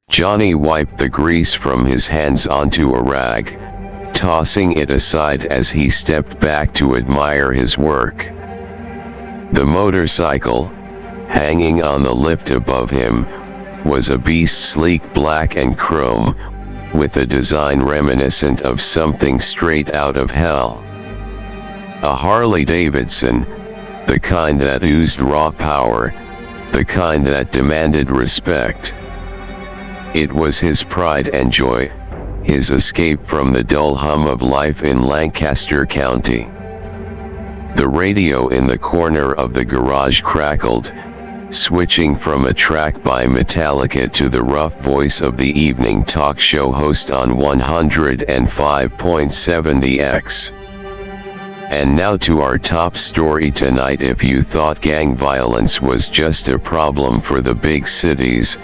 Johnny wiped the grease from his hands onto a rag, tossing it aside as he stepped back to admire his work. The motorcycle, hanging on the lift above him, was a beast sleek black and chrome, with a design reminiscent of something straight out of hell. A Harley-Davidson, the kind that oozed raw power, the kind that demanded respect. It was his pride and joy, his escape from the dull hum of life in Lancaster County. The radio in the corner of the garage crackled, switching from a track by Metallica to the rough voice of the evening talk show host on 105.7 The X. And now to our top story tonight. If you thought gang violence was just a problem for the big cities,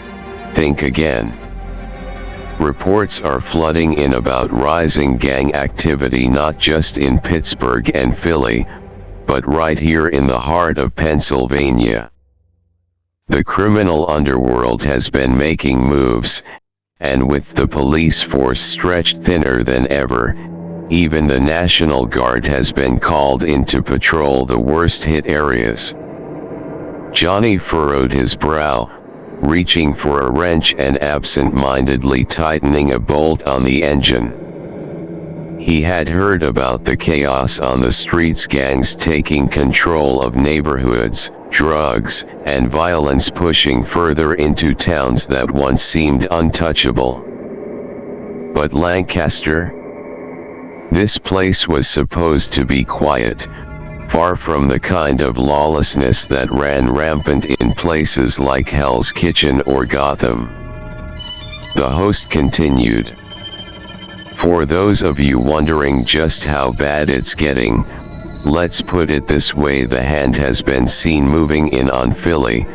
think again. Reports are flooding in about rising gang activity not just in Pittsburgh and Philly, but right here in the heart of Pennsylvania. The criminal underworld has been making moves, and with the police force stretched thinner than ever, even the National Guard has been called in to patrol the worst-hit areas. Johnny furrowed his brow, reaching for a wrench and absent-mindedly tightening a bolt on the engine. He had heard about the chaos on the streets, gangs taking control of neighborhoods, drugs, and violence pushing further into towns that once seemed untouchable. But Lancaster? This place was supposed to be quiet, far from the kind of lawlessness that ran rampant in places like Hell's Kitchen or Gotham. The host continued. For those of you wondering just how bad it's getting, let's put it this way: the hand has been seen moving in on Philly,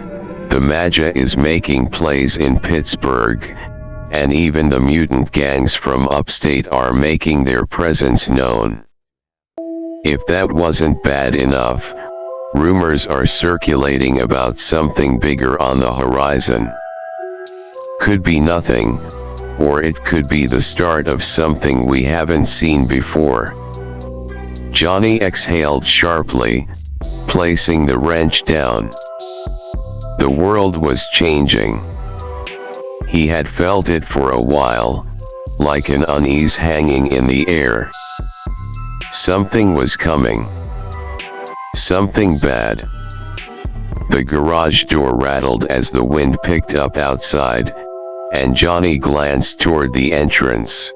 the MAGA is making plays in Pittsburgh, and even the mutant gangs from upstate are making their presence known. If that wasn't bad enough, rumors are circulating about something bigger on the horizon. Could be nothing, or it could be the start of something we haven't seen before. Johnny exhaled sharply, placing the wrench down. The world was changing. He had felt it for a while, like an unease hanging in the air. Something was coming. Something bad. The garage door rattled as the wind picked up outside, and Johnny glanced toward the entrance.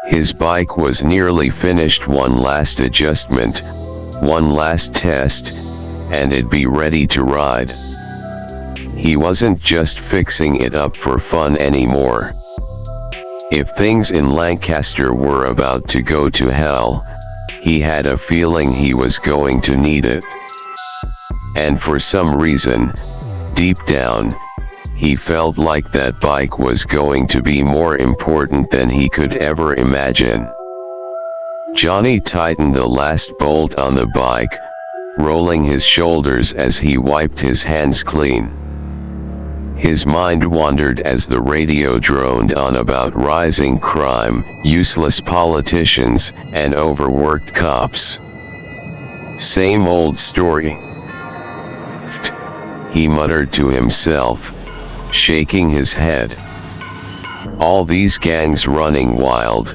His bike was nearly finished. One last adjustment, one last test, and it'd be ready to ride. He wasn't just fixing it up for fun anymore. If things in Lancaster were about to go to hell, he had a feeling he was going to need it. And for some reason, deep down, he felt like that bike was going to be more important than he could ever imagine. Johnny tightened the last bolt on the bike, rolling his shoulders as he wiped his hands clean. His mind wandered as the radio droned on about rising crime, useless politicians, and overworked cops. Same old story. He muttered to himself, shaking his head. All these gangs running wild.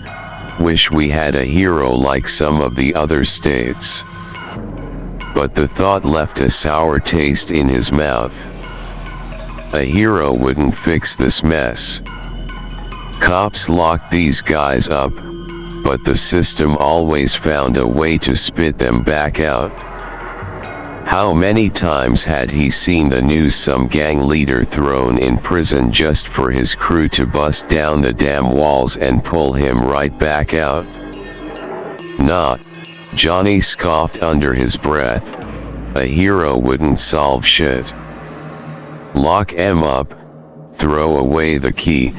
Wish we had a hero like some of the other states. But the thought left a sour taste in his mouth. A hero wouldn't fix this mess. Cops locked these guys up, but the system always found a way to spit them back out. How many times had he seen the news? Some gang leader thrown in prison just for his crew to bust down the damn walls and pull him right back out. Nah, Johnny scoffed under his breath. A hero wouldn't solve shit. Lock 'em up, throw away the key,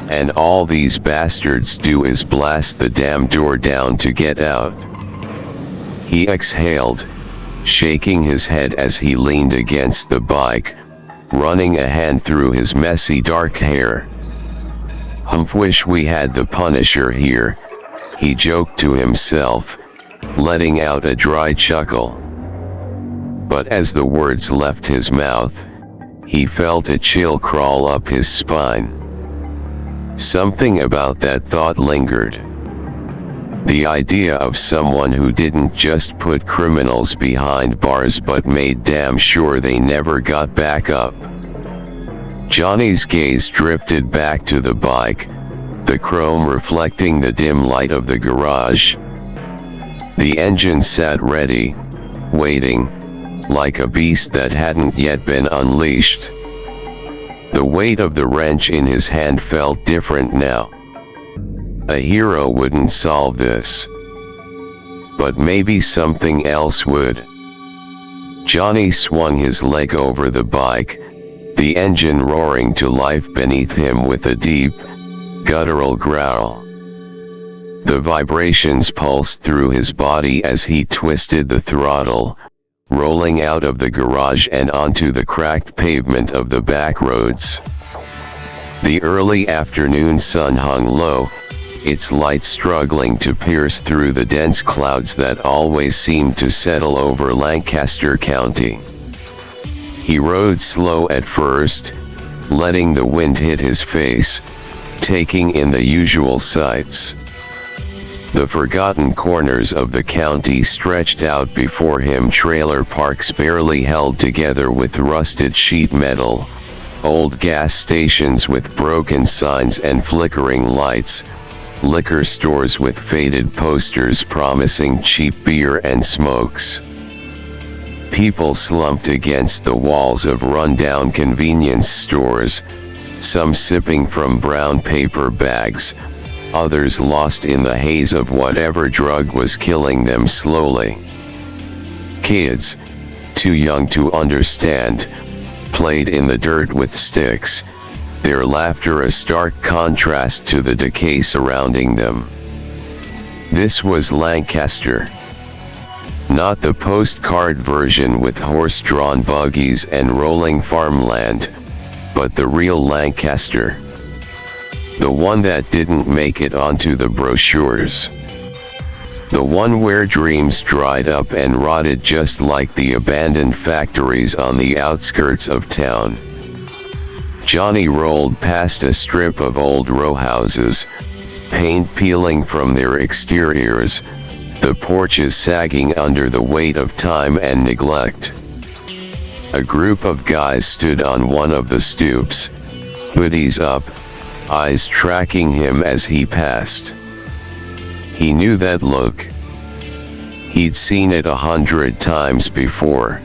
and all these bastards do is blast the damn door down to get out. He exhaled, shaking his head as he leaned against the bike, running a hand through his messy dark hair. "Humph, wish we had the Punisher here," he joked to himself, letting out a dry chuckle. But as the words left his mouth, he felt a chill crawl up his spine. Something about that thought lingered. The idea of someone who didn't just put criminals behind bars but made damn sure they never got back up. Johnny's gaze drifted back to the bike, the chrome reflecting the dim light of the garage. The engine sat ready, waiting, like a beast that hadn't yet been unleashed. The weight of the wrench in his hand felt different now. A hero wouldn't solve this. But maybe something else would. Johnny swung his leg over the bike, the engine roaring to life beneath him with a deep, guttural growl. The vibrations pulsed through his body as he twisted the throttle, rolling out of the garage and onto the cracked pavement of the back roads. The early afternoon sun hung low, its light struggling to pierce through the dense clouds that always seemed to settle over Lancaster County. He rode slow at first, letting the wind hit his face, taking in the usual sights. The forgotten corners of the county stretched out before him, trailer parks barely held together with rusted sheet metal, old gas stations with broken signs and flickering lights, liquor stores with faded posters promising cheap beer and smokes. People slumped against the walls of run-down convenience stores, some sipping from brown paper bags, others lost in the haze of whatever drug was killing them slowly. Kids, too young to understand, played in the dirt with sticks, their laughter a stark contrast to the decay surrounding them. This was Lancaster. Not the postcard version with horse-drawn buggies and rolling farmland, but the real Lancaster. The one that didn't make it onto the brochures. The one where dreams dried up and rotted just like the abandoned factories on the outskirts of town. Johnny rolled past a strip of old row houses, paint peeling from their exteriors, the porches sagging under the weight of time and neglect. A group of guys stood on one of the stoops, hoodies up, eyes tracking him as he passed. He knew that look. He'd seen it 100 times before.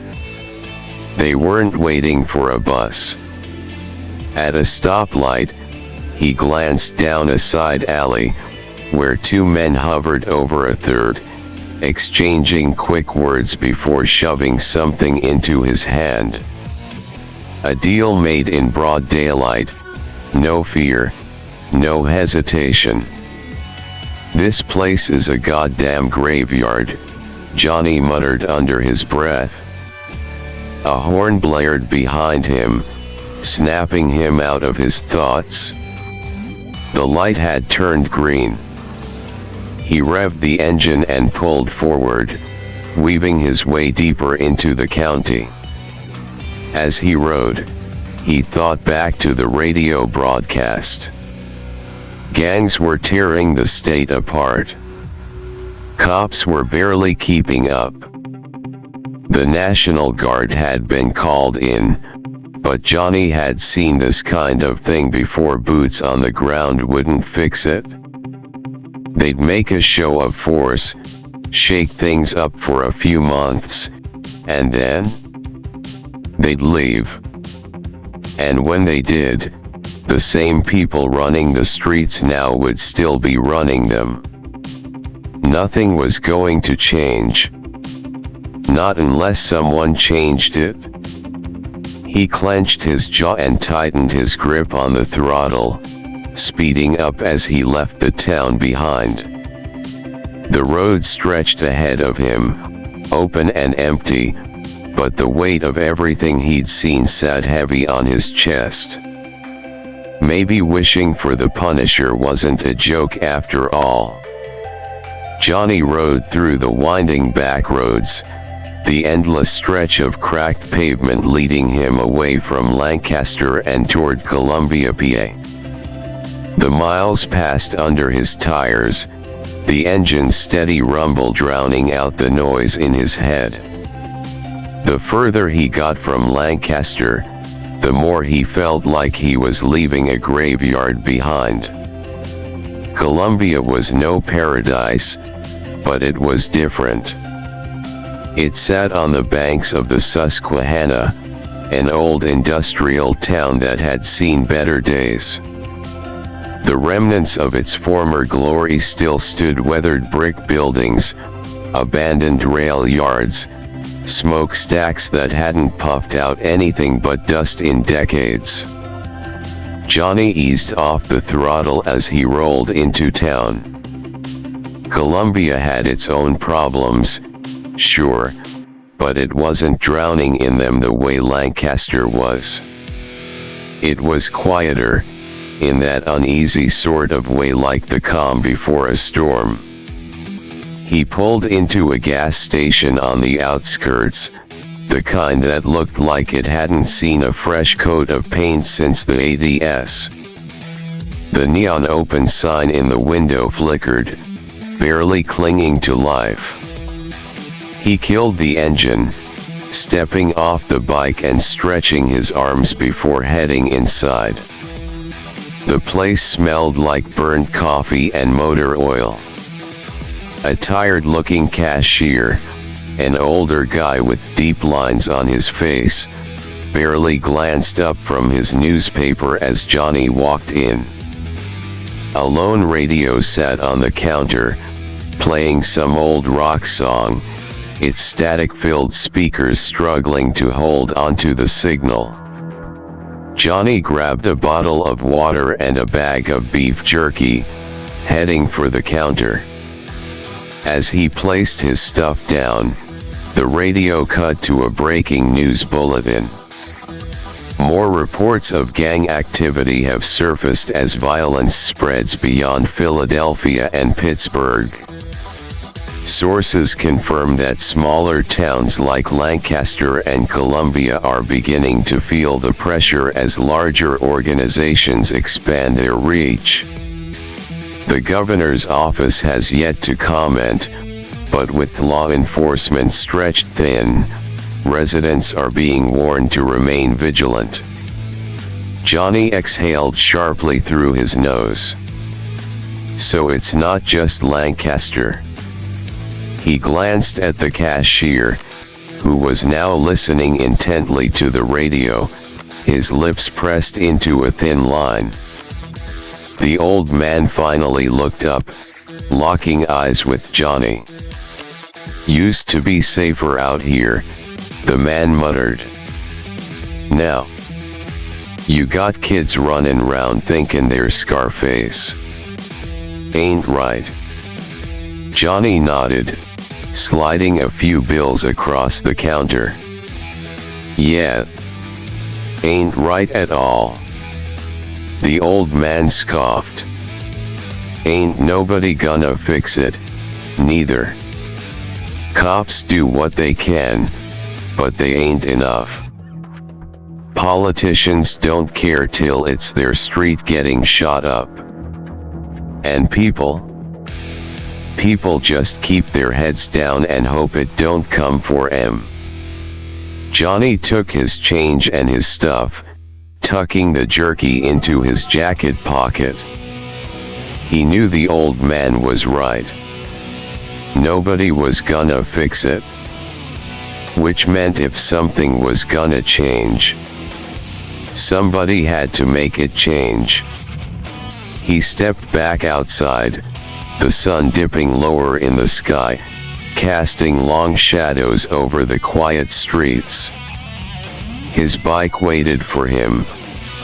They weren't waiting for a bus. At a stoplight, he glanced down a side alley, where two men hovered over a third, exchanging quick words before shoving something into his hand. A deal made in broad daylight, no fear, no hesitation. "This place is a goddamn graveyard," Johnny muttered under his breath. A horn blared behind him, snapping him out of his thoughts. The light had turned green. He revved the engine and pulled forward, weaving his way deeper into the county. As he rode, he thought back to the radio broadcast. Gangs were tearing the state apart. Cops were barely keeping up. The National Guard had been called in, but Johnny had seen this kind of thing before. Boots on the ground wouldn't fix it. They'd make a show of force, shake things up for a few months, and then they'd leave. And when they did, the same people running the streets now would still be running them. Nothing was going to change. Not unless someone changed it. He clenched his jaw and tightened his grip on the throttle, speeding up as he left the town behind. The road stretched ahead of him, open and empty, but the weight of everything he'd seen sat heavy on his chest. Maybe wishing for the Punisher wasn't a joke after all. Johnny rode through the winding back roads, the endless stretch of cracked pavement leading him away from Lancaster and toward Columbia, PA. The miles passed under his tires, the engine's steady rumble drowning out the noise in his head. The further he got from Lancaster, the more he felt like he was leaving a graveyard behind. Columbia was no paradise, but it was different. It sat on the banks of the Susquehanna, an old industrial town that had seen better days. The remnants of its former glory still stood: weathered brick buildings, abandoned rail yards, smokestacks that hadn't puffed out anything but dust in decades. Johnny eased off the throttle as he rolled into town. Columbia had its own problems, sure, but it wasn't drowning in them the way Lancaster was. It was quieter, in that uneasy sort of way, like the calm before a storm. He pulled into a gas station on the outskirts, the kind that looked like it hadn't seen a fresh coat of paint since the 80s. The neon open sign in the window flickered, barely clinging to life. He killed the engine, stepping off the bike and stretching his arms before heading inside. The place smelled like burnt coffee and motor oil. A tired-looking cashier, an older guy with deep lines on his face, barely glanced up from his newspaper as Johnny walked in. A lone radio sat on the counter, playing some old rock song, its static-filled speakers struggling to hold onto the signal. Johnny grabbed a bottle of water and a bag of beef jerky, heading for the counter. As he placed his stuff down, the radio cut to a breaking news bulletin. More reports of gang activity have surfaced as violence spreads beyond Philadelphia and Pittsburgh. Sources confirm that smaller towns like Lancaster and Columbia are beginning to feel the pressure as larger organizations expand their reach. The governor's office has yet to comment, but with law enforcement stretched thin, residents are being warned to remain vigilant. Johnny exhaled sharply through his nose. So it's not just Lancaster. He glanced at the cashier, who was now listening intently to the radio, his lips pressed into a thin line. The old man finally looked up, locking eyes with Johnny. "Used to be safer out here," the man muttered. "Now, you got kids running round thinking they're Scarface. Ain't right." Johnny nodded, sliding a few bills across the counter. "Yeah, ain't right at all." The old man scoffed. "Ain't nobody gonna fix it, neither. Cops do what they can, but they ain't enough. Politicians don't care till it's their street getting shot up. And people just keep their heads down and hope it don't come for 'em." Johnny took his change and his stuff, tucking the jerky into his jacket pocket. He knew the old man was right. Nobody was gonna fix it. Which meant if something was gonna change, somebody had to make it change. He stepped back outside, the sun dipping lower in the sky, casting long shadows over the quiet streets. His bike waited for him,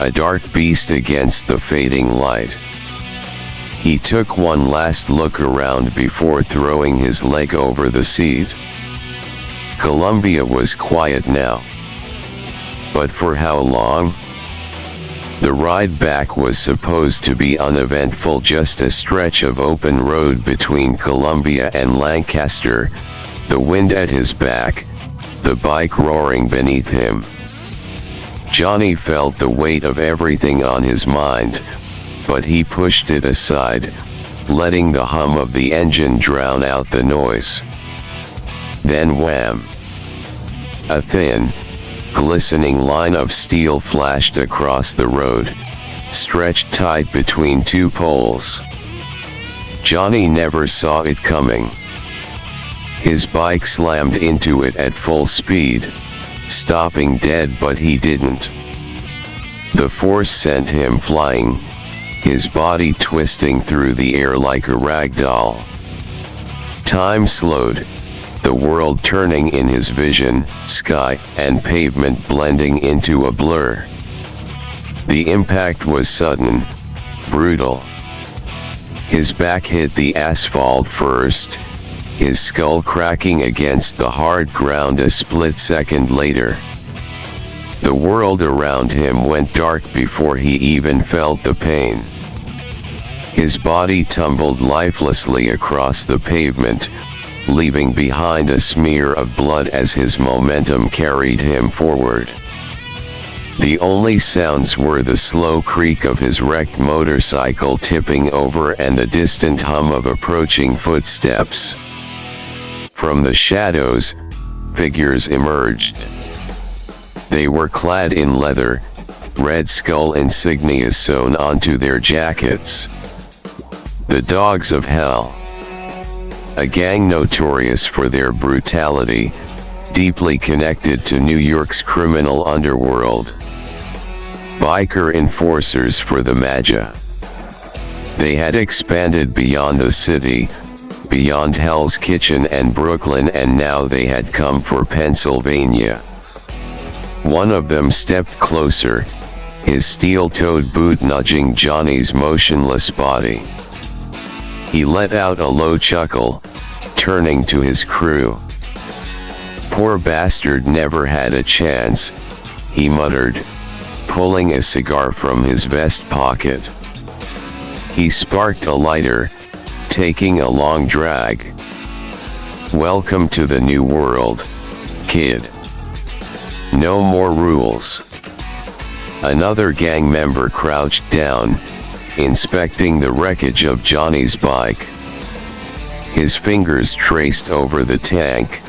a dark beast against the fading light. He took one last look around before throwing his leg over the seat. Columbia was quiet now. But for how long? The ride back was supposed to be uneventful, just a stretch of open road between Columbia and Lancaster, the wind at his back, the bike roaring beneath him. Johnny felt the weight of everything on his mind, but he pushed it aside, letting the hum of the engine drown out the noise. Then wham! A thin, glistening line of steel flashed across the road, stretched tight between two poles. Johnny never saw it coming. His bike slammed into it at full speed, stopping dead, but he didn't. The force sent him flying, his body twisting through the air like a rag doll. Time slowed, the world turning in his vision, sky and pavement blending into a blur. The impact was sudden, brutal. His back hit the asphalt first, his skull cracking against the hard ground a split second later. The world around him went dark before he even felt the pain. His body tumbled lifelessly across the pavement, leaving behind a smear of blood as his momentum carried him forward. The only sounds were the slow creak of his wrecked motorcycle tipping over and the distant hum of approaching footsteps. From the shadows, figures emerged. They were clad in leather, red skull insignia sewn onto their jackets. The Dogs of Hell. A gang notorious for their brutality, deeply connected to New York's criminal underworld. Biker enforcers for the MAGA. They had expanded beyond the city, beyond Hell's Kitchen and Brooklyn, and now they had come for Pennsylvania. One of them stepped closer, his steel-toed boot nudging Johnny's motionless body. He let out a low chuckle, turning to his crew. "Poor bastard never had a chance," he muttered, pulling a cigar from his vest pocket. He sparked a lighter, taking a long drag. "Welcome to the new world, kid. No more rules." Another gang member crouched down, inspecting the wreckage of Johnny's bike. His fingers traced over the tank,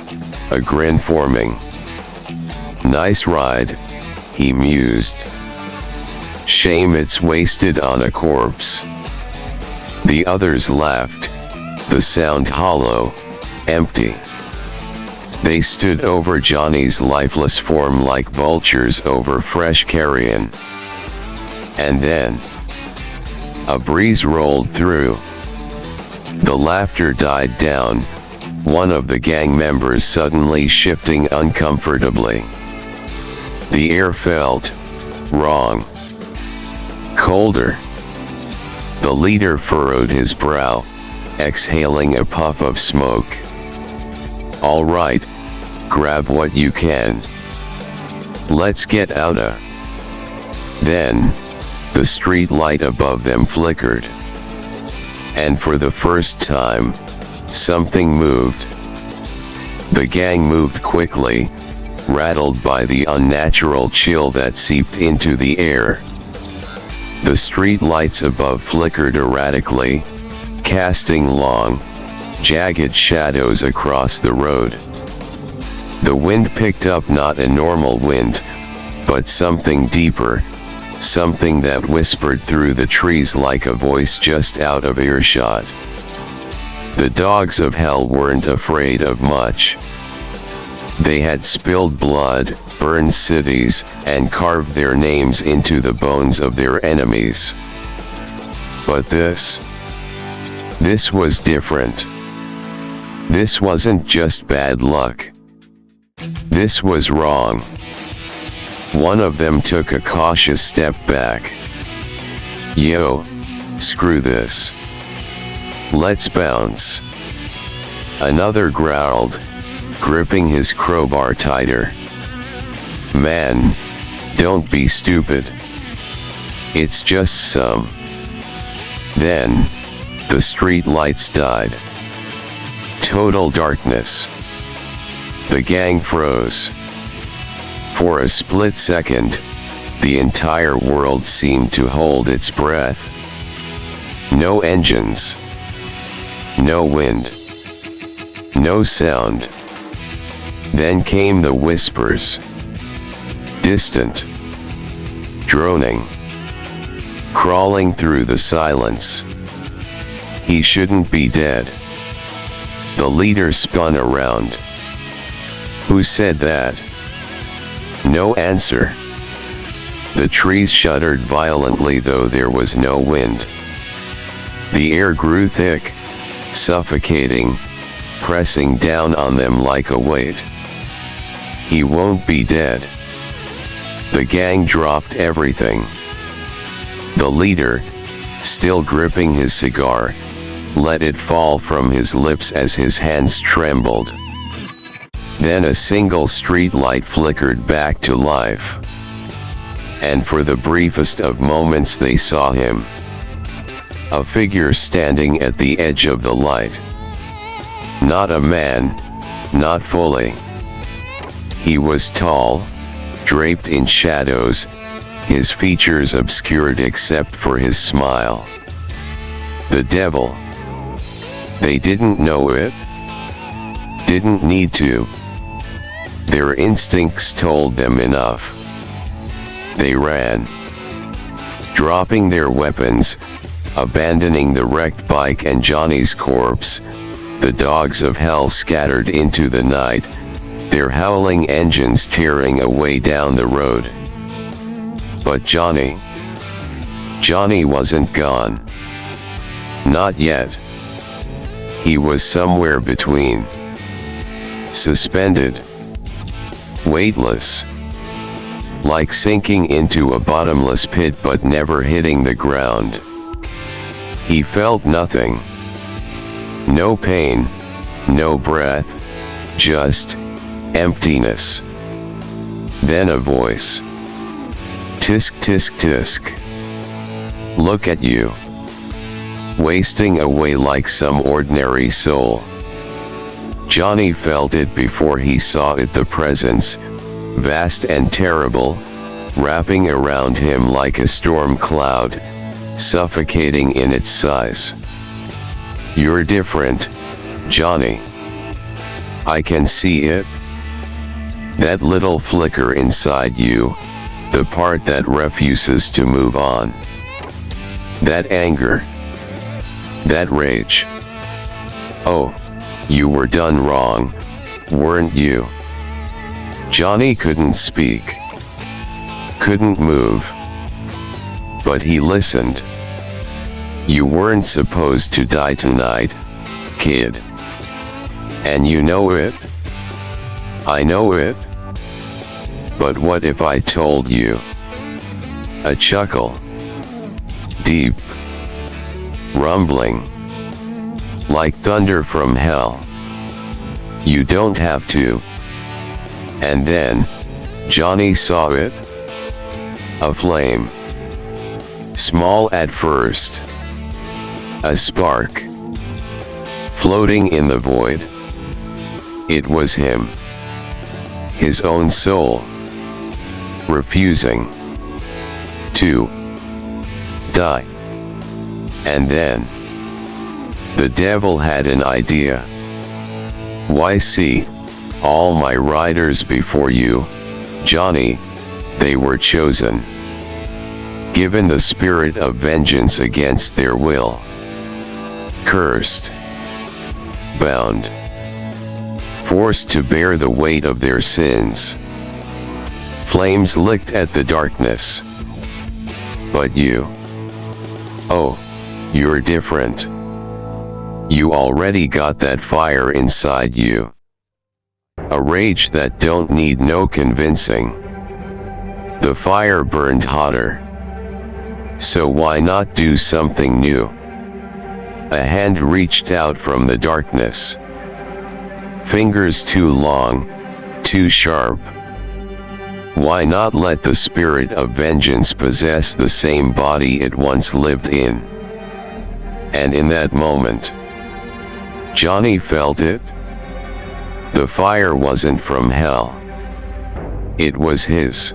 a grin forming. "Nice ride," he mused. "Shame it's wasted on a corpse." The others laughed, the sound hollow, empty. They stood over Johnny's lifeless form like vultures over fresh carrion. And then a breeze rolled through. The laughter died down, one of the gang members suddenly shifting uncomfortably. The air felt wrong. Colder. The leader furrowed his brow, exhaling a puff of smoke. "All right, grab what you can. Let's get outta." Then, the street light above them flickered. And for the first time, something moved. The gang moved quickly, rattled by the unnatural chill that seeped into the air. The street lights above flickered erratically, casting long, jagged shadows across the road. The wind picked up, not a normal wind, but something deeper, something that whispered through the trees like a voice just out of earshot. The Dogs of Hell weren't afraid of much. They had spilled blood, burned cities, and carved their names into the bones of their enemies. But this was different. This wasn't just bad luck. This was wrong. One of them took a cautious step back. "Yo, screw this. Let's bounce." Another growled, gripping his crowbar tighter. "Man, don't be stupid. It's just some. Then, the street lights died. Total darkness. The gang froze. For a split second, the entire world seemed to hold its breath. No engines. No wind. No sound. Then came the whispers. Distant. Droning. Crawling through the silence. He shouldn't be dead. The leader spun around. Who said that? No answer. The trees shuddered violently, though there was no wind. The air grew thick, suffocating, pressing down on them like a weight. He won't be dead. The gang dropped everything. The leader, still gripping his cigar, let it fall from his lips as his hands trembled. Then a single street light flickered back to life. And for the briefest of moments they saw him. A figure standing at the edge of the light. Not a man, not fully. He was tall, draped in shadows, his features obscured except for his smile. The devil. They didn't know it. Didn't need to. Their instincts told them enough. They ran. Dropping their weapons, abandoning the wrecked bike and Johnny's corpse, the dogs of hell scattered into the night, their howling engines tearing away down the road. But Johnny wasn't gone. Not yet. He was somewhere between. Suspended. Weightless. Like sinking into a bottomless pit but never hitting the ground. He felt nothing. No pain, no breath, just emptiness. Then a voice. Tisk tisk tisk. Look at you. Wasting away like some ordinary soul. Johnny felt it before he saw it, the presence, vast and terrible, wrapping around him like a storm cloud, suffocating in its size. You're different, Johnny. I can see it. That little flicker inside you, the part that refuses to move on. That anger. That rage. Oh, you were done wrong, weren't you? Johnny couldn't speak. Couldn't move. But he listened. You weren't supposed to die tonight, kid. And you know it. I know it. But what if I told you? A chuckle. Deep. Rumbling. Like thunder from hell. You don't have to. And then, Johnny saw it. A flame. Small at first. A spark. Floating in the void. It was him. His own soul. Refusing to die. And then, the devil had an idea. Why, see, all my riders before you, Johnny, they were chosen. Given the spirit of vengeance against their will. Cursed. Bound. Forced to bear the weight of their sins. Flames licked at the darkness. But you. Oh, you're different. You already got that fire inside you. A rage that don't need no convincing. The fire burned hotter. So why not do something new? A hand reached out from the darkness. Fingers too long, too sharp. Why not let the spirit of vengeance possess the same body it once lived in? And in that moment, Johnny felt it. The fire wasn't from hell. It was his.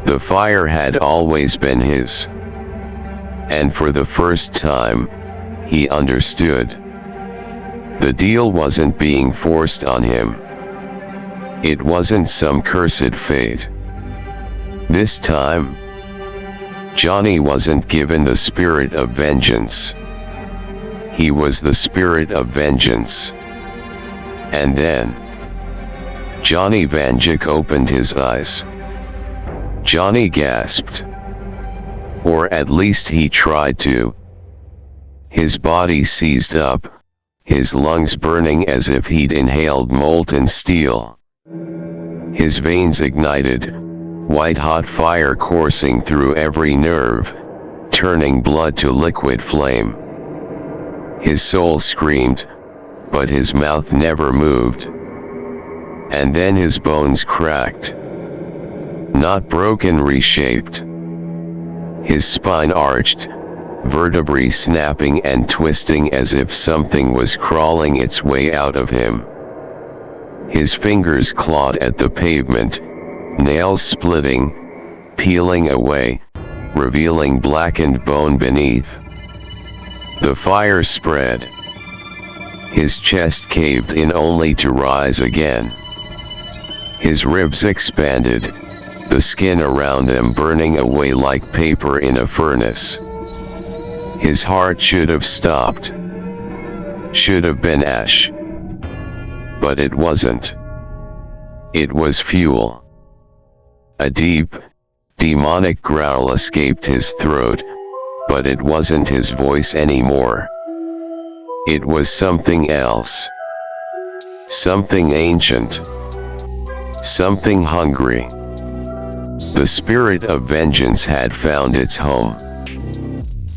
The fire had always been his. And for the first time, he understood. The deal wasn't being forced on him. It wasn't some cursed fate. This time, Johnny wasn't given the spirit of vengeance. He was the spirit of vengeance. And then, Johnny Vanduke opened his eyes. Johnny gasped. Or at least he tried to. His body seized up, his lungs burning as if he'd inhaled molten steel. His veins ignited, white-hot fire coursing through every nerve, turning blood to liquid flame. His soul screamed, but his mouth never moved. And then his bones cracked. Not broken, reshaped. His spine arched, vertebrae snapping and twisting as if something was crawling its way out of him. His fingers clawed at the pavement, nails splitting, peeling away, revealing blackened bone beneath. The fire spread. His chest caved in only to rise again. His ribs expanded, the skin around them burning away like paper in a furnace. His heart should have stopped. Should have been ash. But it wasn't. It was fuel. A deep, demonic growl escaped his throat, but it wasn't his voice anymore. It was something else. Something ancient. Something hungry. The spirit of vengeance had found its home.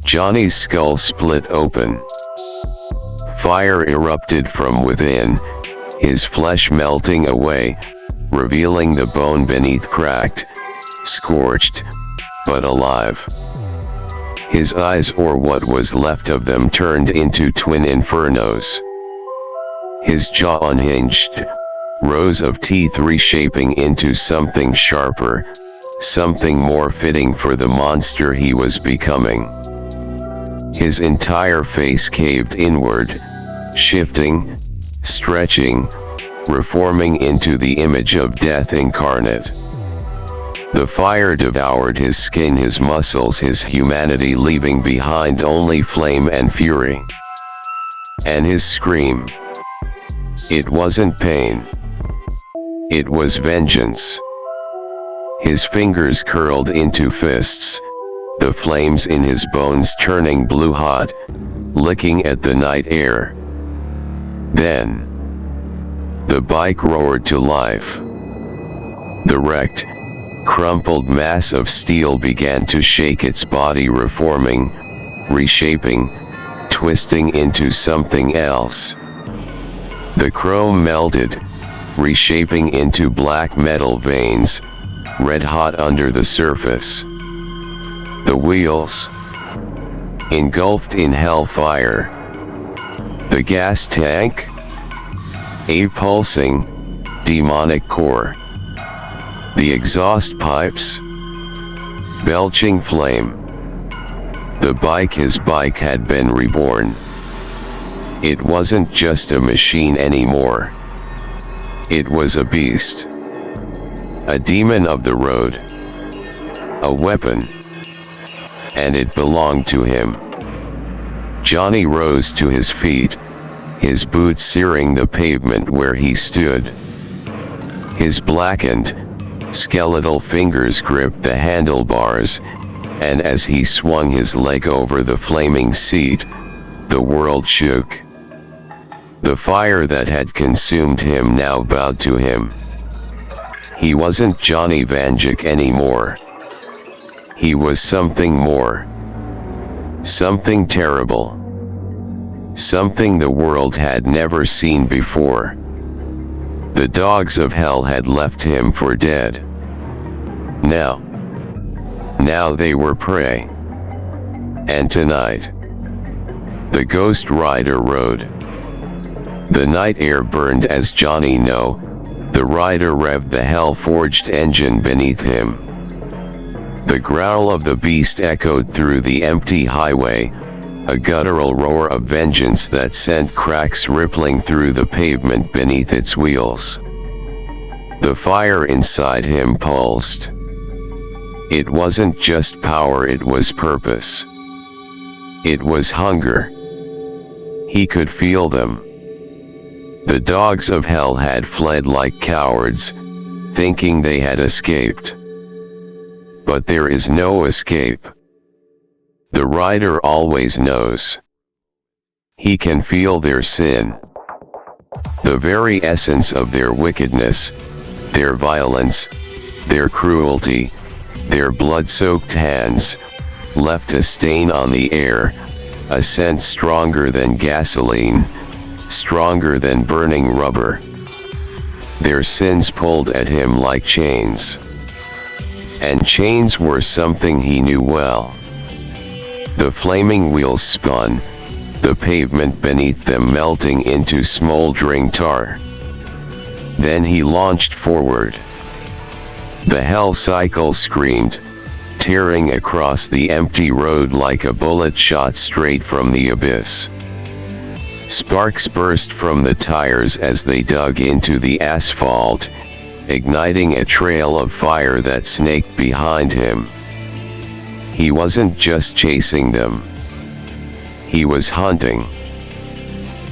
Johnny's skull split open. Fire erupted from within, his flesh melting away, revealing the bone beneath cracked, scorched, but alive. His eyes, or what was left of them, turned into twin infernos. His jaw unhinged, rows of teeth reshaping into something sharper, something more fitting for the monster he was becoming. His entire face caved inward, shifting, stretching, reforming into the image of death incarnate. The fire devoured his skin, his muscles, his humanity, leaving behind only flame and fury. And his scream. It wasn't pain. It was vengeance. His fingers curled into fists, the flames in his bones turning blue-hot, licking at the night air. Then, the bike roared to life. The wrecked, crumpled mass of steel began to shake its body, reforming, reshaping, twisting into something else. The chrome melted, reshaping into black metal veins, red hot under the surface. The wheels, engulfed in hellfire. The gas tank, a pulsing, demonic core. The exhaust pipes, belching flame. The bike, his bike, had been reborn. It wasn't just a machine anymore. It was a beast. A demon of the road. A weapon. And it belonged to him. Johnny rose to his feet, his boots searing the pavement where he stood. His blackened, skeletal fingers gripped the handlebars, and as he swung his leg over the flaming seat, the world shook. The fire that had consumed him now bowed to him. He wasn't Johnny Vanduke anymore. He was something more. Something terrible. Something the world had never seen before. The dogs of hell had left him for dead. Now they were prey. And tonight, the Ghost Rider rode. The night air burned as Johnny the rider revved the hell-forged engine beneath him. The growl of the beast echoed through the empty highway, a guttural roar of vengeance that sent cracks rippling through the pavement beneath its wheels. The fire inside him pulsed. It wasn't just power, it was purpose. It was hunger. He could feel them. The dogs of hell had fled like cowards, thinking they had escaped. But there is no escape. The rider always knows. He can feel their sin. The very essence of their wickedness, their violence, their cruelty, their blood-soaked hands, left a stain on the air, a scent stronger than gasoline, stronger than burning rubber. Their sins pulled at him like chains. And chains were something he knew well. The flaming wheels spun, the pavement beneath them melting into smoldering tar. Then he launched forward. The hell cycle screamed, tearing across the empty road like a bullet shot straight from the abyss. Sparks burst from the tires as they dug into the asphalt, igniting a trail of fire that snaked behind him. He wasn't just chasing them. He was hunting.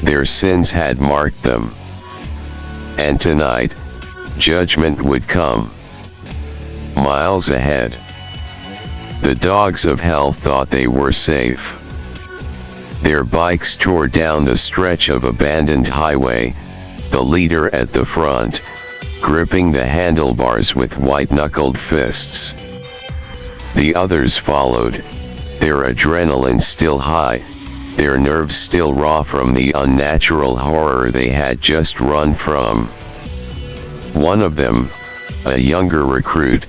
Their sins had marked them. And tonight, judgment would come. Miles ahead. The dogs of hell thought they were safe. Their bikes tore down the stretch of abandoned highway, the leader at the front, gripping the handlebars with white-knuckled fists. The others followed, their adrenaline still high, their nerves still raw from the unnatural horror they had just run from. One of them, a younger recruit,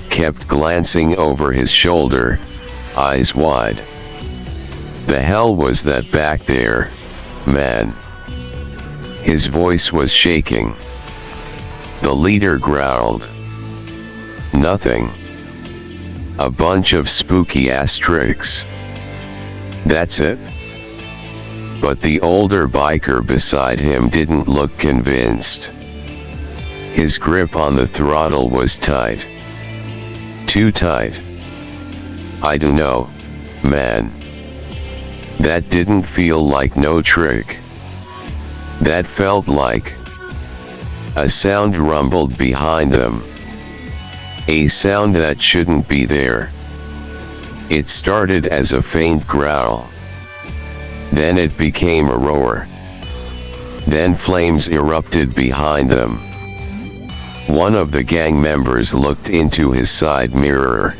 kept glancing over his shoulder, eyes wide. The hell was that back there, man? His voice was shaking. The leader growled. Nothing. A bunch of spooky-ass tricks. That's it? But the older biker beside him didn't look convinced. His grip on the throttle was tight. Too tight. I dunno, man. That didn't feel like no trick. That felt like... A sound rumbled behind them. A sound that shouldn't be there. It started as a faint growl. Then it became a roar. Then flames erupted behind them. One of the gang members looked into his side mirror.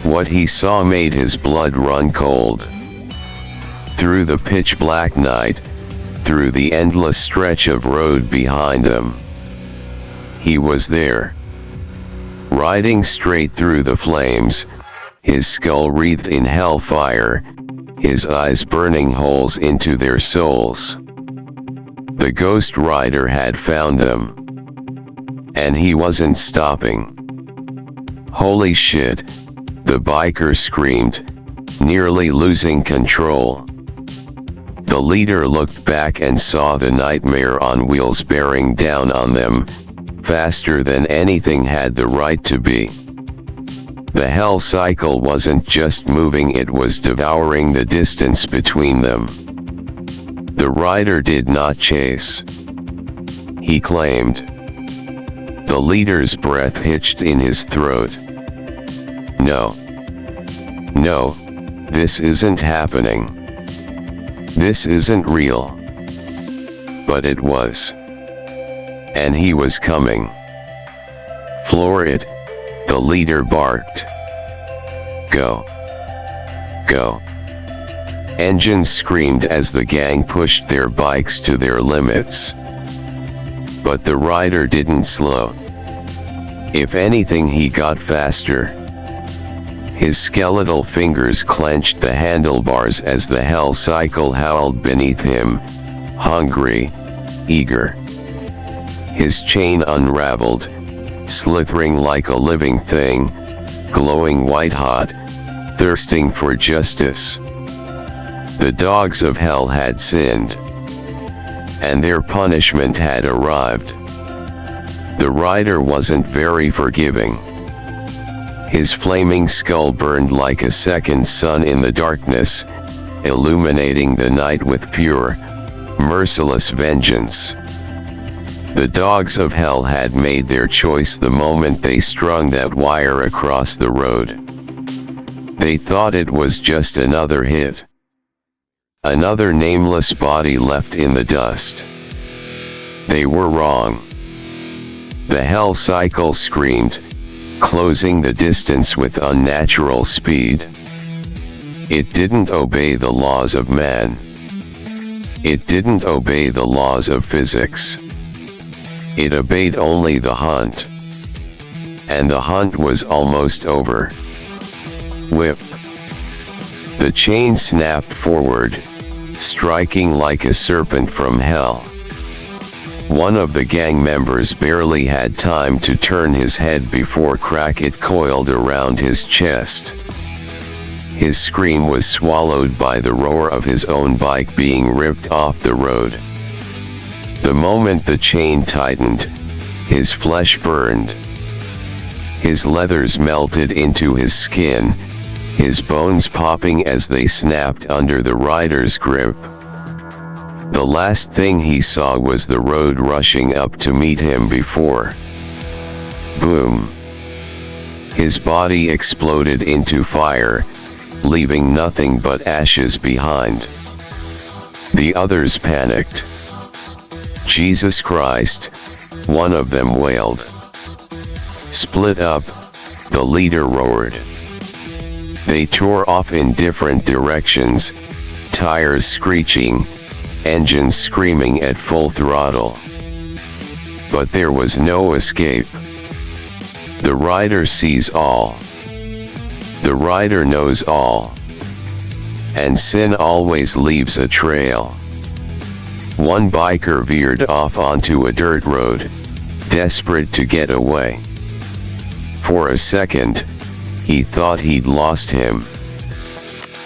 What he saw made his blood run cold. Through the pitch-black night, through the endless stretch of road behind them. He was there. Riding straight through the flames, his skull wreathed in hellfire, his eyes burning holes into their souls. The Ghost Rider had found them. And he wasn't stopping. Holy shit, the biker screamed, nearly losing control. The leader looked back and saw the nightmare on wheels bearing down on them, faster than anything had the right to be. The hell cycle wasn't just moving, it was devouring the distance between them. The rider did not chase. He claimed. The leader's breath hitched in his throat. No. No, this isn't happening. This isn't real. But it was. And he was coming. Floor it, the leader barked. Go. Go. Engines screamed as the gang pushed their bikes to their limits. But the rider didn't slow. If anything, he got faster. His skeletal fingers clenched the handlebars as the hell cycle howled beneath him, hungry, eager. His chain unraveled, slithering like a living thing, glowing white-hot, thirsting for justice. The dogs of hell had sinned, and their punishment had arrived. The rider wasn't very forgiving. His flaming skull burned like a second sun in the darkness, illuminating the night with pure, merciless vengeance. The dogs of hell had made their choice the moment they strung that wire across the road. They thought it was just another hit. Another nameless body left in the dust. They were wrong. The hell cycle screamed, closing the distance with unnatural speed. It didn't obey the laws of man. It didn't obey the laws of physics. It obeyed only the hunt. And the hunt was almost over. Whip. The chain snapped forward, striking like a serpent from hell. One of the gang members barely had time to turn his head before it coiled around his chest. His scream was swallowed by the roar of his own bike being ripped off the road. The moment the chain tightened, his flesh burned. His leathers melted into his skin, his bones popping as they snapped under the rider's grip. The last thing he saw was the road rushing up to meet him before. Boom. His body exploded into fire, leaving nothing but ashes behind. The others panicked. Jesus Christ, one of them wailed. Split up, the leader roared. They tore off in different directions, tires screeching, engines screaming at full throttle. But there was no escape. The rider sees all. The rider knows all. And sin always leaves a trail. One biker veered off onto a dirt road, desperate to get away. For a second, he thought he'd lost him.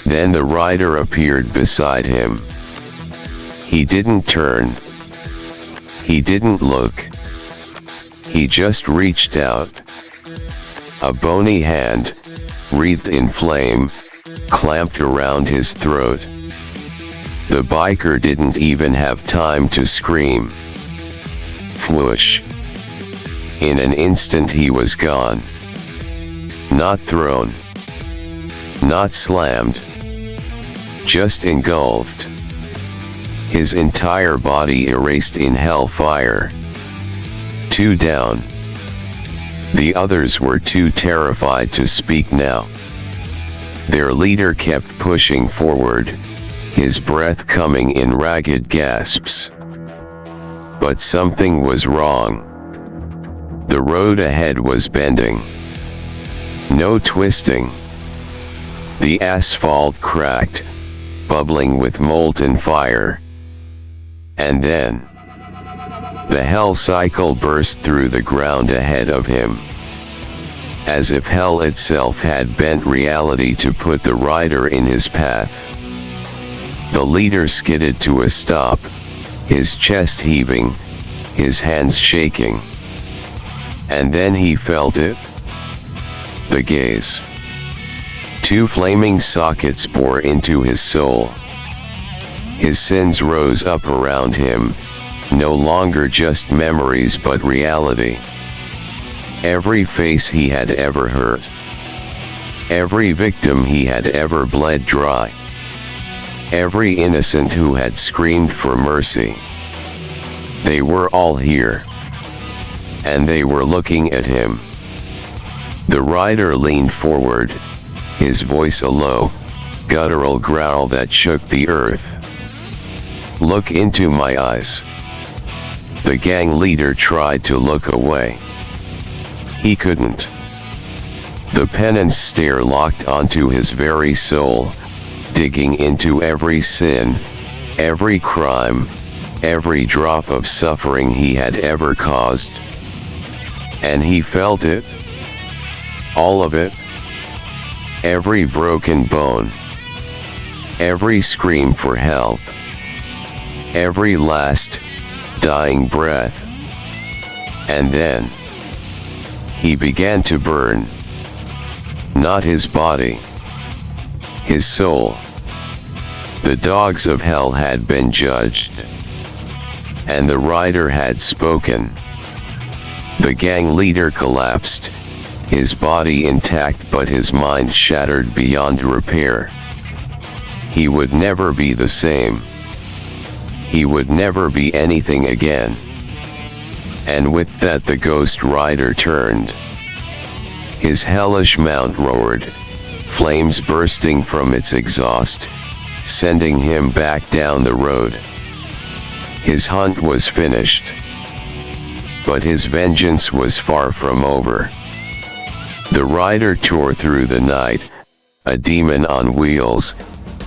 Then the rider appeared beside him. He didn't turn. He didn't look. He just reached out. A bony hand, wreathed in flame, clamped around his throat. The biker didn't even have time to scream. Whoosh. In an instant he was gone. Not thrown. Not slammed. Just engulfed. His entire body erased in hellfire. 2 down. The others were too terrified to speak now. Their leader kept pushing forward, his breath coming in ragged gasps. But something was wrong. The road ahead was bending. No twisting. The asphalt cracked, bubbling with molten fire. And then, the hell cycle burst through the ground ahead of him. As if hell itself had bent reality to put the rider in his path. The leader skidded to a stop, his chest heaving, his hands shaking. And then he felt it. The gaze. 2 flaming sockets bore into his soul. His sins rose up around him, no longer just memories but reality. Every face he had ever hurt. Every victim he had ever bled dry. Every innocent who had screamed for mercy. They were all here. And they were looking at him. The rider leaned forward, his voice a low, guttural growl that shook the earth. Look into my eyes. The gang leader tried to look away. He couldn't. The penance stare locked onto his very soul, digging into every sin, every crime, every drop of suffering he had ever caused. And he felt it. All of it. Every broken bone. Every scream for help. Every last, dying breath. And then he began to burn. Not his body. His soul. The dogs of hell had been judged. And the rider had spoken. The gang leader collapsed, his body intact but his mind shattered beyond repair. He would never be the same. He would never be anything again. And with that the ghost rider turned. His hellish mount roared, flames bursting from its exhaust, sending him back down the road. His hunt was finished. But his vengeance was far from over. The rider tore through the night, a demon on wheels,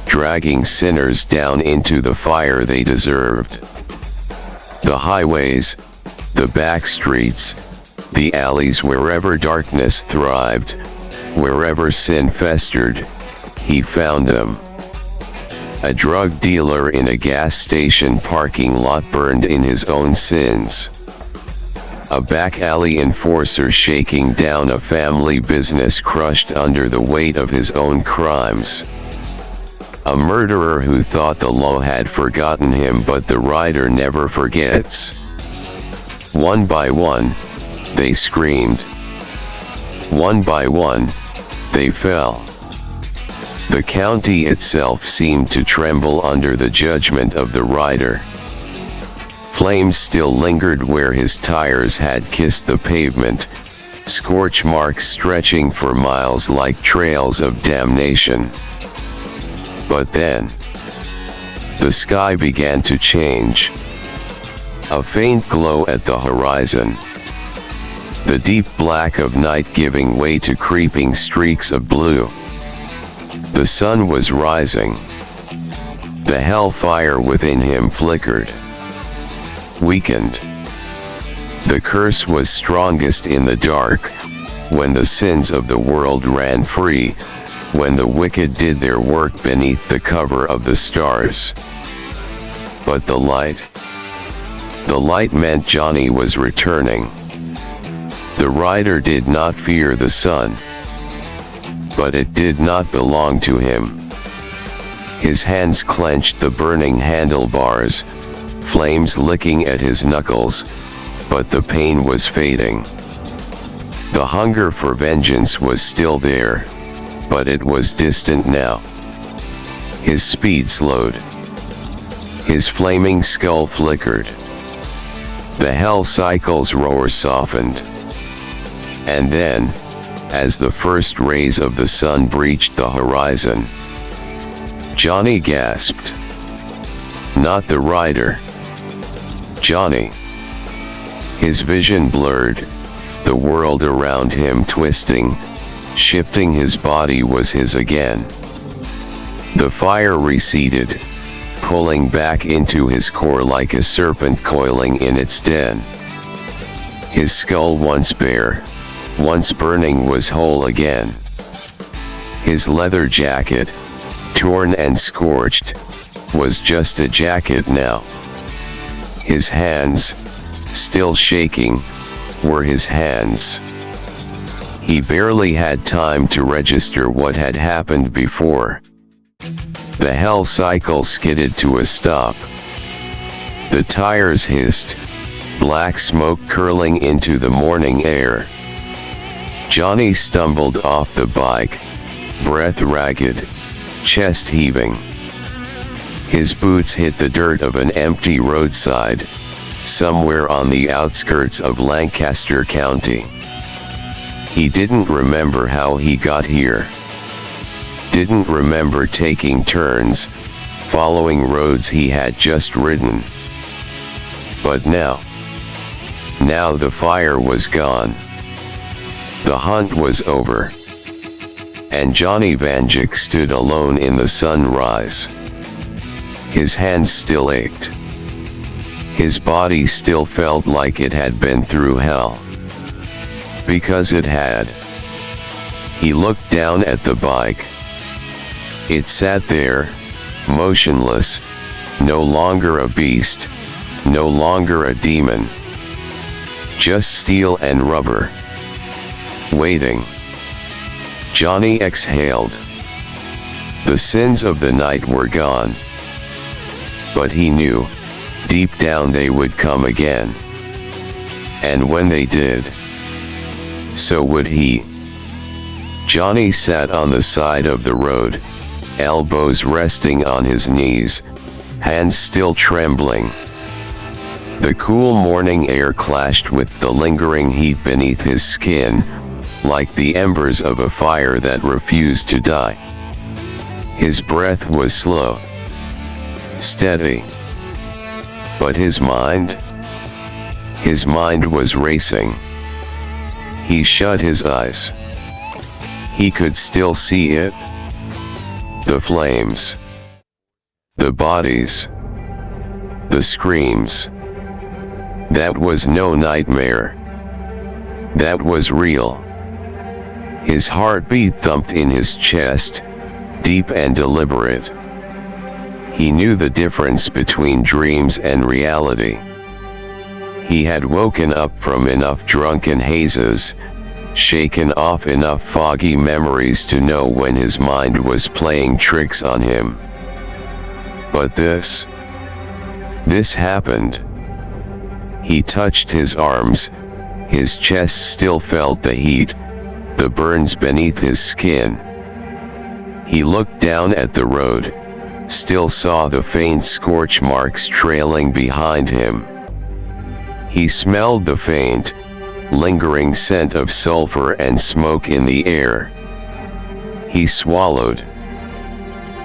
dragging sinners down into the fire they deserved. The highways, the back streets, the alleys, wherever darkness thrived, wherever sin festered, he found them. A drug dealer in a gas station parking lot burned in his own sins. A back alley enforcer shaking down a family business crushed under the weight of his own crimes. A murderer who thought the law had forgotten him, but the rider never forgets. One by one, they screamed. One by one, they fell. The county itself seemed to tremble under the judgment of the rider. Flames still lingered where his tires had kissed the pavement, scorch marks stretching for miles like trails of damnation. But then, the sky began to change. A faint glow at the horizon. The deep black of night giving way to creeping streaks of blue. The sun was rising. The hellfire within him flickered. Weakened. The curse was strongest in the dark, when the sins of the world ran free, when the wicked did their work beneath the cover of the stars. But the light meant Johnny was returning. The rider did not fear the sun, but it did not belong to him. His hands clenched the burning handlebars, flames licking at his knuckles, but the pain was fading. The hunger for vengeance was still there, but it was distant now. His speed slowed. His flaming skull flickered. The hell cycle's roar softened. And then, as the first rays of the sun breached the horizon, Johnny gasped. Not the rider. Johnny. His vision blurred, the world around him twisting, shifting. His body was his again. The fire receded, pulling back into his core like a serpent coiling in its den. His skull, once bare, once burning, was whole again. His leather jacket, torn and scorched, was just a jacket now. His hands, still shaking, were his hands. He barely had time to register what had happened before. The hell cycle skidded to a stop. The tires hissed, black smoke curling into the morning air. Johnny stumbled off the bike, breath ragged, chest heaving. His boots hit the dirt of an empty roadside, somewhere on the outskirts of Lancaster County. He didn't remember how he got here. Didn't remember taking turns, following roads he had just ridden. But now the fire was gone. The hunt was over, and Johnny Vanduke stood alone in the sunrise. His hands still ached. His body still felt like it had been through hell. Because it had. He looked down at the bike. It sat there, motionless, no longer a beast, no longer a demon. Just steel and rubber. Waiting. Johnny exhaled. The sins of the night were gone. But he knew, deep down they would come again. And when they did, so would he. Johnny sat on the side of the road, elbows resting on his knees, hands still trembling. The cool morning air clashed with the lingering heat beneath his skin, like the embers of a fire that refused to die. His breath was slow, steady. But his mind was racing. He shut his eyes. He could still see it. The flames. The bodies. The screams. That was no nightmare. That was real. His heartbeat thumped in his chest, deep and deliberate. He knew the difference between dreams and reality. He had woken up from enough drunken hazes, shaken off enough foggy memories to know when his mind was playing tricks on him. But this happened. He touched his arms, his chest still felt the heat, the burns beneath his skin. He looked down at the road, still saw the faint scorch marks trailing behind him. He smelled the faint, lingering scent of sulfur and smoke in the air. He swallowed.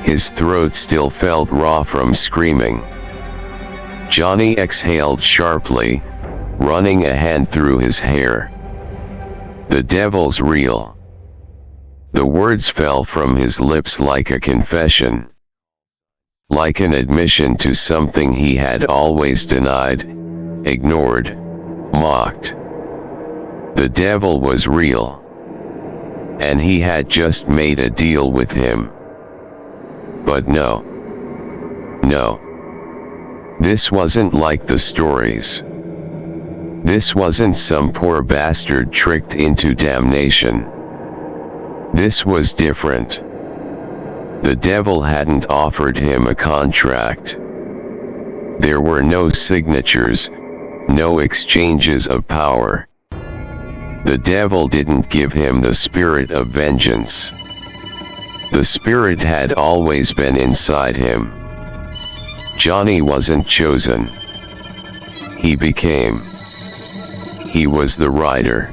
His throat still felt raw from screaming. Johnny exhaled sharply, running a hand through his hair. The devil's real. The words fell from his lips like a confession. Like an admission to something he had always denied, ignored, mocked. The devil was real. And he had just made a deal with him. But no. This wasn't like the stories. This wasn't some poor bastard tricked into damnation. This was different. The devil hadn't offered him a contract. There were no signatures, no exchanges of power. The devil didn't give him the spirit of vengeance. The spirit had always been inside him. Johnny wasn't chosen. He became. He was the rider.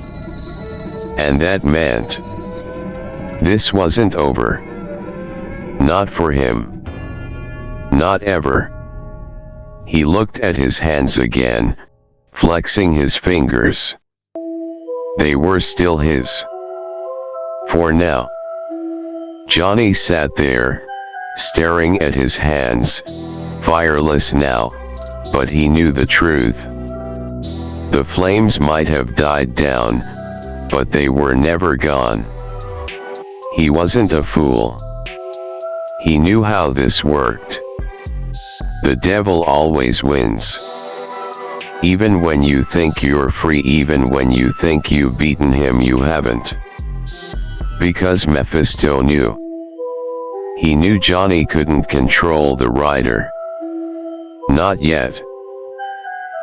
And that meant this wasn't over. Not for him. Not ever. He looked at his hands again, flexing his fingers. They were still his. For now. Johnny sat there, staring at his hands, fireless now, but he knew the truth. The flames might have died down, but they were never gone. He wasn't a fool. He knew how this worked. The devil always wins. Even when you think you're free, even when you think you've beaten him, you haven't. Because Mephisto knew. He knew Johnny couldn't control the rider. Not yet.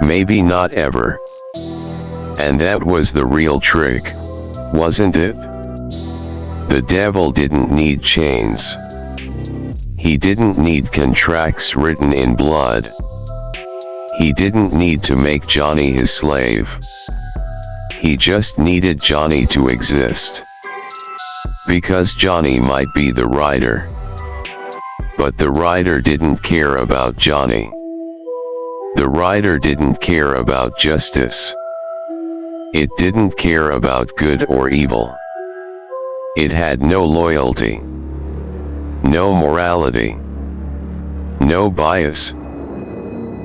Maybe not ever. And that was the real trick, wasn't it? The devil didn't need chains. He didn't need contracts written in blood. He didn't need to make Johnny his slave. He just needed Johnny to exist. Because Johnny might be the rider. But the rider didn't care about Johnny. The rider didn't care about justice. It didn't care about good or evil. It had no loyalty, no morality, no bias.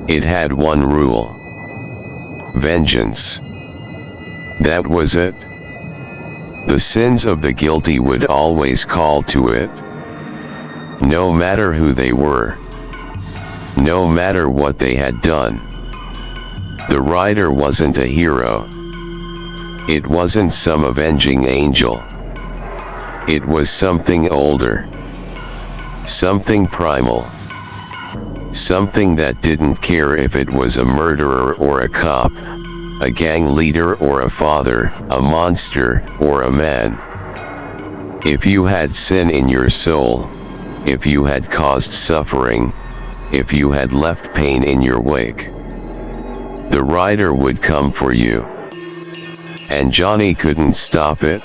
It had one rule: vengeance. That was it. The sins of the guilty would always call to it. No matter who they were, no matter what they had done. The rider wasn't a hero. It wasn't some avenging angel. It was something older. Something primal. Something that didn't care if it was a murderer or a cop, a gang leader or a father, a monster or a man. If you had sin in your soul, if you had caused suffering, if you had left pain in your wake, the rider would come for you. And Johnny couldn't stop it.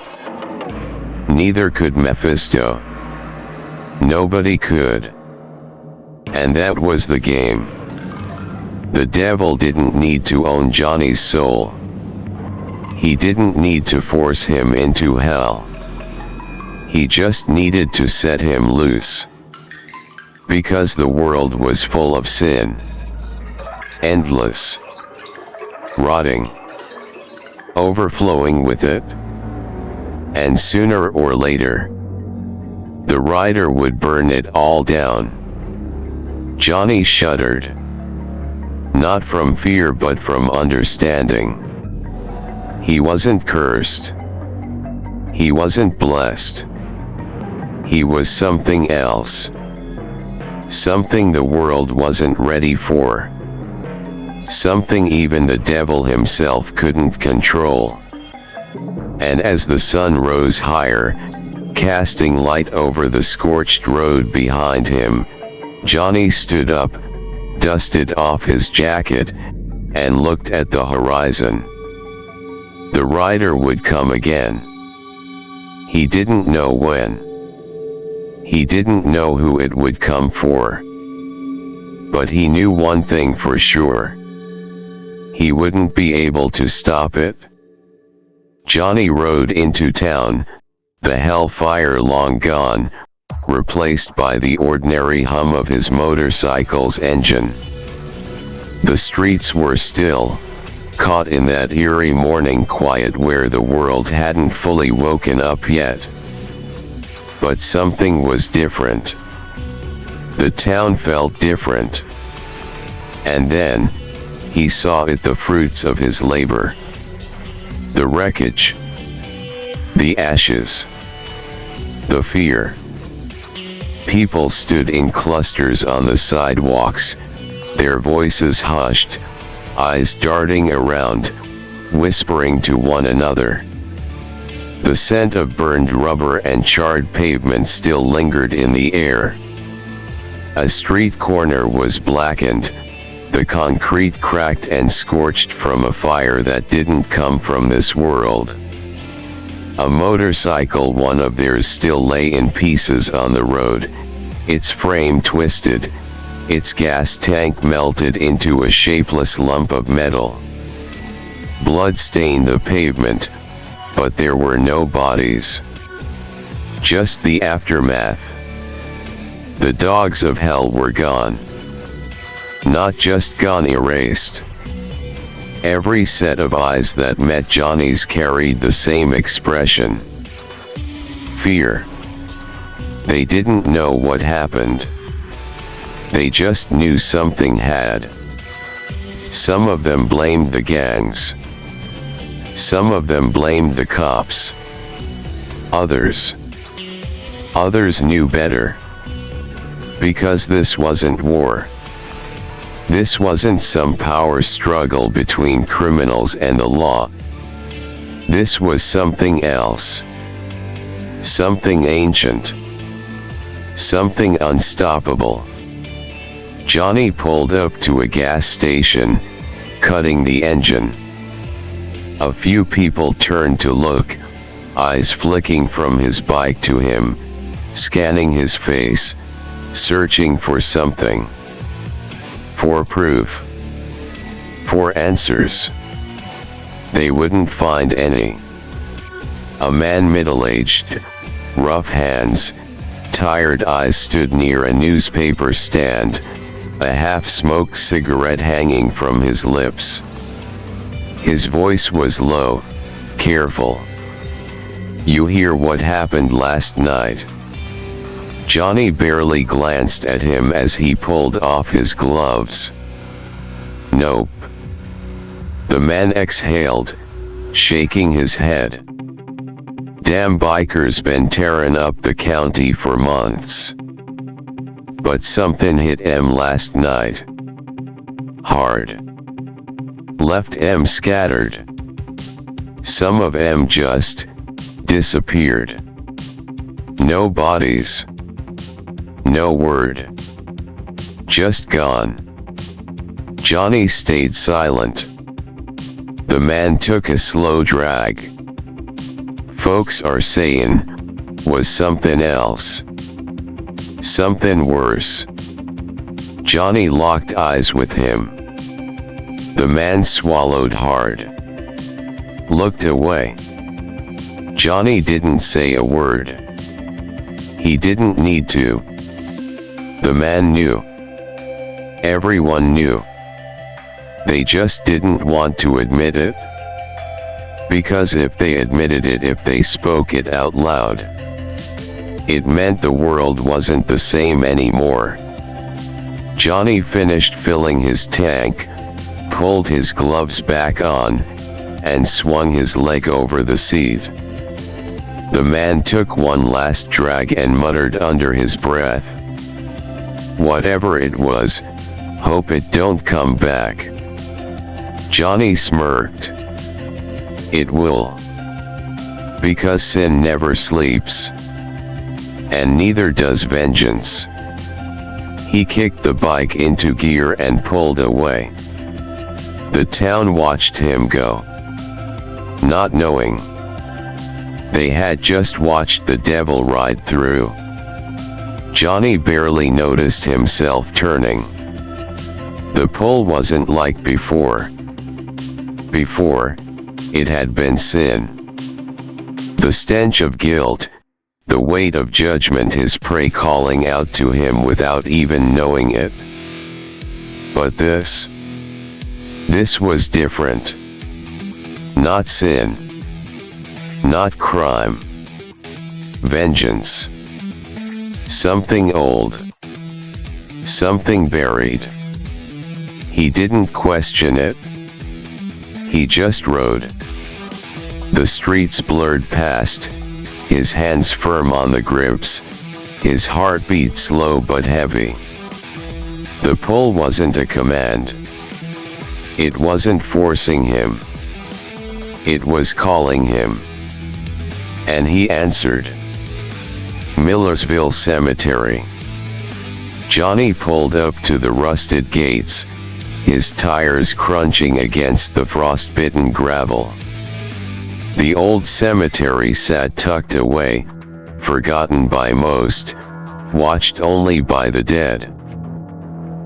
Neither could Mephisto. Nobody could. And that was the game. The devil didn't need to own Johnny's soul. He didn't need to force him into hell. He just needed to set him loose. Because the world was full of sin. Endless. Rotting. Overflowing with it. And sooner or later, the rider would burn it all down. Johnny shuddered. Not from fear but from understanding. He wasn't cursed. He wasn't blessed. He was something else. Something the world wasn't ready for. Something even the devil himself couldn't control. And as the sun rose higher, casting light over the scorched road behind him, Johnny stood up, dusted off his jacket, and looked at the horizon. The rider would come again. He didn't know when. He didn't know who it would come for. But he knew one thing for sure. He wouldn't be able to stop it. Johnny rode into town, the Hellfire long gone, replaced by the ordinary hum of his motorcycle's engine. The streets were still, caught in that eerie morning quiet where the world hadn't fully woken up yet. But something was different. The town felt different. And then, he saw it, the fruits of his labor. The wreckage. The ashes. The fear. People stood in clusters on the sidewalks, their voices hushed, eyes darting around, whispering to one another. The scent of burned rubber and charred pavement still lingered in the air. A street corner was blackened, the concrete cracked and scorched from a fire that didn't come from this world. A motorcycle, one of theirs, still lay in pieces on the road, its frame twisted, its gas tank melted into a shapeless lump of metal. Blood stained the pavement, but there were no bodies. Just the aftermath. The dogs of hell were gone. Not just gone, erased. Every set of eyes that met Johnny's carried the same expression. Fear. They didn't know what happened. They just knew something had. Some of them blamed the gangs. Some of them blamed the cops. Others knew better. Because this wasn't war. This wasn't some power struggle between criminals and the law. This was something else. Something ancient. Something unstoppable. Johnny pulled up to a gas station, cutting the engine. A few people turned to look, eyes flicking from his bike to him, scanning his face, searching for something. For proof. For answers. they wouldn't find any. A man middle-aged, rough hands, tired eyes stood near a newspaper stand, a half-smoked cigarette hanging from his lips. His voice was low, careful. "You hear what happened last night?" Johnny barely glanced at him as he pulled off his gloves. "Nope." The man exhaled, shaking his head. "Damn bikers been tearing up the county for months. But something hit 'em last night. Hard. Left 'em scattered. Some of 'em just disappeared. No bodies. No word. Just gone." Johnny stayed silent. The man took a slow drag. "Folks are saying, was something else. Something worse." Johnny locked eyes with him. The man swallowed hard. Looked away. Johnny didn't say a word. He didn't need to. The man knew. Everyone knew. They just didn't want to admit it. Because if they admitted it, if they spoke it out loud, it meant the world wasn't the same anymore. Johnny finished filling his tank, pulled his gloves back on, and swung his leg over the seat. The man took one last drag and muttered under his breath, "Whatever it was, hope it don't come back." Johnny smirked. "It will. Because sin never sleeps. And neither does vengeance." He kicked the bike into gear and pulled away. The town watched him go, not knowing. They had just watched the devil ride through. Johnny barely noticed himself turning. The pull wasn't like before. Before, it had been sin. The stench of guilt, the weight of judgment, his prey calling out to him without even knowing it. But this was different. Not sin. Not crime. Vengeance. Something old. Something buried. He didn't question it. He just rode. The streets blurred past, his hands firm on the grips, his heartbeat slow but heavy. The pull wasn't a command. It wasn't forcing him. It was calling him. And he answered. Millersville Cemetery. Johnny pulled up to the rusted gates, his tires crunching against the frost-bitten gravel. The old cemetery sat tucked away, forgotten by most, watched only by the dead.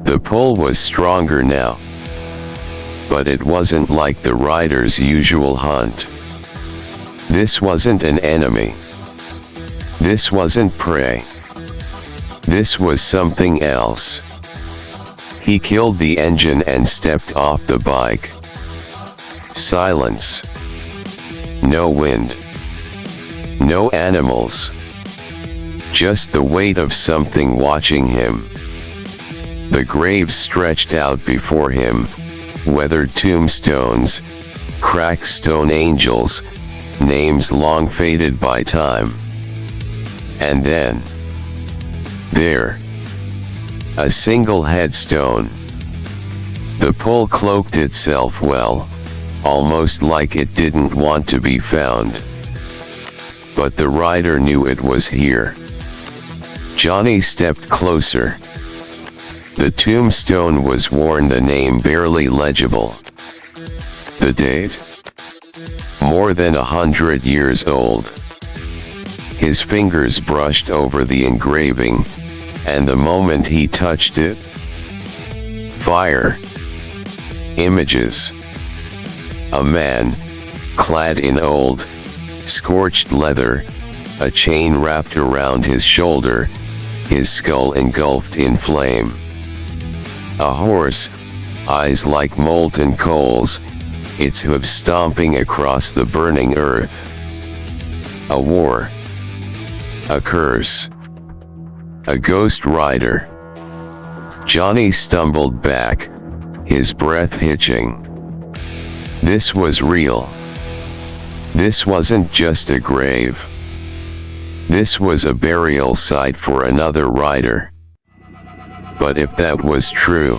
The pull was stronger now. But it wasn't like the rider's usual hunt. This wasn't an enemy. This wasn't prey. This was something else. He killed the engine and stepped off the bike. Silence. No wind. No animals. Just the weight of something watching him. The graves stretched out before him, weathered tombstones, cracked stone angels, names long faded by time. And then, there, a single headstone. The pull cloaked itself well, almost like it didn't want to be found. But the rider knew it was here. Johnny stepped closer. The tombstone was worn, the name barely legible. The date? More than 100 years old. His fingers brushed over the engraving, and the moment he touched it, fire. Images. A man, clad in old, scorched leather, a chain wrapped around his shoulder, his skull engulfed in flame. A horse, eyes like molten coals, its hooves stomping across the burning earth. A war. A curse. A ghost rider. Johnny stumbled back, his breath hitching. This was real. This wasn't just a grave. This was a burial site for another rider. But if that was true,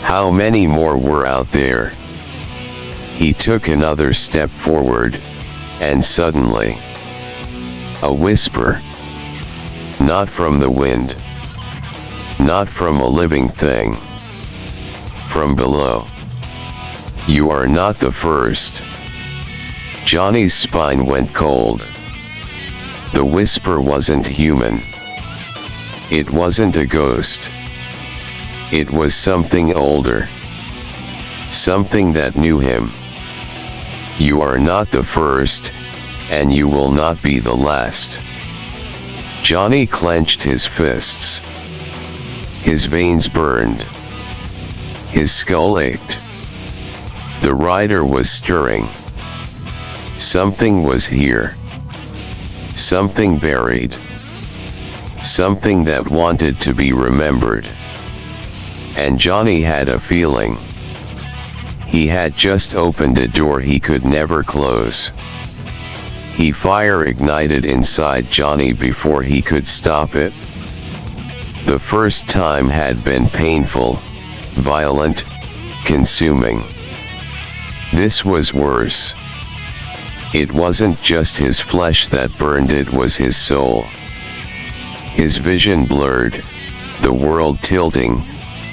how many more were out there? He took another step forward, and suddenly, a whisper. Not from the wind. Not from a living thing. From below. You are not the first. Johnny's spine went cold. The whisper wasn't human. It wasn't a ghost. It was something older. Something that knew him. You are not the first, and you will not be the last. Johnny clenched his fists. His veins burned. His skull ached. The rider was stirring. Something was here. Something buried. Something that wanted to be remembered. And Johnny had a feeling. He had just opened a door he could never close. Fire ignited inside Johnny before he could stop it. The first time had been painful, violent, consuming. This was worse. It wasn't just his flesh that burned, it was his soul. His vision blurred, the world tilting,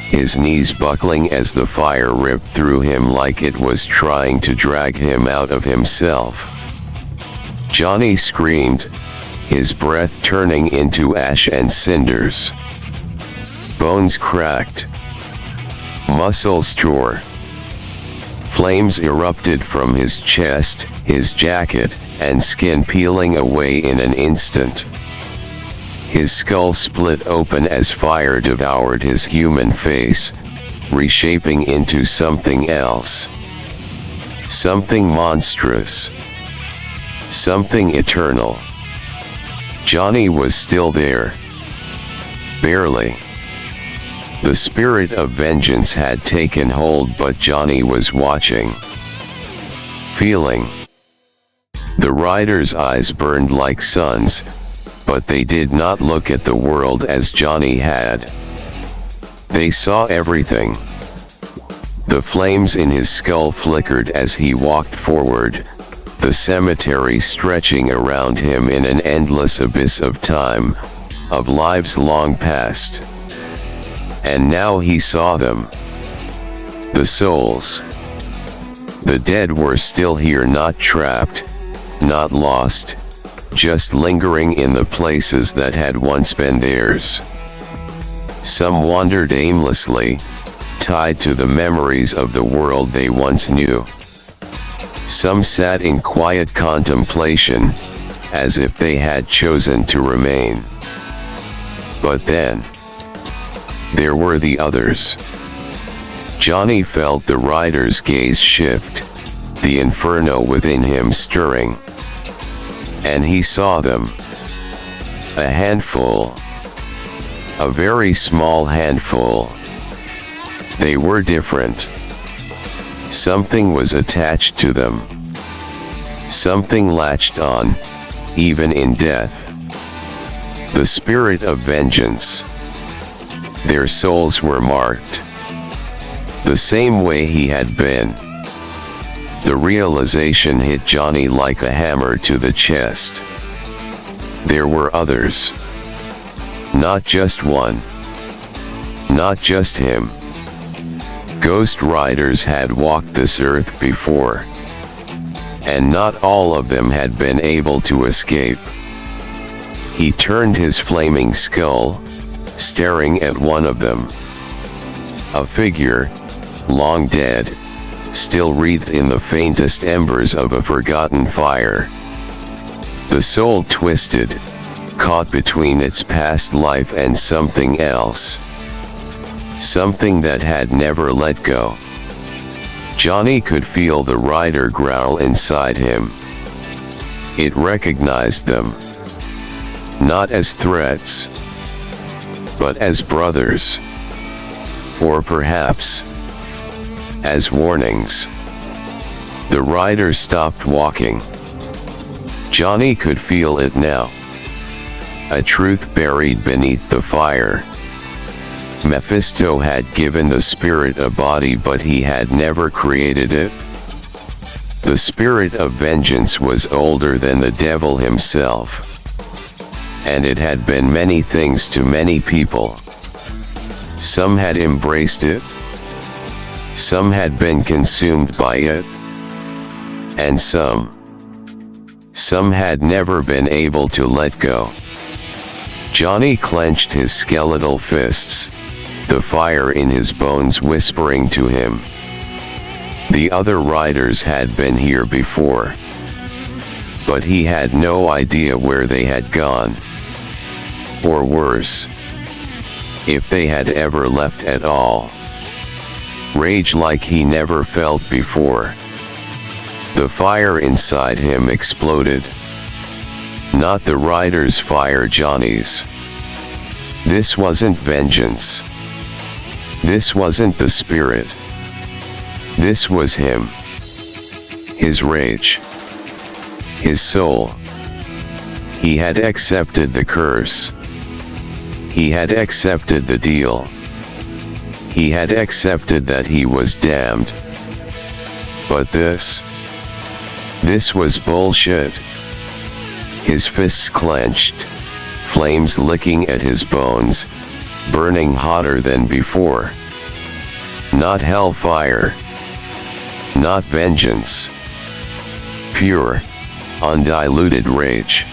his knees buckling as the fire ripped through him like it was trying to drag him out of himself. Johnny screamed, his breath turning into ash and cinders. Bones cracked. Muscles tore. Flames erupted from his chest, his jacket, and skin peeling away in an instant. His skull split open as fire devoured his human face, reshaping into something else. Something monstrous. Something eternal. Johnny was still there. Barely. The spirit of vengeance had taken hold, but Johnny was watching. Feeling. The rider's eyes burned like suns, but they did not look at the world as Johnny had. They saw everything. The flames in his skull flickered as he walked forward, the cemetery stretching around him in an endless abyss of time, of lives long past. And now he saw them. The souls. The dead were still here, not trapped, not lost, just lingering in the places that had once been theirs. Some wandered aimlessly, tied to the memories of the world they once knew. Some sat in quiet contemplation, as if they had chosen to remain. But then, there were the others. Johnny felt the rider's gaze shift, the inferno within him stirring. And he saw them. A handful. A very small handful. They were different. Something was attached to them. Something latched on, even in death. The spirit of vengeance. Their souls were marked. The same way he had been. The realization hit Johnny like a hammer to the chest. There were others. Not just one. Not just him. Ghost riders had walked this earth before. And not all of them had been able to escape. He turned his flaming skull, staring at one of them. A figure, long dead, still wreathed in the faintest embers of a forgotten fire. The soul twisted, caught between its past life and something else. Something that had never let go. Johnny could feel the rider growl inside him. It recognized them. Not as threats, but as brothers. Or perhaps, as warnings. The rider stopped walking. Johnny could feel it now. A truth buried beneath the fire. Mephisto had given the spirit a body, but he had never created it. The spirit of vengeance was older than the devil himself. And it had been many things to many people. Some had embraced it. Some had been consumed by it. And some had never been able to let go. Johnny clenched his skeletal fists, the fire in his bones whispering to him. The other riders had been here before. But he had no idea where they had gone. Or worse, if they had ever left at all. Rage like he never felt before. The fire inside him exploded. Not the rider's fire, Johnny's. This wasn't vengeance. This wasn't the spirit. This was him. His rage. His soul. He had accepted the curse. He had accepted the deal. He had accepted that he was damned. But this was bullshit. His fists clenched, flames licking at his bones, burning hotter than before. Not hellfire. Not vengeance. Pure, undiluted rage.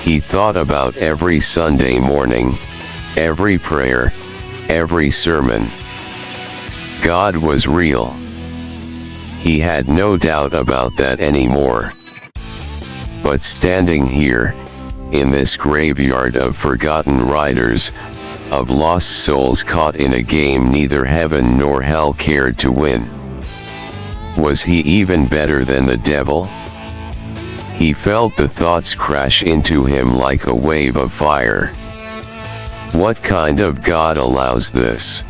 He thought about every Sunday morning, every prayer, every sermon. God was real. He had no doubt about that anymore. But standing here, in this graveyard of forgotten riders, of lost souls caught in a game neither heaven nor hell cared to win. Was he even better than the devil? He felt the thoughts crash into him like a wave of fire. What kind of God allows this?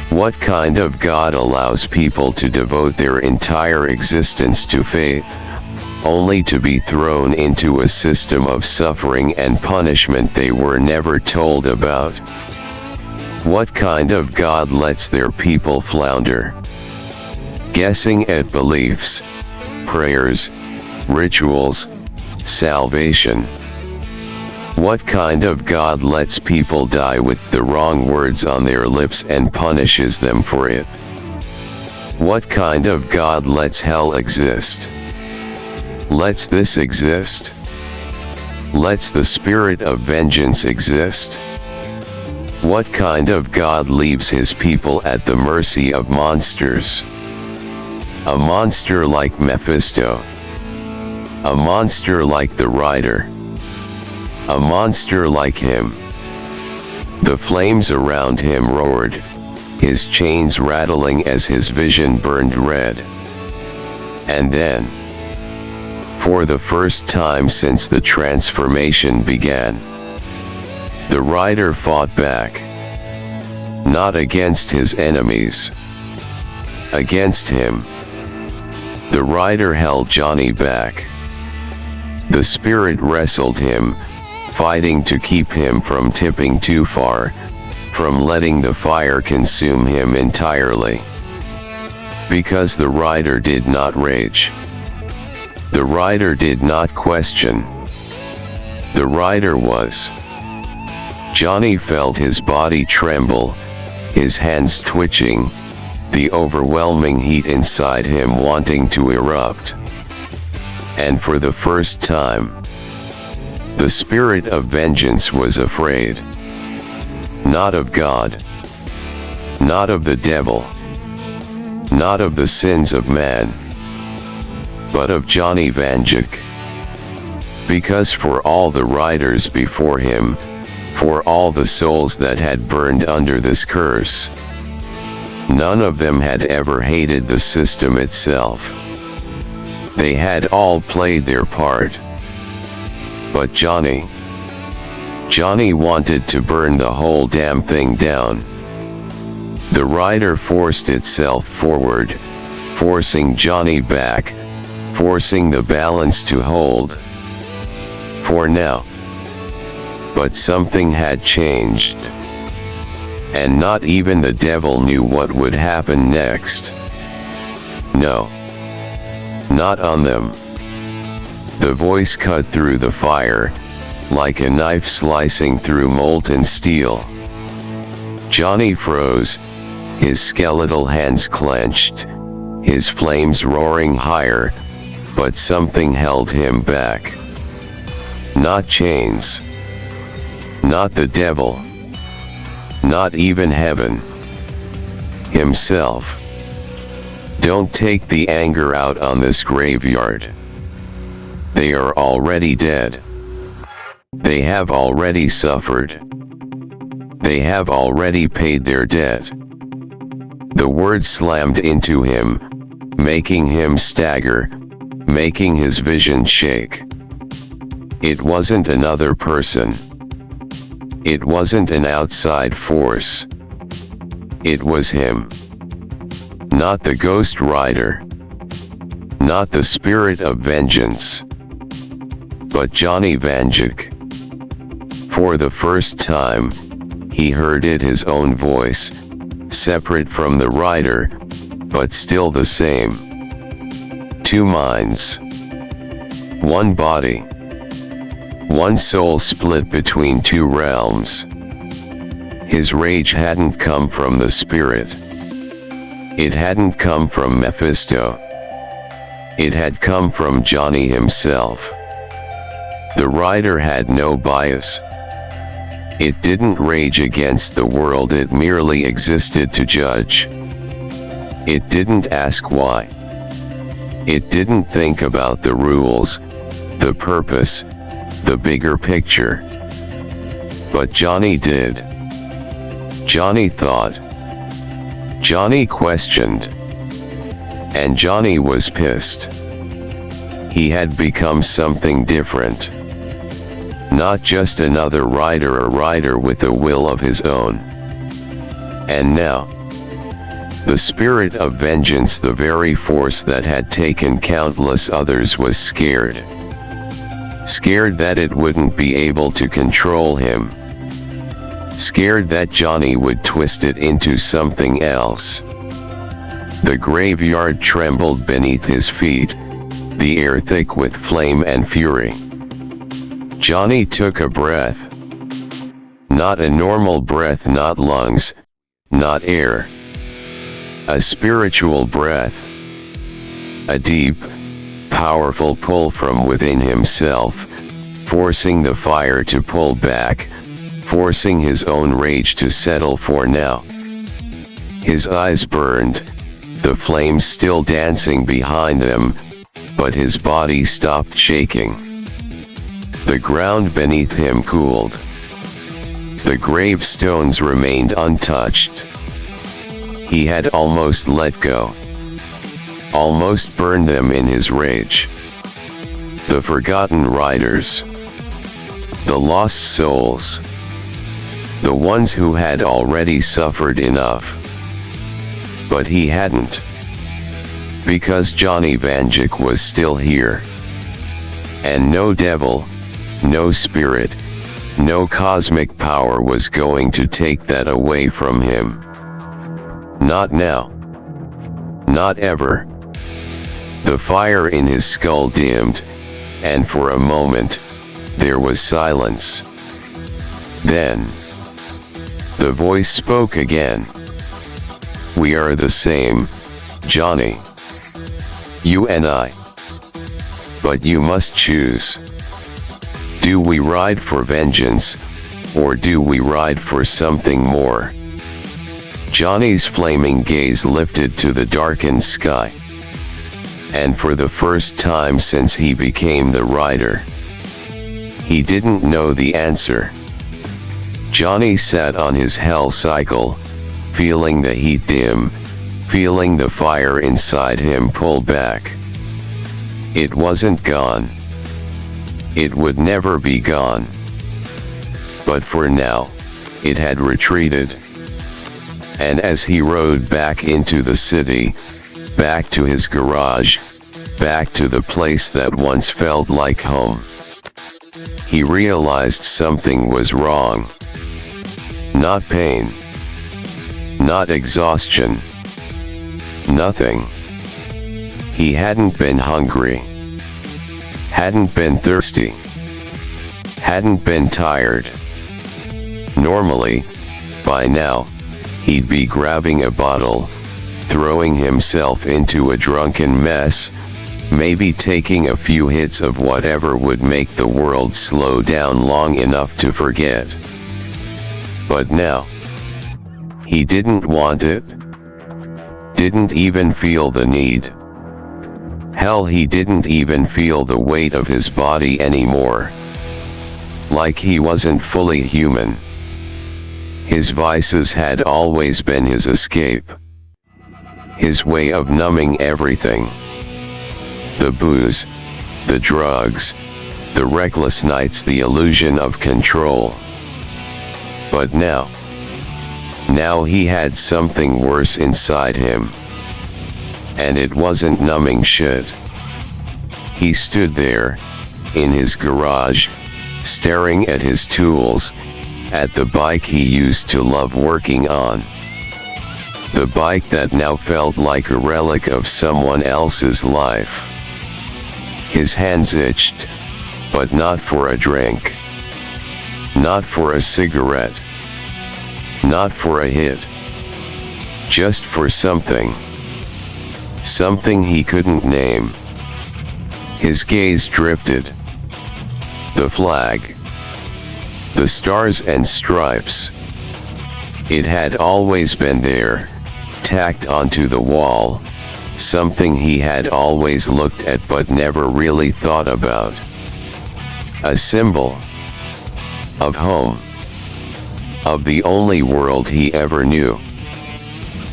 What kind of God allows people to devote their entire existence to faith, only to be thrown into a system of suffering and punishment they were never told about? What kind of God lets their people flounder, guessing at beliefs, prayers, rituals, salvation? What kind of God lets people die with the wrong words on their lips and punishes them for it? What kind of God lets hell exist? Lets this exist? Lets the spirit of vengeance exist? What kind of God leaves his people at the mercy of monsters? A monster like Mephisto. A monster like the rider. A monster like him. The flames around him roared, his chains rattling as his vision burned red. And then, for the first time since the transformation began, the rider fought back. Not against his enemies. Against him. The rider held Johnny back. The spirit wrestled him, fighting to keep him from tipping too far, from letting the fire consume him entirely. Because the rider did not rage. The rider did not question. The rider was. Johnny felt his body tremble, his hands twitching, the overwhelming heat inside him wanting to erupt. And for the first time, the spirit of vengeance was afraid. Not of God. Not of the devil. not of the sins of man, but of Johnny Vanduke. Because for all the riders before him, for all the souls that had burned under this curse, none of them had ever hated the system itself. They had all played their part. But Johnny wanted to burn the whole damn thing down. The rider forced itself forward, forcing Johnny back, forcing the balance to hold. For now. But something had changed. And not even the devil knew what would happen next. No. Not on them. The voice cut through the fire, like a knife slicing through molten steel. Johnny froze, his skeletal hands clenched, his flames roaring higher, but something held him back. Not chains. Not the devil. Not even heaven. Himself. Don't take the anger out on this graveyard. They are already dead. They have already suffered. They have already paid their debt. The word slammed into him, making him stagger, making his vision shake. It wasn't another person. It wasn't an outside force. It was him. Not the Ghost Rider. Not the spirit of vengeance. But Johnny Vanduke. For the first time, he heard it, his own voice, separate from the rider, but still the same. Two minds. One body. One soul split between two realms. His rage hadn't come from the spirit. It hadn't come from Mephisto. It had come from Johnny himself. The rider had no bias. It didn't rage against the world, it merely existed to judge. It didn't ask why. It didn't think about the rules, the purpose, the bigger picture. But Johnny did. Johnny thought. Johnny questioned. And Johnny was pissed. He had become something different. Not just another rider, a rider with a will of his own. And now, the spirit of vengeance, the very force that had taken countless others, was scared. Scared that it wouldn't be able to control him. Scared that Johnny would twist it into something else. The graveyard trembled beneath his feet, the air thick with flame and fury. Johnny took a breath. Not a normal breath, not lungs, not air. A spiritual breath. A deep, powerful pull from within himself, forcing the fire to pull back, forcing his own rage to settle for now. His eyes burned, the flames still dancing behind them, but his body stopped shaking. The ground beneath him cooled. The gravestones remained untouched. He had almost let go. Almost burned them in his rage. The forgotten riders. The lost souls. The ones who had already suffered enough. But he hadn't. Because Johnny Vanduke was still here. And no devil, no spirit, no cosmic power was going to take that away from him. Not now. Not ever. The fire in his skull dimmed, and for a moment, there was silence. Then, the voice spoke again. We are the same, Johnny. You and I. But you must choose. Do we ride for vengeance, or do we ride for something more? Johnny's flaming gaze lifted to the darkened sky. And for the first time since he became the rider, he didn't know the answer. Johnny sat on his hell cycle, feeling the heat dim, feeling the fire inside him pull back. It wasn't gone. It would never be gone. But for now, it had retreated. And as he rode back into the city, back to his garage, back to the place that once felt like home, he realized something was wrong. Not pain. Not exhaustion. Nothing. He hadn't been hungry. Hadn't been thirsty. Hadn't been tired. Normally, by now, he'd be grabbing a bottle, throwing himself into a drunken mess, maybe taking a few hits of whatever would make the world slow down long enough to forget. But now, he didn't want it. Didn't even feel the need. Hell, he didn't even feel the weight of his body anymore. Like he wasn't fully human. His vices had always been his escape. His way of numbing everything. The booze, the drugs, the reckless nights, the illusion of control. But now he had something worse inside him. And it wasn't numbing shit. He stood there, in his garage, staring at his tools, at the bike he used to love working on. The bike that now felt like a relic of someone else's life. His hands itched, but not for a drink. Not for a cigarette. Not for a hit. Just for something. Something he couldn't name. His gaze drifted. The flag. The stars and stripes. It had always been there, tacked onto the wall, something he had always looked at but never really thought about. A symbol of home. Of the only world he ever knew.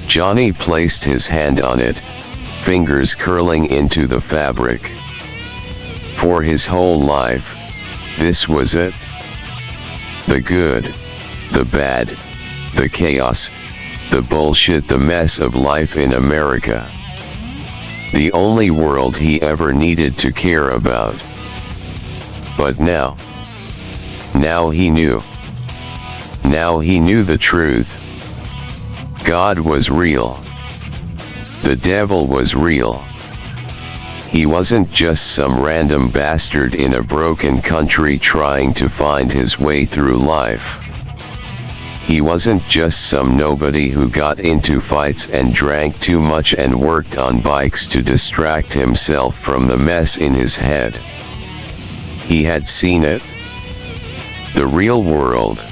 Johnny placed his hand on it, fingers curling into the fabric. For his whole life, this was it. The good, the bad, the chaos, the bullshit, the mess of life in America. The only world he ever needed to care about. But now he knew. Now he knew the truth. God was real. The devil was real. He wasn't just some random bastard in a broken country trying to find his way through life. He wasn't just some nobody who got into fights and drank too much and worked on bikes to distract himself from the mess in his head. He had seen it. The real world.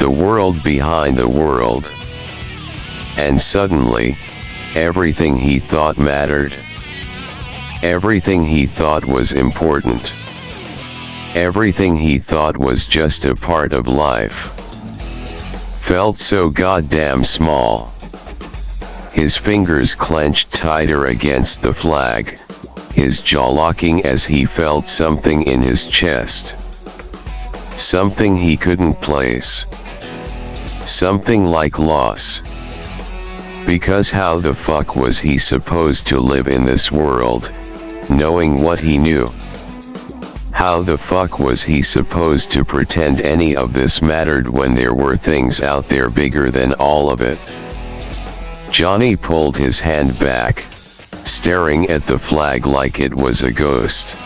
The world behind the world. And suddenly, everything he thought mattered. Everything he thought was important. Everything he thought was just a part of life felt so goddamn small. His fingers clenched tighter against the flag, his jaw locking as he felt something in his chest. Something he couldn't place. Something like loss. Because how the fuck was he supposed to live in this world, knowing what he knew? How the fuck was he supposed to pretend any of this mattered when there were things out there bigger than all of it? Johnny pulled his hand back, staring at the flag like it was a ghost.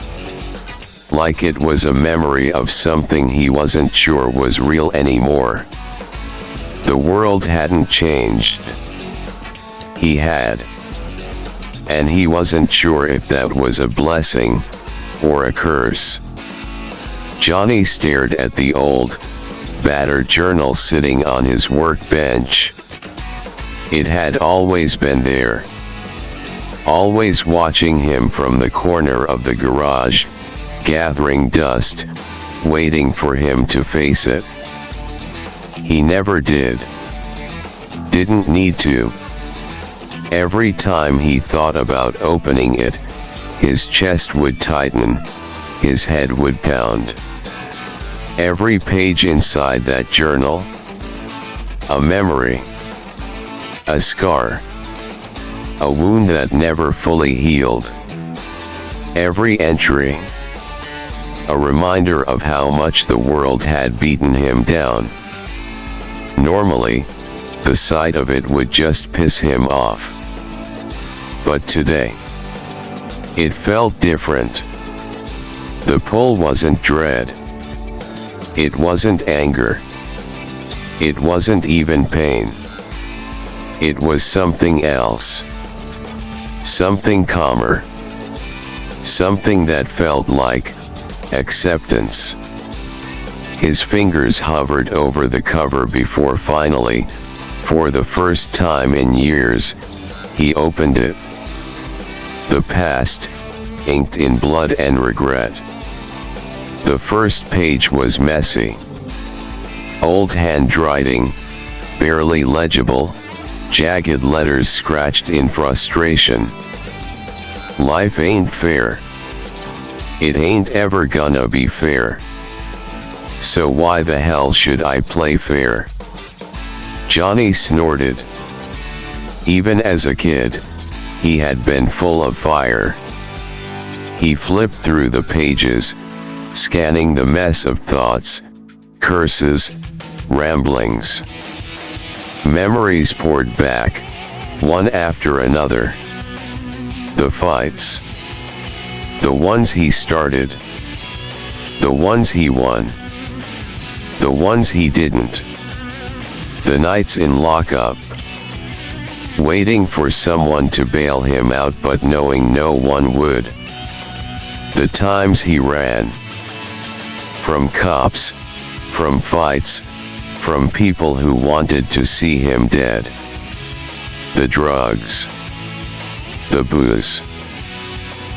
Like it was a memory of something he wasn't sure was real anymore. The world hadn't changed. He had. And he wasn't sure if that was a blessing or a curse. Johnny stared at the old, battered journal sitting on his workbench, It had always been there. Always watching him from the corner of the garage, gathering dust, waiting for him to face it. He never did. Didn't need to. Every time he thought about opening it, his chest would tighten, his head would pound. Every page inside that journal, a memory, a scar, a wound that never fully healed. Every entry, a reminder of how much the world had beaten him down. Normally, the sight of it would just piss him off. But today, it felt different. The pull wasn't dread. It wasn't anger. It wasn't even pain. It was something else. Something calmer. Something that felt like acceptance. His fingers hovered over the cover before finally, for the first time in years, he opened it. The past, inked in blood and regret. The first page was messy. Old handwriting, barely legible, jagged letters scratched in frustration. Life ain't fair. It ain't ever gonna be fair. So why the hell should I play fair? Johnny snorted. Even as a kid, he had been full of fire. He flipped through the pages, scanning the mess of thoughts, curses, ramblings. Memories poured back, one after another. The fights. The ones he started. The ones he won. The ones he didn't. The nights in lockup. Waiting for someone to bail him out but knowing no one would. The times he ran. From cops, from fights, from people who wanted to see him dead. The drugs. The booze.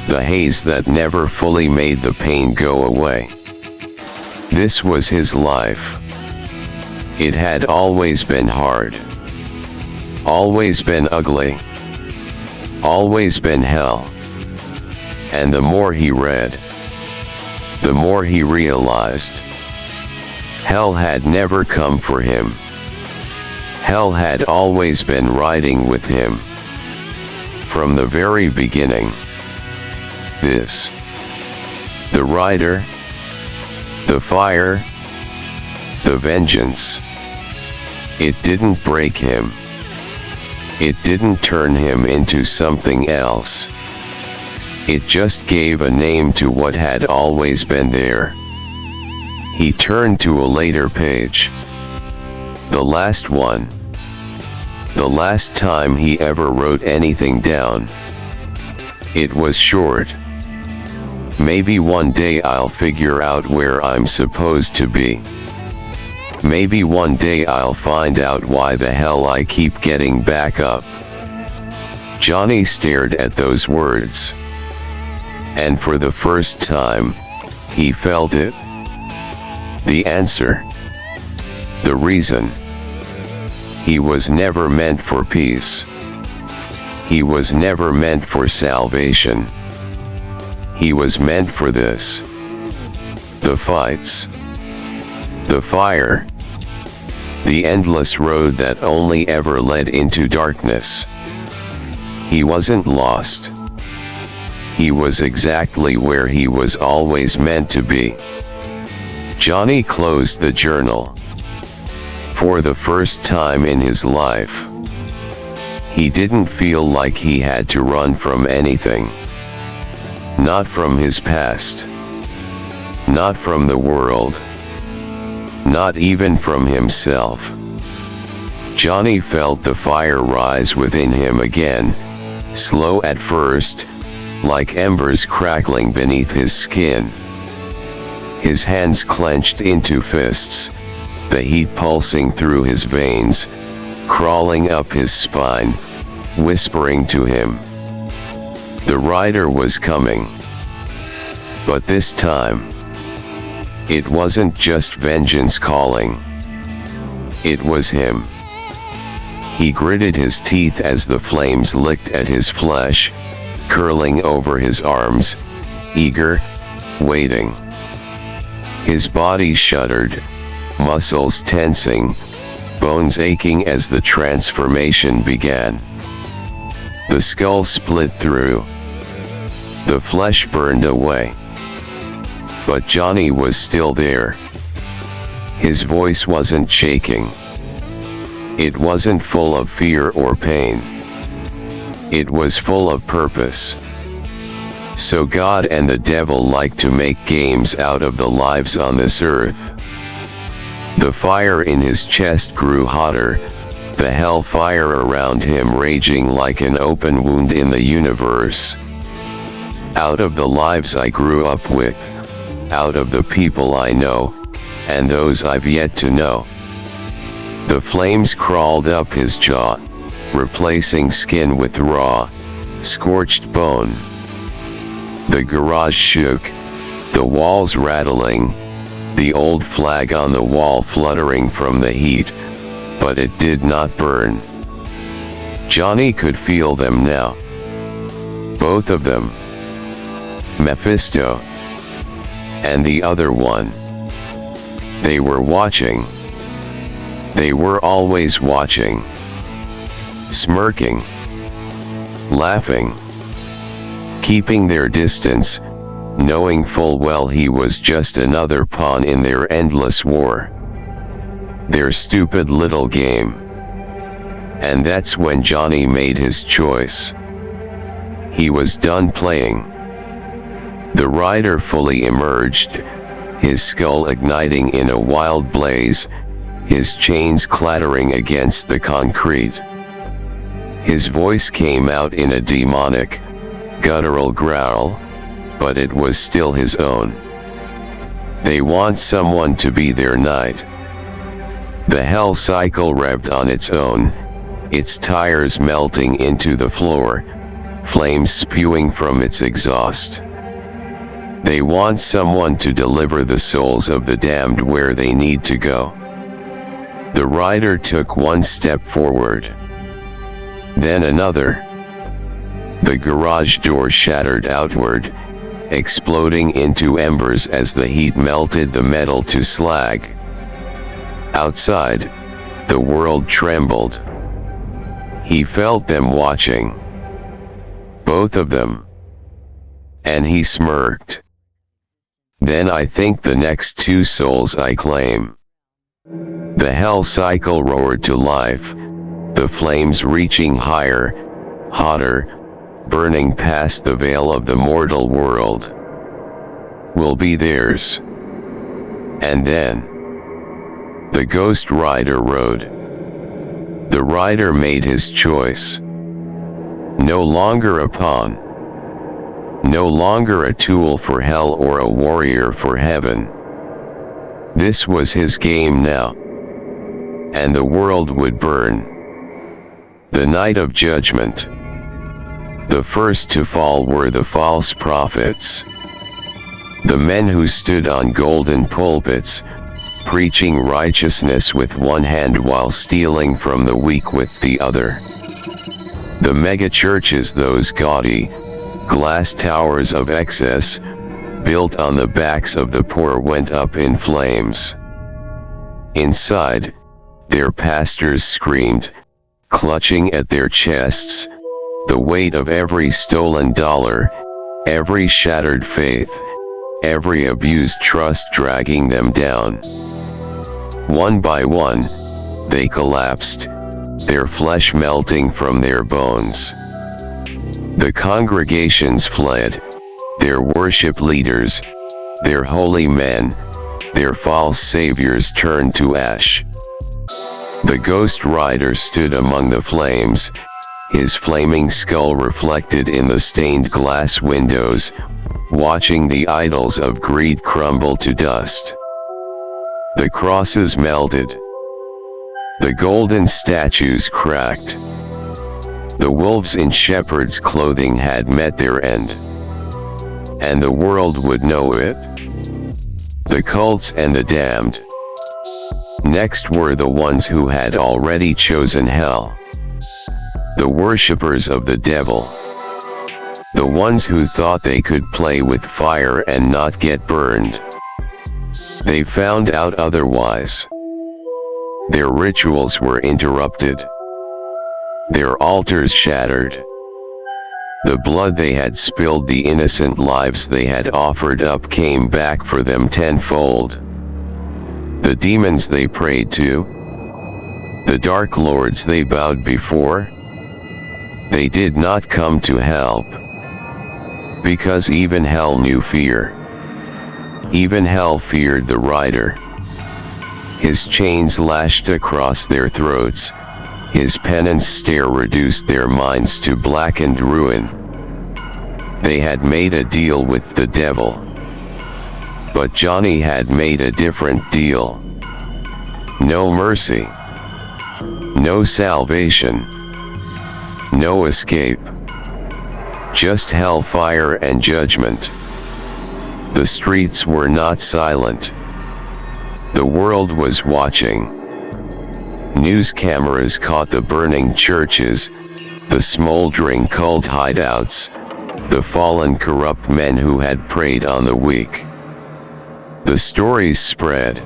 The haze that never fully made the pain go away. This was his life. It had always been hard. Always been ugly. Always been hell. And the more he read, the more he realized. Hell had never come for him. Hell had always been riding with him. From the very beginning. This. The rider. The fire. The vengeance. It didn't break him. It didn't turn him into something else. It just gave a name to what had always been there. He turned to a later page. The last one. The last time he ever wrote anything down. It was short. Maybe one day I'll figure out where I'm supposed to be. Maybe one day I'll find out why the hell I keep getting back up. Johnny stared at those words. And for the first time, he felt it. The answer. The reason. He was never meant for peace. He was never meant for salvation. He was meant for this. The fights. The fire. The endless road that only ever led into darkness. He wasn't lost. He was exactly where he was always meant to be. Johnny closed the journal. For the first time in his life, he didn't feel like he had to run from anything. Not from his past. Not from the world. Not even from himself. Johnny felt the fire rise within him again, slow at first, like embers crackling beneath his skin. His hands clenched into fists, the heat pulsing through his veins, crawling up his spine, whispering to him. The rider was coming. But this time, it wasn't just vengeance calling. It was him. He gritted his teeth as the flames licked at his flesh, curling over his arms, eager, waiting. His body shuddered, muscles tensing, bones aching as the transformation began. The skull split through. The flesh burned away. But Johnny was still there. His voice wasn't shaking. It wasn't full of fear or pain. It was full of purpose. So God and the devil like to make games out of the lives on this earth. The fire in his chest grew hotter, the hellfire around him raging like an open wound in the universe. Out of the lives I grew up with, out of the people I know, and those I've yet to know. The flames crawled up his jaw, replacing skin with raw, scorched bone. The garage shook, the walls rattling, the old flag on the wall fluttering from the heat, but it did not burn. Johnny could feel them now. Both of them. Mephisto. And the other one. They were watching. They were always watching. Smirking. Laughing. Keeping their distance, knowing full well he was just another pawn in their endless war. Their stupid little game. And that's when Johnny made his choice. He was done playing. The rider fully emerged, his skull igniting in a wild blaze, his chains clattering against the concrete. His voice came out in a demonic, guttural growl, but it was still his own. They want someone to be their knight. The hell cycle revved on its own, its tires melting into the floor, flames spewing from its exhaust. They want someone to deliver the souls of the damned where they need to go. The rider took one step forward. Then another. The garage door shattered outward, exploding into embers as the heat melted the metal to slag. Outside, the world trembled. He felt them watching. Both of them. And he smirked. Then I think the next two souls I claim. The hell cycle roared to life, the flames reaching higher, hotter, burning past the veil of the mortal world. Will be theirs. And then the ghost rider rode. The rider made his choice. No longer a pawn. No longer a tool for hell or a warrior for heaven. This was his game now. And the world would burn. The night of judgment. The first to fall were the false prophets. The men who stood on golden pulpits, preaching righteousness with one hand while stealing from the weak with the other. The mega-churches, those gaudy, glass towers of excess, built on the backs of the poor, went up in flames. Inside, their pastors screamed, clutching at their chests, the weight of every stolen dollar, every shattered faith, every abused trust dragging them down. One by one, they collapsed, their flesh melting from their bones. The congregations fled, their worship leaders, their holy men, their false saviors turned to ash. The ghost rider stood among the flames, his flaming skull reflected in the stained glass windows, watching the idols of greed crumble to dust. The crosses melted. The golden statues cracked. The wolves in shepherd's clothing had met their end. And the world would know it. The cults and the damned. Next were the ones who had already chosen hell. The worshippers of the devil. The ones who thought they could play with fire and not get burned. They found out otherwise. Their rituals were interrupted. Their altars shattered. The blood they had spilled, the innocent lives they had offered up came back for them tenfold. The demons they prayed to, the dark lords they bowed before, they did not come to help. Because even hell knew fear. Even hell feared the rider. His chains lashed across their throats, his penance stare reduced their minds to blackened ruin. They had made a deal with the devil. But Johnny had made a different deal. No mercy. No salvation. No escape. Just hellfire and judgment. The streets were not silent. The world was watching. News cameras caught the burning churches, the smoldering cult hideouts, the fallen corrupt men who had preyed on the weak. The stories spread.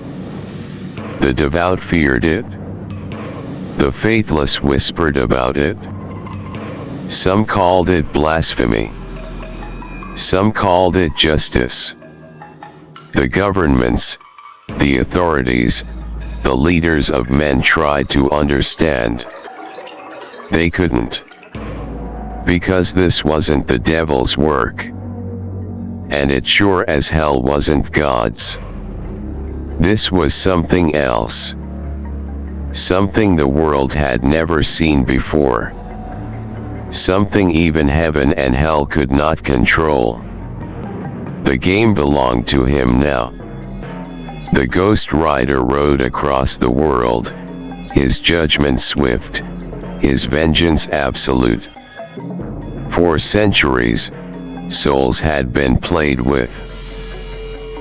The devout feared it. The faithless whispered about it. Some called it blasphemy. Some called it justice. The governments, the authorities, the leaders of men tried to understand. They couldn't. Because this wasn't the devil's work. And it sure as hell wasn't God's. This was something else. Something the world had never seen before. Something even heaven and hell could not control. The game belonged to him now. The Ghost Rider rode across the world, his judgment swift, his vengeance absolute. For centuries, souls had been played with.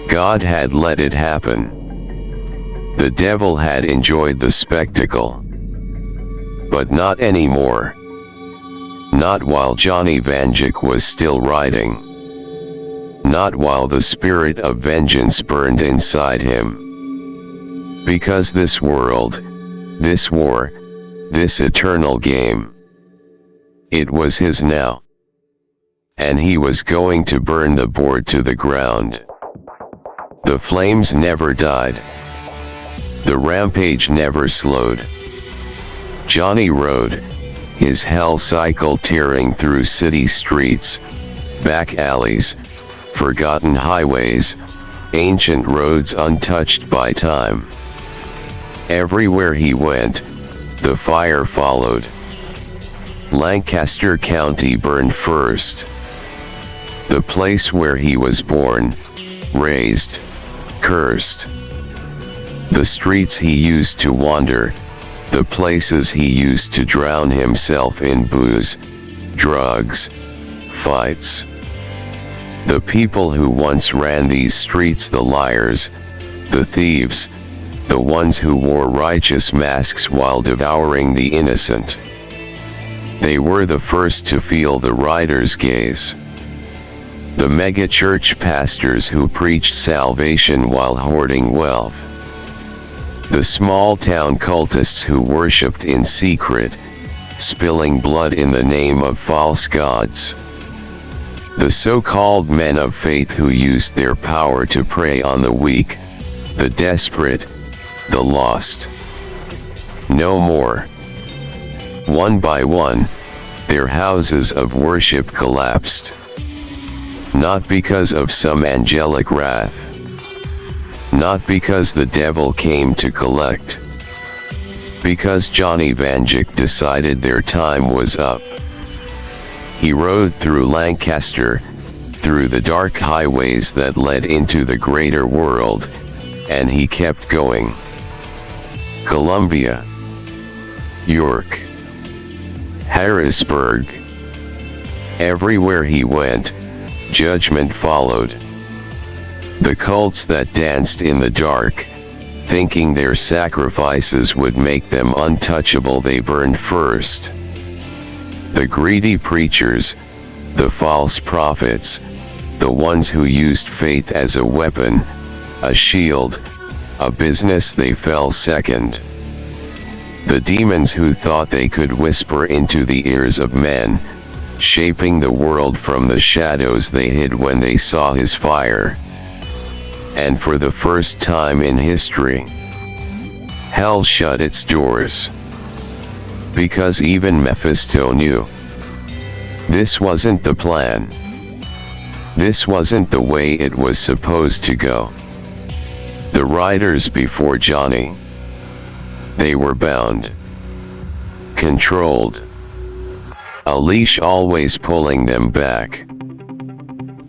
God had let it happen. The devil had enjoyed the spectacle. But not anymore. Not while Johnny Vanduke was still riding. Not while the spirit of vengeance burned inside him. Because this world, this war, this eternal game, it was his now. And he was going to burn the board to the ground. The flames never died. The rampage never slowed. Johnny rode, his hell cycle tearing through city streets, back alleys, forgotten highways, ancient roads untouched by time. Everywhere he went, the fire followed. Lancaster County burned first. The place where he was born, raised, cursed. The streets he used to wander, the places he used to drown himself in booze, drugs, fights. The people who once ran these streets, the liars, the thieves, the ones who wore righteous masks while devouring the innocent. They were the first to feel the rider's gaze. The mega-church pastors who preached salvation while hoarding wealth. The small-town cultists who worshipped in secret, spilling blood in the name of false gods. The so-called men of faith who used their power to prey on the weak, the desperate, the lost. No more. One by one, their houses of worship collapsed. Not because of some angelic wrath. Not because the devil came to collect. Because Johnny Vanduke decided their time was up. He rode through Lancaster, through the dark highways that led into the greater world, and he kept going. Columbia, York, Harrisburg. Everywhere he went, judgment followed. The cults that danced in the dark, thinking their sacrifices would make them untouchable, they burned first. The greedy preachers, the false prophets, the ones who used faith as a weapon, a shield, a business, they fell second. The demons who thought they could whisper into the ears of men, shaping the world from the shadows they hid when they saw his fire. And for the first time in history, hell shut its doors. Because even Mephisto knew. This wasn't the plan. This wasn't the way it was supposed to go. The riders before Johnny, they were bound, controlled, a leash always pulling them back.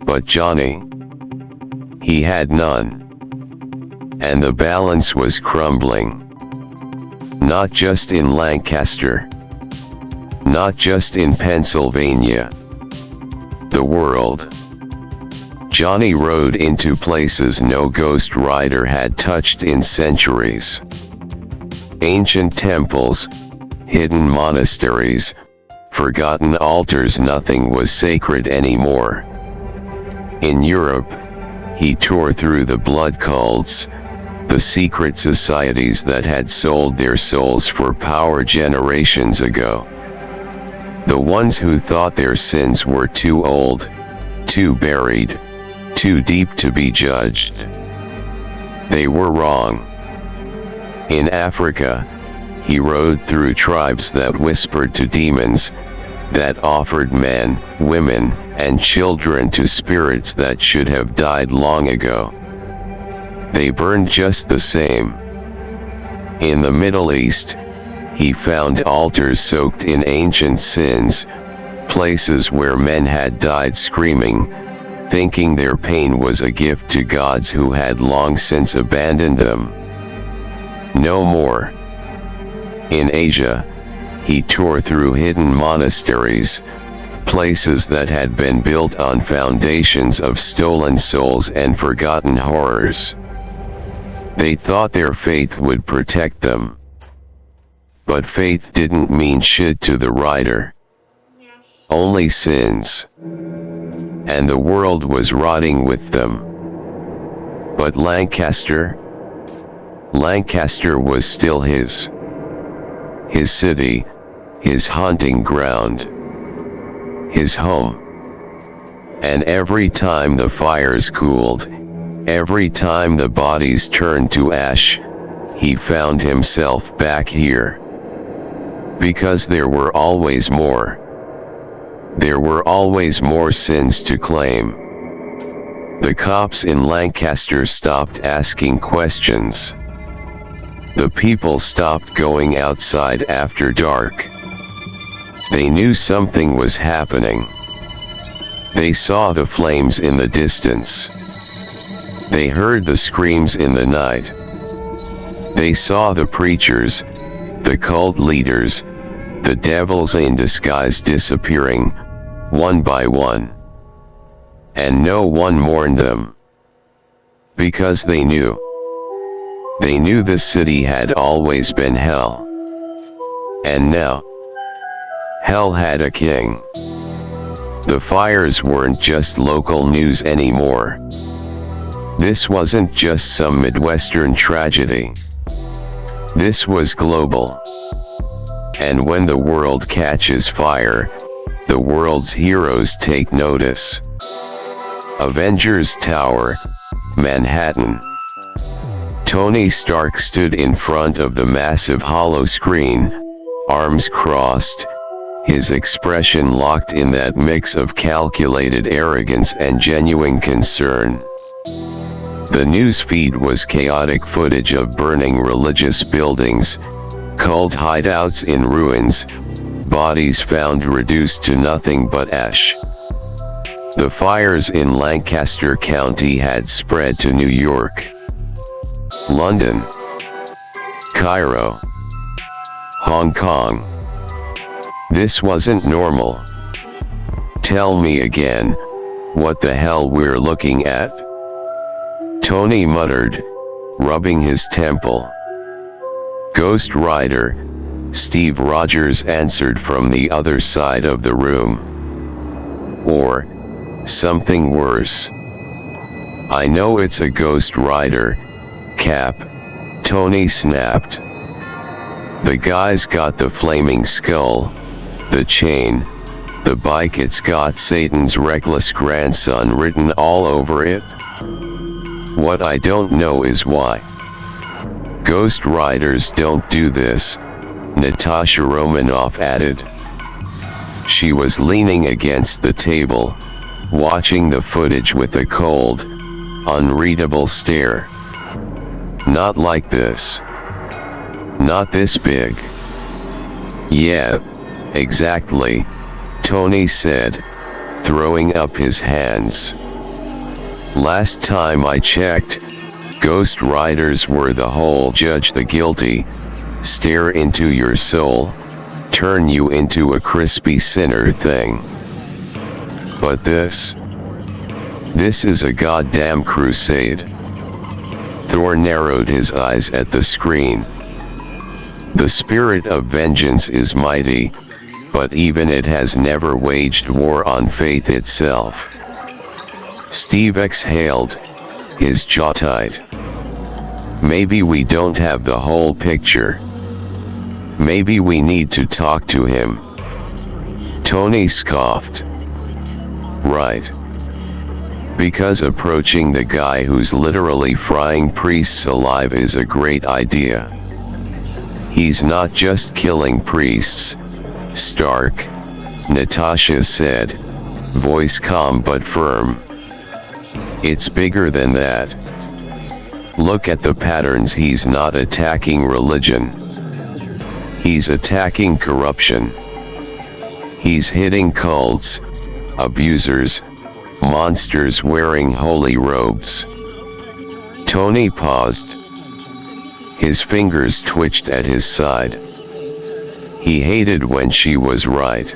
But Johnny, he had none. And the balance was crumbling. Not just in Lancaster. Not just in Pennsylvania. The world. Johnny rode into places no ghost rider had touched in centuries. Ancient temples, hidden monasteries, forgotten altars, nothing was sacred anymore. In Europe, he tore through the blood cults, the secret societies that had sold their souls for power generations ago. The ones who thought their sins were too old, too buried, too deep to be judged. They were wrong. In Africa, he rode through tribes that whispered to demons, that offered men, women, and children to spirits that should have died long ago. They burned just the same. In the Middle East, he found altars soaked in ancient sins, places where men had died screaming, thinking their pain was a gift to gods who had long since abandoned them. No more. In Asia, he tore through hidden monasteries, places that had been built on foundations of stolen souls and forgotten horrors. They thought their faith would protect them. But faith didn't mean shit to the rider. Only sins. And the world was rotting with them. But Lancaster was still his. His city, his hunting ground, his home. And every time the fires cooled, every time the bodies turned to ash, he found himself back here. Because there were always more. There were always more sins to claim. The cops in Lancaster stopped asking questions. The people stopped going outside after dark. They knew something was happening. They saw the flames in the distance. They heard the screams in the night. They saw the preachers, the cult leaders, the devils in disguise disappearing, one by one. And no one mourned them. Because they knew. They knew the city had always been hell. And now, hell had a king. The fires weren't just local news anymore. This wasn't just some Midwestern tragedy. This was global. And when the world catches fire, the world's heroes take notice. Avengers Tower, Manhattan. Tony Stark stood in front of the massive hollow screen, arms crossed, his expression locked in that mix of calculated arrogance and genuine concern. The news feed was chaotic footage of burning religious buildings, cult hideouts in ruins, bodies found reduced to nothing but ash. The fires in Lancaster County had spread to New York, London, Cairo, Hong Kong. This wasn't normal. Tell me again, what the hell we're looking at? Tony muttered, rubbing his temple. Ghost Rider, Steve Rogers answered from the other side of the room. Or something worse. I know it's a Ghost Rider, Cap, Tony snapped. The guy's got the flaming skull, the chain, the bike, it's got Satan's reckless grandson written all over it. What I don't know is why. Ghost Riders don't do this, Natasha Romanoff added. She was leaning against the table, watching the footage with a cold, unreadable stare. Not like this. Not this big. Yeah, exactly, Tony said, throwing up his hands. Last time I checked, Ghost Riders were the whole judge the guilty, stare into your soul, turn you into a crispy sinner thing. But this is a goddamn crusade. Thor narrowed his eyes at the screen. The spirit of vengeance is mighty, but even it has never waged war on faith itself. Steve exhaled, his jaw tight. Maybe we don't have the whole picture. Maybe we need to talk to him. Tony scoffed. Right. Because approaching the guy who's literally frying priests alive is a great idea. He's not just killing priests, Stark, Natasha said, voice calm but firm. It's bigger than that. Look at the patterns. He's not attacking religion. He's attacking corruption. He's hitting cults, abusers, monsters wearing holy robes. Tony paused. His fingers twitched at his side. He hated when she was right.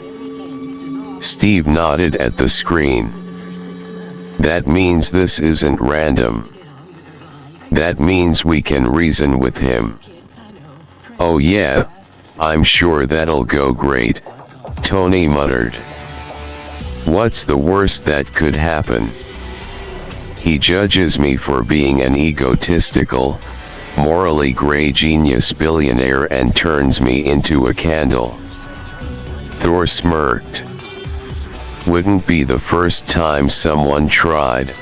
Steve nodded at the screen. That means this isn't random. That means we can reason with him. Oh yeah, I'm sure that'll go great, Tony muttered. What's the worst that could happen? He judges me for being an egotistical, morally gray genius billionaire and turns me into a candle. Thor smirked. Wouldn't be the first time someone tried.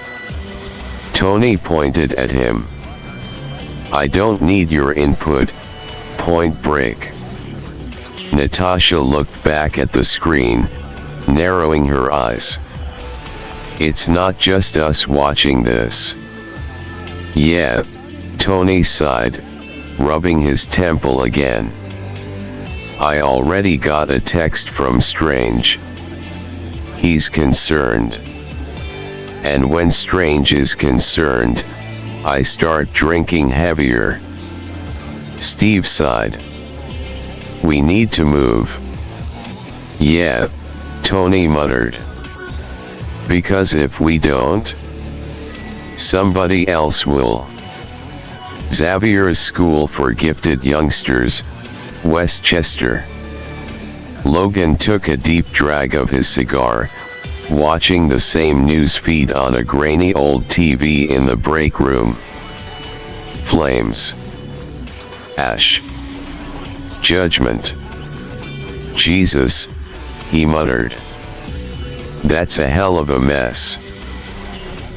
Tony pointed at him. I don't need your input, point break. Natasha looked back at the screen, narrowing her eyes. It's not just us watching this. Yeah, Tony sighed, rubbing his temple again. I already got a text from Strange. He's concerned. And when Strange is concerned, I start drinking heavier. Steve sighed. We need to move. Yeah, Tony muttered. Because if we don't, somebody else will. Xavier's School for Gifted Youngsters, Westchester. Logan took a deep drag of his cigar, watching the same news feed on a grainy old TV in the break room. Flames. Ash. Judgment. Jesus, he muttered. That's a hell of a mess.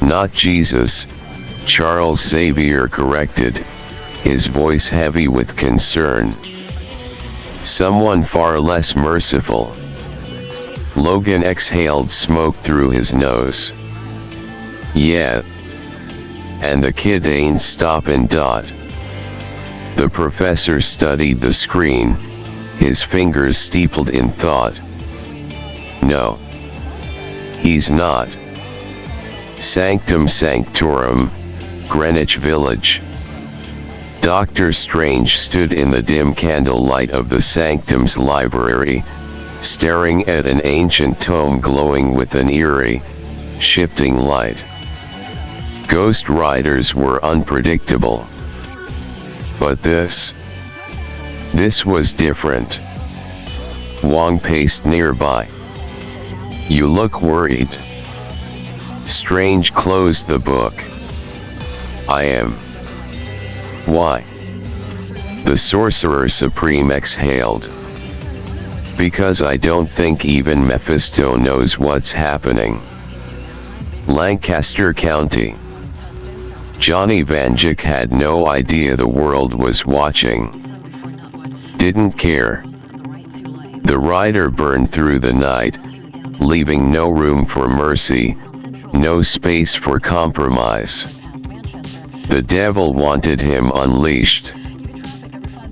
Not Jesus, Charles Xavier corrected, his voice heavy with concern. Someone far less merciful. Logan exhaled smoke through his nose. Yeah. And the kid ain't stoppin'. The professor studied the screen, his fingers steepled in thought. No. He's not. Sanctum Sanctorum, Greenwich Village. Doctor Strange stood in the dim candlelight of the Sanctum's library, staring at an ancient tome glowing with an eerie, shifting light. Ghost Riders were unpredictable. But this was different. Wong paced nearby. "You look worried." Strange closed the book. "I am." "Why?" The Sorcerer Supreme exhaled. "Because I don't think even Mephisto knows what's happening." Lancaster County. Johnny Vanduke had no idea the world was watching. Didn't care. The rider burned through the night, leaving no room for mercy, no space for compromise. The devil wanted him unleashed.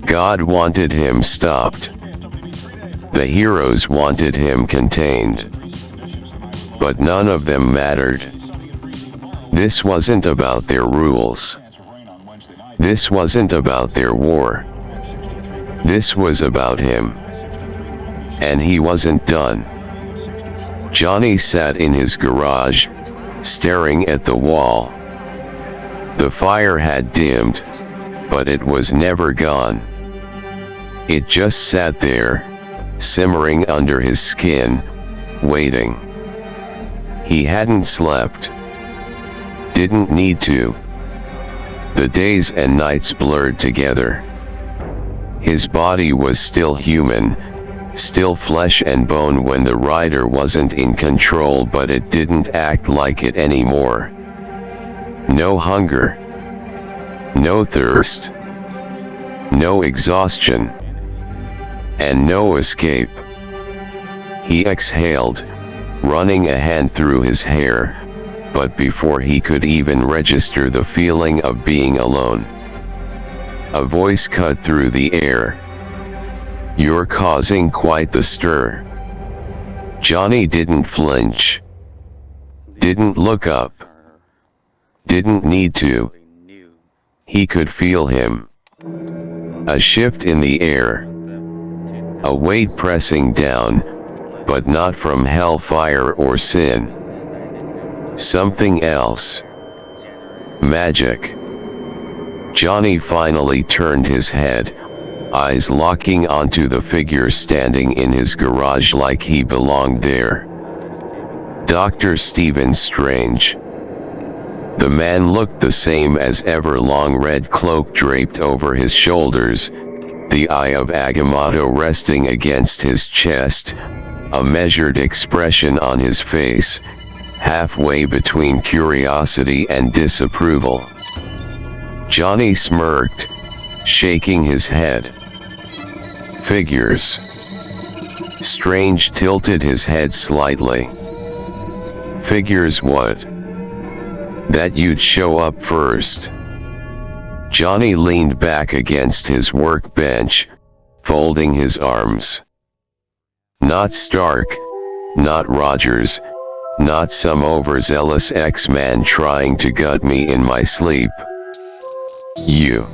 God wanted him stopped. The heroes wanted him contained. But none of them mattered. This wasn't about their rules. This wasn't about their war. This was about him. And he wasn't done. Johnny sat in his garage, staring at the wall. The fire had dimmed, but it was never gone. It just sat there, simmering under his skin, waiting. He hadn't slept. Didn't need to. The days and nights blurred together. His body was still human, still flesh and bone when the rider wasn't in control, but it didn't act like it anymore. No hunger. No thirst. No exhaustion. And no escape. He exhaled, running a hand through his hair, but before he could even register the feeling of being alone, a voice cut through the air. "You're causing quite the stir." Johnny didn't flinch. Didn't look up. Didn't need to. He could feel him. A shift in the air. A weight pressing down, but not from hellfire or sin. Something else. Magic. Johnny finally turned his head, eyes locking onto the figure standing in his garage like he belonged there. Dr. Stephen Strange. The man looked the same as ever, long red cloak draped over his shoulders, the eye of Agamotto resting against his chest, a measured expression on his face, halfway between curiosity and disapproval. Johnny smirked, shaking his head. "Figures." Strange tilted his head slightly. "Figures what?" "That you'd show up first." Johnny leaned back against his workbench, folding his arms. "Not Stark, not Rogers, not some overzealous X-Man trying to gut me in my sleep. You."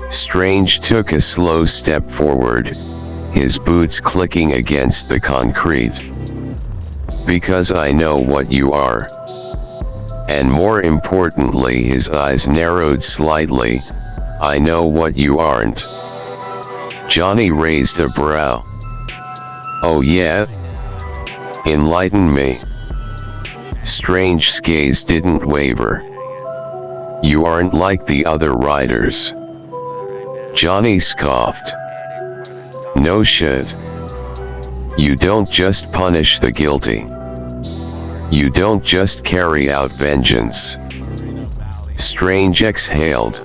Strange took a slow step forward, his boots clicking against the concrete. "Because I know what you are." And more importantly, his eyes narrowed slightly, "I know what you aren't." Johnny raised a brow. "Oh yeah? Enlighten me." Strange's gaze didn't waver. "You aren't like the other riders." Johnny scoffed. "No shit. You don't just punish the guilty. You don't just carry out vengeance." Strange exhaled.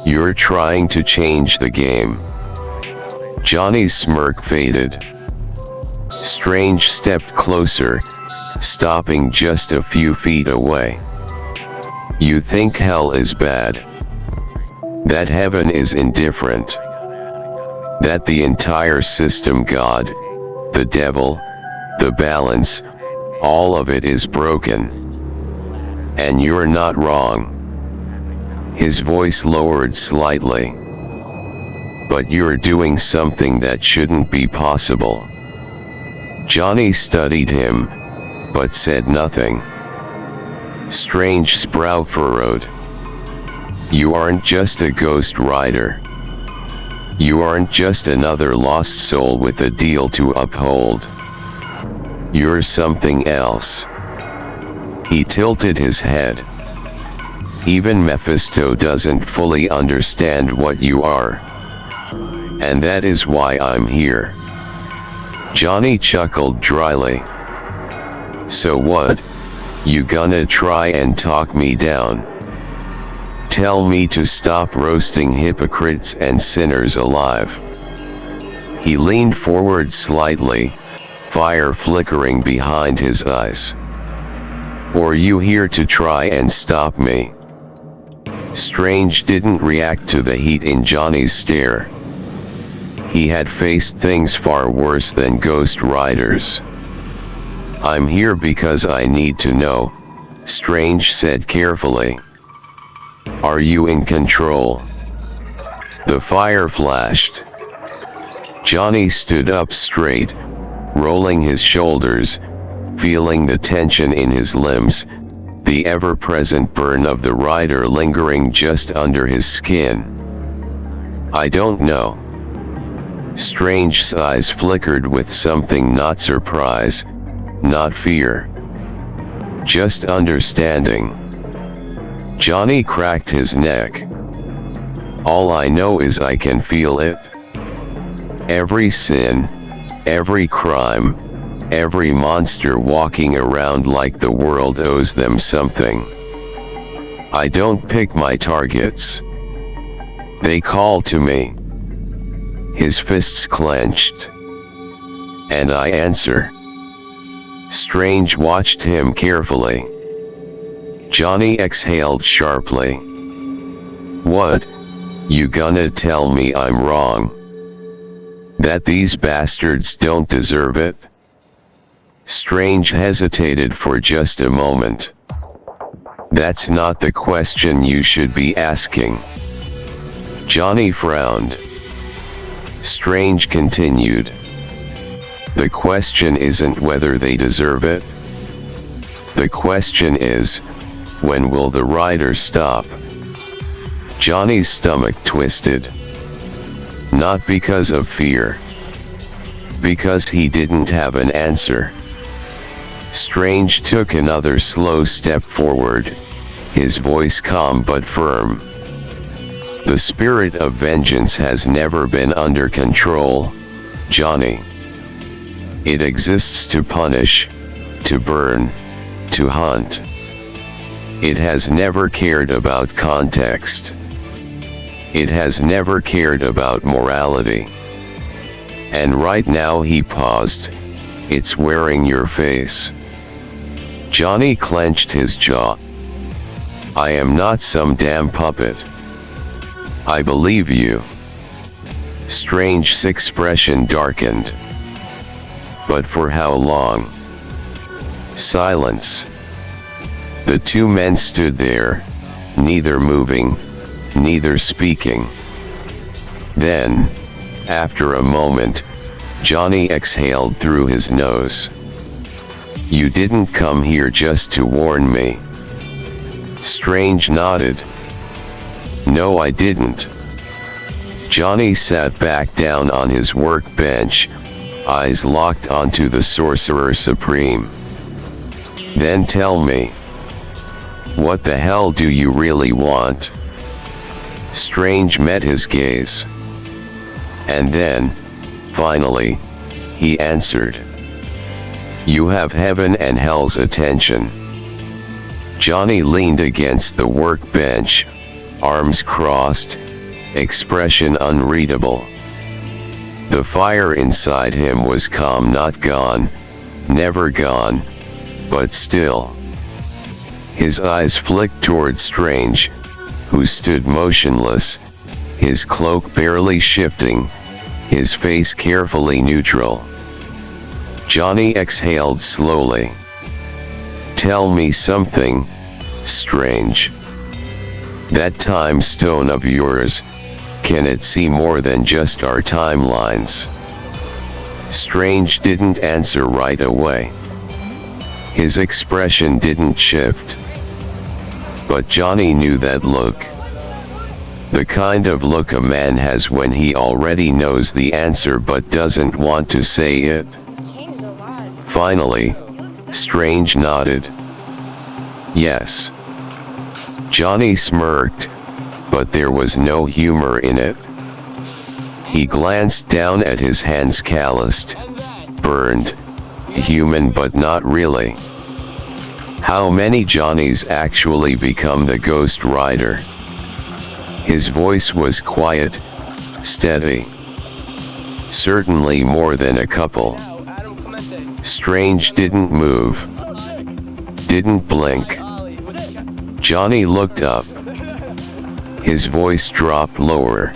"You're trying to change the game." Johnny's smirk faded. Strange stepped closer, stopping just a few feet away. "You think hell is bad? That heaven is indifferent? That the entire system, God, the devil, the balance, all of it is broken? And you're not wrong." His voice lowered slightly. But you're doing something that shouldn't be possible. Johnny studied him, but said nothing. Strange's brow furrowed. You aren't just a ghost rider. You aren't just another lost soul with a deal to uphold. You're something else. He tilted his head. Even Mephisto doesn't fully understand what you are. And that is why I'm here. Johnny chuckled dryly. So what? You gonna try and talk me down? Tell me to stop roasting hypocrites and sinners alive. He leaned forward slightly, fire flickering behind his eyes. Or you here to try and stop me? Strange didn't react to the heat in Johnny's stare. He had faced things far worse than ghost riders. I'm here because I need to know, Strange said carefully. Are you in control? The fire flashed. Johnny stood up straight, rolling his shoulders, feeling the tension in his limbs, the ever-present burn of the rider lingering just under his skin. I don't know. Strange's eyes flickered with something not surprise, not fear. Just understanding. Johnny cracked his neck. All I know is I can feel it. Every sin, every crime, every monster walking around like the world owes them something. I don't pick my targets. They call to me. His fists clenched. And I answer. Strange watched him carefully. Johnny exhaled sharply. What? You gonna tell me I'm wrong? That these bastards don't deserve it? Strange hesitated for just a moment. That's not the question you should be asking. Johnny frowned. Strange continued. The question isn't whether they deserve it. The question is, when will the rider stop? Johnny's stomach twisted. Not because of fear. Because he didn't have an answer. Strange took another slow step forward, his voice calm but firm. The spirit of vengeance has never been under control, Johnny. It exists to punish, to burn, to hunt. It has never cared about context. It has never cared about morality. And right now he paused, it's wearing your face. Johnny clenched his jaw. I am not some damn puppet. I believe you. Strange's expression darkened. But for how long? Silence. The two men stood there, neither moving, neither speaking. Then, after a moment, Johnny exhaled through his nose. You didn't come here just to warn me. Strange nodded. No, I didn't. Johnny sat back down on his workbench, eyes locked onto the Sorcerer Supreme. Then tell me. What the hell do you really want? Strange met his gaze. And then, finally, he answered. You have heaven and hell's attention. Johnny leaned against the workbench, arms crossed, expression unreadable. The fire inside him was calm, not gone, never gone, but still. His eyes flicked toward Strange, who stood motionless, his cloak barely shifting, his face carefully neutral. Johnny exhaled slowly. Tell me something, Strange. That time stone of yours, can it see more than just our timelines? Strange didn't answer right away. His expression didn't shift. But Johnny knew that look. The kind of look a man has when he already knows the answer but doesn't want to say it. Finally, Strange nodded. Yes. Johnny smirked, but there was no humor in it. He glanced down at his hands, calloused, burned, human but not really. How many Johnnies actually become the Ghost Rider? His voice was quiet, steady. Certainly more than a couple. Strange didn't move. Didn't blink. Johnny looked up. His voice dropped lower.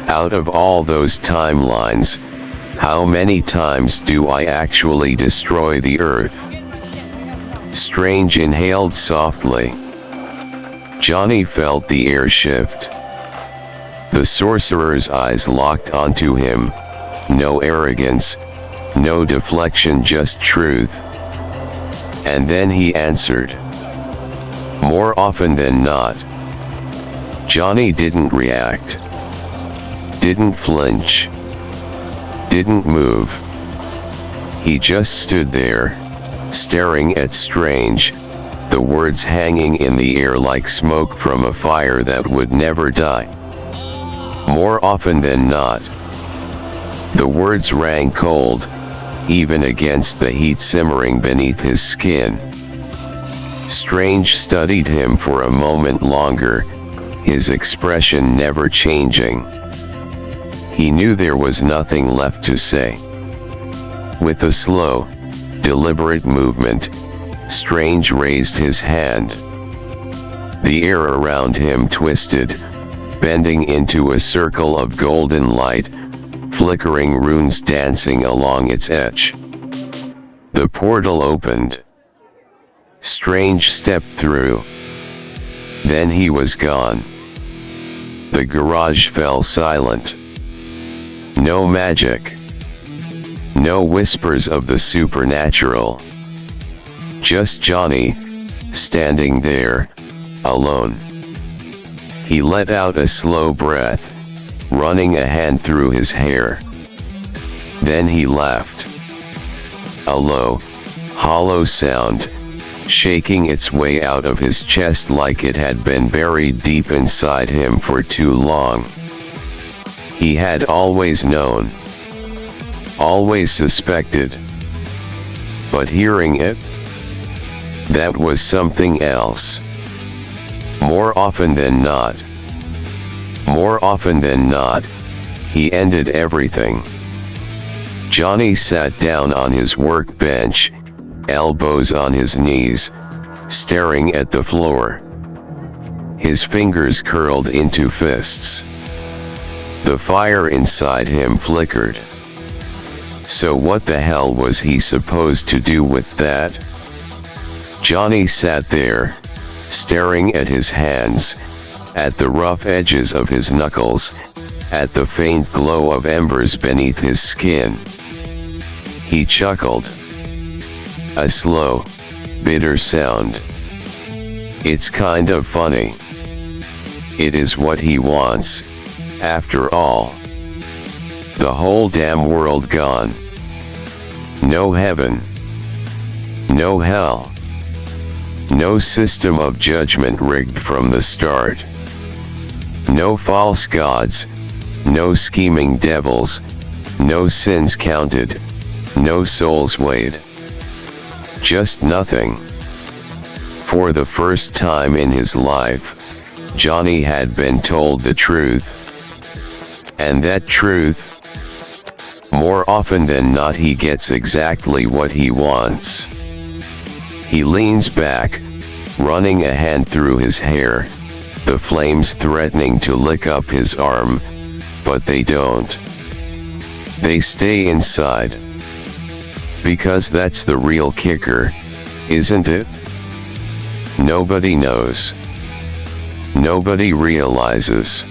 Out of all those timelines, how many times do I actually destroy the Earth? Strange inhaled softly. Johnny felt the air shift. The sorcerer's eyes locked onto him. No arrogance, no deflection, just truth. And then he answered. More often than not. Johnny didn't react. Didn't flinch. Didn't move. He just stood there, staring at Strange, the words hanging in the air like smoke from a fire that would never die. More often than not. The words rang cold, even against the heat simmering beneath his skin. Strange studied him for a moment longer, his expression never changing. He knew there was nothing left to say. With a slow, deliberate movement, Strange raised his hand. The air around him twisted, bending into a circle of golden light, flickering runes dancing along its edge. The portal opened. Strange stepped through. Then he was gone. The garage fell silent. No magic. No whispers of the supernatural. Just Johnny, standing there, alone. He let out a slow breath, running a hand through his hair. Then he laughed. A low, hollow sound, shaking its way out of his chest like it had been buried deep inside him for too long. He had always known. Always suspected. But hearing it? That was something else. More often than not. More often than not, he ended everything. Johnny sat down on his workbench, elbows on his knees, staring at the floor. His fingers curled into fists. The fire inside him flickered. So what the hell was he supposed to do with that? Johnny sat there, staring at his hands, at the rough edges of his knuckles, at the faint glow of embers beneath his skin. He chuckled. A slow, bitter sound. It's kind of funny. It is what he wants, after all. The whole damn world gone. No heaven. No hell. No system of judgment rigged from the start. No false gods, no scheming devils, no sins counted, no souls weighed. Just nothing. For the first time in his life, Johnny had been told the truth. And that truth, more often than not, he gets exactly what he wants. He leans back, running a hand through his hair, the flames threatening to lick up his arm, but they don't. They stay inside. Because that's the real kicker, isn't it? Nobody knows. nobody realizes.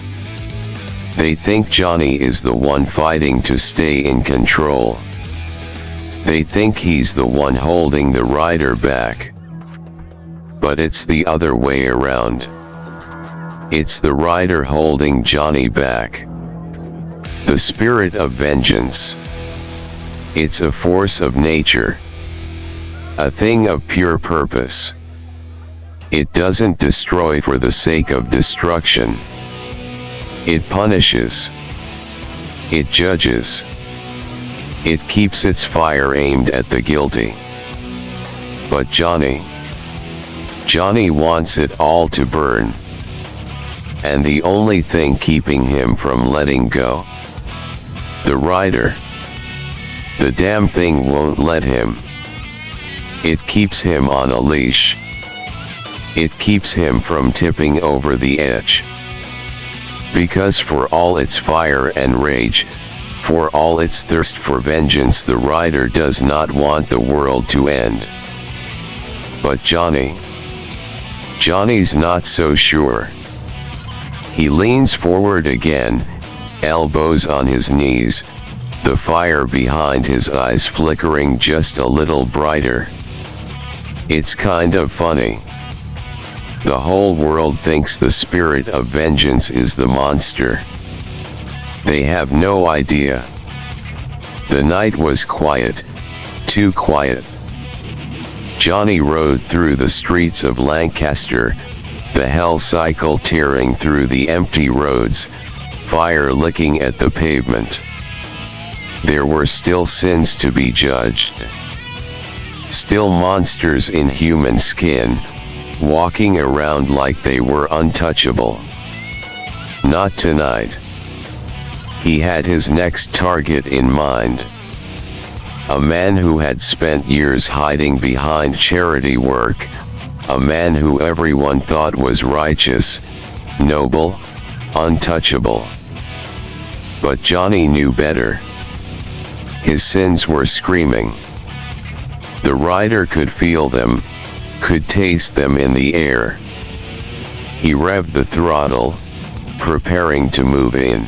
They think Johnny is the one fighting to stay in control. They think he's the one holding the rider back. But it's the other way around. It's the rider holding Johnny back. The spirit of vengeance. It's a force of nature. A thing of pure purpose. It doesn't destroy for the sake of destruction. It punishes. It judges. It keeps its fire aimed at the guilty. But Johnny wants it all to burn. And the only thing keeping him from letting go? The rider. The damn thing won't let him. It keeps him on a leash. It keeps him from tipping over the edge. Because for all its fire and rage, for all its thirst for vengeance, the rider does not want the world to end. But Johnny's not so sure. He leans forward again, elbows on his knees, the fire behind his eyes flickering just a little brighter. It's kind of funny. The whole world thinks the spirit of vengeance is the monster. They have no idea. The night was quiet, too quiet. Johnny rode through the streets of Lancaster, the hell cycle tearing through the empty roads, fire licking at the pavement. There were still sins to be judged. Still monsters in human skin, walking around like they were untouchable. Not tonight. He had his next target in mind. A man who had spent years hiding behind charity work, a man who everyone thought was righteous, noble, untouchable. But Johnny knew better. His sins were screaming. The rider could feel them, could taste them in the air. He revved the throttle, preparing to move in.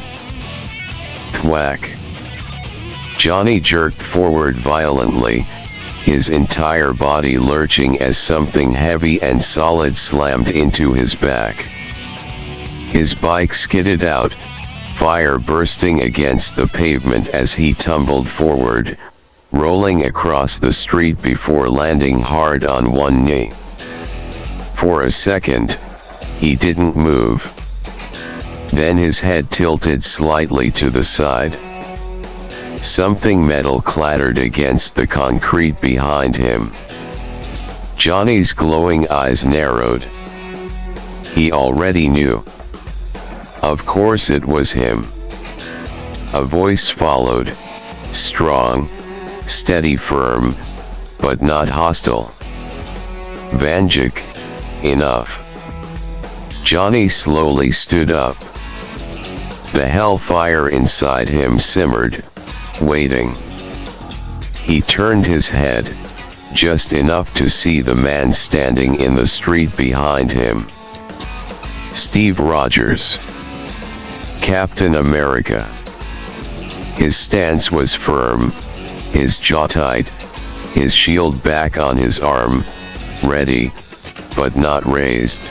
Thwack. Johnny jerked forward violently, his entire body lurching as something heavy and solid slammed into his back. His bike skidded out, fire bursting against the pavement as he tumbled forward, rolling across the street before landing hard on one knee. For a second, he didn't move. Then his head tilted slightly to the side. Something metal clattered against the concrete behind him. Johnny's glowing eyes narrowed. He already knew. Of course it was him. A voice followed, strong, steady, firm, but not hostile. Vanduke, enough. Johnny slowly stood up. The hellfire inside him simmered, waiting. He turned his head, just enough to see the man standing in the street behind him. Steve Rogers. Captain America. His stance was firm, his jaw tight, his shield back on his arm, ready, but not raised.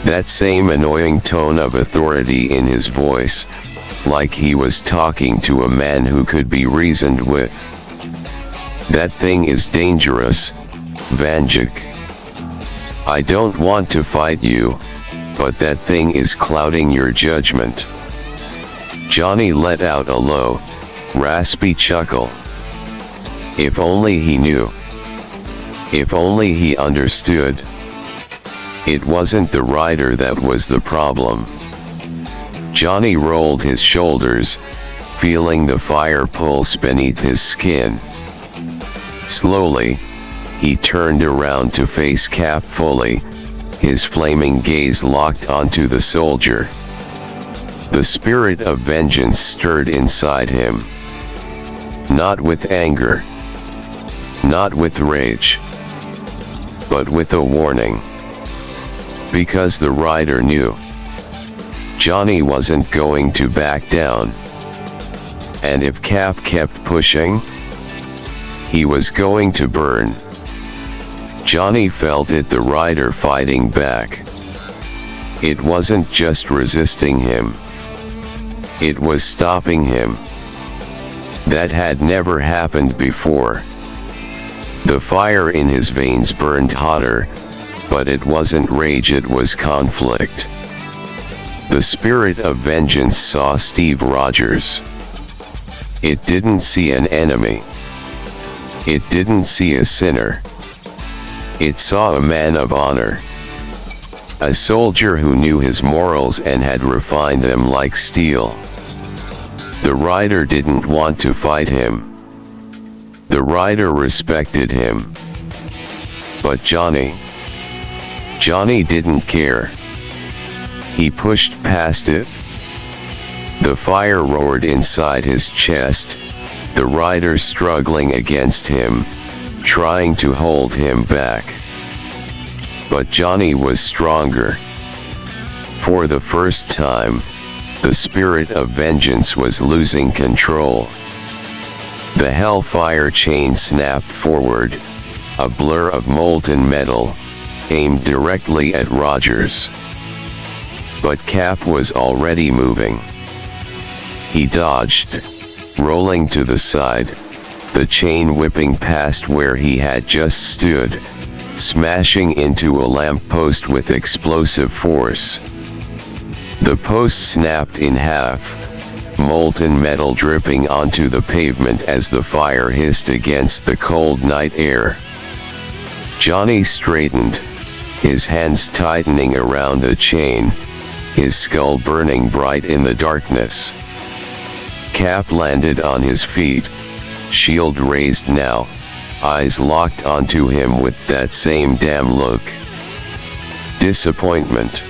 That same annoying tone of authority in his voice, like he was talking to a man who could be reasoned with. That thing is dangerous, Vanduke. I don't want to fight you, but that thing is clouding your judgment. Johnny let out a low, raspy chuckle. If only he knew. If only he understood. It wasn't the rider that was the problem. Johnny rolled his shoulders, feeling the fire pulse beneath his skin. Slowly, he turned around to face Cap fully, his flaming gaze locked onto the soldier. The spirit of vengeance stirred inside him. Not with anger. Not with rage. But with a warning. because the rider knew Johnny wasn't going to back down. And if Cap kept pushing, he was going to burn. Johnny felt it, the rider fighting back. It wasn't just resisting him. It was stopping him. That had never happened before. The fire in his veins burned hotter, but it wasn't rage, it was conflict. The spirit of vengeance saw Steve Rogers. It didn't see an enemy. It didn't see a sinner. It saw a man of honor. A soldier who knew his morals and had refined them like steel. The rider didn't want to fight him. The rider respected him. But Johnny didn't care. He pushed past it. The fire roared inside his chest, the rider struggling against him, trying to hold him back. But Johnny was stronger. For the first time, the spirit of vengeance was losing control. The Hellfire chain snapped forward, a blur of molten metal, aimed directly at Rogers. But Cap was already moving. He dodged, rolling to the side, the chain whipping past where he had just stood, smashing into a lamppost with explosive force. The post snapped in half, molten metal dripping onto the pavement as the fire hissed against the cold night air. Johnny straightened, his hands tightening around the chain, his skull burning bright in the darkness. Cap landed on his feet, shield raised now, eyes locked onto him with that same damn look. Disappointment.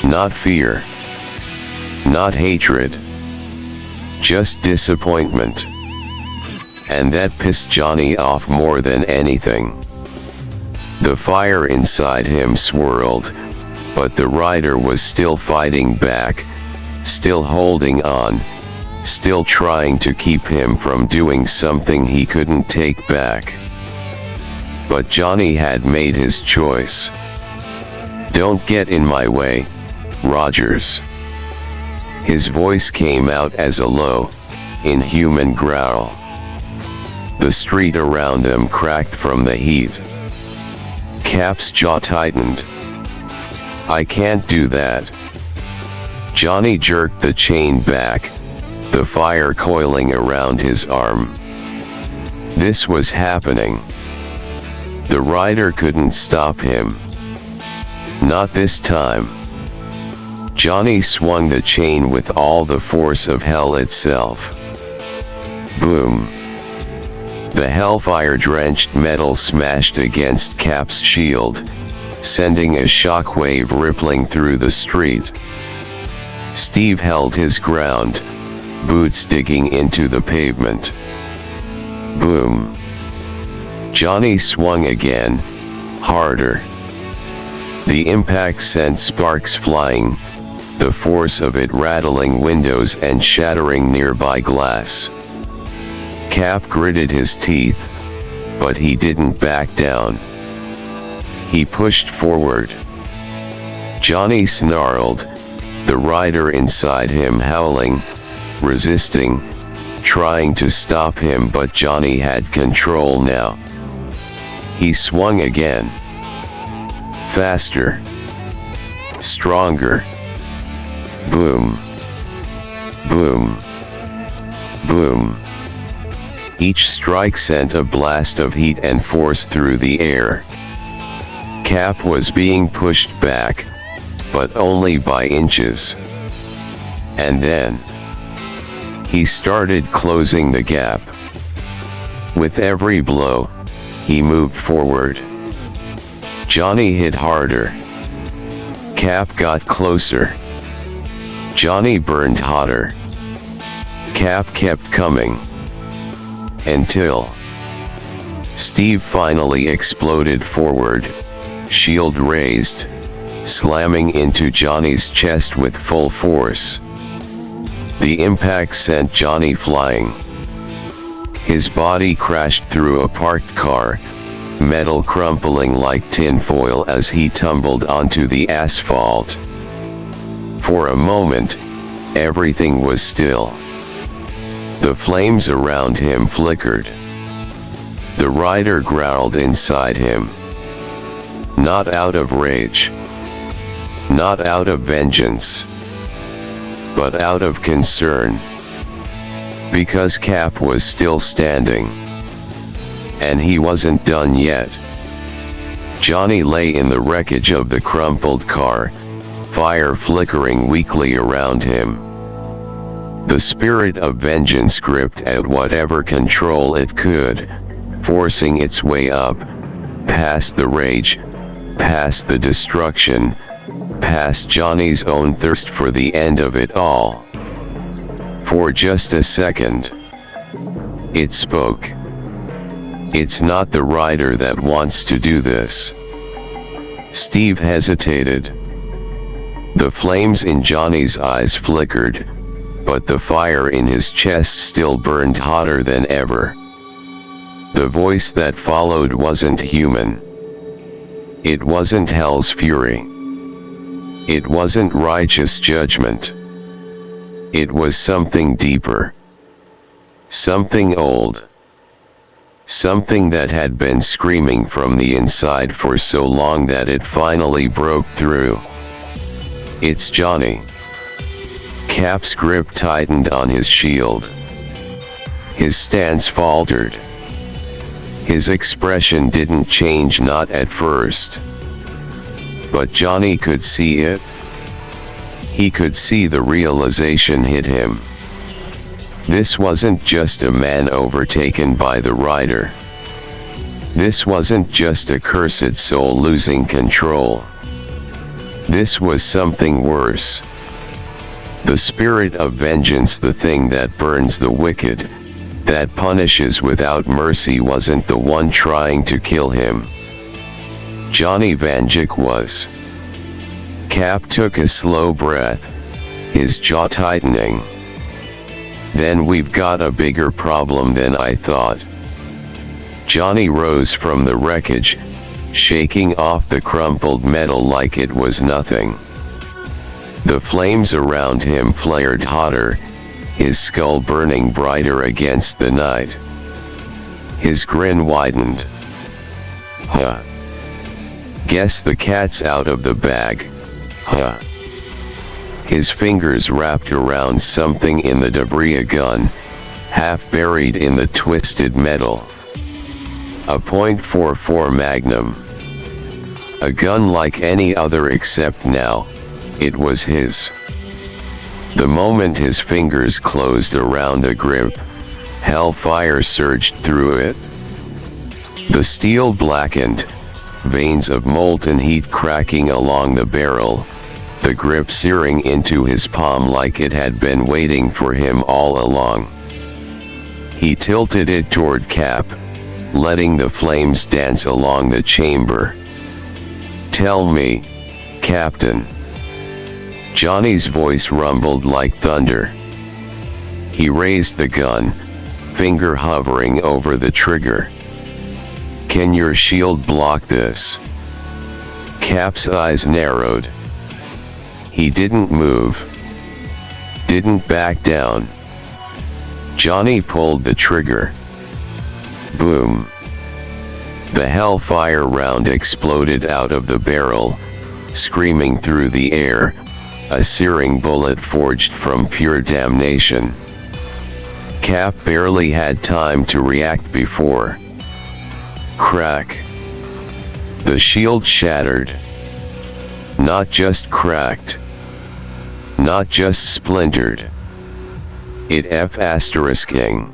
Not fear. Not hatred. Just disappointment. And that pissed Johnny off more than anything. The fire inside him swirled, but the rider was still fighting back, still holding on, still trying to keep him from doing something he couldn't take back. But Johnny had made his choice. Don't get in my way, Rogers. His voice came out as a low, inhuman growl. The street around them cracked from the heat. Cap's jaw tightened. I can't do that. Johnny jerked the chain back, the fire coiling around his arm. This was happening. The rider couldn't stop him. Not this time. Johnny swung the chain with all the force of hell itself. Boom. The hellfire-drenched metal smashed against Cap's shield, sending a shockwave rippling through the street. Steve held his ground, boots digging into the pavement. Boom. Johnny swung again, harder. The impact sent sparks flying, the force of it rattling windows and shattering nearby glass. Cap gritted his teeth, but he didn't back down. He pushed forward. Johnny snarled, the rider inside him howling, resisting, trying to stop him, but Johnny had control now. He swung again. Faster. Stronger. Boom. Boom. Boom. Each strike sent a blast of heat and force through the air. Cap was being pushed back, but only by inches. And then he started closing the gap. With every blow, he moved forward. Johnny hit harder. Cap got closer. Johnny burned hotter. Cap kept coming. Until Steve finally exploded forward, shield raised, slamming into Johnny's chest with full force. The impact sent Johnny flying. His body crashed through a parked car, metal crumpling like tinfoil as he tumbled onto the asphalt. For a moment, everything was still. The flames around him flickered. The rider growled inside him. Not out of rage. Not out of vengeance. But out of concern. Because Cap was still standing. And he wasn't done yet. Johnny lay in the wreckage of the crumpled car, fire flickering weakly around him. The spirit of vengeance gripped at whatever control it could, forcing its way up, past the rage, past the destruction, past Johnny's own thirst for the end of it all. For just a second, it spoke. It's not the rider that wants to do this. Steve hesitated. The flames in Johnny's eyes flickered, but the fire in his chest still burned hotter than ever. The voice that followed wasn't human. It wasn't hell's fury. It wasn't righteous judgment. It was something deeper. Something old. Something that had been screaming from the inside for so long that it finally broke through. It's Johnny. Cap's grip tightened on his shield. His stance faltered. His expression didn't change, not at first. But Johnny could see it. He could see the realization hit him. This wasn't just a man overtaken by the rider. This wasn't just a cursed soul losing control. This was something worse. The spirit of vengeance, the thing that burns the wicked, that punishes without mercy, wasn't the one trying to kill him. Johnny Vanduke was. Cap took a slow breath, his jaw tightening. Then we've got a bigger problem than I thought. Johnny rose from the wreckage, shaking off the crumpled metal like it was nothing. The flames around him flared hotter, his skull burning brighter against the night. His grin widened. Huh. Guess the cat's out of the bag, huh? His fingers wrapped around something in the debris, a gun, half buried in the twisted metal. A .44 Magnum. A gun like any other, except now, it was his. The moment his fingers closed around the grip, hellfire surged through it. The steel blackened, veins of molten heat cracking along the barrel, the grip searing into his palm like it had been waiting for him all along. He tilted it toward Cap, letting the flames dance along the chamber. "Tell me, Captain." Johnny's voice rumbled like thunder. He raised the gun, finger hovering over the trigger. "Can your shield block this?" Cap's eyes narrowed. He didn't move. Didn't back down. Johnny pulled the trigger. Boom. The hellfire round exploded out of the barrel, screaming through the air, a searing bullet forged from pure damnation. Cap barely had time to react before. Crack. The shield shattered. Not just cracked. Not just splintered. It **ing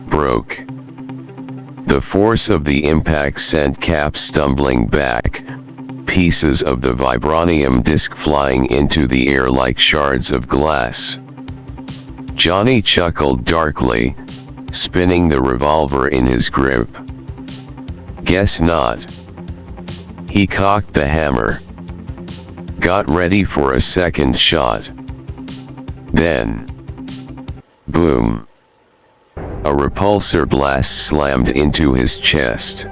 broke. The force of the impact sent Cap stumbling back, pieces of the vibranium disc flying into the air like shards of glass. Johnny chuckled darkly, spinning the revolver in his grip. Guess not. He cocked the hammer, got ready for a second shot. Then, boom! A repulsor blast slammed into his chest.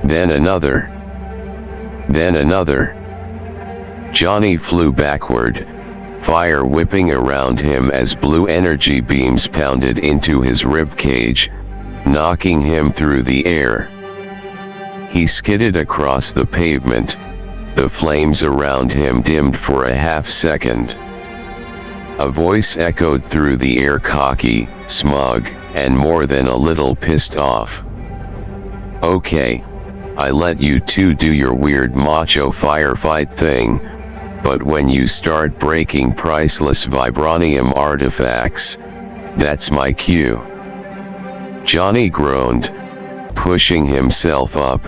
Then another. Then another. Johnny flew backward, fire whipping around him as blue energy beams pounded into his ribcage, knocking him through the air. He skidded across the pavement, the flames around him dimmed for a half second. A voice echoed through the air, cocky, smug, and more than a little pissed off. "Okay, I let you two do your weird macho firefight thing, but when you start breaking priceless vibranium artifacts, that's my cue." Johnny groaned, pushing himself up,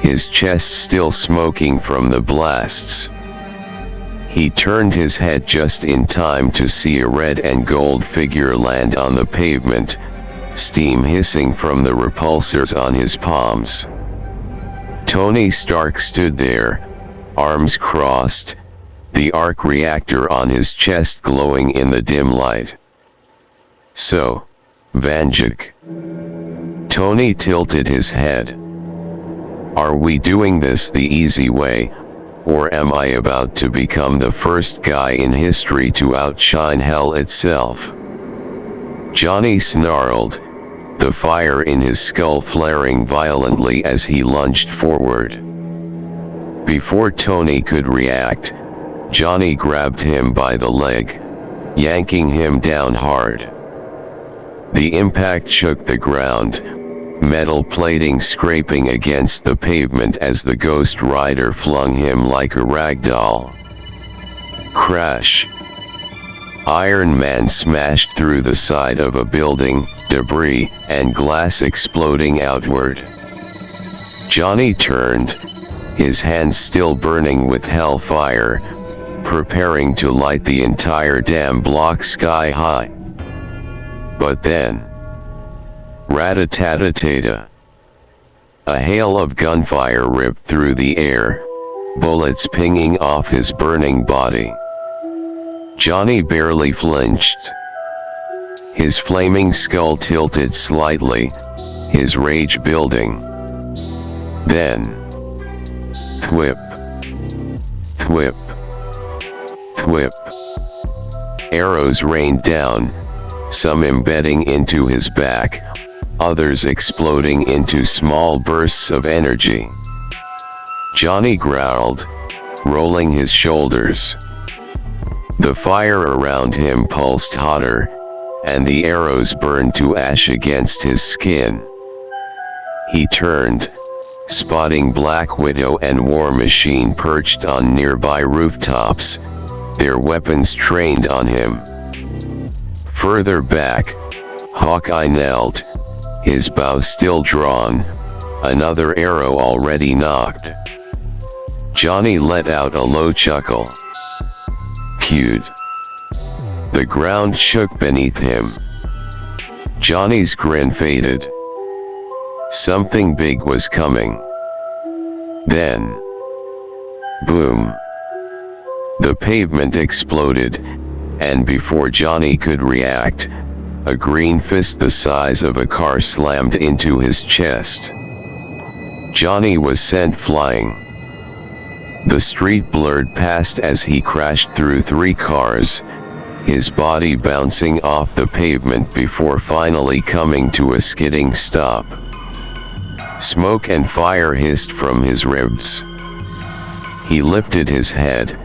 his chest still smoking from the blasts. He turned his head just in time to see a red and gold figure land on the pavement, steam hissing from the repulsors on his palms. Tony Stark stood there, arms crossed, the arc reactor on his chest glowing in the dim light. "So, Vanduke." Tony tilted his head. "Are we doing this the easy way, or am I about to become the first guy in history to outshine hell itself?" Johnny snarled, the fire in his skull flaring violently as he lunged forward. Before Tony could react, Johnny grabbed him by the leg, yanking him down hard. The impact shook the ground, metal plating scraping against the pavement as the Ghost Rider flung him like a ragdoll. Crash! Iron Man smashed through the side of a building, debris and glass exploding outward. Johnny turned, his hands still burning with hellfire, preparing to light the entire damn block sky high. But then, rat-a-tat-a-tata. A hail of gunfire ripped through the air, bullets pinging off his burning body. Johnny barely flinched. His flaming skull tilted slightly, his rage building. Then, thwip, thwip, thwip. Arrows rained down, some embedding into his back, others exploding into small bursts of energy. Johnny growled, rolling his shoulders. The fire around him pulsed hotter, and the arrows burned to ash against his skin. He turned, spotting Black Widow and War Machine perched on nearby rooftops, their weapons trained on him. Further back, Hawkeye knelt, his bow still drawn, another arrow already knocked. Johnny let out a low chuckle. Cued. The ground shook beneath him. Johnny's grin faded. Something big was coming. Then, boom. The pavement exploded, and before Johnny could react, a green fist the size of a car slammed into his chest. Johnny was sent flying. The street blurred past as he crashed through 3 cars, his body bouncing off the pavement before finally coming to a skidding stop. Smoke and fire hissed from his ribs. He lifted his head,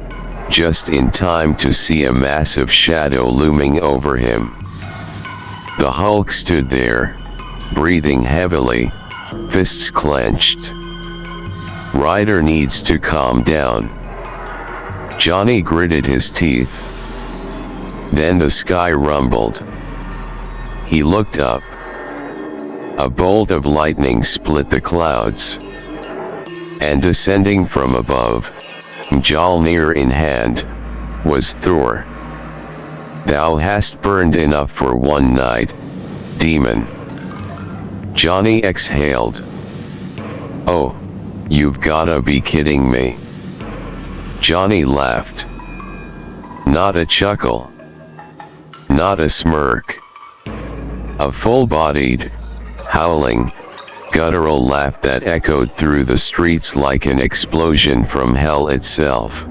just in time to see a massive shadow looming over him. The Hulk stood there, breathing heavily, fists clenched. Ryder needs to calm down. Johnny gritted his teeth. Then the sky rumbled. He looked up. A bolt of lightning split the clouds. And descending from above, Mjolnir in hand, was Thor. "Thou hast burned enough for one night, demon." Johnny exhaled. "Oh, you've gotta be kidding me." Johnny laughed. Not a chuckle. Not a smirk. A full-bodied, howling, guttural laugh that echoed through the streets like an explosion from hell itself.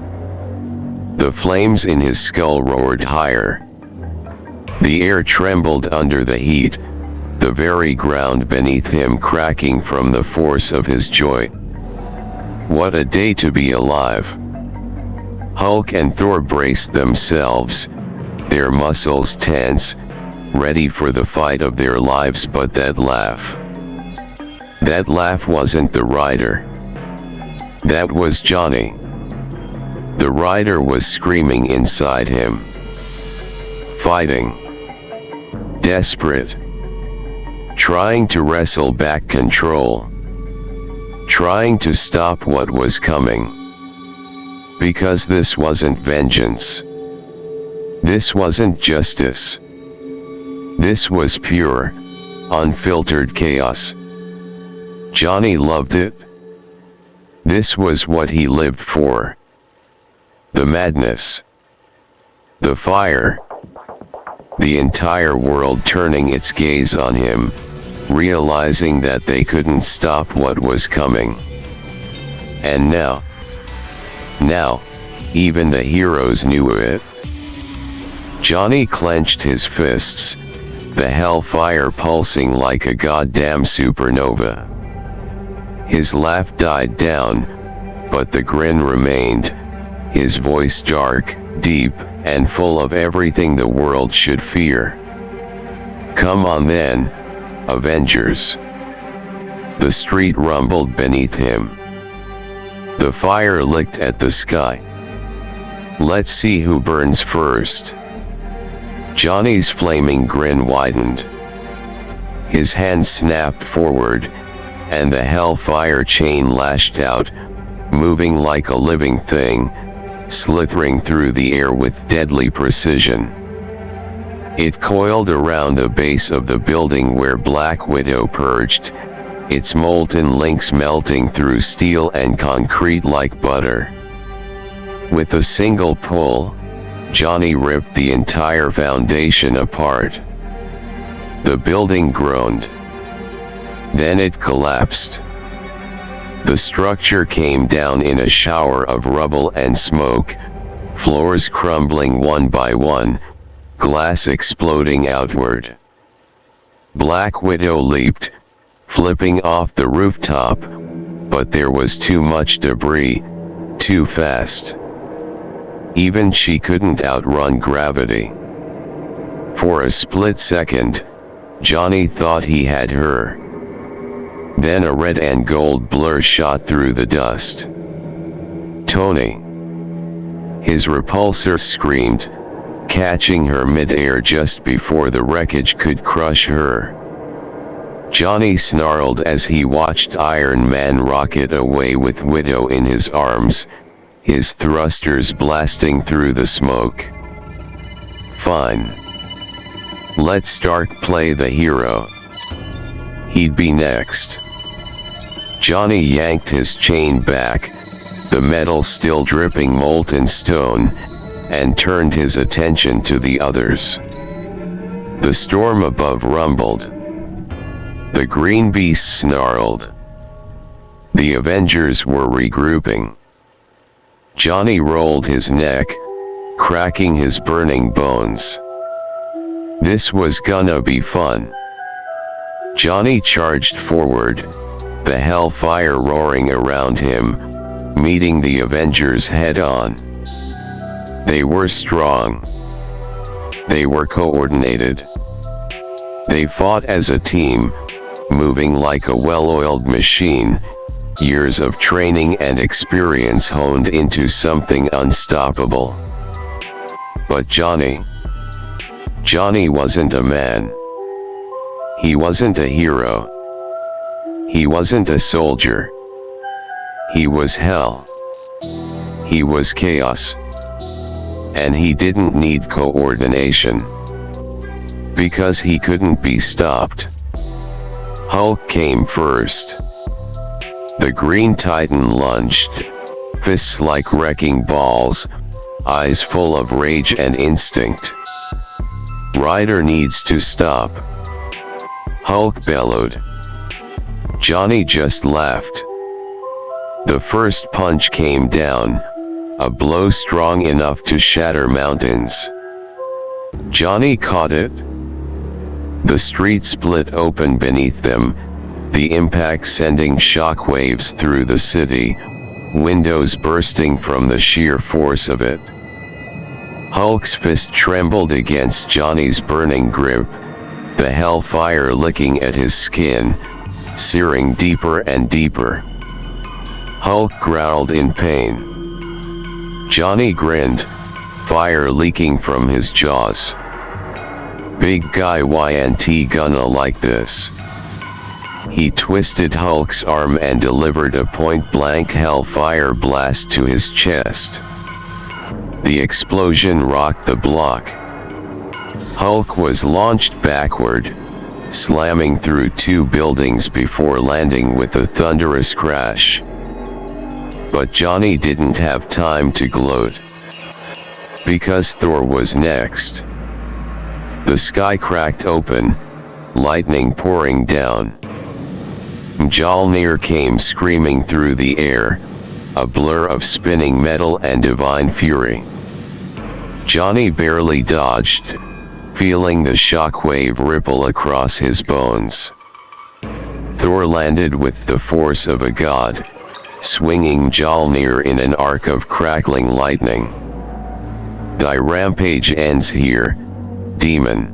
The flames in his skull roared higher. The air trembled under the heat, the very ground beneath him cracking from the force of his joy. What a day to be alive! Hulk and Thor braced themselves, their muscles tense, ready for the fight of their lives, but that laugh wasn't the rider. That was Johnny. The rider was screaming inside him. Fighting. Desperate. Trying to wrestle back control. Trying to stop what was coming. Because this wasn't vengeance. This wasn't justice. This was pure, unfiltered chaos. Johnny loved it. This was what he lived for. The madness. The fire. The entire world turning its gaze on him, realizing that they couldn't stop what was coming. And now, even the heroes knew it. Johnny clenched his fists, the hellfire pulsing like a goddamn supernova. His laugh died down, but the grin remained, his voice dark, deep, and full of everything the world should fear. Come on then, Avengers. The street rumbled beneath him. The fire licked at the sky. Let's see who burns first. Johnny's flaming grin widened. His hand snapped forward, and the hellfire chain lashed out, moving like a living thing, slithering through the air with deadly precision. It coiled around the base of the building where Black Widow perched, its molten links melting through steel and concrete like butter. With a single pull, Johnny ripped the entire foundation apart. The building groaned. Then it collapsed. The structure came down in a shower of rubble and smoke, floors crumbling one by one, glass exploding outward. Black Widow leaped, flipping off the rooftop, but there was too much debris, too fast. Even she couldn't outrun gravity. For a split second, Johnny thought he had her. Then a red and gold blur shot through the dust. Tony! His repulsor screamed, catching her mid-air just before the wreckage could crush her. Johnny snarled as he watched Iron Man rocket away with Widow in his arms, his thrusters blasting through the smoke. Fine. Let Stark play the hero. He'd be next. Johnny yanked his chain back, the metal still dripping molten stone, and turned his attention to the others. The storm above rumbled. The green beast snarled. The Avengers were regrouping. Johnny rolled his neck, cracking his burning bones. This was gonna be fun. Johnny charged forward, the hellfire roaring around him, meeting the Avengers head-on. They were strong. They were coordinated. They fought as a team, moving like a well-oiled machine, years of training and experience honed into something unstoppable. But Johnny wasn't a man. He wasn't a hero. He wasn't a soldier. He was hell. He was chaos. And he didn't need coordination. Because he couldn't be stopped. Hulk came first. The Green Titan lunged, fists like wrecking balls, eyes full of rage and instinct. "Ryder needs to stop," Hulk bellowed. Johnny just laughed. The first punch came down, a blow strong enough to shatter mountains. Johnny caught it. The street split open beneath them, the impact sending shockwaves through the city, windows bursting from the sheer force of it. Hulk's fist trembled against Johnny's burning grip, the hellfire licking at his skin, searing deeper and deeper. Hulk growled in pain. Johnny grinned, fire leaking from his jaws. "Big guy YNT gonna like this." He twisted Hulk's arm and delivered a point-blank hellfire blast to his chest. The explosion rocked the block. Hulk was launched backward, slamming through 2 buildings before landing with a thunderous crash. But Johnny didn't have time to gloat, because Thor was next. The sky cracked open, lightning pouring down. Mjolnir came screaming through the air, a blur of spinning metal and divine fury. Johnny barely dodged, feeling the shockwave ripple across his bones. Thor landed with the force of a god, swinging Mjolnir in an arc of crackling lightning. "Thy rampage ends here, demon."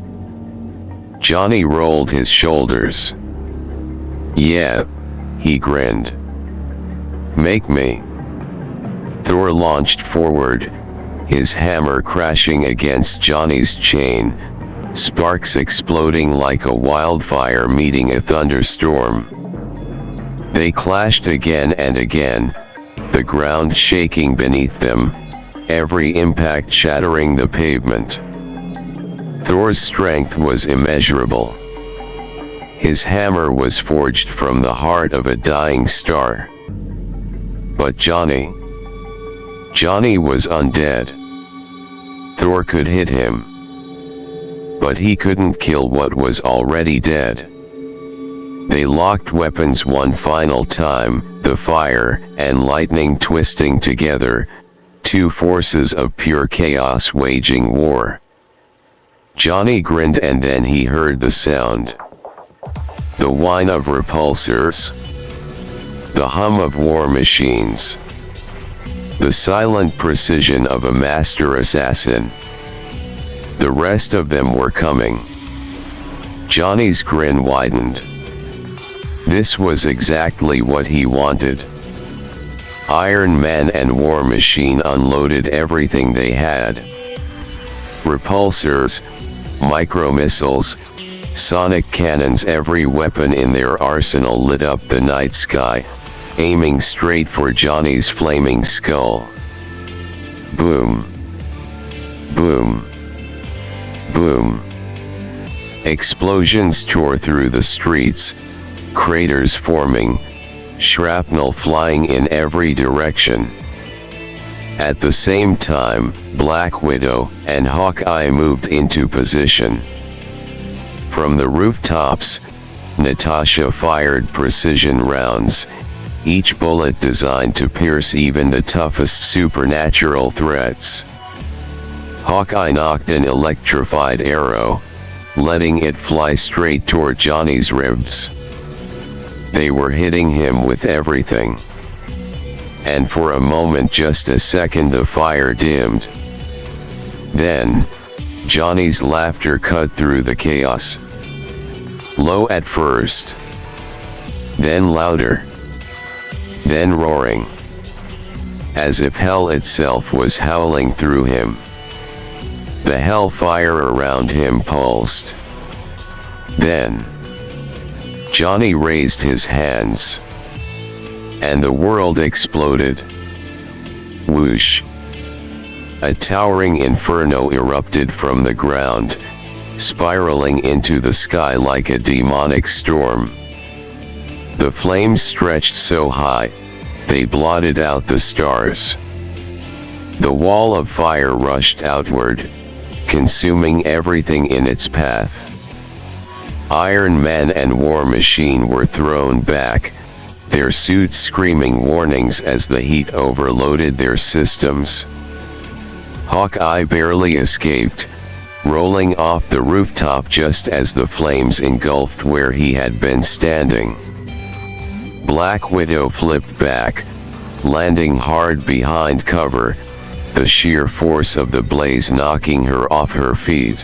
Johnny rolled his shoulders. "Yeah," he grinned. "Make me." Thor launched forward, his hammer crashing against Johnny's chain, sparks exploding like a wildfire meeting a thunderstorm. They clashed again and again, the ground shaking beneath them, every impact shattering the pavement. Thor's strength was immeasurable. His hammer was forged from the heart of a dying star. But Johnny was undead. Thor could hit him, but he couldn't kill what was already dead. They locked weapons one final time, the fire and lightning twisting together, 2 forces of pure chaos waging war. Johnny grinned, and then he heard the sound. The whine of repulsors. The hum of war machines. The silent precision of a master assassin. The rest of them were coming. Johnny's grin widened. This was exactly what he wanted. Iron Man and War Machine unloaded everything they had. Repulsors, micro-missiles, sonic cannons, every weapon in their arsenal lit up the night sky, aiming straight for Johnny's flaming skull. Boom. Boom. Boom. Explosions tore through the streets, craters forming, shrapnel flying in every direction. At the same time, Black Widow and Hawkeye moved into position. From the rooftops, Natasha fired precision rounds, each bullet designed to pierce even the toughest supernatural threats. Hawkeye knocked an electrified arrow, letting it fly straight toward Johnny's ribs. They were hitting him with everything. And for a moment, just a second, the fire dimmed. Then, Johnny's laughter cut through the chaos. Low at first. Then louder. Then roaring. As if hell itself was howling through him. The hellfire around him pulsed. Then, Johnny raised his hands. And the world exploded. Whoosh. A towering inferno erupted from the ground, spiraling into the sky like a demonic storm. The flames stretched so high, they blotted out the stars. The wall of fire rushed outward, consuming everything in its path. Iron Man and War Machine were thrown back, their suits screaming warnings as the heat overloaded their systems. Hawkeye barely escaped, rolling off the rooftop just as the flames engulfed where he had been standing. Black Widow flipped back, landing hard behind cover, the sheer force of the blaze knocking her off her feet.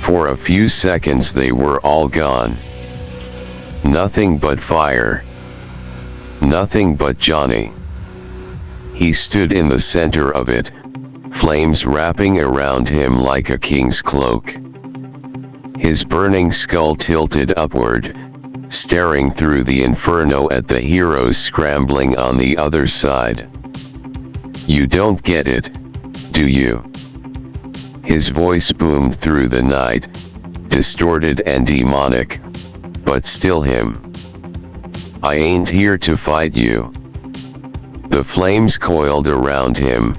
For a few seconds they were all gone. Nothing but fire. Nothing but Johnny. He stood in the center of it, flames wrapping around him like a king's cloak. His burning skull tilted upward, staring through the inferno at the heroes scrambling on the other side. You don't get it, do you? His voice boomed through the night, distorted and demonic, but still him. I ain't here to fight you. The flames coiled around him,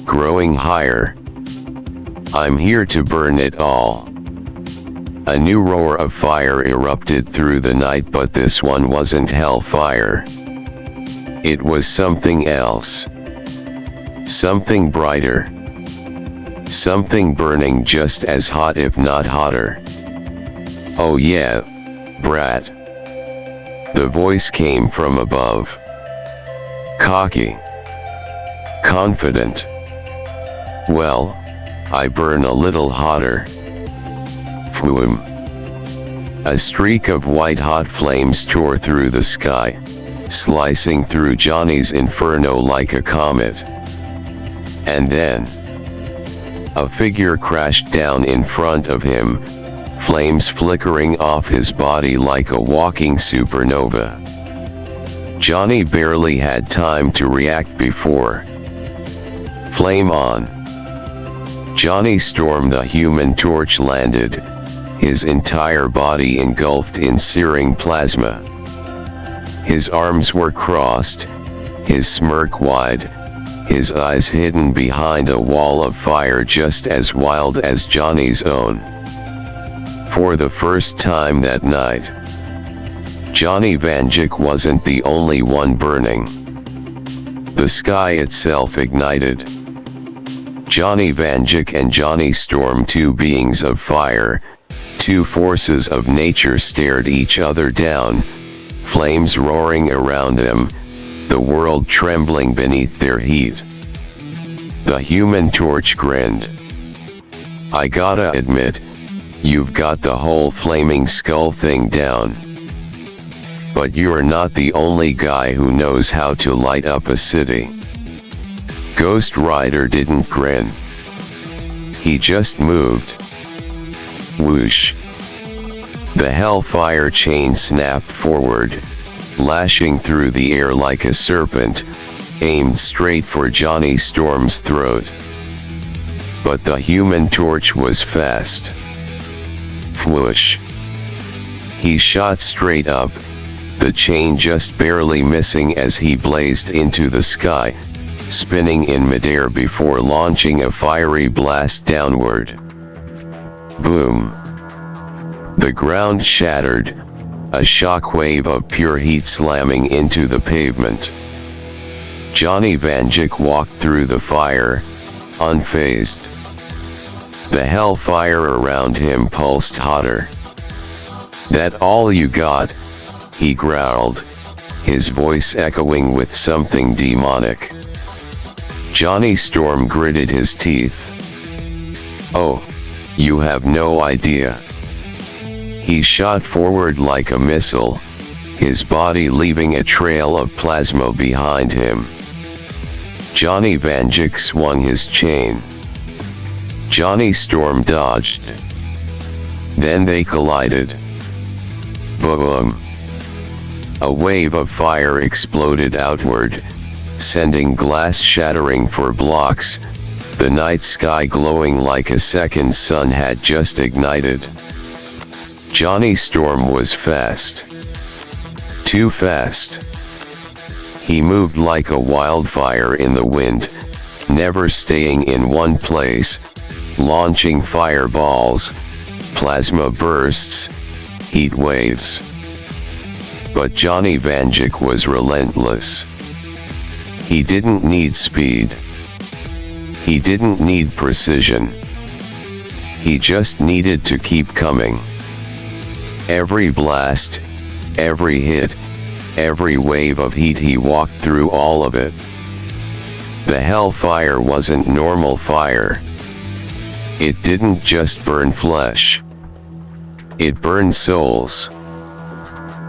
growing higher. I'm here to burn it all. A new roar of fire erupted through the night, but this one wasn't hellfire. It was something else. Something brighter. Something burning just as hot if not hotter. Oh yeah, brat. The voice came from above. Cocky. Confident. Well, I burn a little hotter. Phoom. A streak of white-hot flames tore through the sky, slicing through Johnny's inferno like a comet. And then, a figure crashed down in front of him, flames flickering off his body like a walking supernova. Johnny barely had time to react before. Flame on. Johnny Storm the Human Torch landed, his entire body engulfed in searing plasma. His arms were crossed, his smirk wide, his eyes hidden behind a wall of fire just as wild as Johnny's own. For the first time that night, Johnny Vanduke wasn't the only one burning. The sky itself ignited. Johnny Vanduke and Johnny Storm, two beings of fire, two forces of nature, stared each other down, flames roaring around them, the world trembling beneath their heat. The Human Torch grinned. I gotta admit, you've got the whole flaming skull thing down. But you're not the only guy who knows how to light up a city. Ghost Rider didn't grin. He just moved. Whoosh. The Hellfire chain snapped forward, lashing through the air like a serpent, aimed straight for Johnny Storm's throat. But the Human Torch was fast. Whoosh. He shot straight up, the chain just barely missing as he blazed into the sky, spinning in midair before launching a fiery blast downward. Boom. The ground shattered, a shockwave of pure heat slamming into the pavement. Johnny Vanduke walked through the fire, unfazed. The hellfire around him pulsed hotter. That all you got? He growled, his voice echoing with something demonic. Johnny Storm gritted his teeth. Oh, you have no idea. He shot forward like a missile, his body leaving a trail of plasma behind him. Johnny Vanduke swung his chain. Johnny Storm dodged. Then they collided. Boom! A wave of fire exploded outward, sending glass shattering for blocks, the night sky glowing like a second sun had just ignited. Johnny Storm was fast. Too fast. He moved like a wildfire in the wind, never staying in one place, launching fireballs, plasma bursts, heat waves. But Johnny Vanduke was relentless. He didn't need speed. He didn't need precision. He just needed to keep coming. Every blast, every hit, every wave of heat, he walked through all of it. The Hellfire wasn't normal fire. It didn't just burn flesh. It burned souls.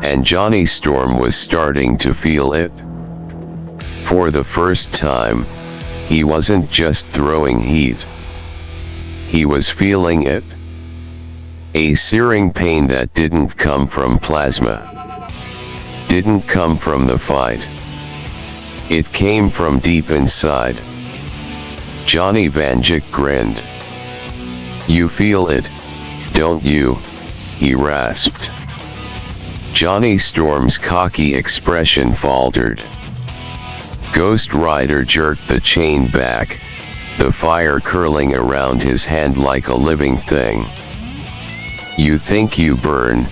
And Johnny Storm was starting to feel it. For the first time, he wasn't just throwing heat. He was feeling it. A searing pain that didn't come from plasma. Didn't come from the fight. It came from deep inside. Johnny Vanduke grinned. "You feel it, don't you?" he rasped. Johnny Storm's cocky expression faltered. Ghost Rider jerked the chain back, the fire curling around his hand like a living thing. "You think you burn?"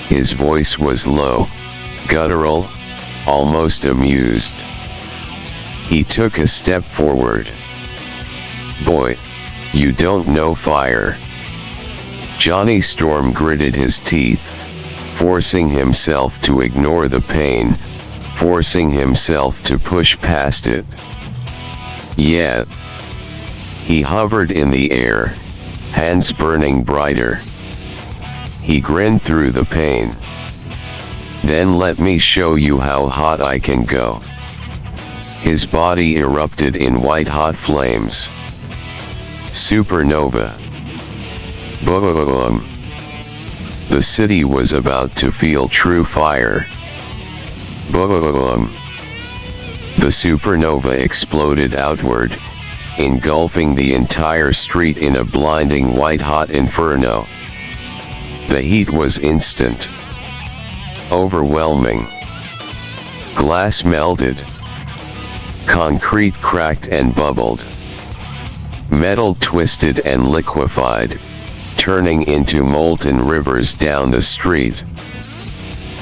His voice was low, guttural, almost amused. He took a step forward. "Boy, you don't know fire." Johnny Storm gritted his teeth, forcing himself to ignore the pain, forcing himself to push past it. "Yeah." He hovered in the air, hands burning brighter. He grinned through the pain. "Then let me show you how hot I can go." His body erupted in white-hot flames. Supernova. Boom. The city was about to feel true fire. Boom. The supernova exploded outward, engulfing the entire street in a blinding white-hot inferno. The heat was instant. Overwhelming. Glass melted. Concrete cracked and bubbled. Metal twisted and liquefied, turning into molten rivers down the street.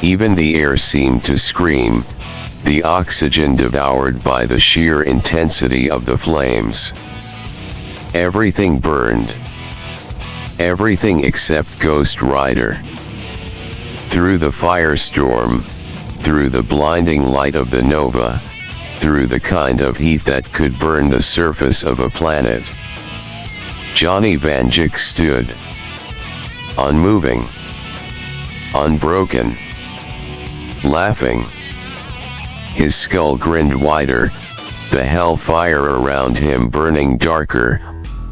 Even the air seemed to scream, the oxygen devoured by the sheer intensity of the flames. Everything burned. Everything except Ghost Rider. Through the firestorm, through the blinding light of the nova, through the kind of heat that could burn the surface of a planet, Johnny Vanduke stood. Unmoving. Unbroken. Laughing. His skull grinned wider, the hellfire around him burning darker,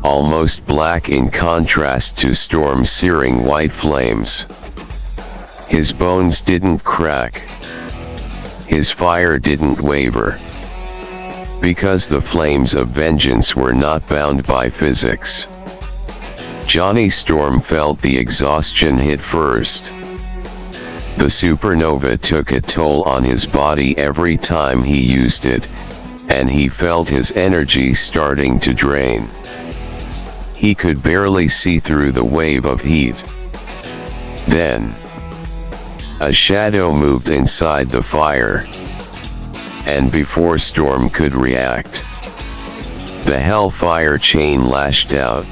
almost black in contrast to Storm's searing white flames. His bones didn't crack. His fire didn't waver. Because the flames of vengeance were not bound by physics. Johnny Storm felt the exhaustion hit first. The supernova took a toll on his body every time he used it, and he felt his energy starting to drain. He could barely see through the wave of heat. Then, a shadow moved inside the fire. And before Storm could react, the hellfire chain lashed out.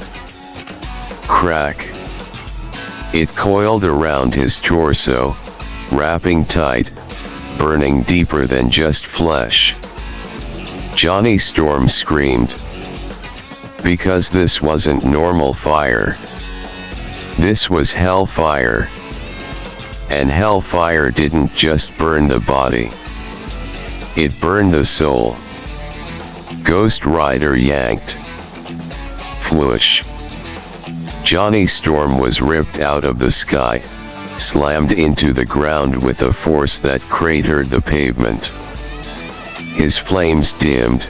Crack. It coiled around his torso, wrapping tight, burning deeper than just flesh. Johnny Storm screamed. Because this wasn't normal fire. This was hellfire. And hellfire didn't just burn the body. It burned the soul. Ghost Rider yanked. Whoosh. Johnny Storm was ripped out of the sky, slammed into the ground with a force that cratered the pavement. His flames dimmed,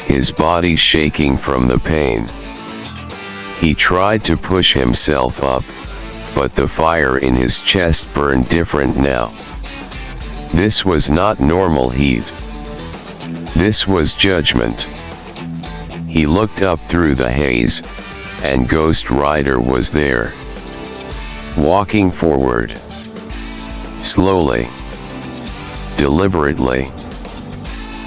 his body shaking from the pain. He tried to push himself up, but the fire in his chest burned different now. This was not normal heat. This was judgment. He looked up through the haze, and Ghost Rider was there. Walking forward. Slowly. Deliberately.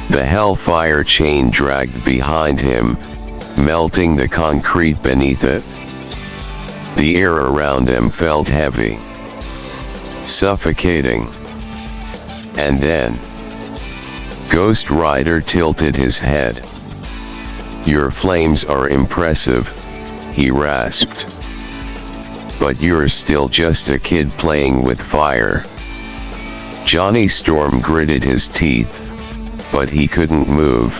The Hellfire chain dragged behind him, melting the concrete beneath it. The air around him felt heavy. Suffocating. And then, Ghost Rider tilted his head. "Your flames are impressive," he rasped. "But you're still just a kid playing with fire." Johnny Storm gritted his teeth, but he couldn't move.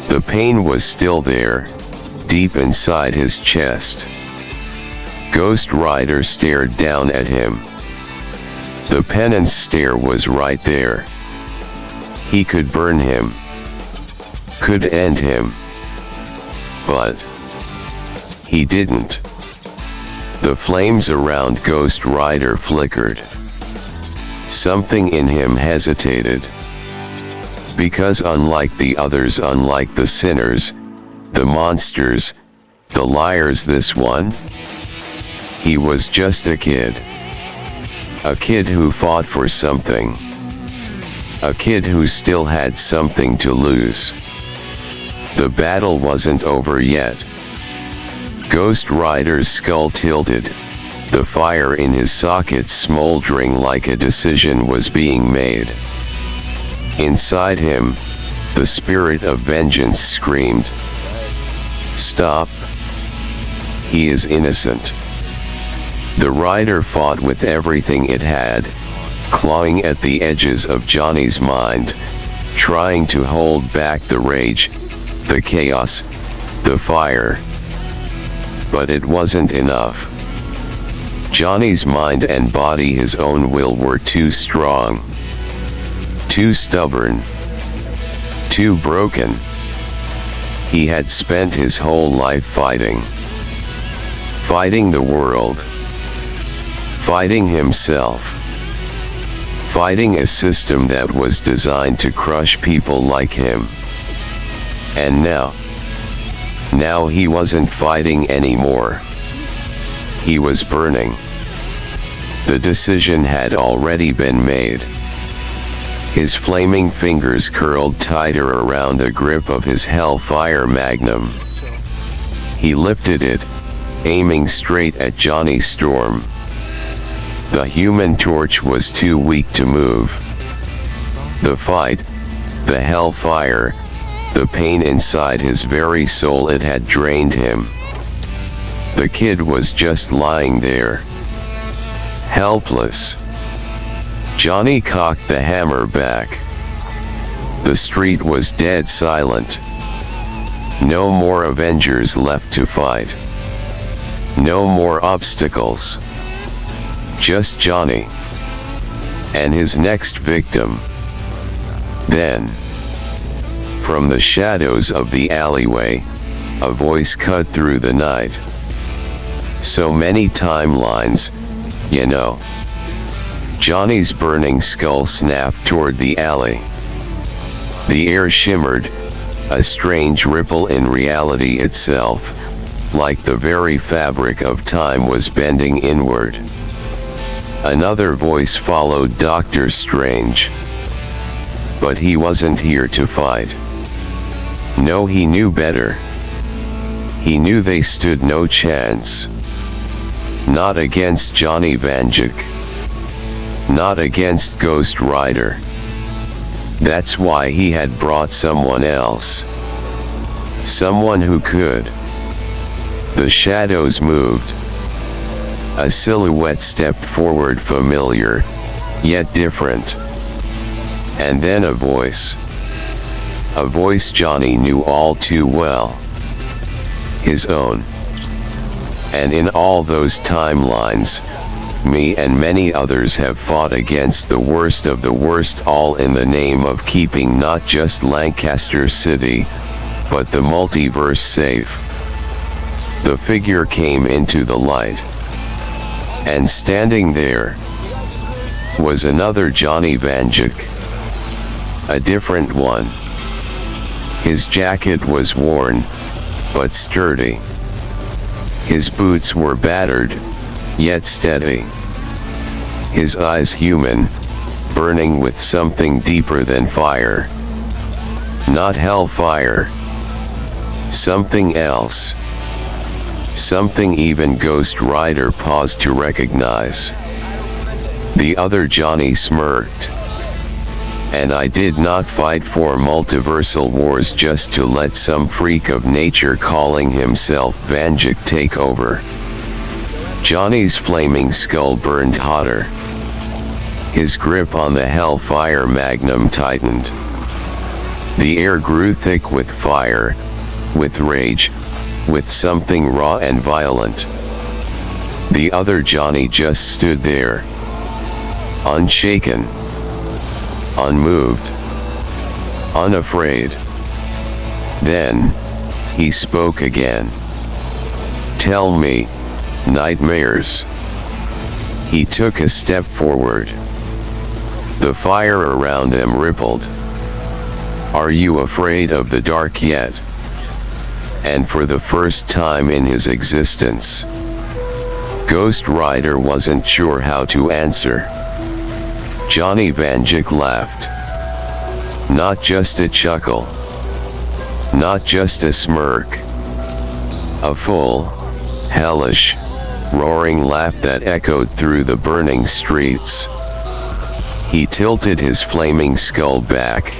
The pain was still there, deep inside his chest. Ghost Rider stared down at him. The penance stare was right there. He could burn him. Could end him. But he didn't. The flames around Ghost Rider flickered. Something in him hesitated. Because unlike the others, unlike the sinners, the monsters, the liars, this one, he was just a kid. A kid who fought for something. A kid who still had something to lose. The battle wasn't over yet. Ghost Rider's skull tilted, the fire in his sockets smoldering like a decision was being made. Inside him, the spirit of vengeance screamed, "Stop! He is innocent." The rider fought with everything it had, clawing at the edges of Johnny's mind, trying to hold back the rage, the chaos, the fire. But it wasn't enough. Johnny's mind and body, his own will, were too strong. Too stubborn. Too broken. He had spent his whole life fighting. Fighting the world. Fighting himself. Fighting a system that was designed to crush people like him. And now he wasn't fighting anymore. He was burning. The decision had already been made. His flaming fingers curled tighter around the grip of his Hellfire Magnum. He lifted it, aiming straight at Johnny Storm. The Human Torch was too weak to move. The fight, the hellfire, the pain inside his very soul, it had drained him. The kid was just lying there. Helpless. Johnny cocked the hammer back. The street was dead silent. No more Avengers left to fight. No more obstacles. Just Johnny. And his next victim. Then, from the shadows of the alleyway, a voice cut through the night. So many timelines, you know. Johnny's burning skull snapped toward the alley. The air shimmered, a strange ripple in reality itself, like the very fabric of time was bending inward. Another voice followed Doctor Strange. But he wasn't here to fight. No, he knew better. He knew they stood no chance. Not against Johnny Vanduke. Not against Ghost Rider. That's why he had brought someone else. Someone who could. The shadows moved. A silhouette stepped forward, familiar, yet different. And then a voice. A voice Johnny knew all too well. His own. And in all those timelines, me and many others have fought against the worst of the worst, all in the name of keeping not just Lancaster City, but the multiverse safe. The figure came into the light. And standing there was another Johnny Vanduke. A different one. His jacket was worn, but sturdy. His boots were battered, yet steady. His eyes human, burning with something deeper than fire. Not hellfire. Something else. Something even Ghost Rider paused to recognize. The other Johnny smirked. And I did not fight for multiversal wars just to let some freak of nature calling himself Vanduke take over. Johnny's flaming skull burned hotter. His grip on the Hellfire magnum tightened. The air grew thick with fire, with rage, with something raw and violent. The other Johnny just stood there, unshaken, unmoved, unafraid. Then, he spoke again. "Tell me, nightmares." He took a step forward. The fire around them rippled. "Are you afraid of the dark yet?" And for the first time in his existence, Ghost Rider wasn't sure how to answer. Johnny Vanduke laughed. Not just a chuckle. Not just a smirk. A full, hellish, roaring laugh that echoed through the burning streets. He tilted his flaming skull back,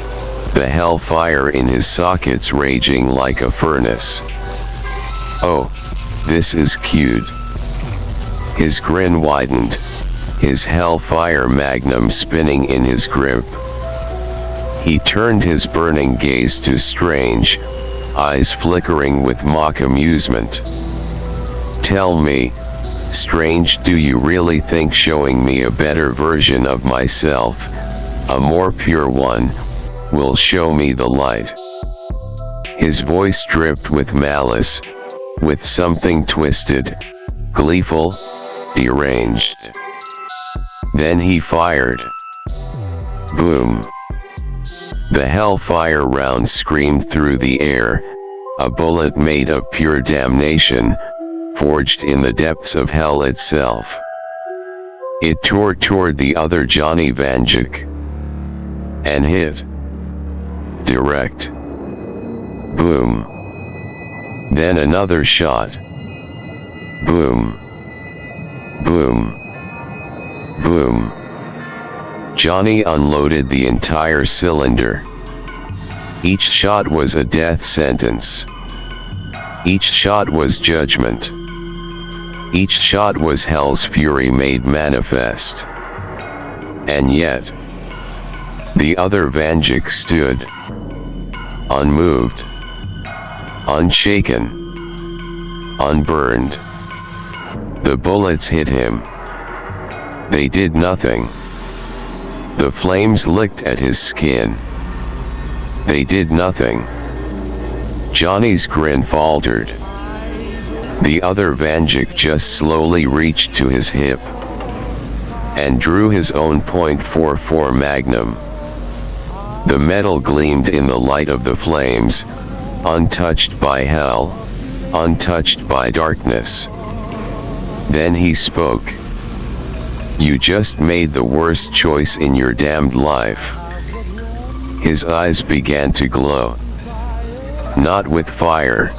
the hellfire in his sockets raging like a furnace. "Oh, this is cute." His grin widened, his hellfire magnum spinning in his grip. He turned his burning gaze to Strange, eyes flickering with mock amusement. "Tell me, Strange, do you really think showing me a better version of myself, a more pure one, will show me the light?" His voice dripped with malice, with something twisted, gleeful, deranged. Then he fired. Boom. The hellfire round screamed through the air, a bullet made of pure damnation, forged in the depths of hell itself. It tore toward the other Johnny Vanduke. And hit. Direct. Boom. Then another shot. Boom. Boom. Boom. Johnny unloaded the entire cylinder. Each shot was a death sentence. Each shot was judgment. Each shot was hell's fury made manifest. And yet, the other Vanduke stood, unmoved, unshaken, unburned. The bullets hit him. They did nothing. The flames licked at his skin. They did nothing. Johnny's grin faltered. The other Vanduke just slowly reached to his hip and drew his own .44 Magnum. The metal gleamed in the light of the flames, untouched by hell, untouched by darkness. Then he spoke. "You just made the worst choice in your damned life." His eyes began to glow. Not with fire.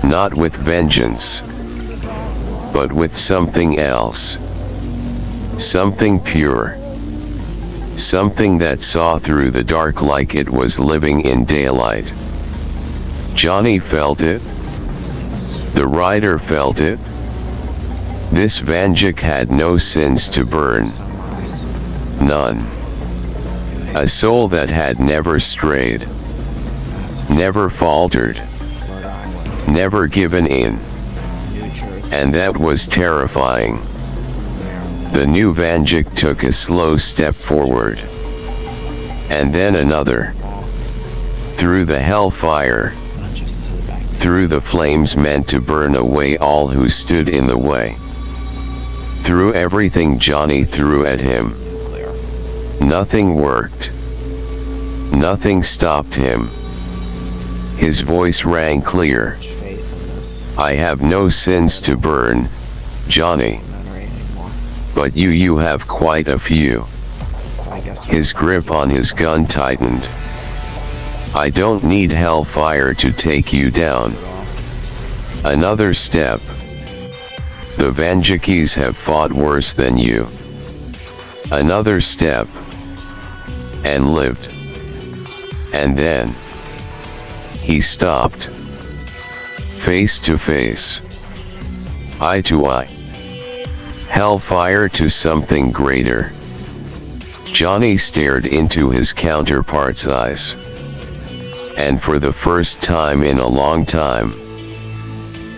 Not with vengeance. But with something else. Something pure. Something that saw through the dark like it was living in daylight. Johnny felt it. The rider felt it. This Vanduke had no sins to burn. None. A soul that had never strayed. Never faltered. Never given in. And that was terrifying. The new Vanduke took a slow step forward. And then another. Through the hellfire. Through the flames meant to burn away all who stood in the way. Through everything Johnny threw at him. Nothing worked. Nothing stopped him. His voice rang clear. I have no sins to burn, Johnny. But you have quite a few. His grip on his gun tightened. I don't need Hellfire to take you down. Another step. The Vandukes have fought worse than you. Another step. And lived. And then he stopped. Face to face. Eye to eye. Hellfire to something greater. Johnny stared into his counterpart's eyes. And for the first time in a long time,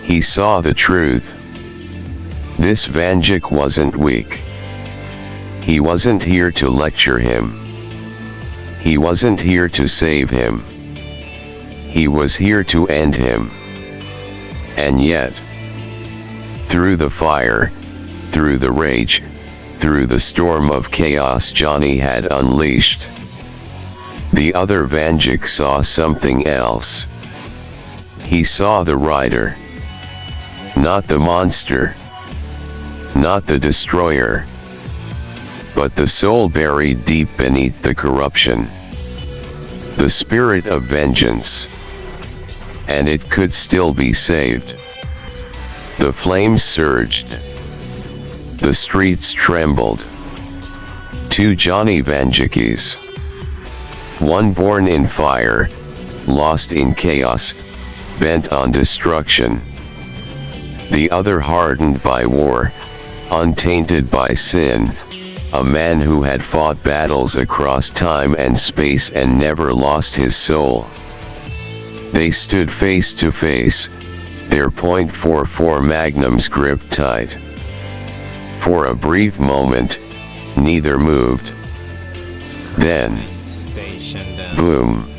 he saw the truth. This Vanduke wasn't weak. He wasn't here to lecture him. He wasn't here to save him. He was here to end him. And yet, through the fire, through the rage, through the storm of chaos Johnny had unleashed, the other Vanduke saw something else. He saw the rider. Not the monster. Not the destroyer. But the soul buried deep beneath the corruption. The spirit of vengeance. And it could still be saved. The flames surged. The streets trembled. Two Johnny Vandukes. One born in fire, lost in chaos, bent on destruction. The other hardened by war, untainted by sin, a man who had fought battles across time and space and never lost his soul. They stood face to face, their .44 magnums gripped tight. For a brief moment, neither moved. Then, boom.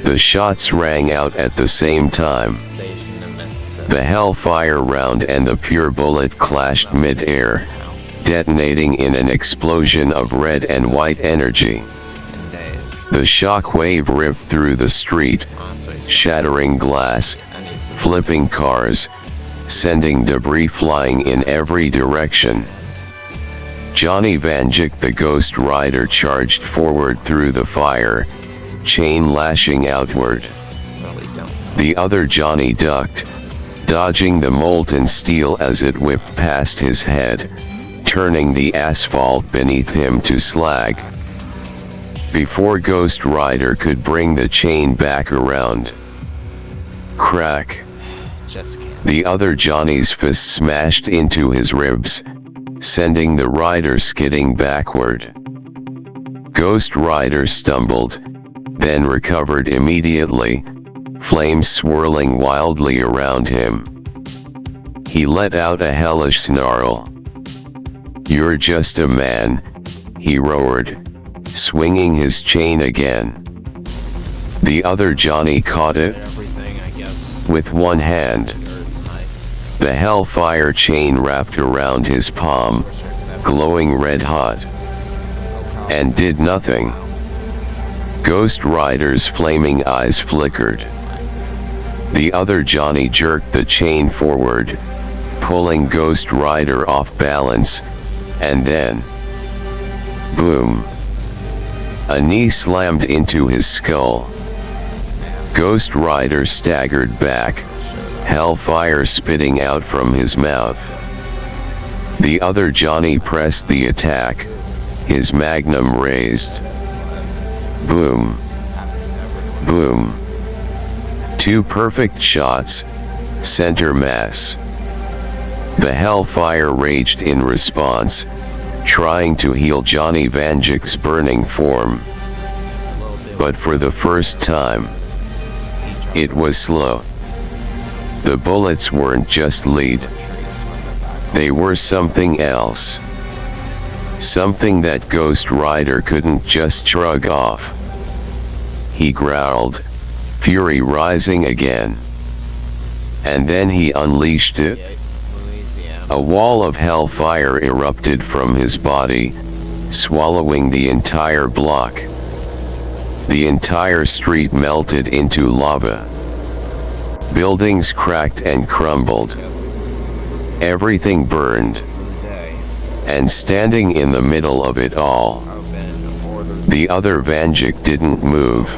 The shots rang out at the same time. The Hellfire round and the pure bullet clashed mid-air, detonating in an explosion of red and white energy. The shock wave ripped through the street, shattering glass, flipping cars, sending debris flying in every direction. Johnny Vanduke, the Ghost Rider, charged forward through the fire, chain lashing outward. The other Johnny ducked, dodging the molten steel as it whipped past his head, turning the asphalt beneath him to slag. Before Ghost Rider could bring the chain back around. Crack. The other Johnny's fist smashed into his ribs, sending the rider skidding backward. Ghost Rider stumbled, then recovered immediately, flames swirling wildly around him. He let out a hellish snarl. "You're just a man," he roared, swinging his chain again. The other Johnny caught it with one hand. The Hellfire chain wrapped around his palm, glowing red hot, and did nothing. Ghost Rider's flaming eyes flickered. The other Johnny jerked the chain forward, pulling Ghost Rider off balance, and then, boom! A knee slammed into his skull. Ghost Rider staggered back, Hellfire spitting out from his mouth. The other Johnny pressed the attack, his magnum raised. Boom! Boom! Two perfect shots, center mass. The Hellfire raged in response, trying to heal Johnny Vanduke's burning form. But for the first time, it was slow. The bullets weren't just lead. They were something else. Something that Ghost Rider couldn't just shrug off. He growled, fury rising again. And then he unleashed it. A wall of Hellfire erupted from his body, swallowing the entire block. The entire street melted into lava. Buildings cracked and crumbled. Everything burned. And standing in the middle of it all, the other Vanduke didn't move.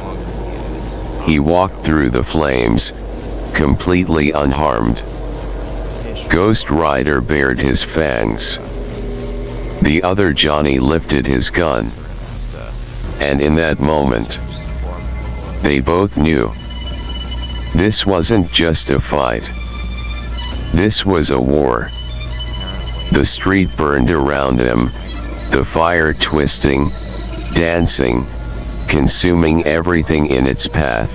He walked through the flames, completely unharmed. Ghost Rider bared his fangs. The other Johnny lifted his gun. And in that moment, they both knew. This wasn't just a fight. This was a war. The street burned around them, the fire twisting, dancing, consuming everything in its path.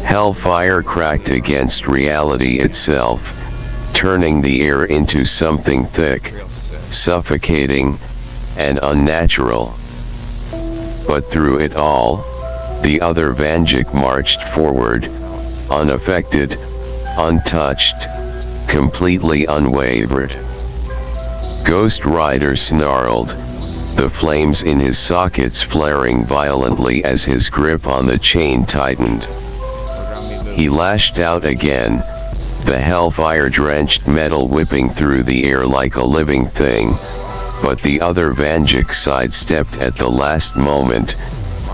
Hellfire cracked against reality itself, turning the air into something thick, suffocating, and unnatural. But through it all, the other Vanduke marched forward, unaffected, untouched, completely unwavered. Ghost Rider snarled, the flames in his sockets flaring violently as his grip on the chain tightened. He lashed out again, the hellfire-drenched metal whipping through the air like a living thing, but the other Vanduke sidestepped at the last moment,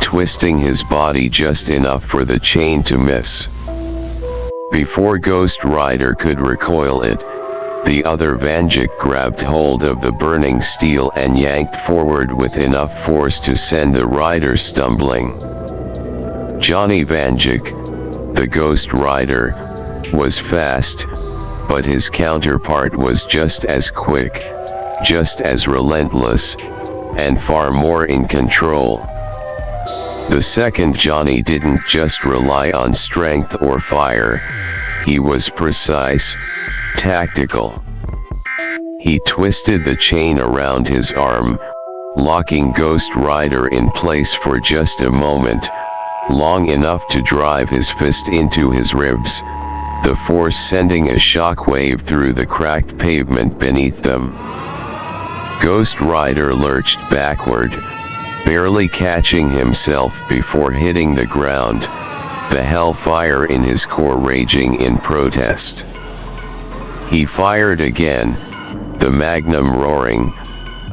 twisting his body just enough for the chain to miss. Before Ghost Rider could recoil it, the other Vanduke grabbed hold of the burning steel and yanked forward with enough force to send the rider stumbling. Johnny Vanduke, the Ghost Rider, was fast, but his counterpart was just as quick, just as relentless, and far more in control. The second Johnny didn't just rely on strength or fire, he was precise, tactical. He twisted the chain around his arm, locking Ghost Rider in place for just a moment, long enough to drive his fist into his ribs, the force sending a shockwave through the cracked pavement beneath them. Ghost Rider lurched backward, barely catching himself before hitting the ground, the hellfire in his core raging in protest. He fired again, the magnum roaring,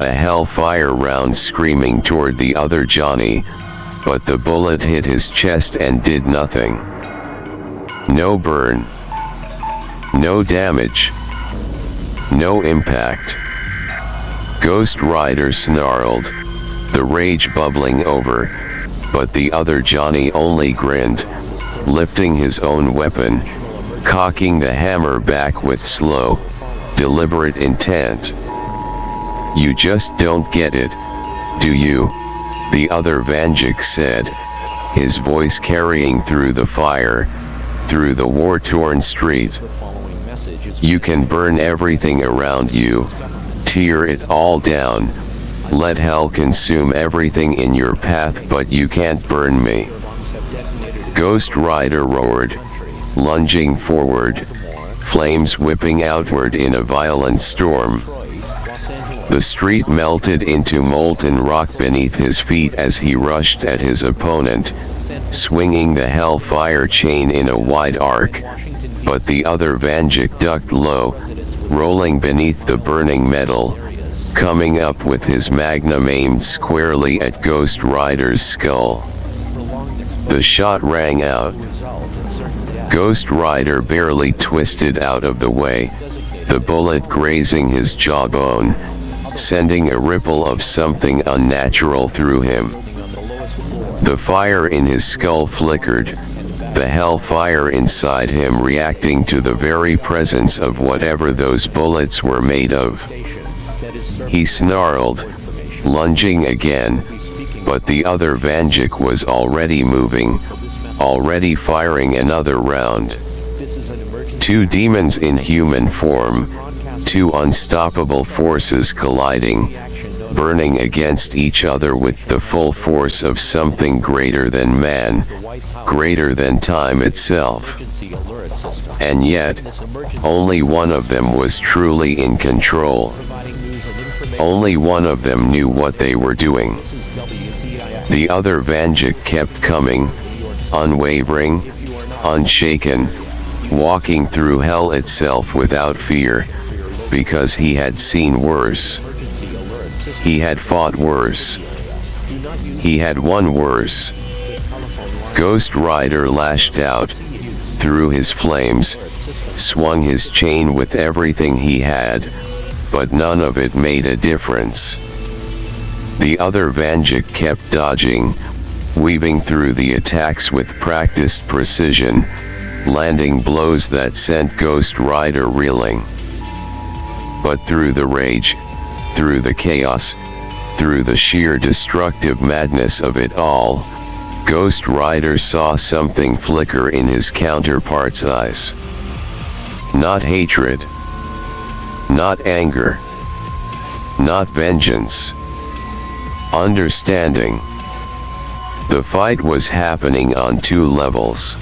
a hellfire round screaming toward the other Johnny, but the bullet hit his chest and did nothing. No burn. No damage. No impact. Ghost Rider snarled, the rage bubbling over, but the other Johnny only grinned, lifting his own weapon, cocking the hammer back with slow, deliberate intent. You just don't get it, do you? The other Vanduke said, his voice carrying through the fire, through the war-torn street. You can burn everything around you, tear it all down, let hell consume everything in your path, but you can't burn me. Ghost Rider roared, lunging forward, flames whipping outward in a violent storm. The street melted into molten rock beneath his feet as he rushed at his opponent, swinging the hellfire chain in a wide arc, but the other Vanduke ducked low, rolling beneath the burning metal, coming up with his magnum aimed squarely at Ghost Rider's skull. The shot rang out. Ghost Rider barely twisted out of the way, the bullet grazing his jawbone, sending a ripple of something unnatural through him. The fire in his skull flickered, the hellfire inside him reacting to the very presence of whatever those bullets were made of. He snarled, lunging again, but the other Vanduke was already moving, already firing another round. Two demons in human form, two unstoppable forces colliding, burning against each other with the full force of something greater than man, greater than time itself. And yet, only one of them was truly in control. Only one of them knew what they were doing. The other Vanduke kept coming, unwavering, unshaken, walking through hell itself without fear, because he had seen worse. He had fought worse. He had won worse. Ghost Rider lashed out, threw his flames, swung his chain with everything he had, but none of it made a difference. The other Vanduke kept dodging, weaving through the attacks with practiced precision, landing blows that sent Ghost Rider reeling. But through the rage, through the chaos, through the sheer destructive madness of it all, Ghost Rider saw something flicker in his counterpart's eyes. Not hatred. Not anger. Not vengeance. Understanding. The fight was happening on two levels.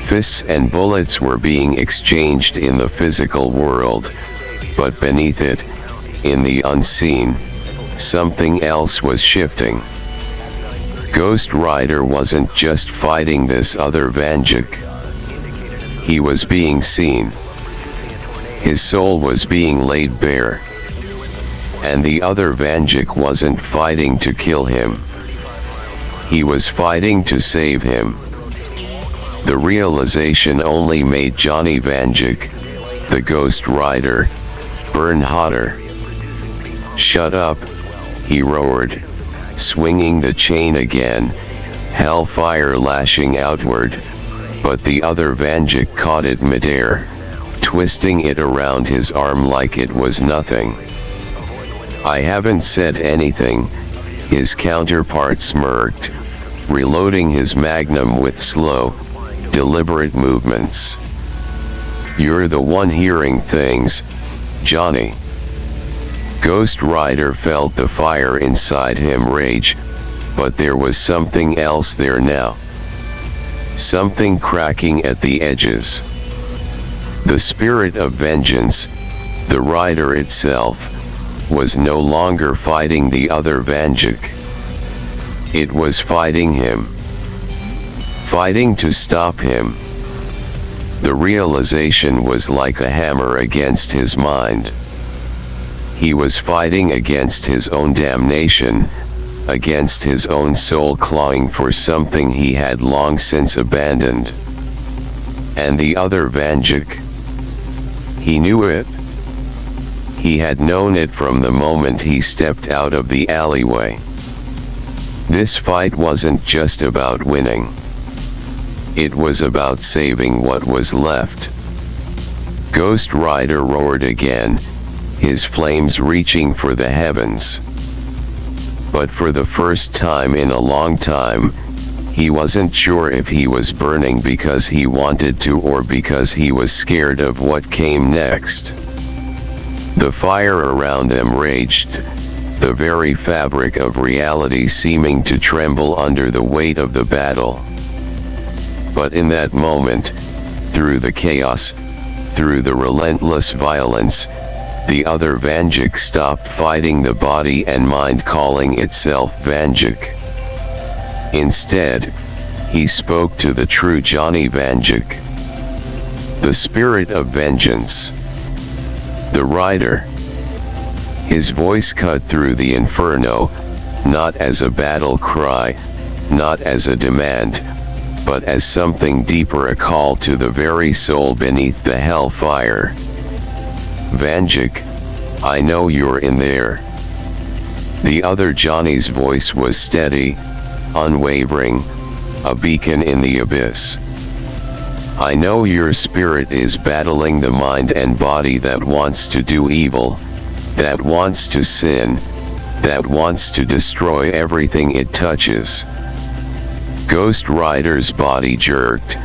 Fists and bullets were being exchanged in the physical world, but beneath it, in the unseen, something else was shifting. Ghost Rider wasn't just fighting this other Vanduke. He was being seen. His soul was being laid bare. And the other Vanduke wasn't fighting to kill him. He was fighting to save him. The realization only made Johnny Vanduke, the Ghost Rider, burn hotter. "Shut up," he roared, swinging the chain again, Hellfire lashing outward, but the other Vanduke caught it midair, twisting it around his arm like it was nothing. "I haven't said anything," his counterpart smirked, reloading his magnum with slow, deliberate movements. "You're the one hearing things, Johnny." Ghost Rider felt the fire inside him rage, but there was something else there now. Something cracking at the edges. The spirit of vengeance, the rider itself, was no longer fighting the other Vanduke. It was fighting him. Fighting to stop him. The realization was like a hammer against his mind. He was fighting against his own damnation, against his own soul clawing for something he had long since abandoned. And the other Vanduke? He knew it. He had known it from the moment he stepped out of the alleyway. This fight wasn't just about winning. It was about saving what was left. Ghost Rider roared again, his flames reaching for the heavens. But for the first time in a long time, he wasn't sure if he was burning because he wanted to or because he was scared of what came next. The fire around them raged, the very fabric of reality seeming to tremble under the weight of the battle. But in that moment, through the chaos, through the relentless violence, the other Vanduke stopped fighting the body and mind calling itself Vanduke. Instead, he spoke to the true Johnny Vanduke. The spirit of vengeance. The rider. His voice cut through the inferno, not as a battle cry, not as a demand, but as something deeper, a call to the very soul beneath the hellfire. Vanduke, I know you're in there. The other Johnny's voice was steady, unwavering, a beacon in the abyss. I know your spirit is battling the mind and body that wants to do evil, that wants to sin, that wants to destroy everything it touches. Ghost Rider's body jerked,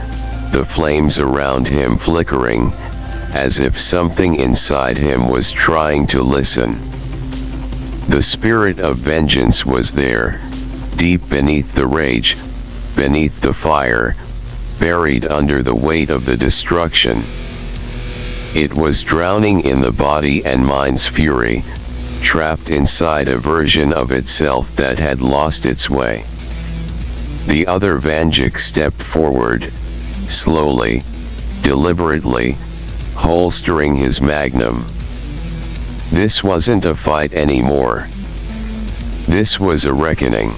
the flames around him flickering, as if something inside him was trying to listen. The spirit of vengeance was there, deep beneath the rage, beneath the fire, buried under the weight of the destruction. It was drowning in the body and mind's fury, trapped inside a version of itself that had lost its way. The other Vanduke stepped forward, slowly, deliberately, holstering his magnum. This wasn't a fight anymore. This was a reckoning.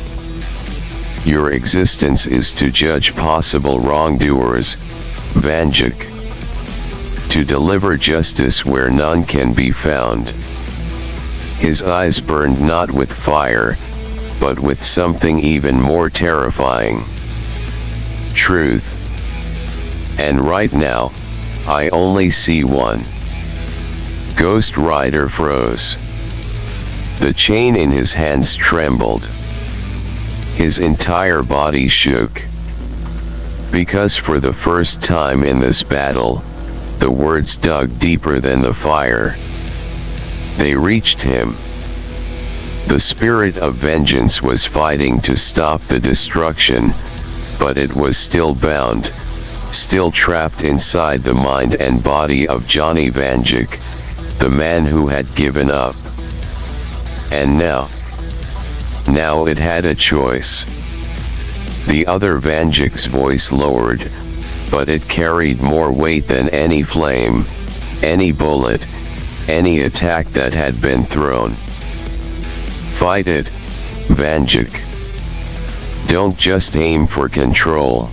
Your existence is to judge possible wrongdoers, Vanduke. To deliver justice where none can be found. His eyes burned not with fire, but with something even more terrifying. Truth. And right now, I only see one. Ghost Rider froze. The chain in his hands trembled. His entire body shook. Because for the first time in this battle, the words dug deeper than the fire. They reached him. The spirit of vengeance was fighting to stop the destruction, but it was still bound, still trapped inside the mind and body of Johnny Vanduke, the man who had given up. And now it had a choice. The other Vanduke's voice lowered, but it carried more weight than any flame, any bullet, any attack that had been thrown. Fight it, Vanduke. Don't just aim for control.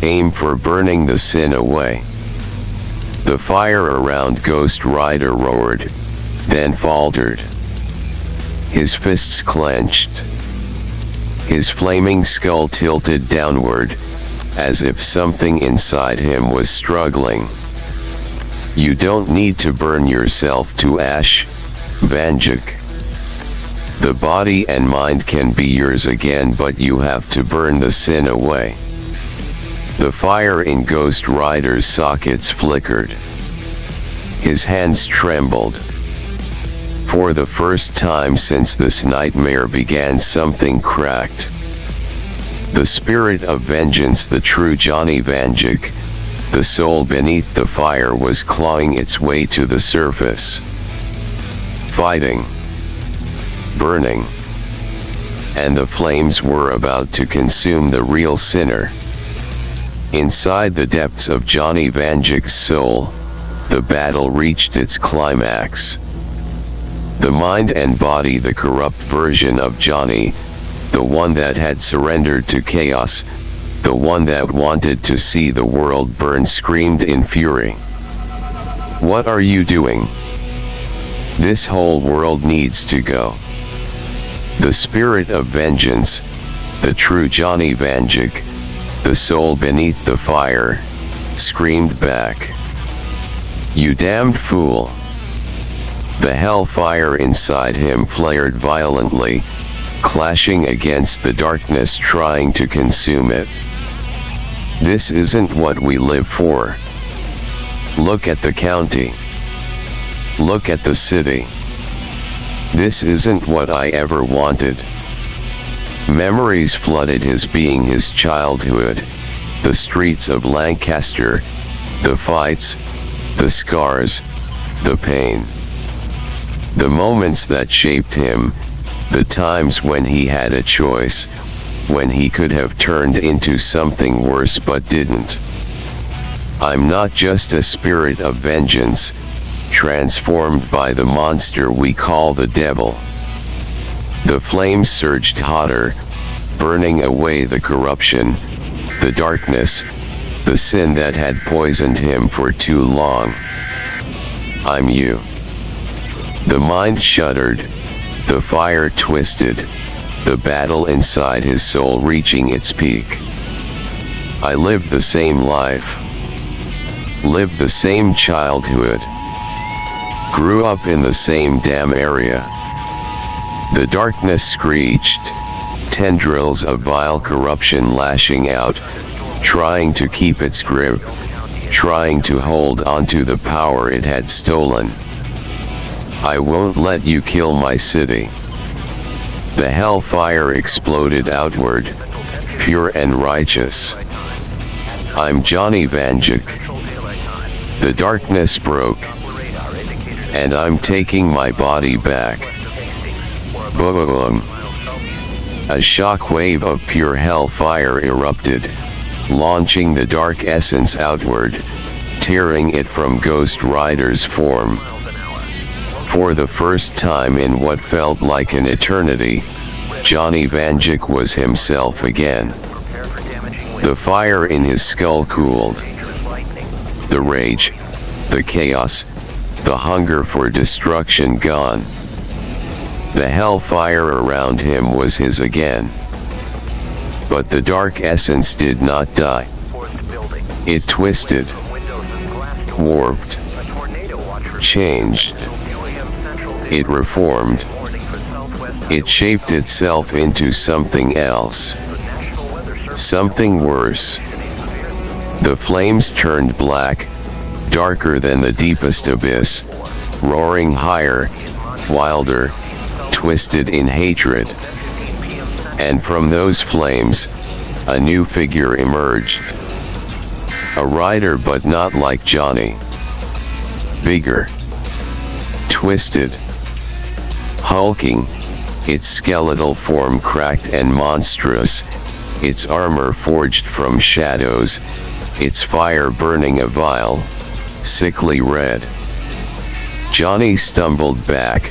Aim for burning the sin away. The fire around Ghost Rider roared, then faltered. His fists clenched. His flaming skull tilted downward, as if something inside him was struggling. You don't need to burn yourself to ash, Vanduke. The body and mind can be yours again, but you have to burn the sin away. The fire in Ghost Rider's sockets flickered. His hands trembled. For the first time since this nightmare began, something cracked. The spirit of vengeance, the true Johnny Vanduke, the soul beneath the fire, was clawing its way to the surface. Fighting. Burning. And the flames were about to consume the real sinner. Inside the depths of Johnny Vanduke's soul, the battle reached its climax. The mind and body, the corrupt version of Johnny, the one that had surrendered to chaos, the one that wanted to see the world burn, screamed in fury. What are you doing? This whole world needs to go. The spirit of vengeance, the true Johnny Vanduke, the soul beneath the fire, screamed back. You damned fool! The hellfire inside him flared violently, clashing against the darkness, trying to consume it. This isn't what we live for. Look at the county. Look at the city. This isn't what I ever wanted. Memories flooded his being, his childhood, the streets of Lancaster, the fights, the scars, the pain. The moments that shaped him, the times when he had a choice, when he could have turned into something worse but didn't. I'm not just a spirit of vengeance, transformed by the monster we call the devil. The flames surged hotter, burning away the corruption, the darkness, the sin that had poisoned him for too long. I'm you. The mind shuddered, the fire twisted, the battle inside his soul reaching its peak. I lived the same life. Lived the same childhood. Grew up in the same damn area. The darkness screeched, tendrils of vile corruption lashing out, trying to keep its grip, trying to hold onto the power it had stolen. I won't let you kill my city. The hellfire exploded outward, pure and righteous. I'm Johnny Vanduke. The darkness broke. and I'm taking my body back. Boom! A shockwave of pure hellfire erupted, launching the dark essence outward, tearing it from Ghost Rider's form. For the first time in what felt like an eternity, Johnny Vanduke was himself again. The fire in his skull cooled. The rage, the chaos, the hunger for destruction gone. The hellfire around him was his again. But the dark essence did not die. It twisted, warped, changed. It reformed. It shaped itself into something else. Something worse. The flames turned black, darker than the deepest abyss, roaring higher, wilder, twisted in hatred. And from those flames, a new figure emerged. A rider, but not like Johnny. Bigger. Twisted. Hulking, its skeletal form cracked and monstrous, its armor forged from shadows, its fire burning a vile, sickly red. Johnny stumbled back,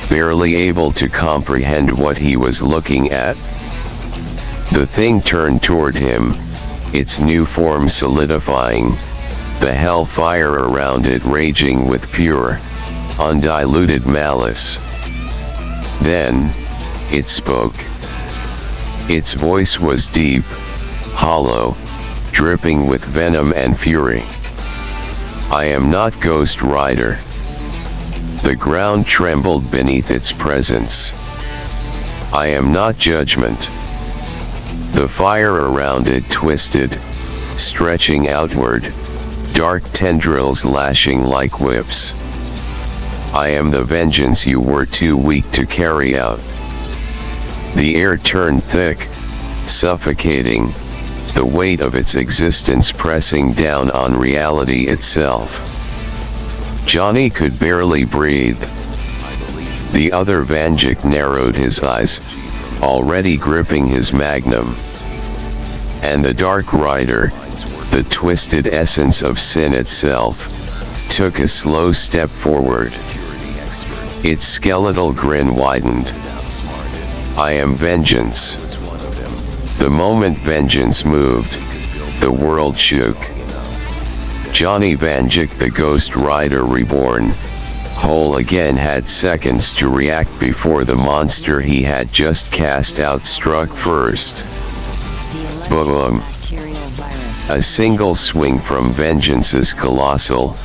barely able to comprehend what he was looking at. The thing turned toward him, its new form solidifying, the hellfire around it raging with pure, undiluted malice. Then, it spoke. Its voice was deep, hollow, dripping with venom and fury. I am not Ghost Rider. The ground trembled beneath its presence. I am not Judgment. The fire around it twisted, stretching outward, dark tendrils lashing like whips. I am the vengeance you were too weak to carry out. The air turned thick, suffocating, the weight of its existence pressing down on reality itself. Johnny could barely breathe. The other Vanduke narrowed his eyes, already gripping his magnum. And the Dark Rider, the twisted essence of sin itself, took a slow step forward. Its skeletal grin widened. I am vengeance. The moment vengeance moved, the world shook. Johnny Vanduke, the Ghost Rider reborn, whole again, had seconds to react before the monster he had just cast out struck first. Boom! A single swing from vengeance's colossal,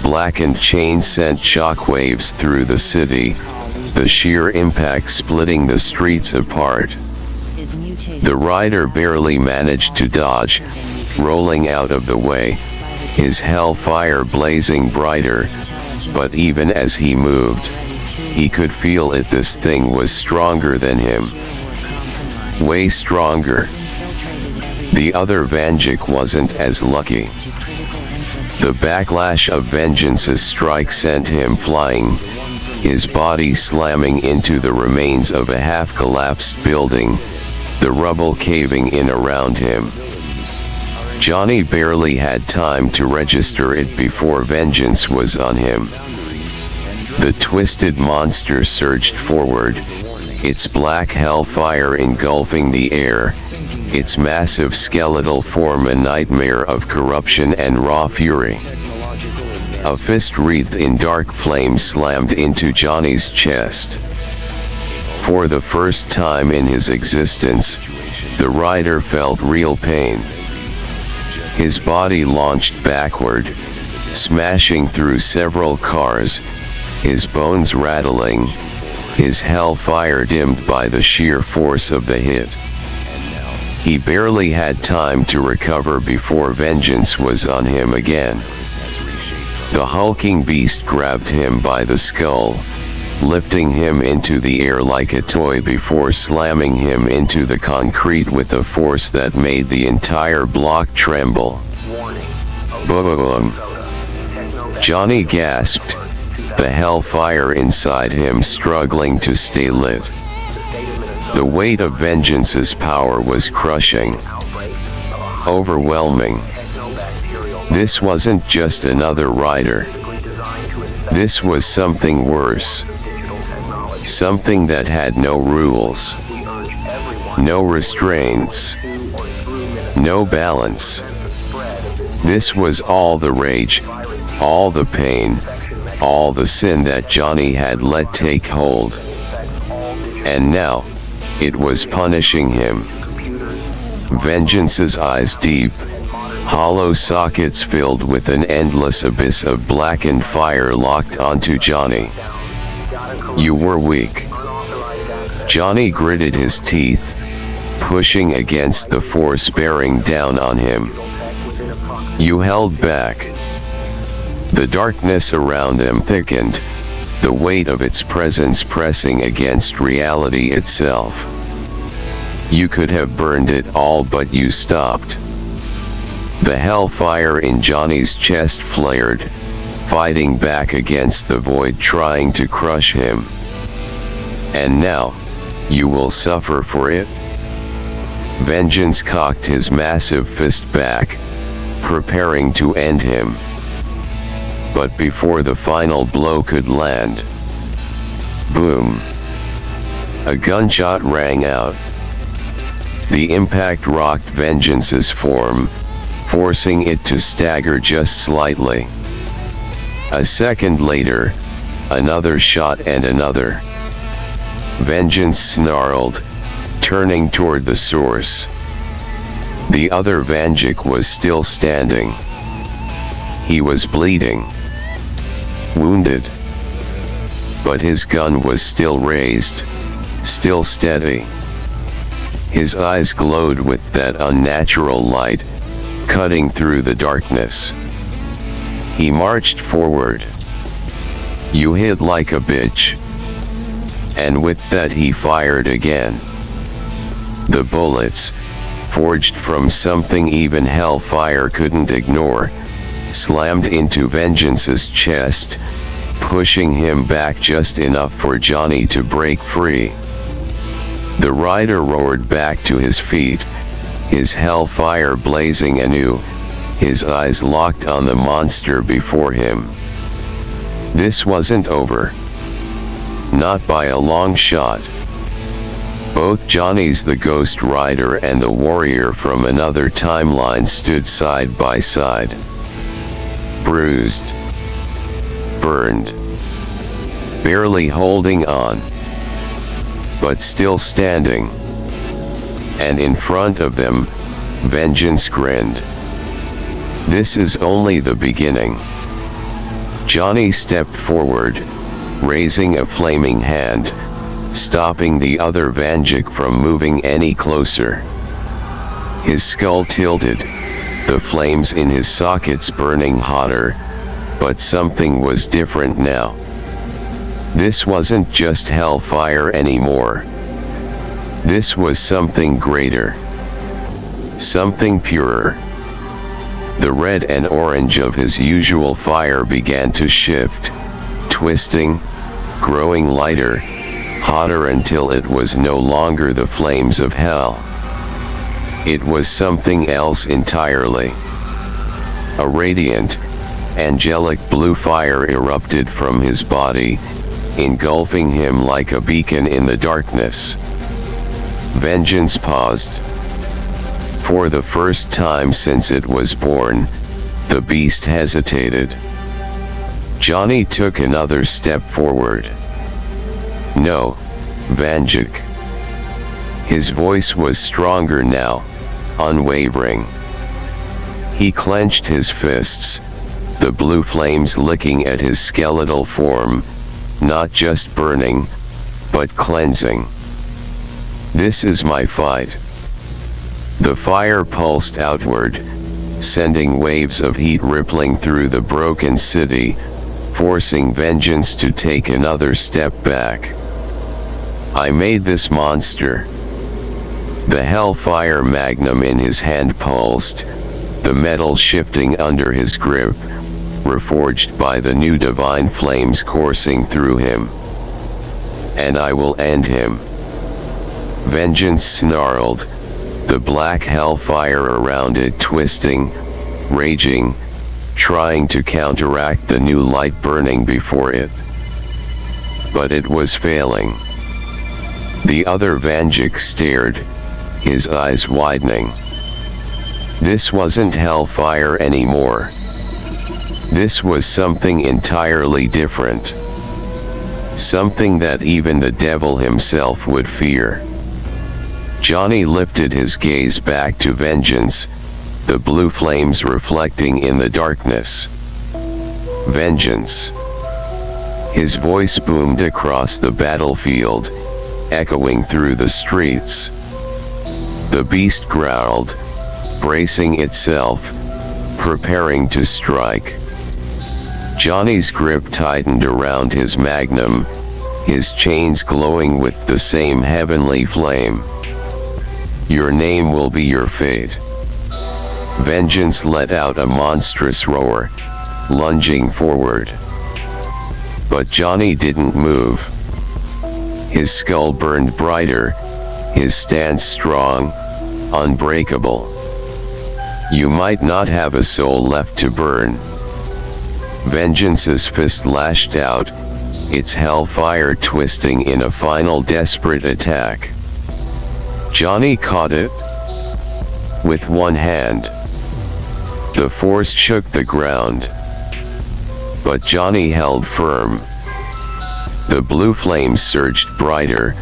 blackened chain sent shockwaves through the city, the sheer impact splitting the streets apart. The rider barely managed to dodge, rolling out of the way, his hellfire blazing brighter, but even as he moved, he could feel it. This thing was stronger than him. Way stronger. The other Vanduke wasn't as lucky. The backlash of vengeance's strike sent him flying, his body slamming into the remains of a half-collapsed building, the rubble caving in around him. Johnny barely had time to register it before vengeance was on him. The twisted monster surged forward, its black hellfire engulfing the air, its massive skeletal form a nightmare of corruption and raw fury. A fist wreathed in dark flame slammed into Johnny's chest. For the first time in his existence, the rider felt real pain. His body launched backward, smashing through several cars, his bones rattling, his hellfire dimmed by the sheer force of the hit. He barely had time to recover before vengeance was on him again. The hulking beast grabbed him by the skull, lifting him into the air like a toy before slamming him into the concrete with a force that made the entire block tremble. Boom! Johnny gasped, the hellfire inside him struggling to stay lit. The weight of vengeance's power was crushing, overwhelming. This wasn't just another rider. This was something worse. Something that had no rules, no restraints, no balance. This was all the rage, all the pain, all the sin that Johnny had let take hold. And now, it was punishing him. Vengeance's eyes deep, hollow sockets filled with an endless abyss of blackened fire locked onto Johnny. You were weak. Johnny gritted his teeth, pushing against the force bearing down on him. You held back. The darkness around them thickened, the weight of its presence pressing against reality itself. You could have burned it all, but you stopped. The hellfire in Johnny's chest flared, fighting back against the void trying to crush him. And now, you will suffer for it. Vengeance cocked his massive fist back, preparing to end him. But before the final blow could land, boom! A gunshot rang out. The impact rocked Vengeance's form, forcing it to stagger just slightly. A second later, another shot and another. Vengeance snarled, turning toward the source. The other Vanduke was still standing. He was bleeding, wounded. But his gun was still raised, still steady. His eyes glowed with that unnatural light, cutting through the darkness. He marched forward. You hit like a bitch. And with that he fired again. The bullets, forged from something even hellfire couldn't ignore, slammed into Vengeance's chest, pushing him back just enough for Johnny to break free. The rider roared back to his feet, his hellfire blazing anew, his eyes locked on the monster before him. This wasn't over. Not by a long shot. Both Johnny's the Ghost Rider and the warrior from another timeline stood side by side. Bruised. Burned. Barely holding on. But still standing. And in front of them, Vengeance grinned. This is only the beginning. Johnny stepped forward, raising a flaming hand, stopping the other Vanduke from moving any closer. His skull tilted, the flames in his sockets burning hotter, but something was different now. This wasn't just hellfire anymore. This was something greater. Something purer. The red and orange of his usual fire began to shift, twisting, growing lighter, hotter until it was no longer the flames of hell. It was something else entirely. A radiant, angelic blue fire erupted from his body, engulfing him like a beacon in the darkness. Vengeance paused. For the first time since it was born, the beast hesitated. Johnny took another step forward. No, Vanduke. His voice was stronger now, unwavering. He clenched his fists, the blue flames licking at his skeletal form, not just burning, but cleansing. This is my fight. The fire pulsed outward, sending waves of heat rippling through the broken city, forcing Vengeance to take another step back. I made this monster. The hellfire magnum in his hand pulsed, the metal shifting under his grip, reforged by the new divine flames coursing through him. And I will end him. Vengeance snarled, the black hellfire around it twisting, raging, trying to counteract the new light burning before it. But it was failing. The other Vanduke stared, his eyes widening. This wasn't hellfire anymore. This was something entirely different. Something that even the devil himself would fear. Johnny lifted his gaze back to Vengeance, the blue flames reflecting in the darkness. Vengeance. His voice boomed across the battlefield, echoing through the streets. The beast growled, bracing itself, preparing to strike. Johnny's grip tightened around his magnum, his chains glowing with the same heavenly flame. Your name will be your fate. Vengeance let out a monstrous roar, lunging forward. But Johnny didn't move. His skull burned brighter, his stance strong, unbreakable. You might not have a soul left to burn. Vengeance's fist lashed out, its hellfire twisting in a final desperate attack. Johnny caught it with one hand. The force shook the ground. But Johnny held firm. The blue flames surged brighter,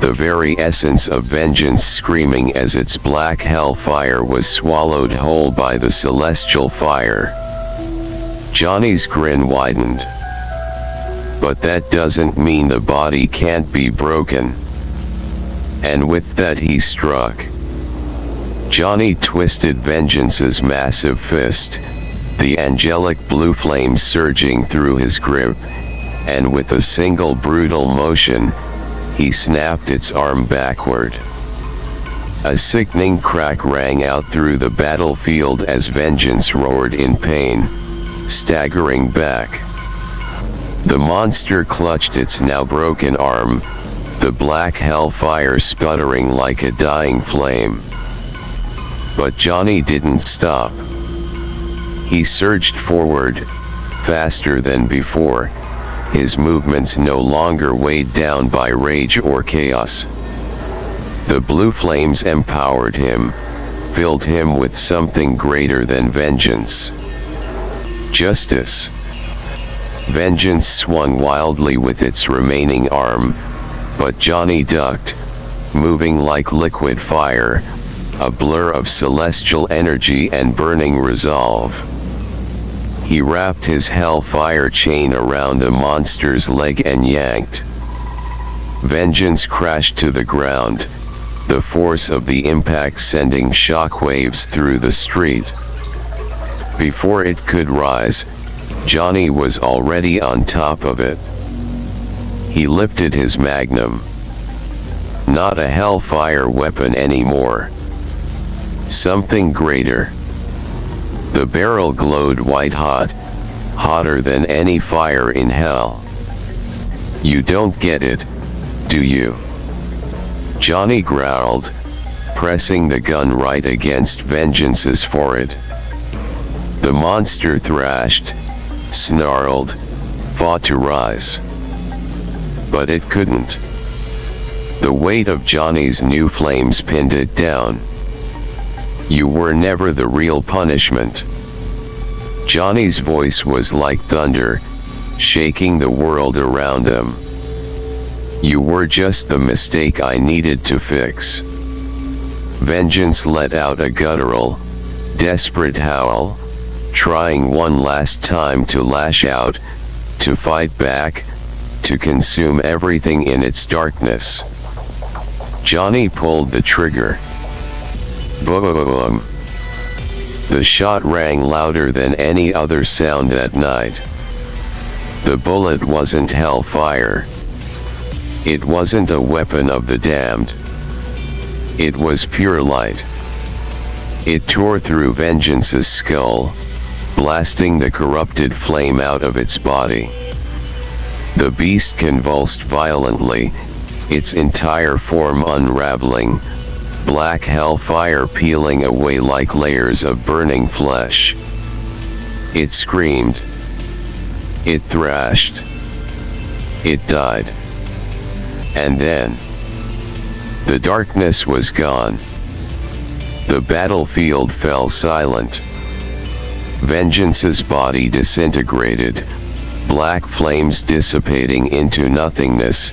the very essence of vengeance screaming as its black hellfire was swallowed whole by the celestial fire. Johnny's grin widened. But that doesn't mean the body can't be broken. And with that he struck. Johnny twisted Vengeance's massive fist, the angelic blue flame surging through his grip, and with a single brutal motion, he snapped its arm backward. A sickening crack rang out through the battlefield as Vengeance roared in pain, staggering back. The monster clutched its now broken arm, the black hellfire sputtering like a dying flame. But Johnny didn't stop. He surged forward, faster than before, his movements no longer weighed down by rage or chaos. The blue flames empowered him, filled him with something greater than vengeance. Justice. Vengeance swung wildly with its remaining arm, but Johnny ducked, moving like liquid fire, a blur of celestial energy and burning resolve. He wrapped his hellfire chain around the monster's leg and yanked. Vengeance crashed to the ground, the force of the impact sending shockwaves through the street. Before it could rise, Johnny was already on top of it. He lifted his magnum. Not a hellfire weapon anymore. Something greater. The barrel glowed white-hot, hotter than any fire in hell. You don't get it, do you? Johnny growled, pressing the gun right against Vengeance's forehead. The monster thrashed, snarled, fought to rise. But it couldn't. The weight of Johnny's new flames pinned it down. You were never the real punishment. Johnny's voice was like thunder, shaking the world around them. You were just the mistake I needed to fix. Vengeance let out a guttural, desperate howl, trying one last time to lash out, to fight back, to consume everything in its darkness. Johnny pulled the trigger. Boom! The shot rang louder than any other sound that night. The bullet wasn't hellfire. It wasn't a weapon of the damned. It was pure light. It tore through Vengeance's skull, blasting the corrupted flame out of its body. The beast convulsed violently, its entire form unraveling, black hellfire peeling away like layers of burning flesh. It screamed. It thrashed. It died. And then, the darkness was gone. The battlefield fell silent. Vengeance's body disintegrated, black flames dissipating into nothingness,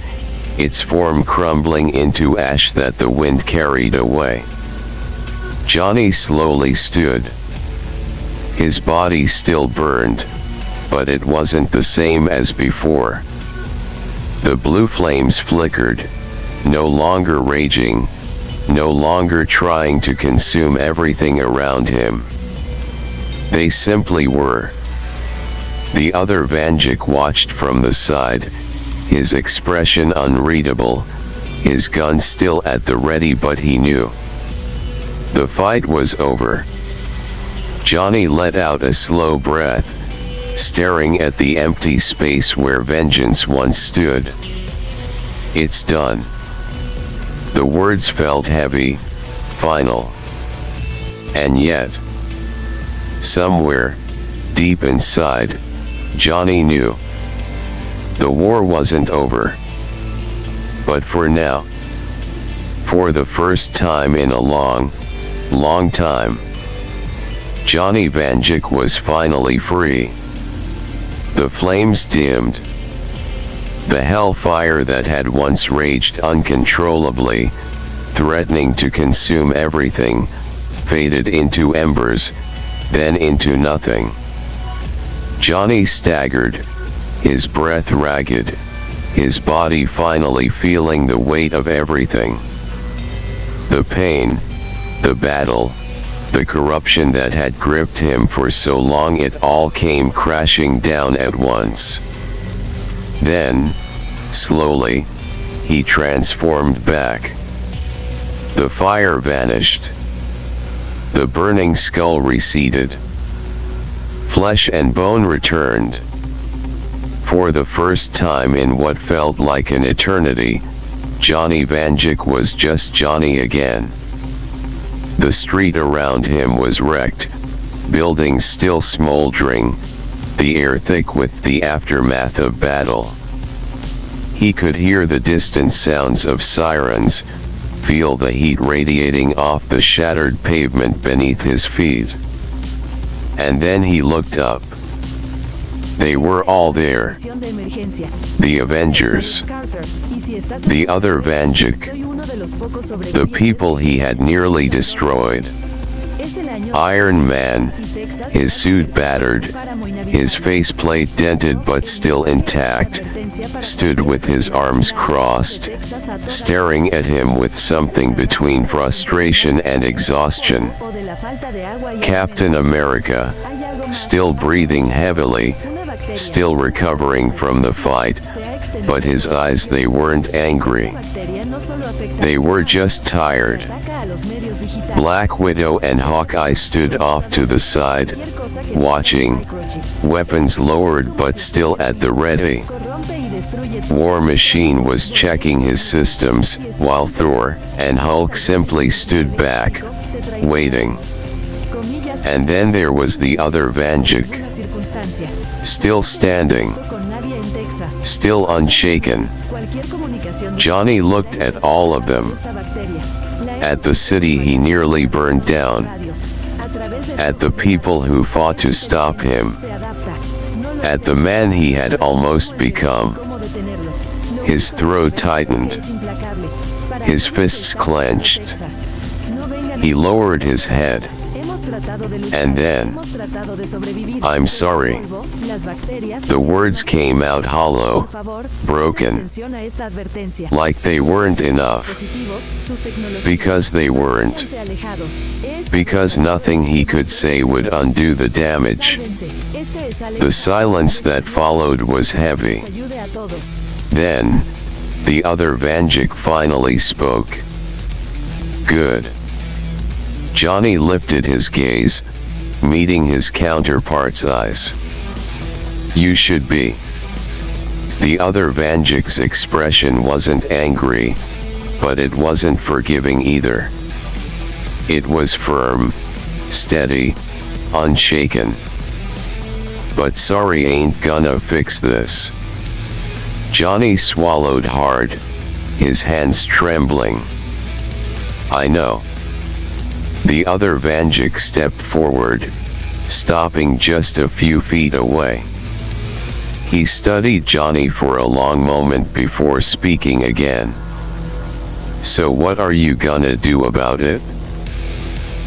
its form crumbling into ash that the wind carried away. Johnny slowly stood. His body still burned, but it wasn't the same as before. The blue flames flickered, no longer raging, no longer trying to consume everything around him. They simply were. The other Vanduke watched from the side, his expression unreadable, his gun still at the ready, but he knew the fight was over. Johnny let out a slow breath, staring at the empty space where vengeance once stood. It's done. The words felt heavy, final. And yet, somewhere, deep inside, Johnny knew the war wasn't over. But for now, for the first time in a long, long time, Johnny Vanduke was finally free. The flames dimmed. The hellfire that had once raged uncontrollably, threatening to consume everything, faded into embers, then into nothing. Johnny staggered, his breath ragged, his body finally feeling the weight of everything. The pain, the battle, the corruption that had gripped him for so long, it all came crashing down at once. Then, slowly, he transformed back. The fire vanished. The burning skull receded. Flesh and bone returned. For the first time in what felt like an eternity, Johnny Vanduke was just Johnny again. The street around him was wrecked, buildings still smoldering, the air thick with the aftermath of battle. He could hear the distant sounds of sirens, feel the heat radiating off the shattered pavement beneath his feet. And then he looked up. They were all there. The Avengers. The other Vanduke. The people he had nearly destroyed. Iron Man, his suit battered, his faceplate dented but still intact, stood with his arms crossed, staring at him with something between frustration and exhaustion. Captain America, still breathing heavily, still recovering from the fight, but his eyes, they weren't angry. They were just tired. Black Widow and Hawkeye stood off to the side, watching, weapons lowered but still at the ready. War Machine was checking his systems, while Thor and Hulk simply stood back, waiting. And then there was the other Vanduke, still standing, still unshaken. Johnny looked at all of them, at the city he nearly burned down, at the people who fought to stop him, at the man he had almost become. His throat tightened, his fists clenched. He lowered his head. And then, I'm sorry. The words came out hollow, broken, like they weren't enough. Because they weren't. Because nothing he could say would undo the damage. The silence that followed was heavy. Then, the other Vanduke finally spoke. Good. Johnny lifted his gaze, meeting his counterpart's eyes. "You should be." The other Vanduke's expression wasn't angry, but it wasn't forgiving either. It was firm, steady, unshaken. "But sorry, ain't gonna fix this." Johnny swallowed hard, his hands trembling. "I know." The other Vanduke stepped forward, stopping just a few feet away. He studied Johnny for a long moment before speaking again. "So what are you gonna do about it?"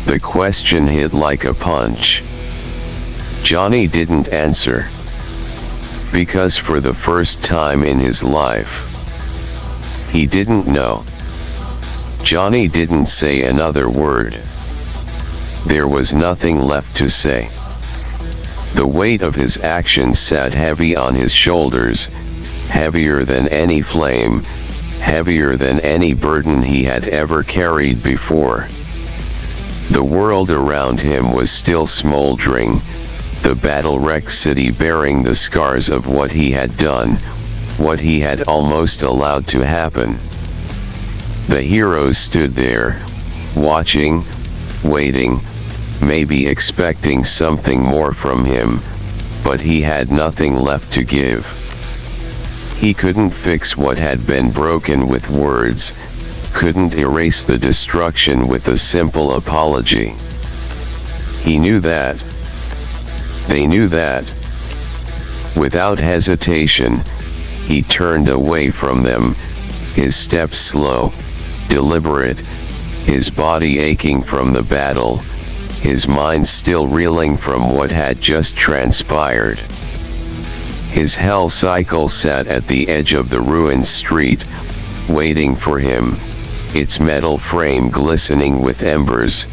The question hit like a punch. Johnny didn't answer. Because for the first time in his life, he didn't know. Johnny didn't say another word. There was nothing left to say. The weight of his actions sat heavy on his shoulders, heavier than any flame, heavier than any burden he had ever carried before. The world around him was still smoldering, the battle-wrecked city bearing the scars of what he had done, what he had almost allowed to happen. The heroes stood there, watching, waiting, maybe expecting something more from him, but he had nothing left to give. He couldn't fix what had been broken with words, couldn't erase the destruction with a simple apology. He knew that. They knew that. Without hesitation, he turned away from them, his steps slow, deliberate, his body aching from the battle, his mind still reeling from what had just transpired. His hell cycle sat at the edge of the ruined street, waiting for him, its metal frame glistening with embers,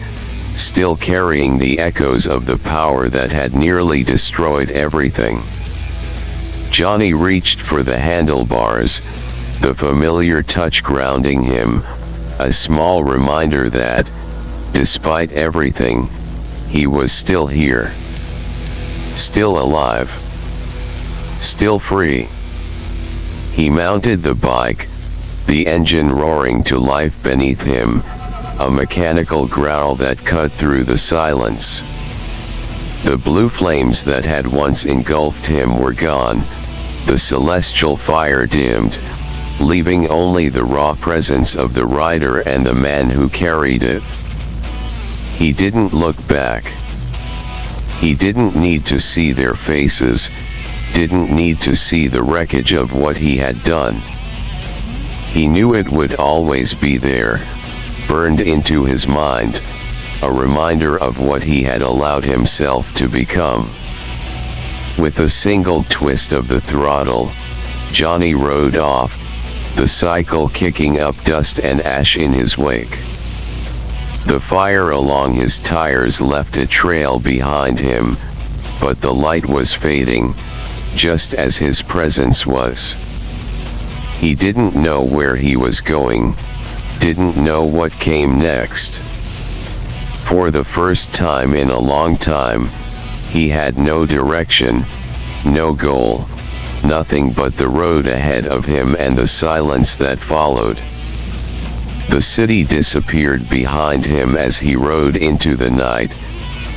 still carrying the echoes of the power that had nearly destroyed everything. Johnny reached for the handlebars, the familiar touch grounding him, a small reminder that, despite everything, he was still here. Still alive. Still free. He mounted the bike, the engine roaring to life beneath him, a mechanical growl that cut through the silence. The blue flames that had once engulfed him were gone, the celestial fire dimmed, leaving only the raw presence of the rider and the man who carried it. He didn't look back. He didn't need to see their faces, didn't need to see the wreckage of what he had done. He knew it would always be there, burned into his mind, a reminder of what he had allowed himself to become. With a single twist of the throttle, Johnny rode off, the cycle kicking up dust and ash in his wake. The fire along his tires left a trail behind him, but the light was fading, just as his presence was. He didn't know where he was going, didn't know what came next. For the first time in a long time, he had no direction, no goal, nothing but the road ahead of him and the silence that followed. The city disappeared behind him as he rode into the night,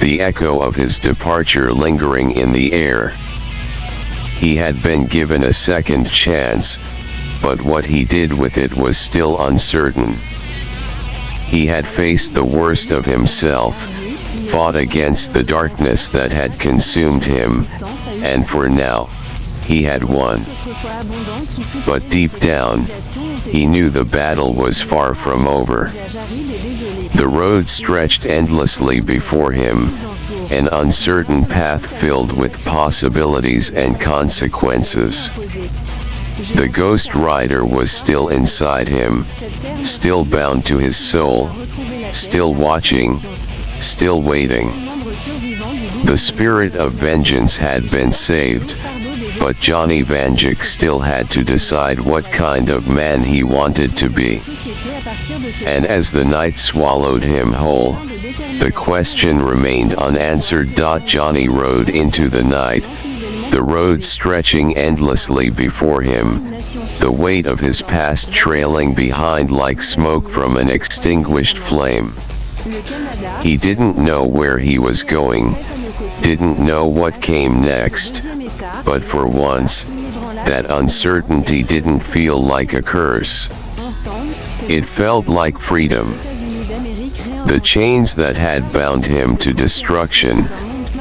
the echo of his departure lingering in the air. He had been given a second chance, but what he did with it was still uncertain. He had faced the worst of himself, fought against the darkness that had consumed him, and for now, he had won. But deep down, he knew the battle was far from over. The road stretched endlessly before him, an uncertain path filled with possibilities and consequences. The Ghost Rider was still inside him, still bound to his soul, still watching, still waiting. The spirit of vengeance had been saved, but Johnny Vanduke still had to decide what kind of man he wanted to be. And as the night swallowed him whole, The question remained unanswered. Johnny rode into the night, the road stretching endlessly before him, the weight of his past trailing behind like smoke from an extinguished flame. He didn't know where he was going, didn't know what came next, but for once, that uncertainty didn't feel like a curse. It felt like freedom. The chains that had bound him to destruction,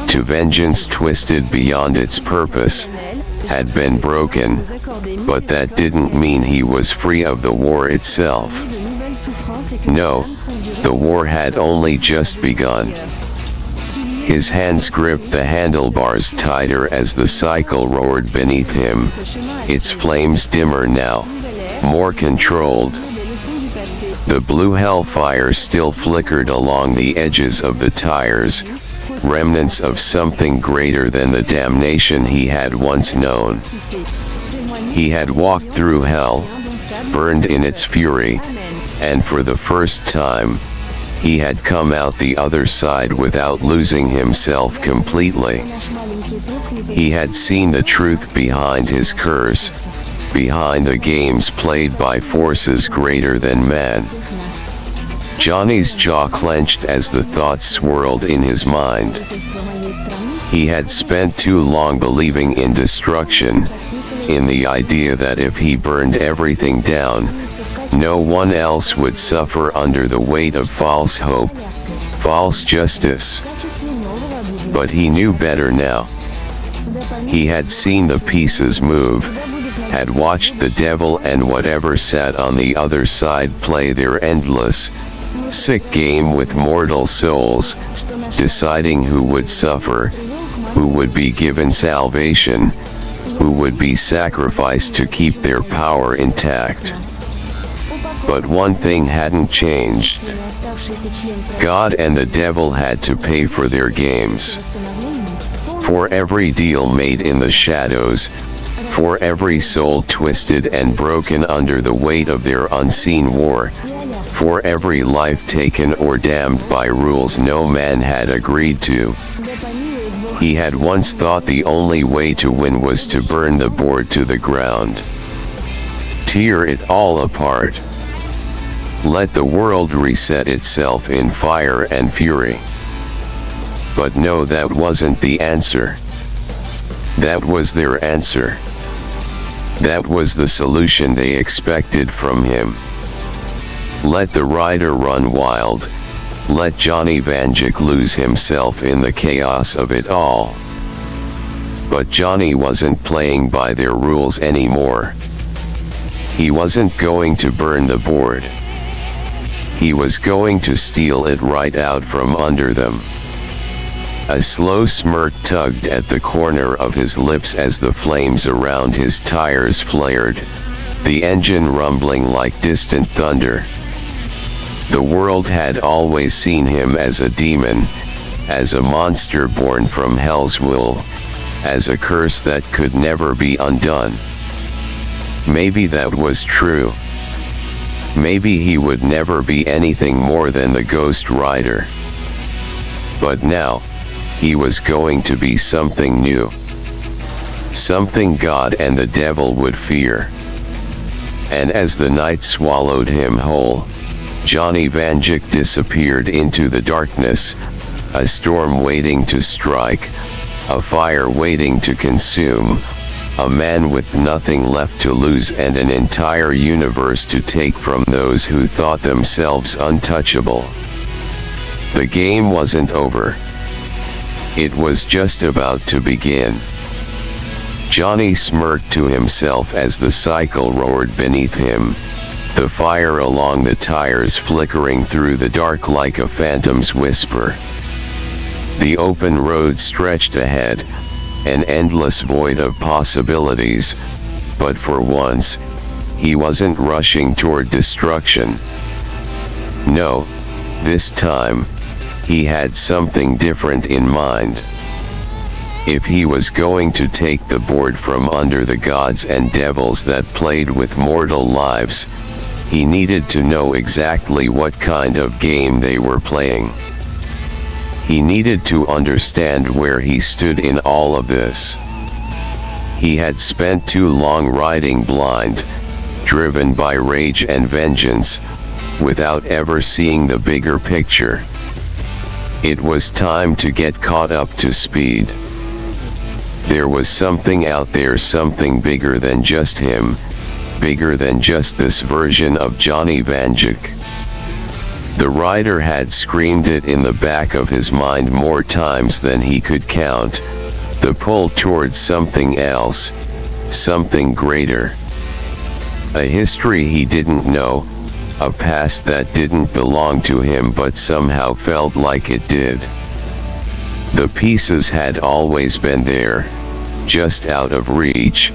to vengeance twisted beyond its purpose, had been broken, but that didn't mean he was free of the war itself. No, the war had only just begun. His hands gripped the handlebars tighter as the cycle roared beneath him, its flames dimmer now, more controlled. The blue hellfire still flickered along the edges of the tires, remnants of something greater than the damnation he had once known. He had walked through hell, burned in its fury, and for the first time, he had come out the other side without losing himself completely. He had seen the truth behind his curse, behind the games played by forces greater than man. Johnny's jaw clenched as the thoughts swirled in his mind. He had spent too long believing in destruction, in the idea that if he burned everything down, no one else would suffer under the weight of false hope, false justice. But he knew better now. He had seen the pieces move, had watched the devil and whatever sat on the other side play their endless, sick game with mortal souls, deciding who would suffer, who would be given salvation, who would be sacrificed to keep their power intact. But one thing hadn't changed. God and the devil had to pay for their games. For every deal made in the shadows, for every soul twisted and broken under the weight of their unseen war, for every life taken or damned by rules no man had agreed to. He had once thought the only way to win was to burn the board to the ground. Tear it all apart. Let the world reset itself in fire and fury. But no, that wasn't the answer. That was their answer. That was the solution they expected from him. Let the rider run wild. Let Johnny Vanduke lose himself in the chaos of it all. But Johnny wasn't playing by their rules anymore. He wasn't going to burn the board. He was going to steal it right out from under them. A slow smirk tugged at the corner of his lips as the flames around his tires flared, the engine rumbling like distant thunder. The world had always seen him as a demon, as a monster born from hell's wool, as a curse that could never be undone. Maybe that was true. Maybe he would never be anything more than the Ghost Rider. But now, he was going to be something new. Something God and the devil would fear. And as the night swallowed him whole, Johnny Vanduke disappeared into the darkness, a storm waiting to strike, a fire waiting to consume, a man with nothing left to lose and an entire universe to take from those who thought themselves untouchable. The game wasn't over. It was just about to begin. Johnny smirked to himself as the cycle roared beneath him, the fire along the tires flickering through the dark like a phantom's whisper. The open road stretched ahead, an endless void of possibilities, but for once, he wasn't rushing toward destruction. No, this time, he had something different in mind. If he was going to take the board from under the gods and devils that played with mortal lives, he needed to know exactly what kind of game they were playing. He needed to understand where he stood in all of this. He had spent too long riding blind, driven by rage and vengeance, without ever seeing the bigger picture. It was time to get caught up to speed. There was something out there, something bigger than just him, bigger than just this version of Johnny Vanduke. The rider had screamed it in the back of his mind more times than he could count, the pull towards something else, something greater. A history he didn't know, a past that didn't belong to him but somehow felt like it did. The pieces had always been there, just out of reach,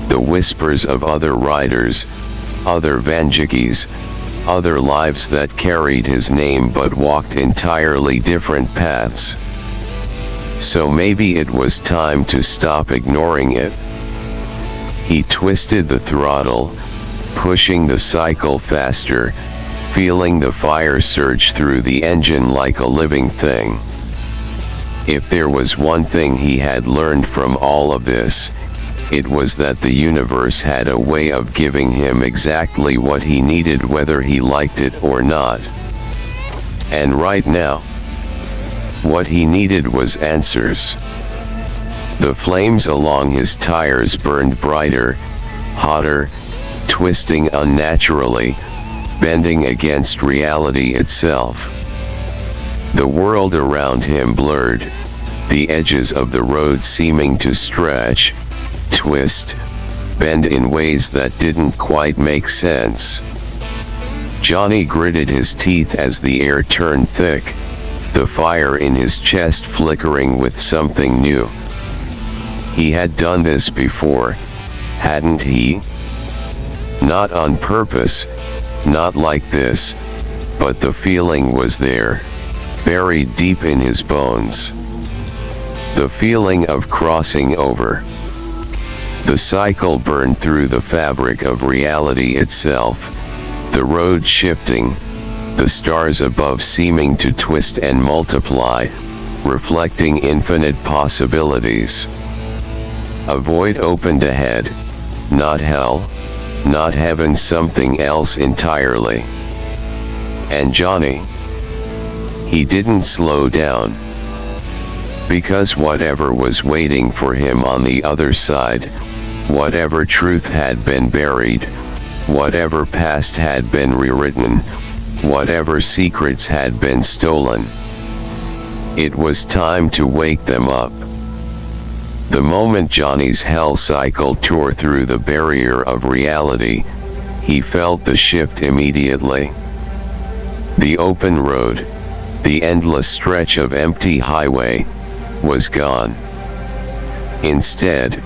the whispers of other riders, other Vandukes, other lives that carried his name but walked entirely different paths. So maybe it was time to stop ignoring it. He twisted the throttle, pushing the cycle faster, feeling the fire surge through the engine like a living thing. If there was one thing he had learned from all of this, it was that the universe had a way of giving him exactly what he needed whether he liked it or not. And right now, what he needed was answers. The flames along his tires burned brighter, hotter, twisting unnaturally, bending against reality itself. The world around him blurred, the edges of the road seeming to stretch, twist, bend in ways that didn't quite make sense. Johnny gritted his teeth as the air turned thick, the fire in his chest flickering with something new. He had done this before, hadn't he? Not on purpose, not like this, but the feeling was there, buried deep in his bones. The feeling of crossing over. The cycle burned through the fabric of reality itself, the road shifting, the stars above seeming to twist and multiply, reflecting infinite possibilities. A void opened ahead, not hell, not heaven, something else entirely. And Johnny, he didn't slow down. Because whatever was waiting for him on the other side, whatever truth had been buried, whatever past had been rewritten, whatever secrets had been stolen, it was time to wake them up. The moment Johnny's hell cycle tore through the barrier of reality, he felt the shift immediately. The open road, the endless stretch of empty highway, was gone. Instead,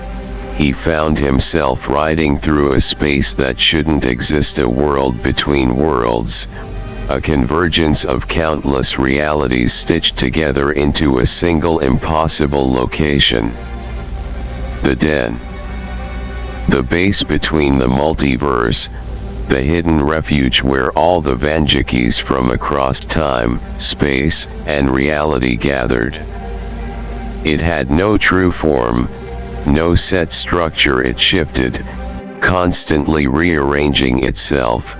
he found himself riding through a space that shouldn't exist, a world between worlds, a convergence of countless realities stitched together into a single impossible location. The den. The base between the multiverse, the hidden refuge where all the Vandukes from across time, space, and reality gathered. It had no true form, no set structure. It shifted, constantly rearranging itself,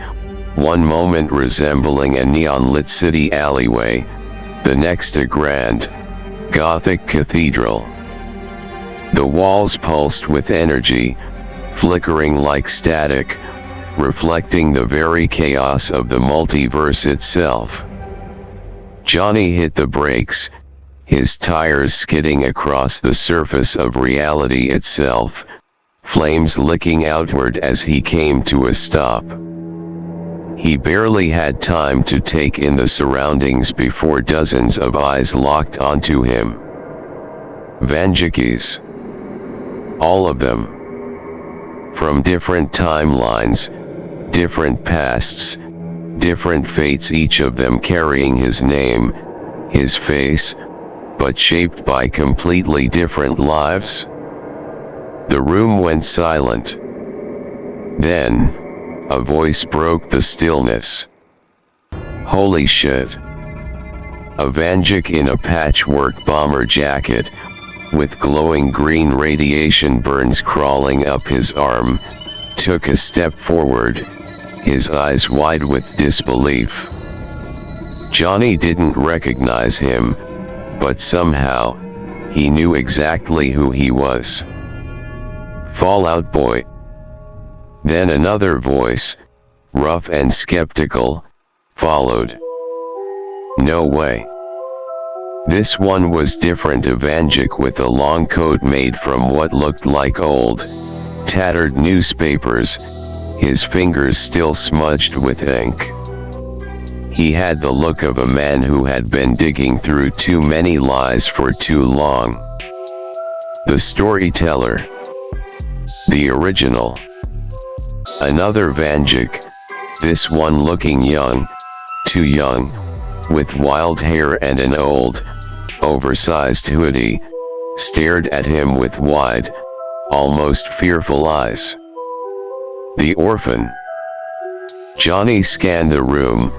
one moment resembling a neon-lit city alleyway, the next a grand, Gothic cathedral. The walls pulsed with energy, flickering like static, reflecting the very chaos of the multiverse itself. Johnny hit the brakes, his tires skidding across the surface of reality itself, flames licking outward as he came to a stop. He barely had time to take in the surroundings before dozens of eyes locked onto him. Vandukes. All of them. From different timelines, different pasts, different fates, each of them carrying his name, his face, but shaped by completely different lives. The room went silent. Then, a voice broke the stillness. "Holy shit. A Vanduke in a patchwork bomber jacket, with glowing green radiation burns crawling up his arm, took a step forward, his eyes wide with disbelief. Johnny didn't recognize him, but somehow, he knew exactly who he was. Fallout Boy. Then another voice, rough and skeptical, followed. No way. This one was different. A Vanduke with a long coat made from what looked like old, tattered newspapers, his fingers still smudged with ink. He had the look of a man who had been digging through too many lies for too long. The storyteller. The original. Another Vanduke, this one looking young, too young, with wild hair and an old, oversized hoodie, stared at him with wide, almost fearful eyes. The orphan. Johnny scanned the room,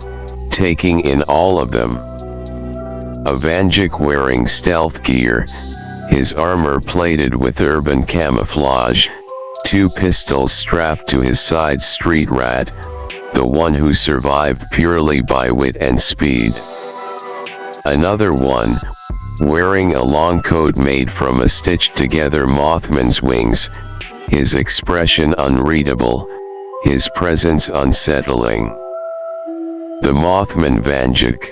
taking in all of them. A Vanduke wearing stealth gear, his armor plated with urban camouflage, 2 pistols strapped to his side. Street rat, the one who survived purely by wit and speed. Another one, wearing a long coat made from a stitched-together Mothman's wings, his expression unreadable, his presence unsettling. The Mothman Vanduke.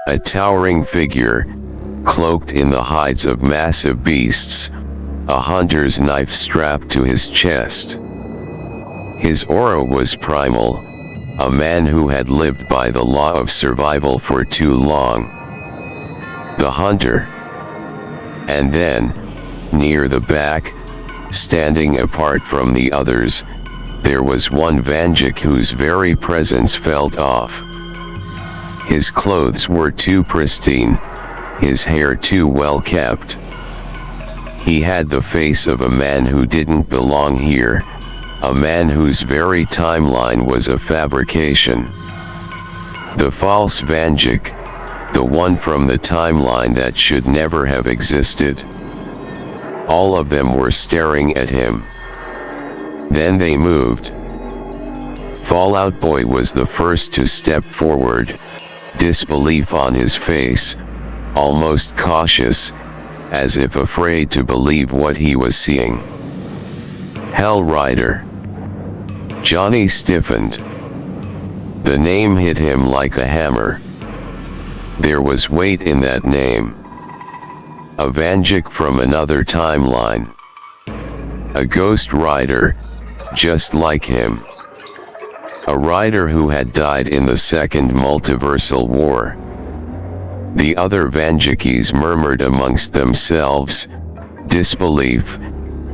A towering figure, cloaked in the hides of massive beasts, a hunter's knife strapped to his chest. His aura was primal, a man who had lived by the law of survival for too long. The hunter. And then, near the back, standing apart from the others, there was one Vanduke whose very presence felt off. His clothes were too pristine, his hair too well kept. He had the face of a man who didn't belong here, a man whose very timeline was a fabrication. The false Vanduke, the one from the timeline that should never have existed. All of them were staring at him. Then they moved. Fallout Boy was the first to step forward, disbelief on his face, almost cautious, as if afraid to believe what he was seeing. Hell Rider. Johnny stiffened. The name hit him like a hammer. There was weight in that name. A Vanduke from another timeline. A ghost rider, just like him. A rider who had died in the Second Multiversal War. The other Vandukes murmured amongst themselves, disbelief,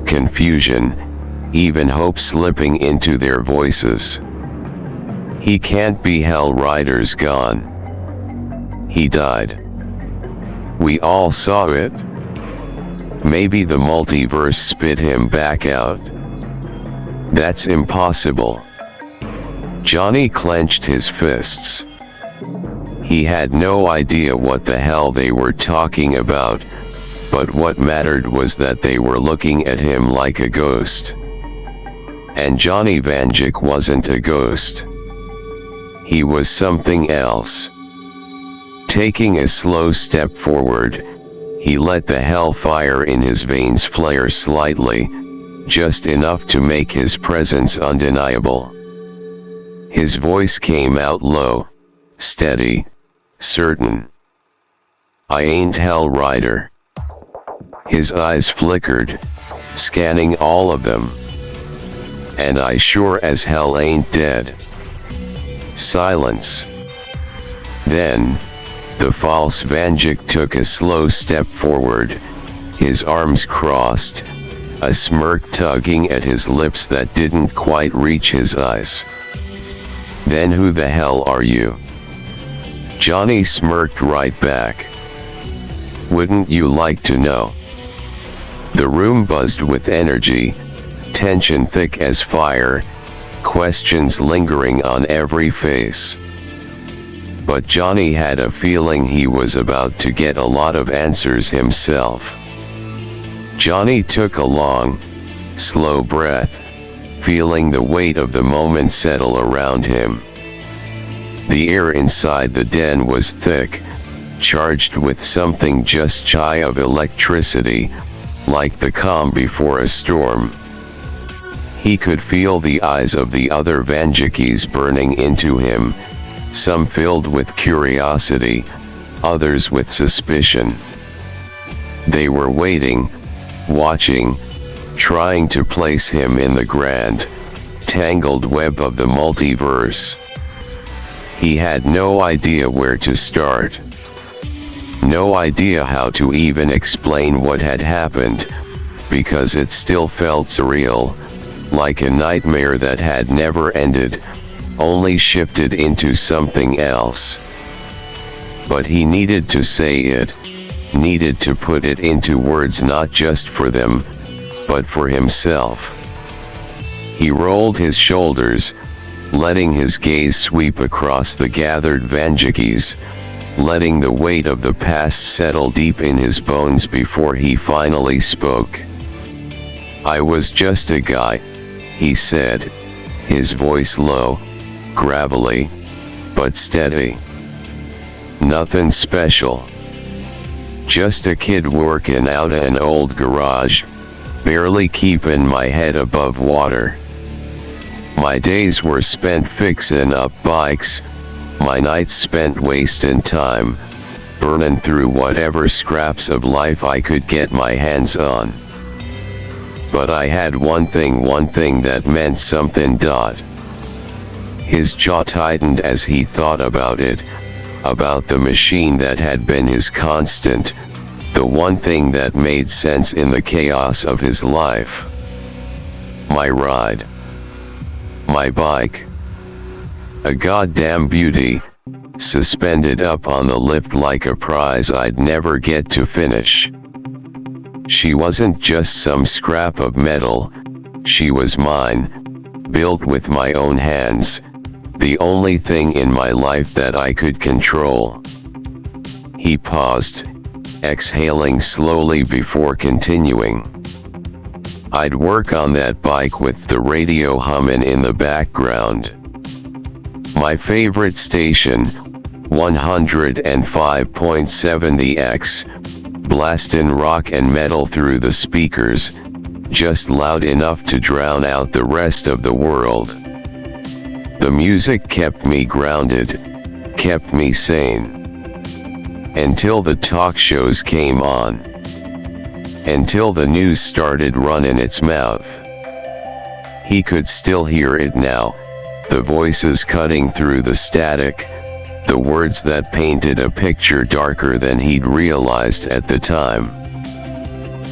confusion, even hope slipping into their voices. He can't be. Hell Rider's gone. He died. We all saw it. Maybe the multiverse spit him back out. That's impossible. Johnny clenched his fists. He had no idea what the hell they were talking about, but what mattered was that they were looking at him like a ghost. And Johnny Vanduke wasn't a ghost. He was something else. Taking a slow step forward, he let the hellfire in his veins flare slightly, just enough to make his presence undeniable. His voice came out low, steady, certain. I ain't Hell Rider. His eyes flickered, scanning all of them. And I sure as hell ain't dead. Silence. Then, the false Vanduke took a slow step forward, his arms crossed, a smirk tugging at his lips that didn't quite reach his eyes. Then who the hell are you? Johnny smirked right back. Wouldn't you like to know? The room buzzed with energy, tension thick as fire, questions lingering on every face. but Johnny had a feeling he was about to get a lot of answers himself. Johnny took a long, slow breath, feeling the weight of the moment settle around him. The air inside the den was thick, charged with something just shy of electricity, like the calm before a storm. He could feel the eyes of the other Vandukes burning into him, some filled with curiosity, others with suspicion. They were waiting, watching, trying to place him in the grand, tangled web of the multiverse. He had no idea where to start. No idea how to even explain what had happened, because it still felt surreal, like a nightmare that had never ended, only shifted into something else. But he needed to say it, needed to put it into words, not just for them, but for himself. He rolled his shoulders, letting his gaze sweep across the gathered Vandukes, letting the weight of the past settle deep in his bones before he finally spoke. "I was just a guy," he said, his voice low, gravelly, but steady. "Nothing special. Just a kid working out an old garage, barely keeping my head above water. My days were spent fixing up bikes, my nights spent wasting time, burning through whatever scraps of life I could get my hands on. But I had one thing that meant something. His jaw tightened as he thought about it, about the machine that had been his constant, the one thing that made sense in the chaos of his life. My ride. My bike. A goddamn beauty, suspended up on the lift like a prize I'd never get to finish. She wasn't just some scrap of metal, she was mine, built with my own hands, the only thing in my life that I could control." He paused, exhaling slowly before continuing. "I'd work on that bike with the radio humming in the background. My favorite station, 105.7 The X, blasting rock and metal through the speakers, just loud enough to drown out the rest of the world. The music kept me grounded, kept me sane. Until the talk shows came on. Until the news started running its mouth." He could still hear it now, the voices cutting through the static, the words that painted a picture darker than he'd realized at the time.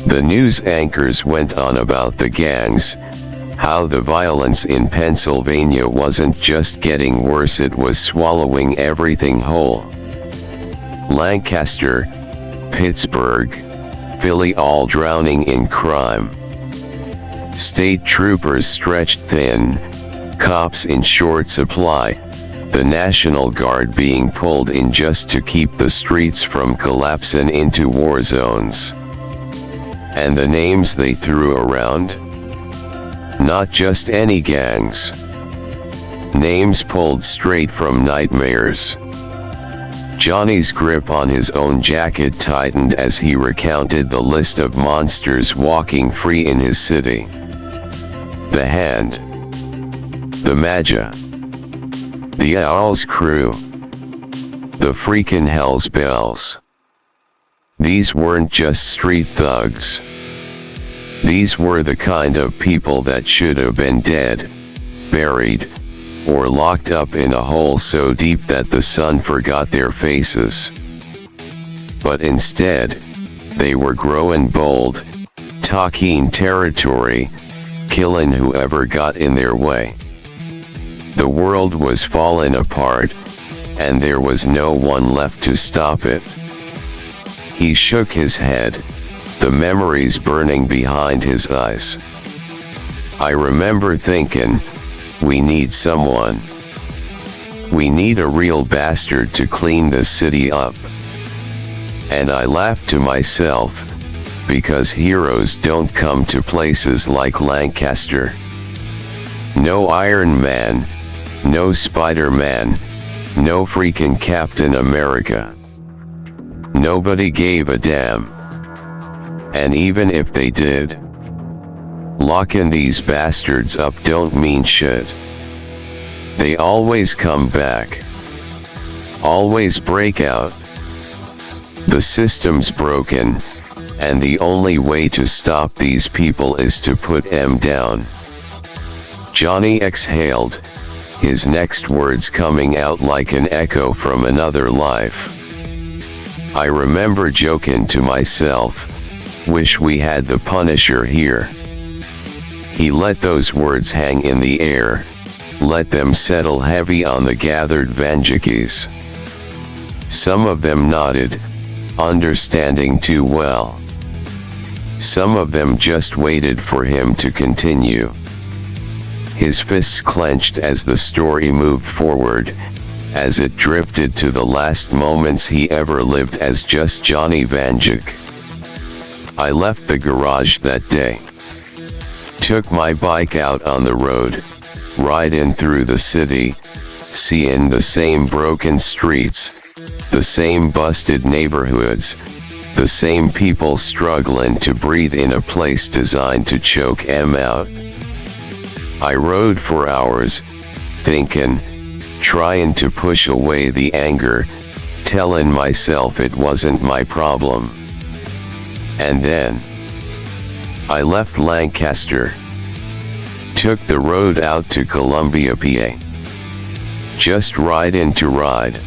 The news anchors went on about the gangs, how the violence in Pennsylvania wasn't just getting worse, it was swallowing everything whole. Lancaster, Pittsburgh, Philly, all drowning in crime. State troopers stretched thin, cops in short supply, the National Guard being pulled in just to keep the streets from collapsing into war zones. And the names they threw around? Not just any gangs. Names pulled straight from nightmares. Johnny's grip on his own jacket tightened as he recounted the list of monsters walking free in his city. The Hand. The Magi. The Owl's Crew. The freaking Hell's Bells. These weren't just street thugs. These were the kind of people that should have been dead, buried, or locked up in a hole so deep that the sun forgot their faces. But instead, they were growing bold, talking territory, killing whoever got in their way. The world was falling apart, and there was no one left to stop it. He shook his head, the memories burning behind his eyes. "I remember thinking, we need someone. We need a real bastard to clean the city up. And I laughed to myself, because heroes don't come to places like Lancaster. No Iron Man, no Spider-Man, no freaking Captain America. Nobody gave a damn. And even if they did, locking these bastards up don't mean shit. They always come back. Always break out. The system's broken, and the only way to stop these people is to put them down. Johnny exhaled, his next words coming out like an echo from another life. I remember joking to myself, wish we had the Punisher here. He let those words hang in the air, let them settle heavy on the gathered Vandukes. Some of them nodded, understanding too well. Some of them just waited for him to continue. His fists clenched as the story moved forward, as it drifted to the last moments he ever lived as just Johnny Vanduke. I left the garage that day. Took my bike out on the road, riding through the city, seeing the same broken streets, the same busted neighborhoods, the same people struggling to breathe in a place designed to choke them out. I rode for hours, thinking, trying to push away the anger, telling myself it wasn't my problem. And then, I left Lancaster. Took the road out to Columbia, PA. Just riding to ride.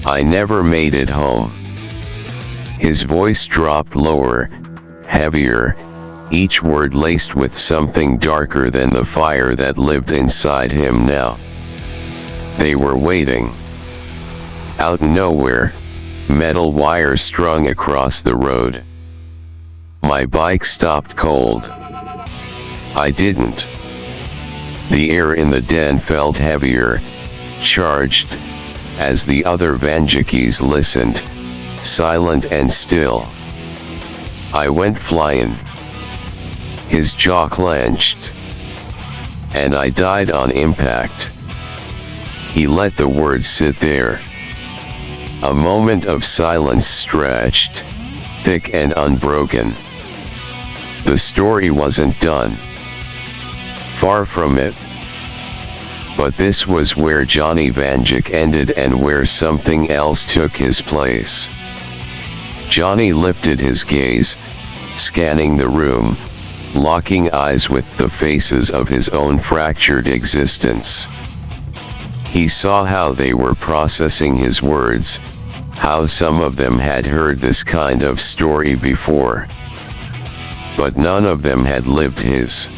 I never made it home. His voice dropped lower, heavier, each word laced with something darker than the fire that lived inside him now. They were waiting. Out nowhere, metal wire strung across the road. My bike stopped cold. I didn't. The air in the den felt heavier, charged, as the other Vandukes listened, silent and still. I went flying. His jaw clenched. And I died on impact. He let the words sit there. A moment of silence stretched, thick and unbroken. The story wasn't done. Far from it. But this was where Johnny Vanduke ended and where something else took his place. Johnny lifted his gaze, scanning the room, locking eyes with the faces of his own fractured existence. He saw how they were processing his words, how some of them had heard this kind of story before. But none of them had lived his.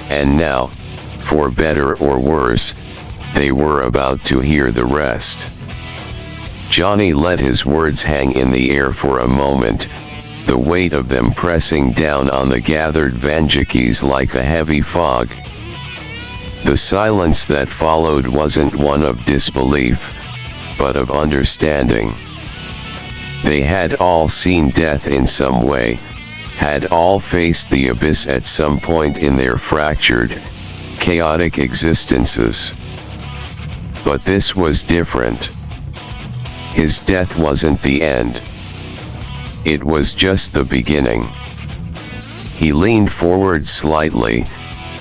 And now, for better or worse, they were about to hear the rest. Johnny let his words hang in the air for a moment, the weight of them pressing down on the gathered Vandukes like a heavy fog. The silence that followed wasn't one of disbelief, but of understanding. They had all seen death in some way, had all faced the abyss at some point in their fractured, chaotic existences. But this was different. His death wasn't the end. It was just the beginning. He leaned forward slightly,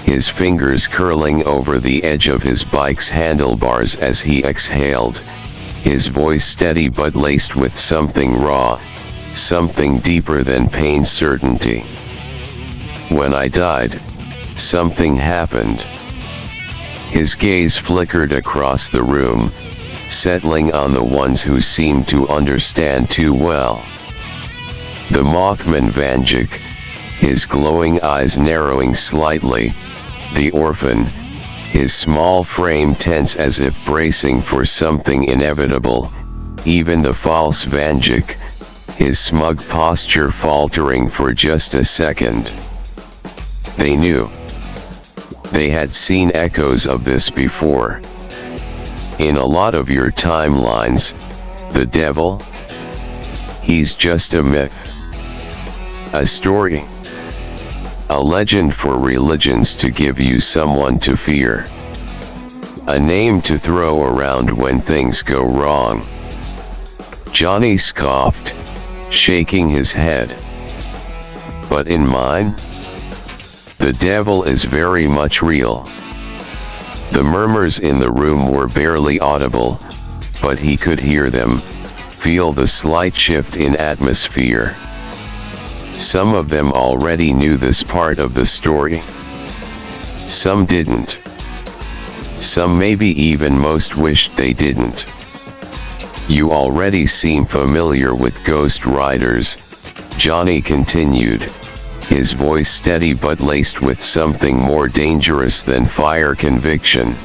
his fingers curling over the edge of his bike's handlebars as he exhaled, his voice steady but laced with something raw, something deeper than pain's certainty. When I died, something happened. His gaze flickered across the room, settling on the ones who seemed to understand too well. The Mothman Vanduke, his glowing eyes narrowing slightly, the orphan, his small frame tense as if bracing for something inevitable, even the false Vanduke, his smug posture faltering for just a second. They knew. They had seen echoes of this before. In a lot of your timelines, the devil? He's just a myth. A story. A legend for religions to give you someone to fear. A name to throw around when things go wrong. Johnny scoffed, shaking his head. But in mine, the devil is very much real. The murmurs in the room were barely audible, but he could hear them, feel the slight shift in atmosphere. Some of them already knew this part of the story. Some didn't. Some maybe even most wished they didn't. You already seem familiar with ghost riders, Johnny continued, his voice steady but laced with something more dangerous than fire conviction.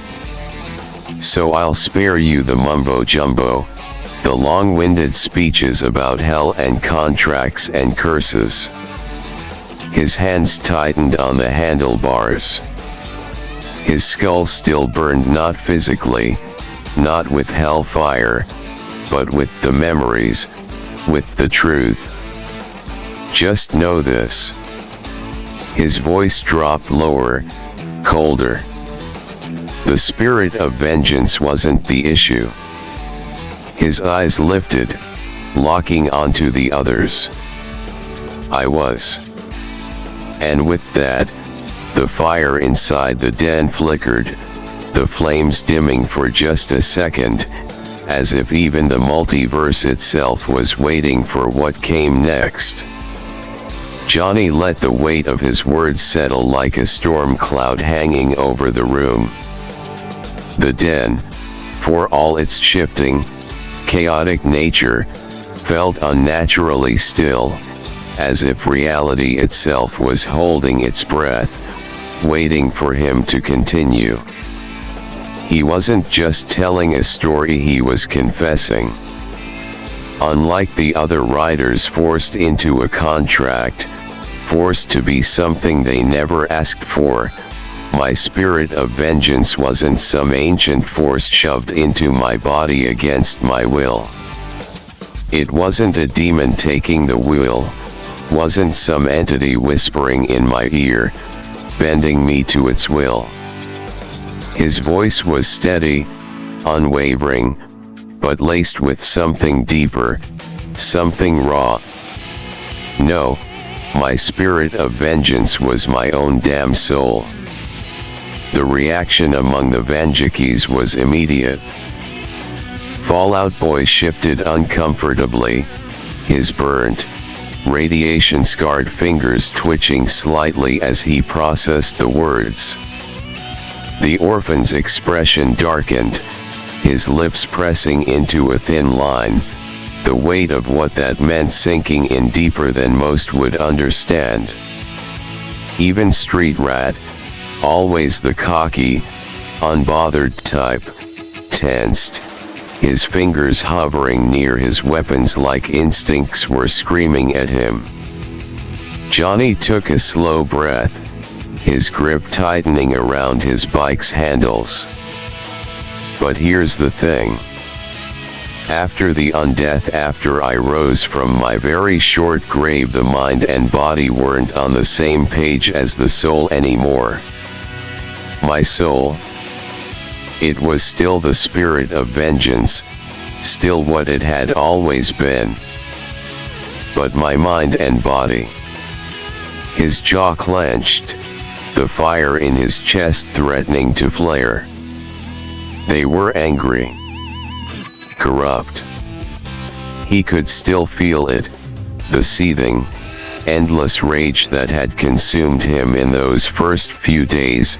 So I'll spare you the mumbo-jumbo, the long-winded speeches about hell and contracts and curses. His hands tightened on the handlebars. His skull still burned, not physically, not with hellfire, but with the memories, with the truth. Just know this. His voice dropped lower, colder. The spirit of vengeance wasn't the issue. His eyes lifted, locking onto the others. I was. And with that, the fire inside the den flickered, the flames dimming for just a second, as if even the multiverse itself was waiting for what came next. Johnny let the weight of his words settle like a storm cloud hanging over the room. The den, for all its shifting, chaotic nature, felt unnaturally still, as if reality itself was holding its breath, waiting for him to continue. He wasn't just telling a story, he was confessing. Unlike the other riders forced into a contract, forced to be something they never asked for, my spirit of vengeance wasn't some ancient force shoved into my body against my will. It wasn't a demon taking the wheel, wasn't some entity whispering in my ear, bending me to its will. His voice was steady, unwavering, but laced with something deeper, something raw. No, my spirit of vengeance was my own damn soul. The reaction among the Vandukes was immediate. Fallout Boy shifted uncomfortably, his burnt, radiation-scarred fingers twitching slightly as he processed the words. The orphan's expression darkened, his lips pressing into a thin line, the weight of what that meant sinking in deeper than most would understand. Even Street Rat, always the cocky, unbothered type, tensed, his fingers hovering near his weapons like instincts were screaming at him. Johnny took a slow breath, his grip tightening around his bike's handles. But here's the thing. After the undeath, after I rose from my very short grave, the mind and body weren't on the same page as the soul anymore. My soul, it was still the spirit of vengeance, still what it had always been. But my mind and body. His jaw clenched, the fire in his chest threatening to flare. They were angry. Corrupt. He could still feel it, the seething, endless rage that had consumed him in those first few days,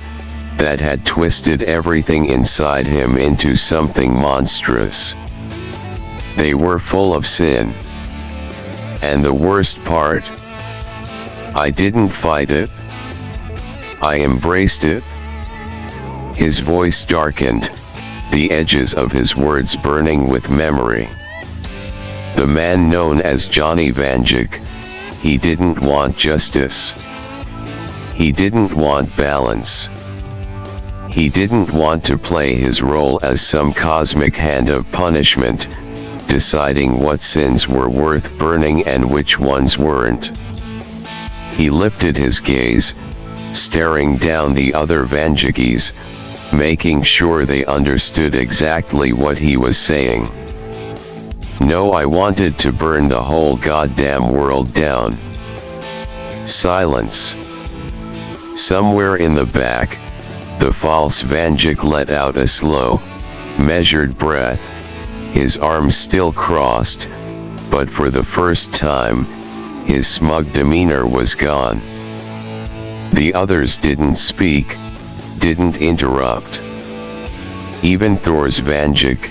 that had twisted everything inside him into something monstrous. They were full of sin. And the worst part, I didn't fight it. I embraced it. His voice darkened, the edges of his words burning with memory. The man known as Johnny Vanduke, he didn't want justice. He didn't want balance. He didn't want to play his role as some cosmic hand of punishment, deciding what sins were worth burning and which ones weren't. He lifted his gaze, staring down the other Vandukes, making sure they understood exactly what he was saying. No, I wanted to burn the whole goddamn world down. Silence. Somewhere in the back, the false Vanduke let out a slow, measured breath, his arms still crossed, but for the first time, his smug demeanor was gone. The others didn't speak, didn't interrupt. Even Thor's Vanduke,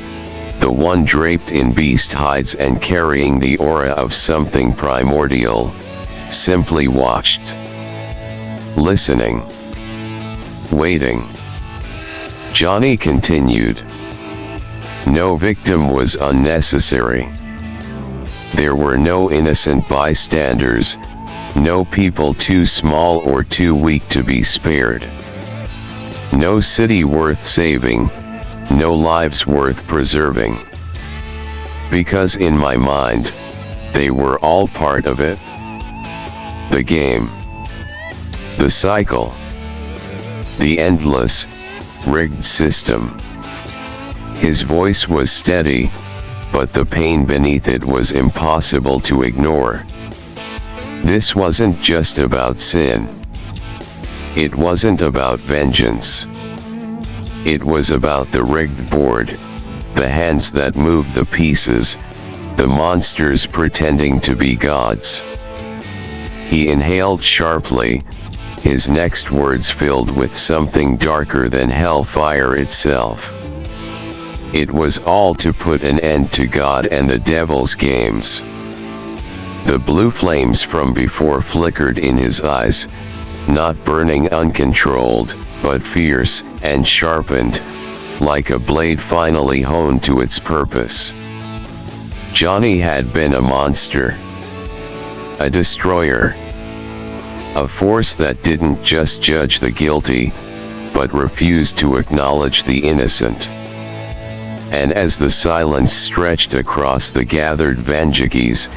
the one draped in beast hides and carrying the aura of something primordial, simply watched. Listening. Waiting. Johnny continued. No victim was unnecessary. There were no innocent bystanders, no people too small or too weak to be spared. No city worth saving, no lives worth preserving. Because in my mind, they were all part of it. The game. The cycle. The endless, rigged system. His voice was steady, but the pain beneath it was impossible to ignore. This wasn't just about sin. It wasn't about vengeance. It was about the rigged board, the hands that moved the pieces, the monsters pretending to be gods. He inhaled sharply, his next words filled with something darker than hellfire itself. It was all to put an end to God and the devil's games. The blue flames from before flickered in his eyes, not burning uncontrolled, but fierce and sharpened, like a blade finally honed to its purpose. Johnny had been a monster. A destroyer. A force that didn't just judge the guilty, but refused to acknowledge the innocent. And as the silence stretched across the gathered Vandukes,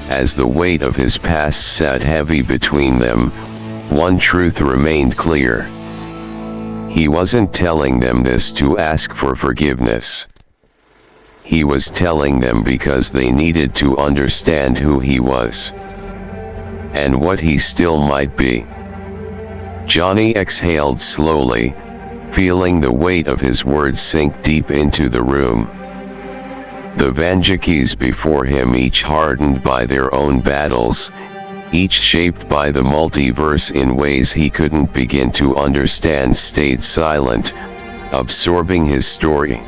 as the weight of his past sat heavy between them, one truth remained clear. He wasn't telling them this to ask for forgiveness. He was telling them because they needed to understand who he was. And what he still might be. Johnny exhaled slowly, feeling the weight of his words sink deep into the room. The Vandukes before him, each hardened by their own battles, each shaped by the multiverse in ways he couldn't begin to understand, stayed silent, absorbing his story.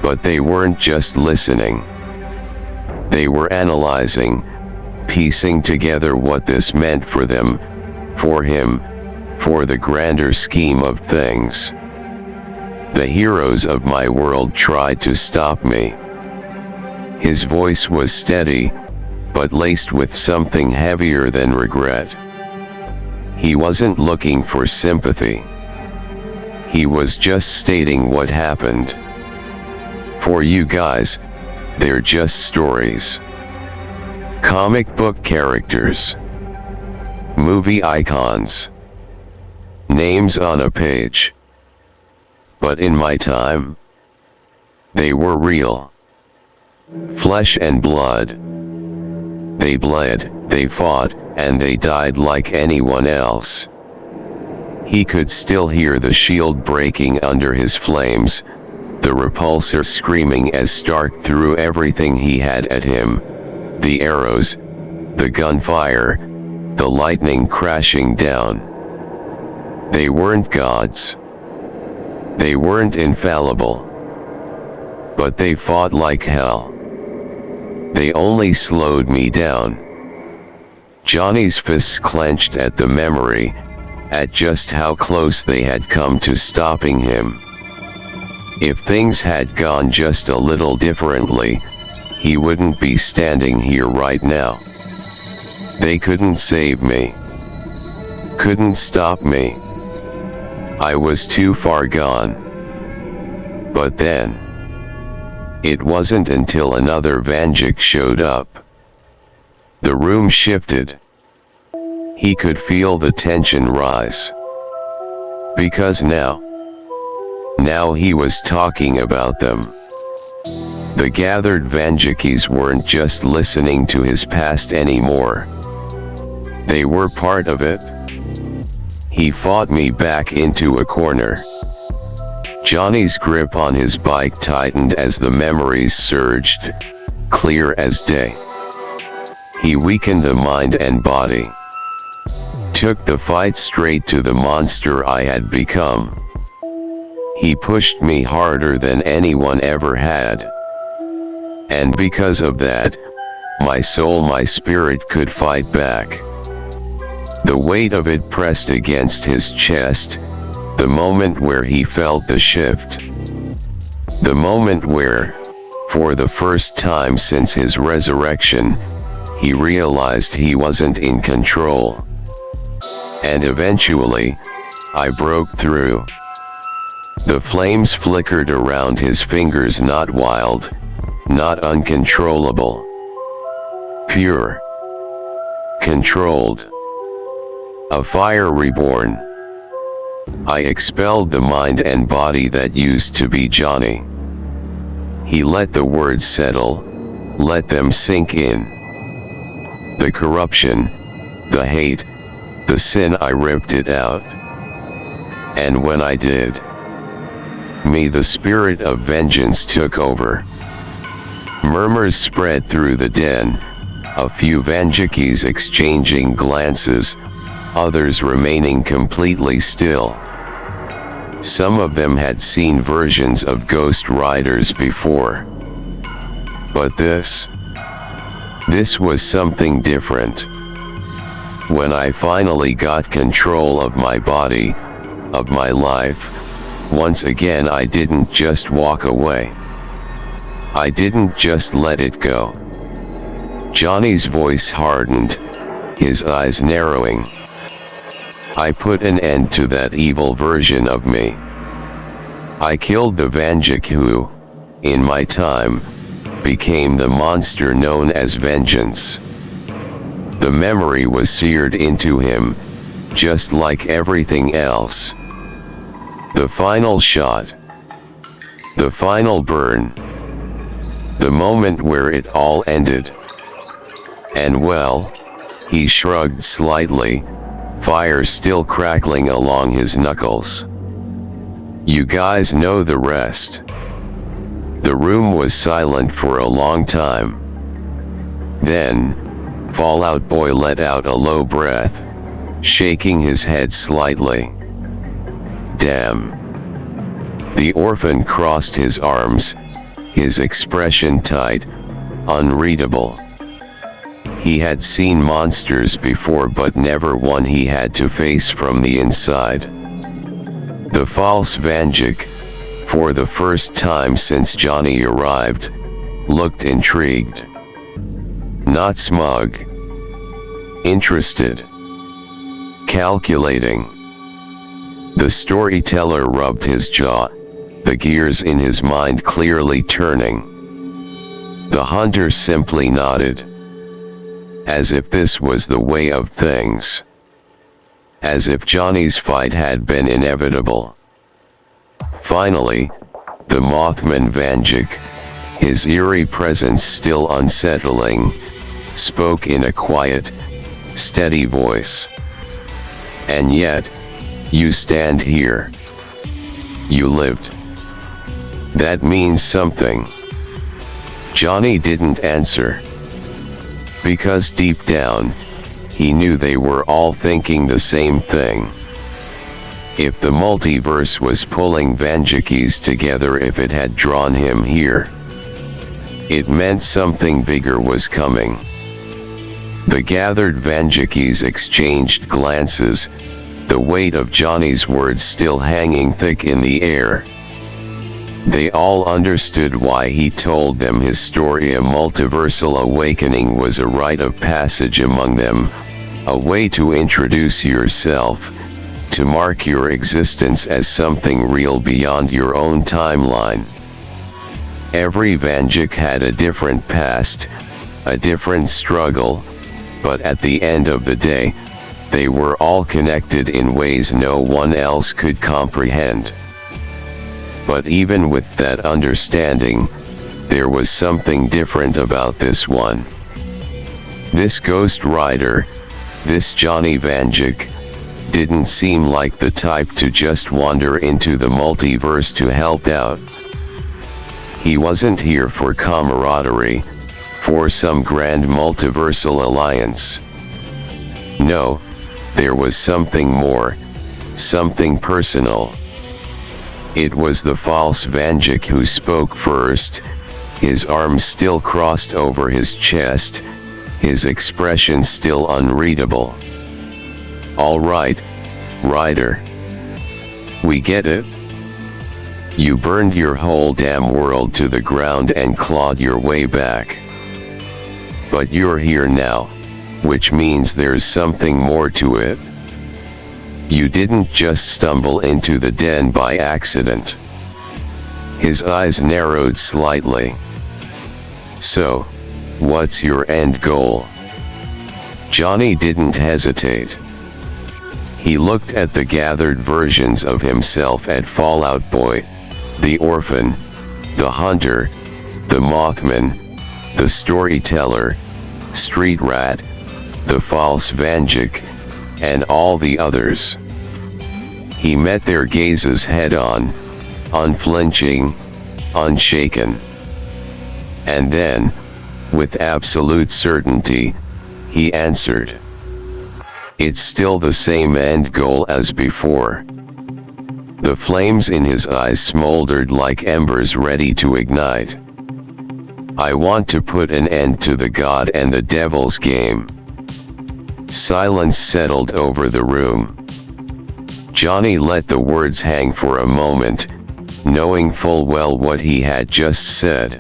But they weren't just listening. They were analyzing, piecing together what this meant for them, for him, for the grander scheme of things. The heroes of my world tried to stop me. His voice was steady, but laced with something heavier than regret. He wasn't looking for sympathy. He was just stating what happened. For you guys, they're just stories. Comic book characters. Movie icons. Names on a page. But in my time, they were real. Flesh and blood. They bled, they fought, and they died like anyone else. He could still hear the shield breaking under his flames, the repulsor screaming as Stark threw everything he had at him, the arrows, the gunfire, the lightning crashing down. They weren't gods. They weren't infallible. But they fought like hell. They only slowed me down. Johnny's fists clenched at the memory, at just how close they had come to stopping him. If things had gone just a little differently, he wouldn't be standing here right now. They couldn't save me. Couldn't stop me. I was too far gone. But then, it wasn't until another Vanduke showed up. The room shifted. He could feel the tension rise. Because now he was talking about them. The gathered Vandukes weren't just listening to his past anymore. They were part of it. He fought me back into a corner. Johnny's grip on his bike tightened as the memories surged, clear as day. He weakened the mind and body. Took the fight straight to the monster I had become. He pushed me harder than anyone ever had. And because of that, my soul, my spirit could fight back. The weight of it pressed against his chest, the moment where he felt the shift. The moment where, for the first time since his resurrection, he realized he wasn't in control. And eventually, I broke through. The flames flickered around his fingers, not wild, not uncontrollable. Pure. Controlled. A fire reborn. I expelled the mind and body that used to be Johnny. He let the words settle, let them sink in. The corruption, the hate, the sin, I ripped it out. And when I did, me, the spirit of vengeance took over. Murmurs spread through the den, a few Vandukes exchanging glances, others remaining completely still. Some of them had seen versions of Ghost Riders before. But this was something different. When I finally got control of my body, of my life, once again I didn't just walk away. I didn't just let it go. Johnny's voice hardened, his eyes narrowing. I put an end to that evil version of me. I killed the Vanduke who, in my time, became the monster known as vengeance. The memory was seared into him, just like everything else. The final shot. The final burn. The moment where it all ended. And well, he shrugged slightly, fire still crackling along his knuckles. You guys know the rest. The room was silent for a long time. Then, Fallout Boy let out a low breath, shaking his head slightly. Damn. The orphan crossed his arms, his expression tight, unreadable. He had seen monsters before, but never one he had to face from the inside. The false Vanduke, for the first time since Johnny arrived, looked intrigued. Not smug. Interested. Calculating. The storyteller rubbed his jaw, the gears in his mind clearly turning. The hunter simply nodded. As if this was the way of things. As if Johnny's fight had been inevitable. Finally, the Mothman Vanduke, his eerie presence still unsettling, spoke in a quiet, steady voice. And yet, you stand here. You lived. That means something. Johnny didn't answer. Because deep down, he knew they were all thinking the same thing. If the multiverse was pulling Vandukes together, if it had drawn him here, it meant something bigger was coming. The gathered Vandukes exchanged glances, the weight of Johnny's words still hanging thick in the air. They all understood why he told them his story. A multiversal awakening was a rite of passage among them, a way to introduce yourself, to mark your existence as something real beyond your own timeline. Every Vanduke had a different past, a different struggle, but at the end of the day, they were all connected in ways no one else could comprehend. But even with that understanding, there was something different about this one. This Ghost Rider, this Johnny Vanduke, didn't seem like the type to just wander into the multiverse to help out. He wasn't here for camaraderie, for some grand multiversal alliance. No, there was something more, something personal. It was the false Vanduke who spoke first, his arms still crossed over his chest, his expression still unreadable. "All right, Ryder. We get it. You burned your whole damn world to the ground and clawed your way back. But you're here now, which means there's something more to it. You didn't just stumble into the den by accident." His eyes narrowed slightly. "So, what's your end goal?" Johnny didn't hesitate. He looked at the gathered versions of himself at Fallout Boy, the Orphan, the Hunter, the Mothman, the Storyteller, Street Rat, the False Vanduke, and all the others. He met their gazes head-on, unflinching, unshaken. And then, with absolute certainty, he answered. "It's still the same end goal as before." The flames in his eyes smoldered like embers ready to ignite. "I want to put an end to the God and the Devil's game." Silence settled over the room. Johnny let the words hang for a moment, knowing full well what he had just said.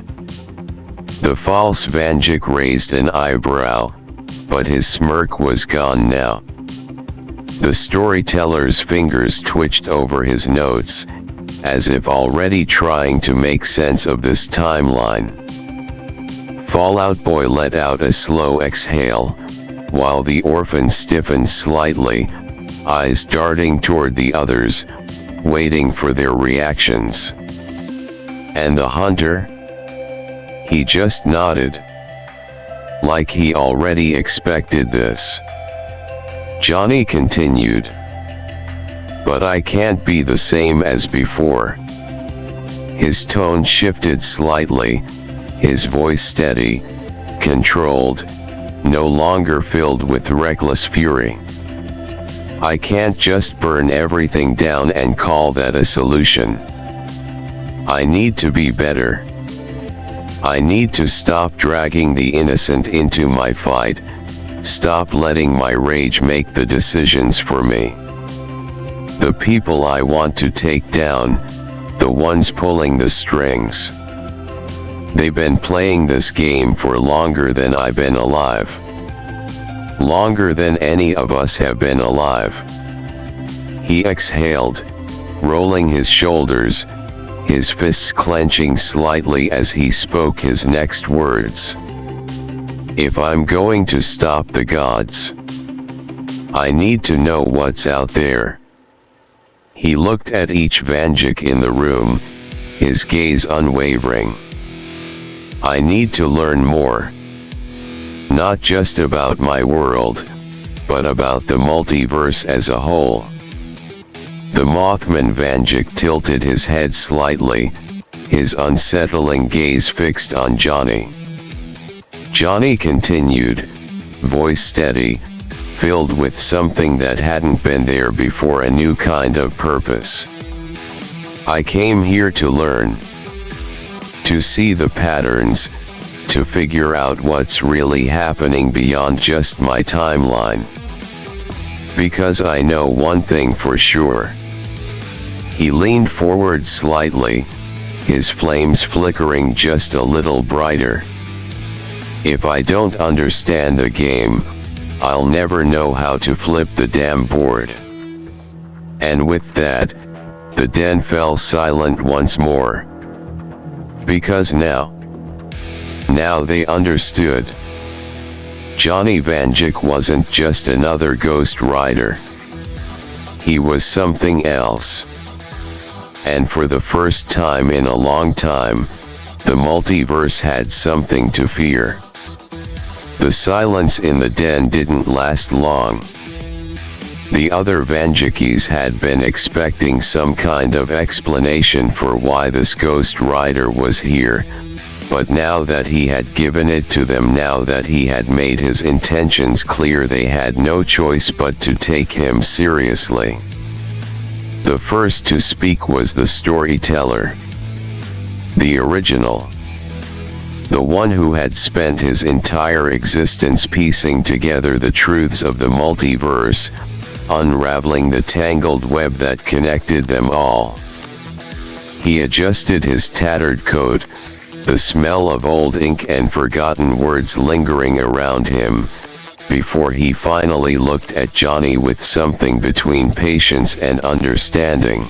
The false Vanduke raised an eyebrow, but his smirk was gone now. The storyteller's fingers twitched over his notes, as if already trying to make sense of this timeline. Fallout Boy let out a slow exhale, while the Orphan stiffened slightly, eyes darting toward the others, waiting for their reactions. And the Hunter? He just nodded. Like he already expected this. Johnny continued. "But I can't be the same as before." His tone shifted slightly, his voice steady, controlled, no longer filled with reckless fury. "I can't just burn everything down and call that a solution. I need to be better. I need to stop dragging the innocent into my fight, stop letting my rage make the decisions for me. The people I want to take down, the ones pulling the strings. They've been playing this game for longer than I've been alive. Longer than any of us have been alive." He exhaled, rolling his shoulders, his fists clenching slightly as he spoke his next words. "If I'm going to stop the gods, I need to know what's out there." He looked at each Vanduke in the room, his gaze unwavering. "I need to learn more. Not just about my world, but about the multiverse as a whole." The Mothman Vanduke tilted his head slightly, his unsettling gaze fixed on Johnny. Johnny continued, voice steady, filled with something that hadn't been there before, a new kind of purpose. "I came here to learn. To see the patterns, to figure out what's really happening beyond just my timeline. Because I know one thing for sure." He leaned forward slightly, his flames flickering just a little brighter. "If I don't understand the game, I'll never know how to flip the damn board." And with that, the den fell silent once more. Because now they understood. Johnny Vanduke wasn't just another ghost rider. He was something else. And for the first time in a long time, the multiverse had something to fear. The silence in the den didn't last long. The other Vandukes had been expecting some kind of explanation for why this ghost rider was here, but now that he had given it to them, now that he had made his intentions clear, they had no choice but to take him seriously. The first to speak was the storyteller. The original. The one who had spent his entire existence piecing together the truths of the multiverse, unraveling the tangled web that connected them all. He adjusted his tattered coat, the smell of old ink and forgotten words lingering around him, before he finally looked at Johnny with something between patience and understanding.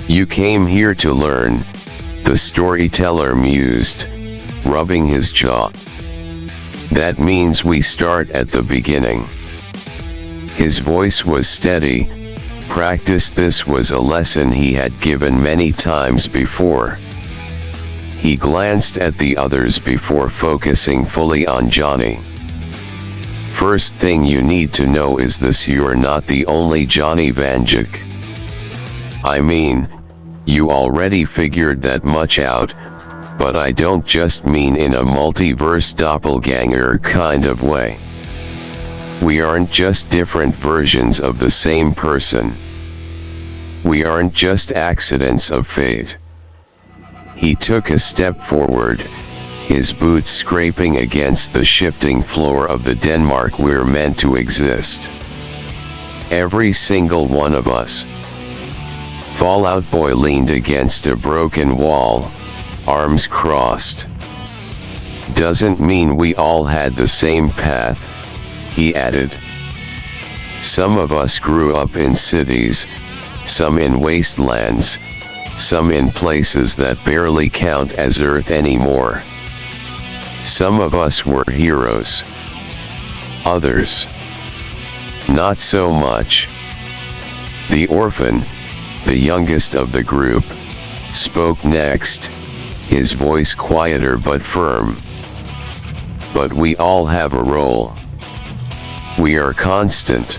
"You came here to learn," the storyteller mused, rubbing his jaw. "That means we start at the beginning." His voice was steady. Practice. This was a lesson he had given many times before. He glanced at the others before focusing fully on Johnny. "First thing you need to know is this: you're not the only Johnny Vanduke. I mean, you already figured that much out, but I don't just mean in a multiverse doppelganger kind of way. We aren't just different versions of the same person. We aren't just accidents of fate." He took a step forward, his boots scraping against the shifting floor of the Denmark we're meant to exist. "Every single one of us." Fallout Boy leaned against a broken wall, arms crossed. "Doesn't mean we all had the same path," he added. "Some of us grew up in cities, some in wastelands, some in places that barely count as Earth anymore. Some of us were heroes. Others, not so much." The orphan, the youngest of the group, spoke next, his voice quieter but firm. "But we all have a role. We are constant.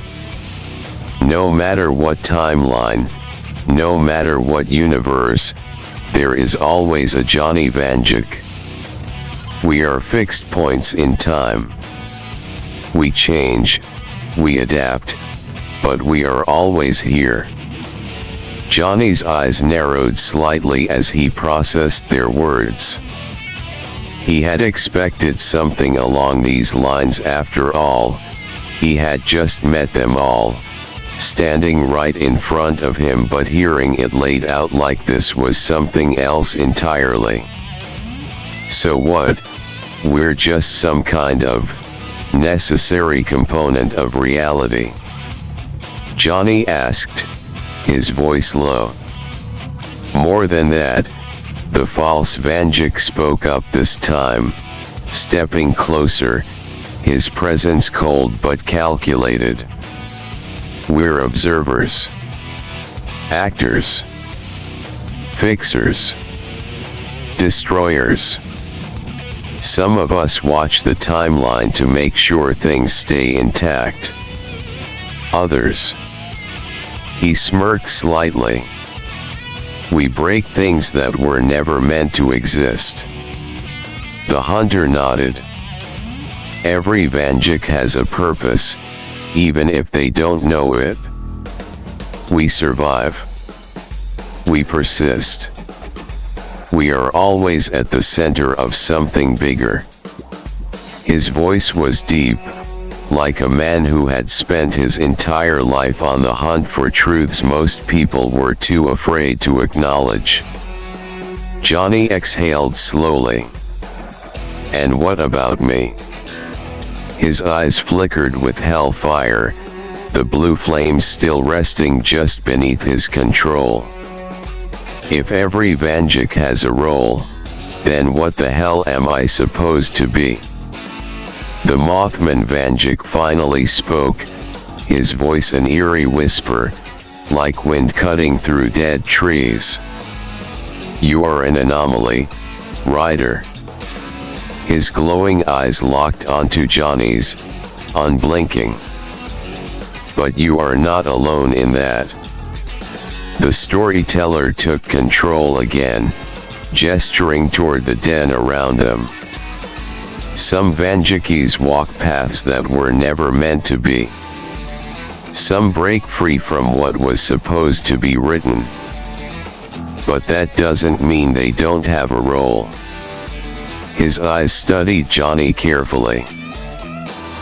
No matter what timeline, no matter what universe, there is always a Johnny Vanduke. We are fixed points in time. We change, we adapt, but we are always here." Johnny's eyes narrowed slightly as he processed their words. He had expected something along these lines. After all, he had just met them all, standing right in front of him, but hearing it laid out like this was something else entirely. "So what? We're just some kind of necessary component of reality?" Johnny asked, his voice low. "More than that," the false Vanduke spoke up this time, stepping closer, his presence cold but calculated. "We're observers. Actors. Fixers. Destroyers. Some of us watch the timeline to make sure things stay intact. Others." He smirked slightly. "We break things that were never meant to exist." The hunter nodded. "Every Vanduke has a purpose, even if they don't know it. We survive. We persist. We are always at the center of something bigger." His voice was deep, like a man who had spent his entire life on the hunt for truths most people were too afraid to acknowledge. Johnny exhaled slowly. "And what about me?" His eyes flickered with hellfire, the blue flames still resting just beneath his control. If every Vanduke has a role, then what the hell am I supposed to be? The Mothman Vanduke finally spoke, his voice an eerie whisper, like wind cutting through dead trees. You are an anomaly, Rider. His glowing eyes locked onto Johnny's, unblinking. But you are not alone in that. The storyteller took control again, gesturing toward the den around them. Some Vandukes walk paths that were never meant to be. Some break free from what was supposed to be written. But that doesn't mean they don't have a role. His eyes studied Johnny carefully.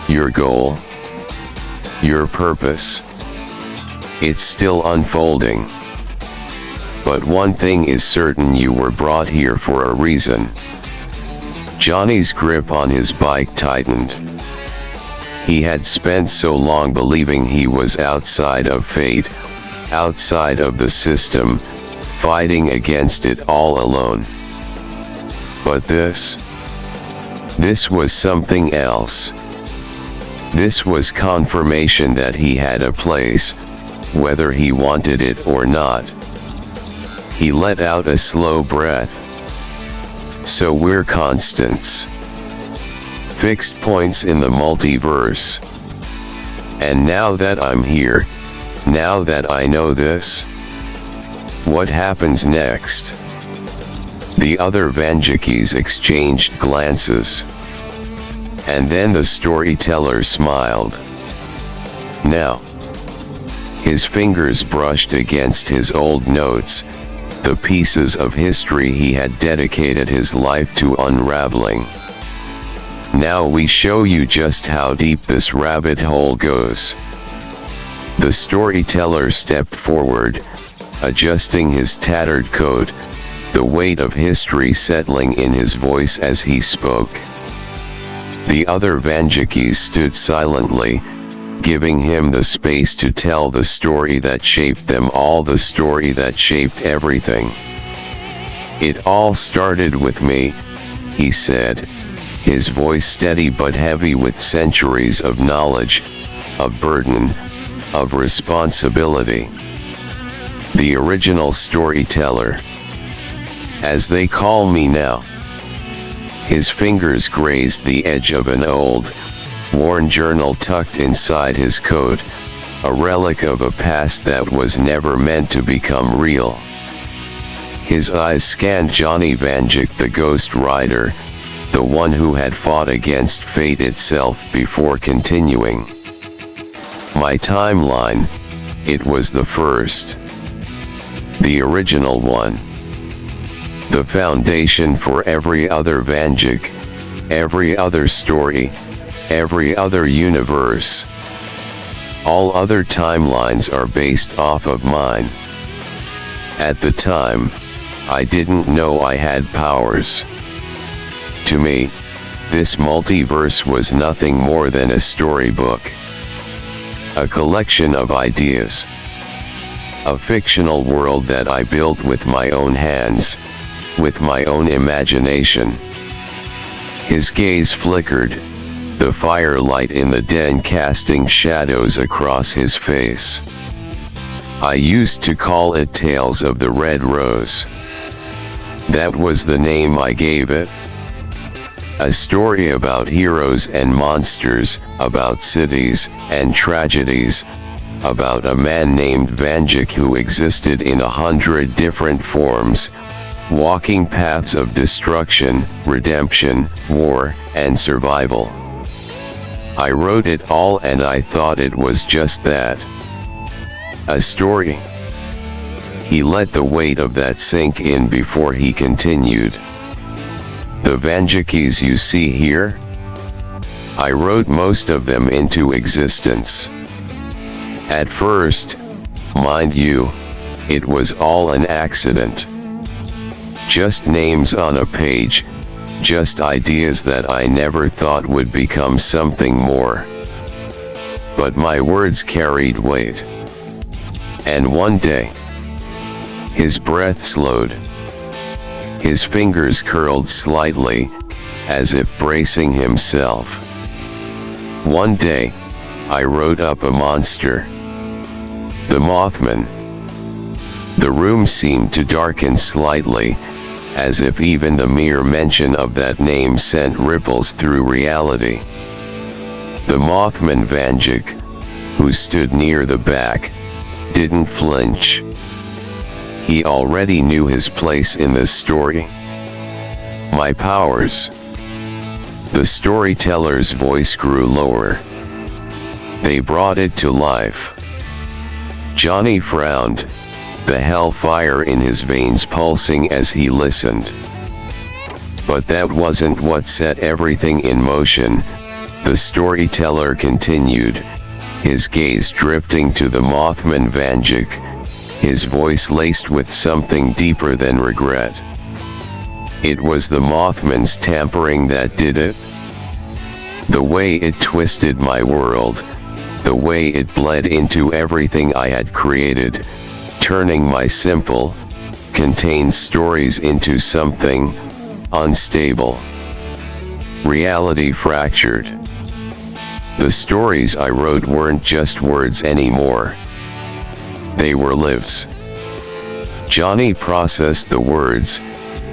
Your goal? Your purpose? It's still unfolding. But one thing is certain, you were brought here for a reason. Johnny's grip on his bike tightened. He had spent so long believing he was outside of fate, outside of the system, fighting against it all alone. But this was something else. This was confirmation that he had a place, whether he wanted it or not. He let out a slow breath. So we're constants. Fixed points in the multiverse. And now that I'm here, now that I know this, what happens next? The other Vandukes exchanged glances. And then the storyteller smiled. Now. His fingers brushed against his old notes, the pieces of history he had dedicated his life to unraveling. Now we show you just how deep this rabbit hole goes. The storyteller stepped forward, adjusting his tattered coat, the weight of history settling in his voice as he spoke. The other Vandukes stood silently, giving him the space to tell the story that shaped them all, the story that shaped everything. It all started with me, he said, his voice steady but heavy with centuries of knowledge, of burden, of responsibility. The original storyteller, as they call me now. His fingers grazed the edge of an old, worn journal tucked inside his coat, a relic of a past that was never meant to become real. His eyes scanned Johnny Vanduke, the Ghost Rider, the one who had fought against fate itself, before continuing. My timeline, it was the first. The original one. The foundation for every other Vanduke, every other story, every other universe. All other timelines are based off of mine. At the time, I didn't know I had powers. To me, this multiverse was nothing more than a storybook. A collection of ideas. A fictional world that I built with my own hands, with my own imagination. His gaze flickered, the firelight in the den casting shadows across his face. I used to call it Tales of the Red Rose. That was the name I gave it. A story about heroes and monsters, about cities and tragedies, about a man named Vanduke who existed in 100 different forms, walking paths of destruction, redemption, war, and survival. I wrote it all and I thought it was just that. A story. He let the weight of that sink in before he continued. The Vandukes you see here? I wrote most of them into existence. At first, mind you, it was all an accident. Just names on a page, just ideas that I never thought would become something more. but my words carried weight. And one day, his breath slowed. His fingers curled slightly, as if bracing himself. One day, I wrote up a monster. The Mothman. The room seemed to darken slightly, as if even the mere mention of that name sent ripples through reality. The Mothman Vanduke, who stood near the back, didn't flinch. He already knew his place in this story. My powers. The storyteller's voice grew lower. They brought it to life. Johnny frowned, the hellfire in his veins pulsing as he listened. But that wasn't what set everything in motion, the storyteller continued, his gaze drifting to the Mothman Vanduke, his voice laced with something deeper than regret. It was the Mothman's tampering that did it. The way it twisted my world, the way it bled into everything I had created, turning my simple, contained stories into something unstable. Reality fractured. The stories I wrote weren't just words anymore. They were lives. Johnny processed the words,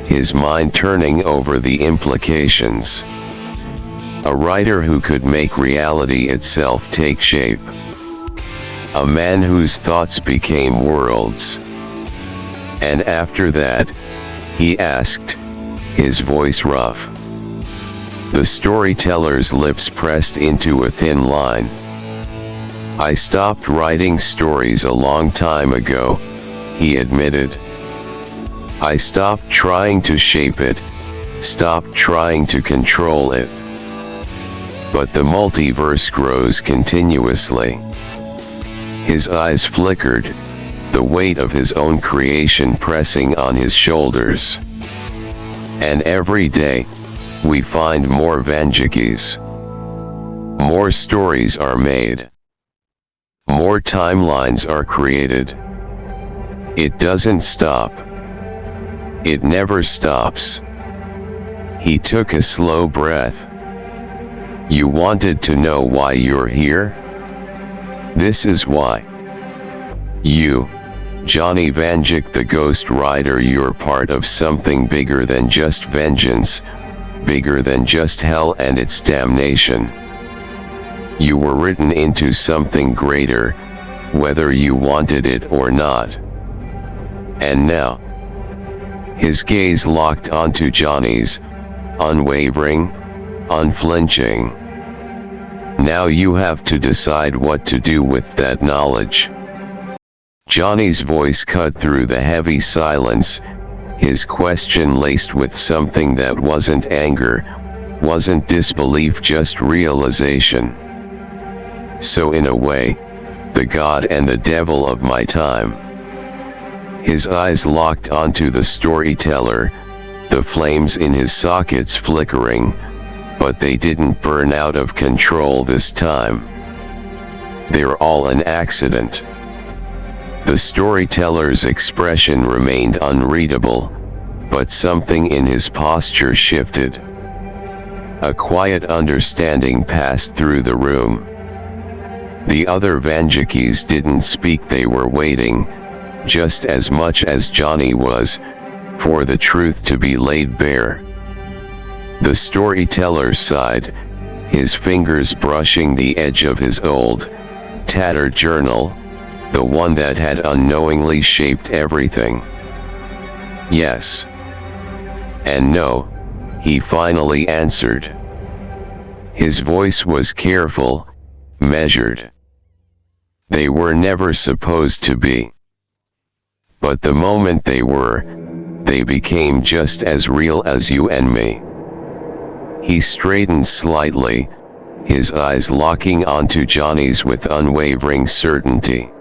his mind turning over the implications. A writer who could make reality itself take shape. A man whose thoughts became worlds. And after that, he asked, his voice rough. The storyteller's lips pressed into a thin line. I stopped writing stories a long time ago, he admitted. I stopped trying to shape it, stopped trying to control it. But the multiverse grows continuously. His eyes flickered, the weight of his own creation pressing on his shoulders. And every day, we find more Vandukes. More stories are made. More timelines are created. It doesn't stop. It never stops. He took a slow breath. You wanted to know why you're here? This is why. You, Johnny Vanduke the Ghost Rider, you're part of something bigger than just vengeance, bigger than just hell and its damnation. You were written into something greater, whether you wanted it or not. And now, his gaze locked onto Johnny's, unwavering, unflinching. Now you have to decide what to do with that knowledge. Johnny's voice cut through the heavy silence, his question laced with something that wasn't anger, wasn't disbelief, just realization. So in a way, the God and the devil of my time. His eyes locked onto the storyteller, the flames in his sockets flickering, but they didn't burn out of control this time. They're all an accident. The storyteller's expression remained unreadable, but something in his posture shifted. A quiet understanding passed through the room. The other Vandukes didn't speak, they were waiting, just as much as Johnny was, for the truth to be laid bare. The storyteller sighed, his fingers brushing the edge of his old, tattered journal, the one that had unknowingly shaped everything. Yes. And no, he finally answered. His voice was careful, measured. They were never supposed to be. But the moment they were, they became just as real as you and me. He straightened slightly, his eyes locking onto Johnny's with unwavering certainty.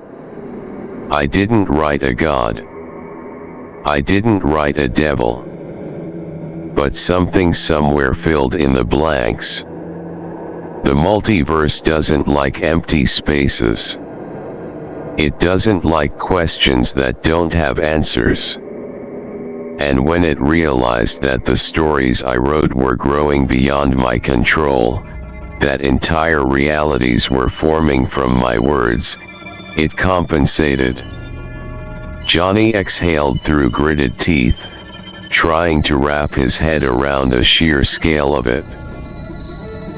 I didn't write a god. I didn't write a devil. But something somewhere filled in the blanks. The multiverse doesn't like empty spaces. It doesn't like questions that don't have answers. And when it realized that the stories I wrote were growing beyond my control, that entire realities were forming from my words, it compensated. Johnny exhaled through gritted teeth, trying to wrap his head around the sheer scale of it.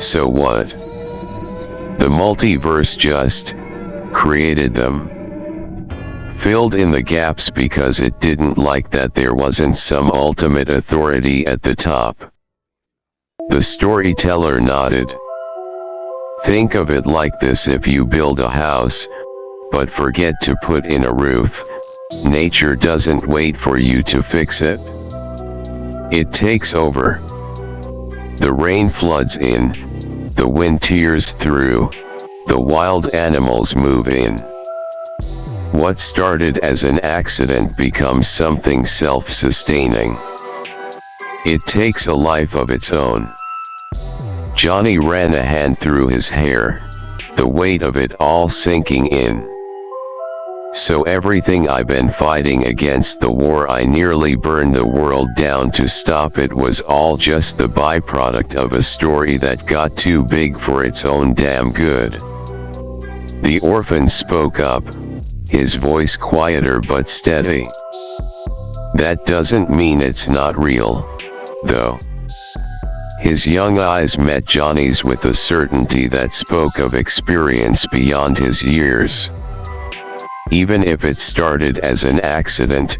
So what? The multiverse just created them. Filled in the gaps because it didn't like that there wasn't some ultimate authority at the top. The storyteller nodded. Think of it like this: if you build a house, but forget to put in a roof, nature doesn't wait for you to fix it. It takes over. The rain floods in, the wind tears through, the wild animals move in. What started as an accident becomes something self-sustaining. It takes a life of its own. Johnny ran a hand through his hair, the weight of it all sinking in. So everything I've been fighting against, the war I nearly burned the world down to stop, it was all just the byproduct of a story that got too big for its own damn good. The orphan spoke up, his voice quieter but steady. That doesn't mean it's not real, though. His young eyes met Johnny's with a certainty that spoke of experience beyond his years. Even if it started as an accident,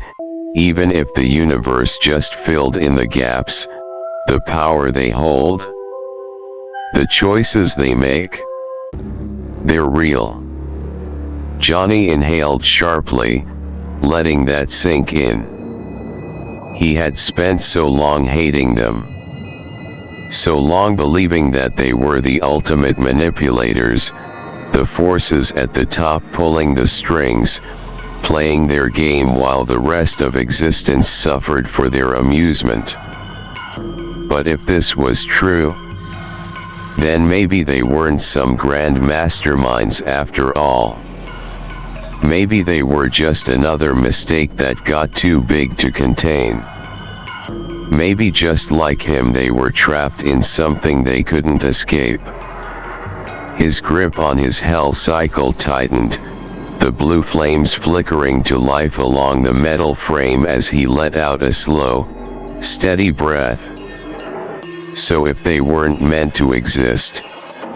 even if the universe just filled in the gaps, the power they hold, the choices they make, they're real. Johnny inhaled sharply, letting that sink in. He had spent so long hating them. So long believing that they were the ultimate manipulators, the forces at the top pulling the strings, playing their game while the rest of existence suffered for their amusement. But if this was true, then maybe they weren't some grand masterminds after all. Maybe they were just another mistake that got too big to contain. Maybe just like him, they were trapped in something they couldn't escape. His grip on his hell cycle tightened, the blue flames flickering to life along the metal frame as he let out a slow, steady breath. So if they weren't meant to exist,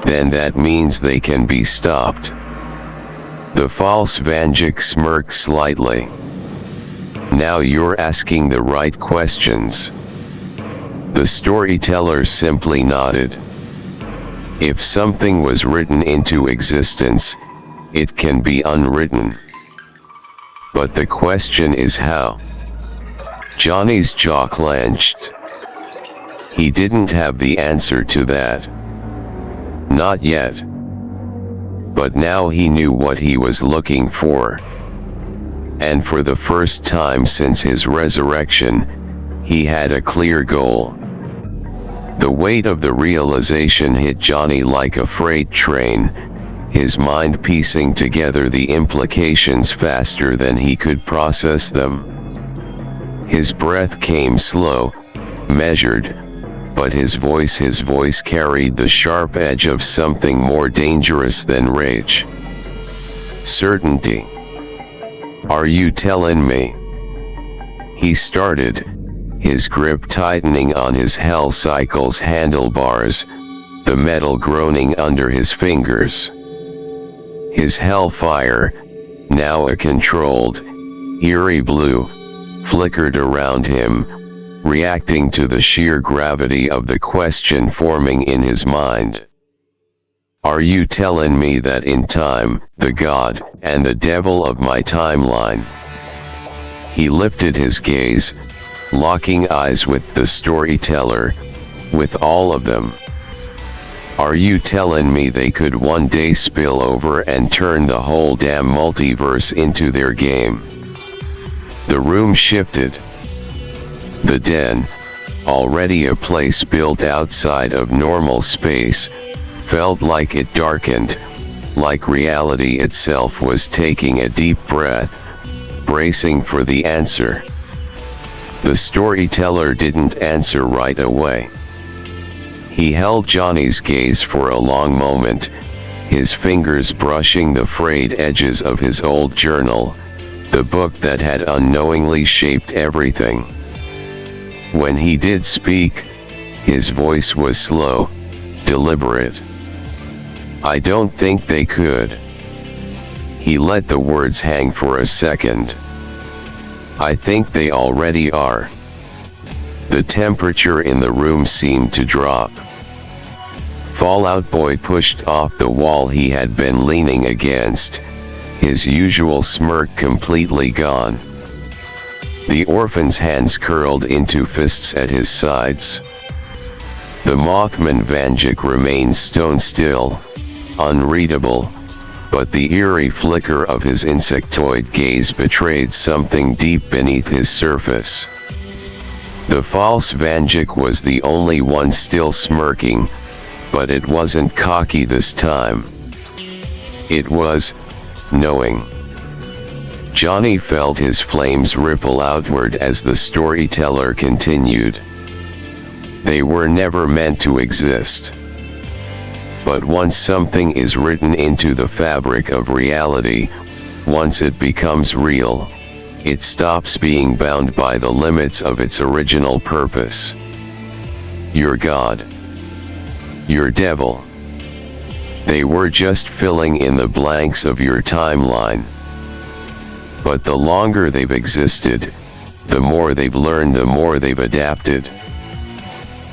then that means they can be stopped. The false Vanduke smirked slightly. Now you're asking the right questions. The storyteller simply nodded. If something was written into existence, it can be unwritten. But the question is how? Johnny's jaw clenched. He didn't have the answer to that. Not yet. But now he knew what he was looking for. And for the first time since his resurrection, he had a clear goal. The weight of the realization hit Johnny like a freight train, his mind piecing together the implications faster than he could process them. His breath came slow, measured, but his voice carried the sharp edge of something more dangerous than rage. Certainty. Are you telling me? He started, his grip tightening on his hell cycle's handlebars, the metal groaning under his fingers. His hellfire, now a controlled, eerie blue, flickered around him, reacting to the sheer gravity of the question forming in his mind. Are you telling me that in time, the God and the devil of my timeline? He lifted his gaze, locking eyes with the storyteller, with all of them. Are you telling me they could one day spill over and turn the whole damn multiverse into their game? The room shifted. The den, already a place built outside of normal space, felt like it darkened, like reality itself was taking a deep breath, bracing for the answer. The storyteller didn't answer right away. He held Johnny's gaze for a long moment, his fingers brushing the frayed edges of his old journal, the book that had unknowingly shaped everything. When he did speak, his voice was slow, deliberate. "I don't think they could." He let the words hang for a second. "I think they already are." The temperature in the room seemed to drop. Fallout Boy pushed off the wall he had been leaning against, his usual smirk completely gone. The orphan's hands curled into fists at his sides. The Mothman Vanduke remained stone still, unreadable, but the eerie flicker of his insectoid gaze betrayed something deep beneath his surface. The false Vanduke was the only one still smirking, but it wasn't cocky this time. It was knowing. Johnny felt his flames ripple outward as the storyteller continued. They were never meant to exist. But once something is written into the fabric of reality, once it becomes real, it stops being bound by the limits of its original purpose. Your God. Your devil. They were just filling in the blanks of your timeline. But the longer they've existed, the more they've learned, the more they've adapted.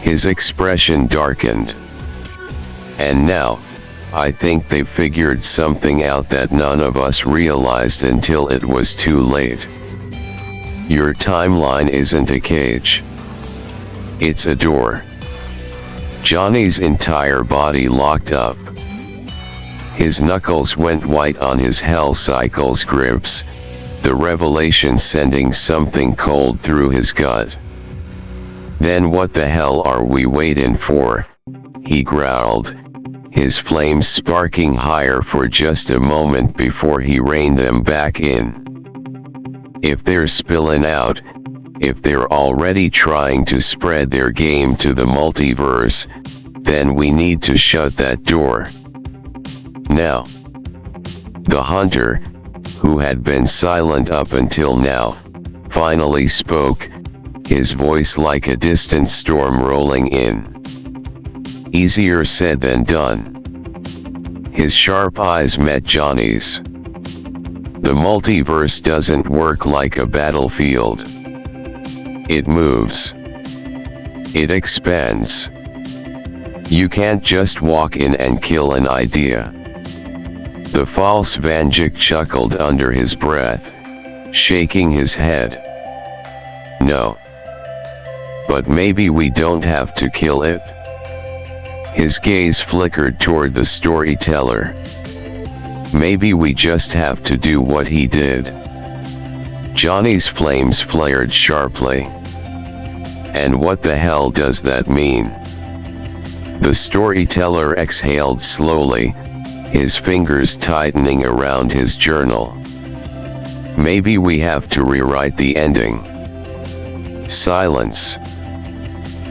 His expression darkened. And now, I think they've figured something out that none of us realized until it was too late. Your timeline isn't a cage. It's a door. Johnny's entire body locked up. His knuckles went white on his Hell Cycle's grips, the revelation sending something cold through his gut. "Then what the hell are we waiting for?" he growled, his flames sparking higher for just a moment before he reined them back in. "If they're spilling out, if they're already trying to spread their game to the multiverse, then we need to shut that door. Now." The hunter, who had been silent up until now, finally spoke, his voice like a distant storm rolling in. Easier said than done. His sharp eyes met Johnny's. The multiverse doesn't work like a battlefield. It moves. It expands. You can't just walk in and kill an idea. The false Vanduke chuckled under his breath, shaking his head. "No. But maybe we don't have to kill it." His gaze flickered toward the storyteller. "Maybe we just have to do what he did." Johnny's flames flared sharply. "And what the hell does that mean?" The storyteller exhaled slowly, his fingers tightening around his journal. "Maybe we have to rewrite the ending." Silence.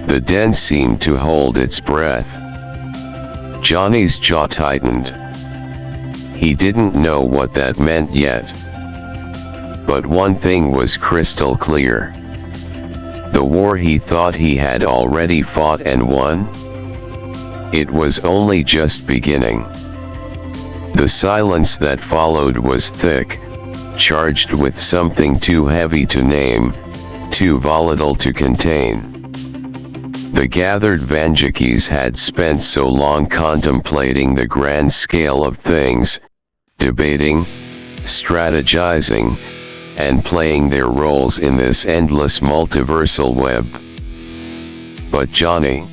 The den seemed to hold its breath. Johnny's jaw tightened. He didn't know what that meant yet. But one thing was crystal clear. The war he thought he had already fought and won? It was only just beginning. The silence that followed was thick, charged with something too heavy to name, too volatile to contain. The gathered Vandukes had spent so long contemplating the grand scale of things, debating, strategizing, and playing their roles in this endless multiversal web. But Johnny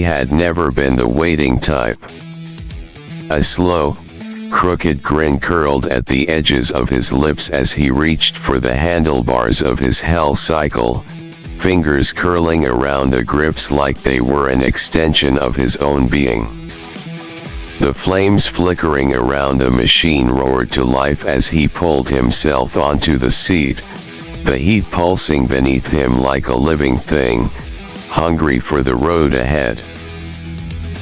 had never been the waiting type. A slow, crooked grin curled at the edges of his lips as he reached for the handlebars of his Hell Cycle, fingers curling around the grips like they were an extension of his own being. The flames flickering around the machine roared to life as he pulled himself onto the seat, the heat pulsing beneath him like a living thing, hungry for the road ahead.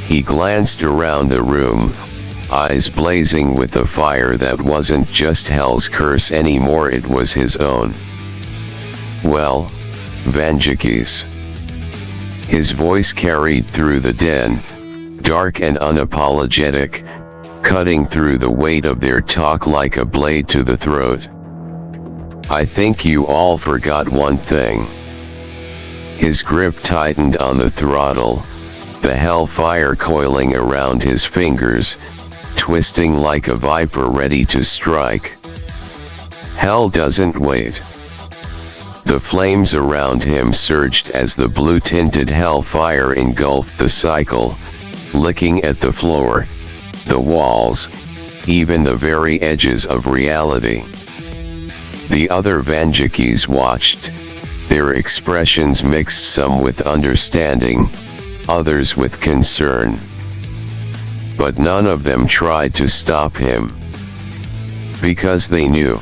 He glanced around the room, eyes blazing with a fire that wasn't just hell's curse anymore, it was his own. "Well, Vandukes." His voice carried through the den, dark and unapologetic, cutting through the weight of their talk like a blade to the throat. "I think you all forgot one thing." His grip tightened on the throttle, the hellfire coiling around his fingers, twisting like a viper ready to strike. Hell doesn't wait. The flames around him surged as the blue-tinted hellfire engulfed the cycle, licking at the floor, the walls, even the very edges of reality. The other Vandukes watched, their expressions mixed, some with understanding, others with concern. But none of them tried to stop him. Because they knew.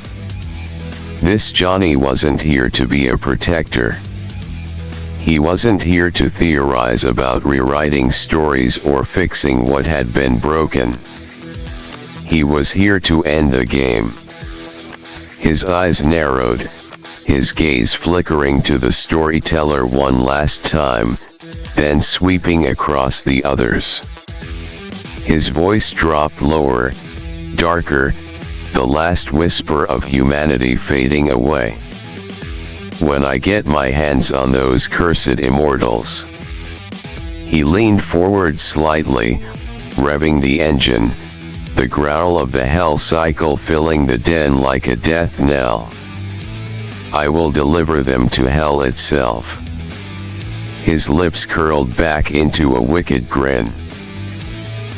This Johnny wasn't here to be a protector. He wasn't here to theorize about rewriting stories or fixing what had been broken. He was here to end the game. His eyes narrowed, his gaze flickering to the storyteller one last time, then sweeping across the others. His voice dropped lower, darker, the last whisper of humanity fading away. "When I get my hands on those cursed immortals." He leaned forward slightly, revving the engine, the growl of the hell cycle filling the den like a death knell. "I will deliver them to hell itself." His lips curled back into a wicked grin.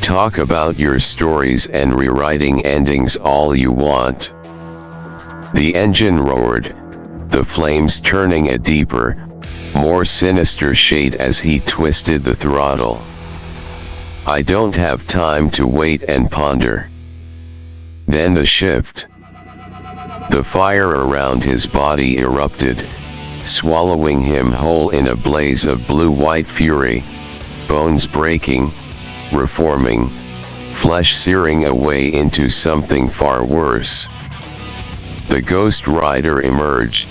"Talk about your stories and rewriting endings all you want." The engine roared, the flames turning a deeper, more sinister shade as he twisted the throttle. "I don't have time to wait and ponder." Then the shift. The fire around his body erupted, swallowing him whole in a blaze of blue-white fury, bones breaking, reforming, flesh searing away into something far worse. The Ghost Rider emerged.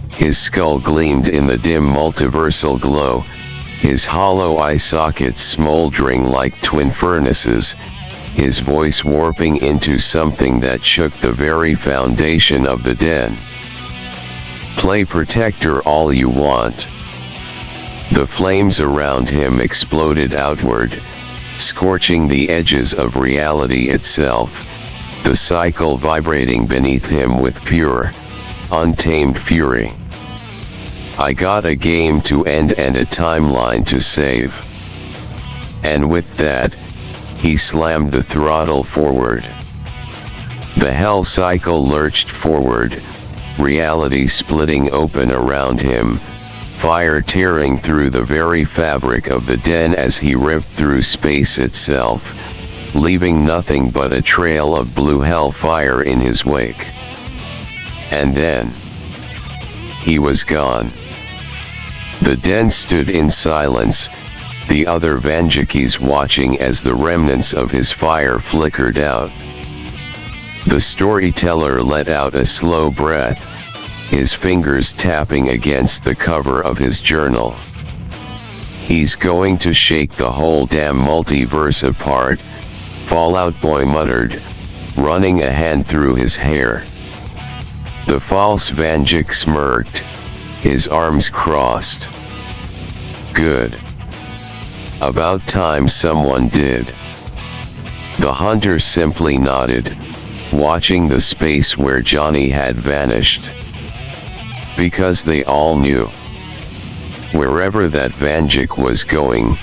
His skull gleamed in the dim multiversal glow, his hollow eye sockets smoldering like twin furnaces, his voice warping into something that shook the very foundation of the den. "Play protector all you want." The flames around him exploded outward, scorching the edges of reality itself, the cycle vibrating beneath him with pure, untamed fury. "I got a game to end and a timeline to save." And with that, he slammed the throttle forward. The hell cycle lurched forward, reality splitting open around him, fire tearing through the very fabric of the den as he ripped through space itself, leaving nothing but a trail of blue hellfire in his wake. And then, he was gone. The den stood in silence, the other Vandukes watching as the remnants of his fire flickered out. The storyteller let out a slow breath, his fingers tapping against the cover of his journal. "He's going to shake the whole damn multiverse apart," Fallout Boy muttered, running a hand through his hair. The false Vanduke smirked, his arms crossed. "Good. About time someone did." The hunter simply nodded, watching the space where Johnny had vanished. Because they all knew. Wherever that Vanduke was going,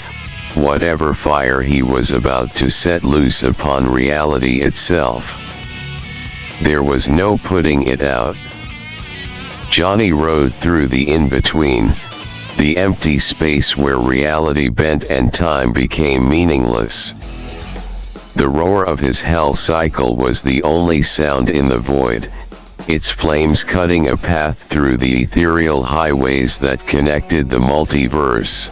whatever fire he was about to set loose upon reality itself, there was no putting it out. Johnny rode through the in-between, the empty space where reality bent and time became meaningless. The roar of his hell cycle was the only sound in the void, its flames cutting a path through the ethereal highways that connected the multiverse.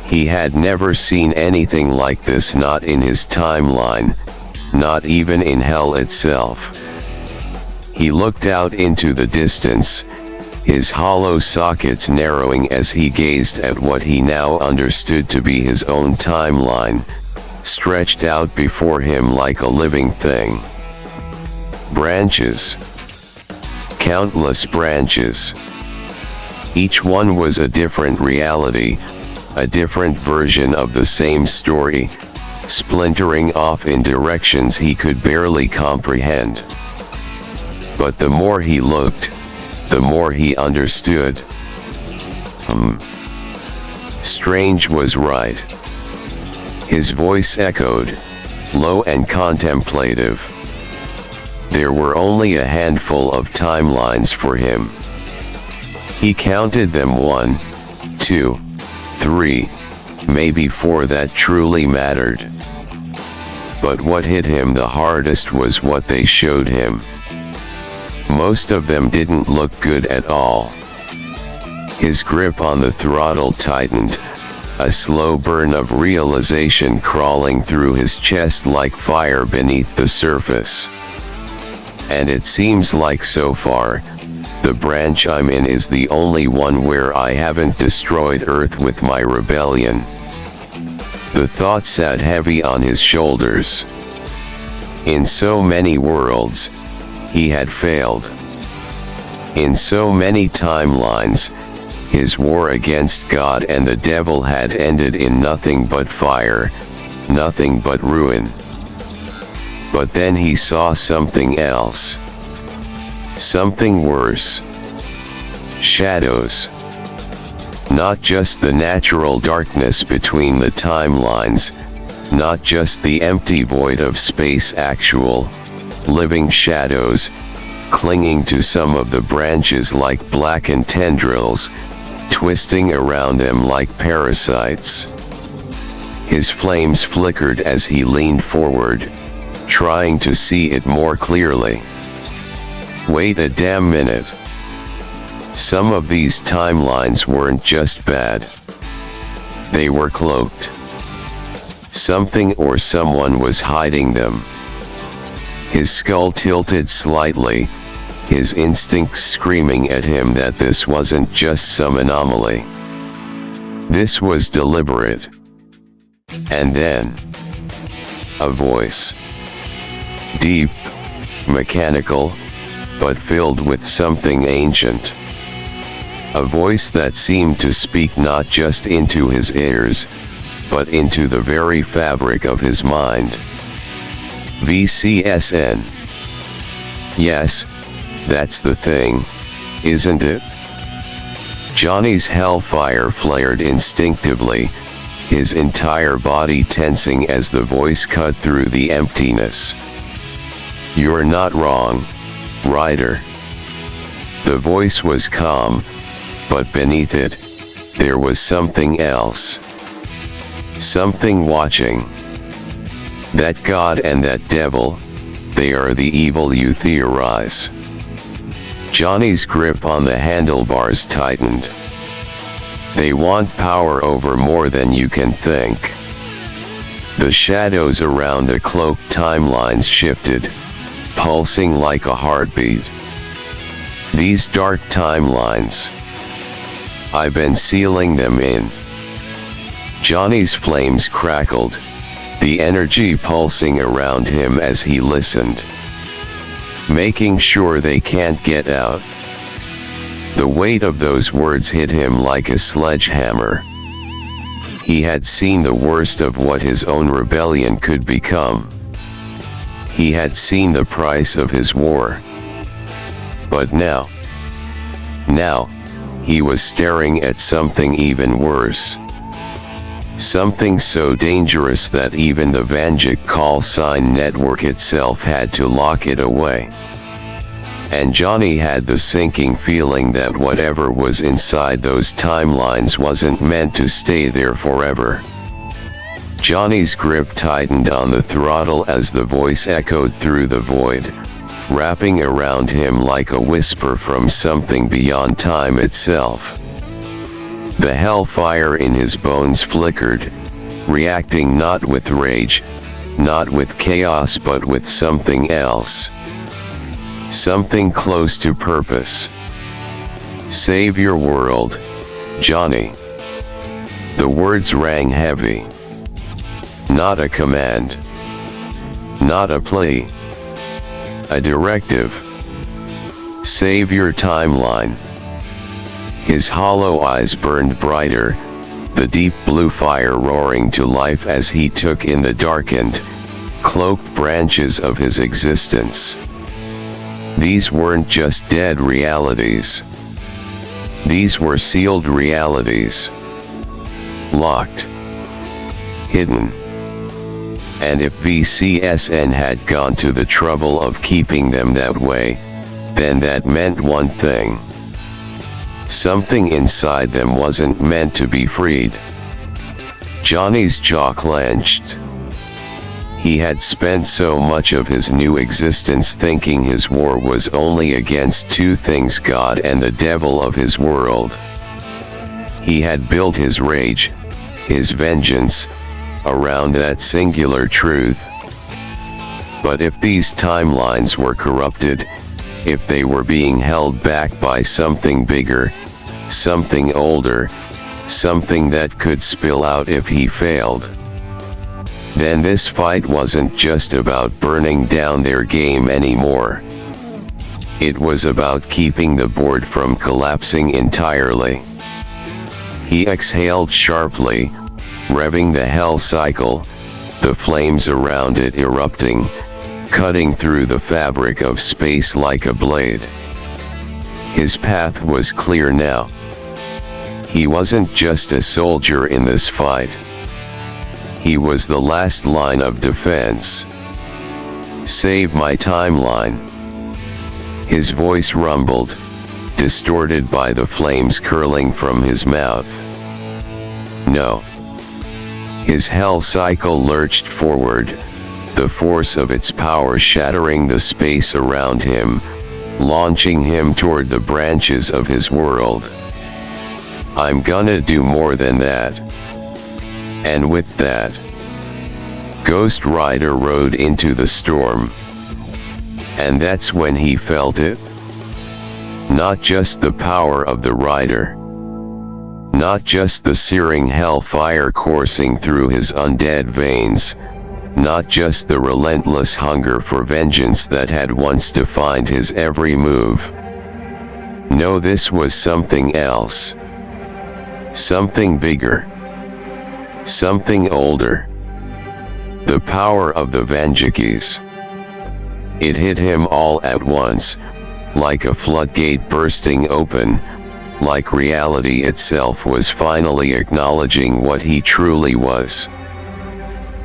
He had never seen anything like this, not in his timeline, not even in hell itself. He looked out into the distance, his hollow sockets narrowing as he gazed at what he now understood to be his own timeline, stretched out before him like a living thing. Branches. Countless branches. Each one was a different reality, a different version of the same story, splintering off in directions he could barely comprehend. But the more he looked, the more he understood. Strange was right. His voice echoed, low and contemplative. There were only a handful of timelines for him. He counted them 1, 2, 3, maybe 4 that truly mattered. But what hit him the hardest was what they showed him. Most of them didn't look good at all. His grip on the throttle tightened, a slow burn of realization crawling through his chest like fire beneath the surface. And it seems like so far, the branch I'm in is the only one where I haven't destroyed Earth with my rebellion. The thought sat heavy on his shoulders. In so many worlds, he had failed. In so many timelines, his war against God and the devil had ended in nothing but fire, nothing but ruin. But then he saw something else. Something worse. Shadows. Not just the natural darkness between the timelines, not just the empty void of space, actual, living shadows, clinging to some of the branches like blackened tendrils, twisting around them like parasites. His flames flickered as he leaned forward, trying to see it more clearly. Wait a damn minute. Some of these timelines weren't just bad. They were cloaked. Something or someone was hiding them. His skull tilted slightly, his instincts screaming at him that this wasn't just some anomaly. This was deliberate. And then, a voice. Deep, mechanical, but filled with something ancient. A voice that seemed to speak not just into his ears, but into the very fabric of his mind. VCSN. Yes, that's the thing, isn't it? Johnny's hellfire flared instinctively, his entire body tensing as the voice cut through the emptiness. You're not wrong, Ryder. The voice was calm, but beneath it, there was something else. Something watching. That God and that devil, they are the evil you theorize. Johnny's grip on the handlebars tightened. They want power over more than you can think. The shadows around the cloaked timelines shifted, pulsing like a heartbeat. These dark timelines. I've been sealing them in. Johnny's flames crackled, the energy pulsing around him as he listened. Making sure they can't get out. The weight of those words hit him like a sledgehammer. He had seen the worst of what his own rebellion could become. He had seen the price of his war. But now, he was staring at something even worse. Something so dangerous that even the Vanduke call sign network itself had to lock it away. And Johnny had the sinking feeling that whatever was inside those timelines wasn't meant to stay there forever. Johnny's grip tightened on the throttle as the voice echoed through the void, wrapping around him like a whisper from something beyond time itself. The hellfire in his bones flickered, reacting not with rage, not with chaos, but with something else. Something close to purpose. Save your world, Johnny. The words rang heavy. Not a command. Not a plea. A directive. Save your timeline. His hollow eyes burned brighter, the deep blue fire roaring to life as he took in the darkened, cloaked branches of his existence. These weren't just dead realities. These were sealed realities. Locked. Hidden. And if VCSN had gone to the trouble of keeping them that way, then that meant one thing. Something inside them wasn't meant to be freed. Johnny's jaw clenched. He had spent so much of his new existence thinking his war was only against two things: God and the devil of his world. He had built his rage, his vengeance, around that singular truth. But if these timelines were corrupted, if they were being held back by something bigger, something older, something that could spill out if he failed, then this fight wasn't just about burning down their game anymore. It was about keeping the board from collapsing entirely. He exhaled sharply, revving the hell cycle, the flames around it erupting, cutting through the fabric of space like a blade. His path was clear now. He wasn't just a soldier in this fight. He was the last line of defense. Save my timeline. His voice rumbled, distorted by the flames curling from his mouth. No. His hell cycle lurched forward, the force of its power shattering the space around him, launching him toward the branches of his world. I'm gonna do more than that. And with that, Ghost Rider rode into the storm. And that's when he felt it. Not just the power of the rider. Not just the searing hellfire coursing through his undead veins. Not just the relentless hunger for vengeance that had once defined his every move. No, this was something else. Something bigger. Something older. The power of the Vandukes. It hit him all at once, like a floodgate bursting open, like reality itself was finally acknowledging what he truly was.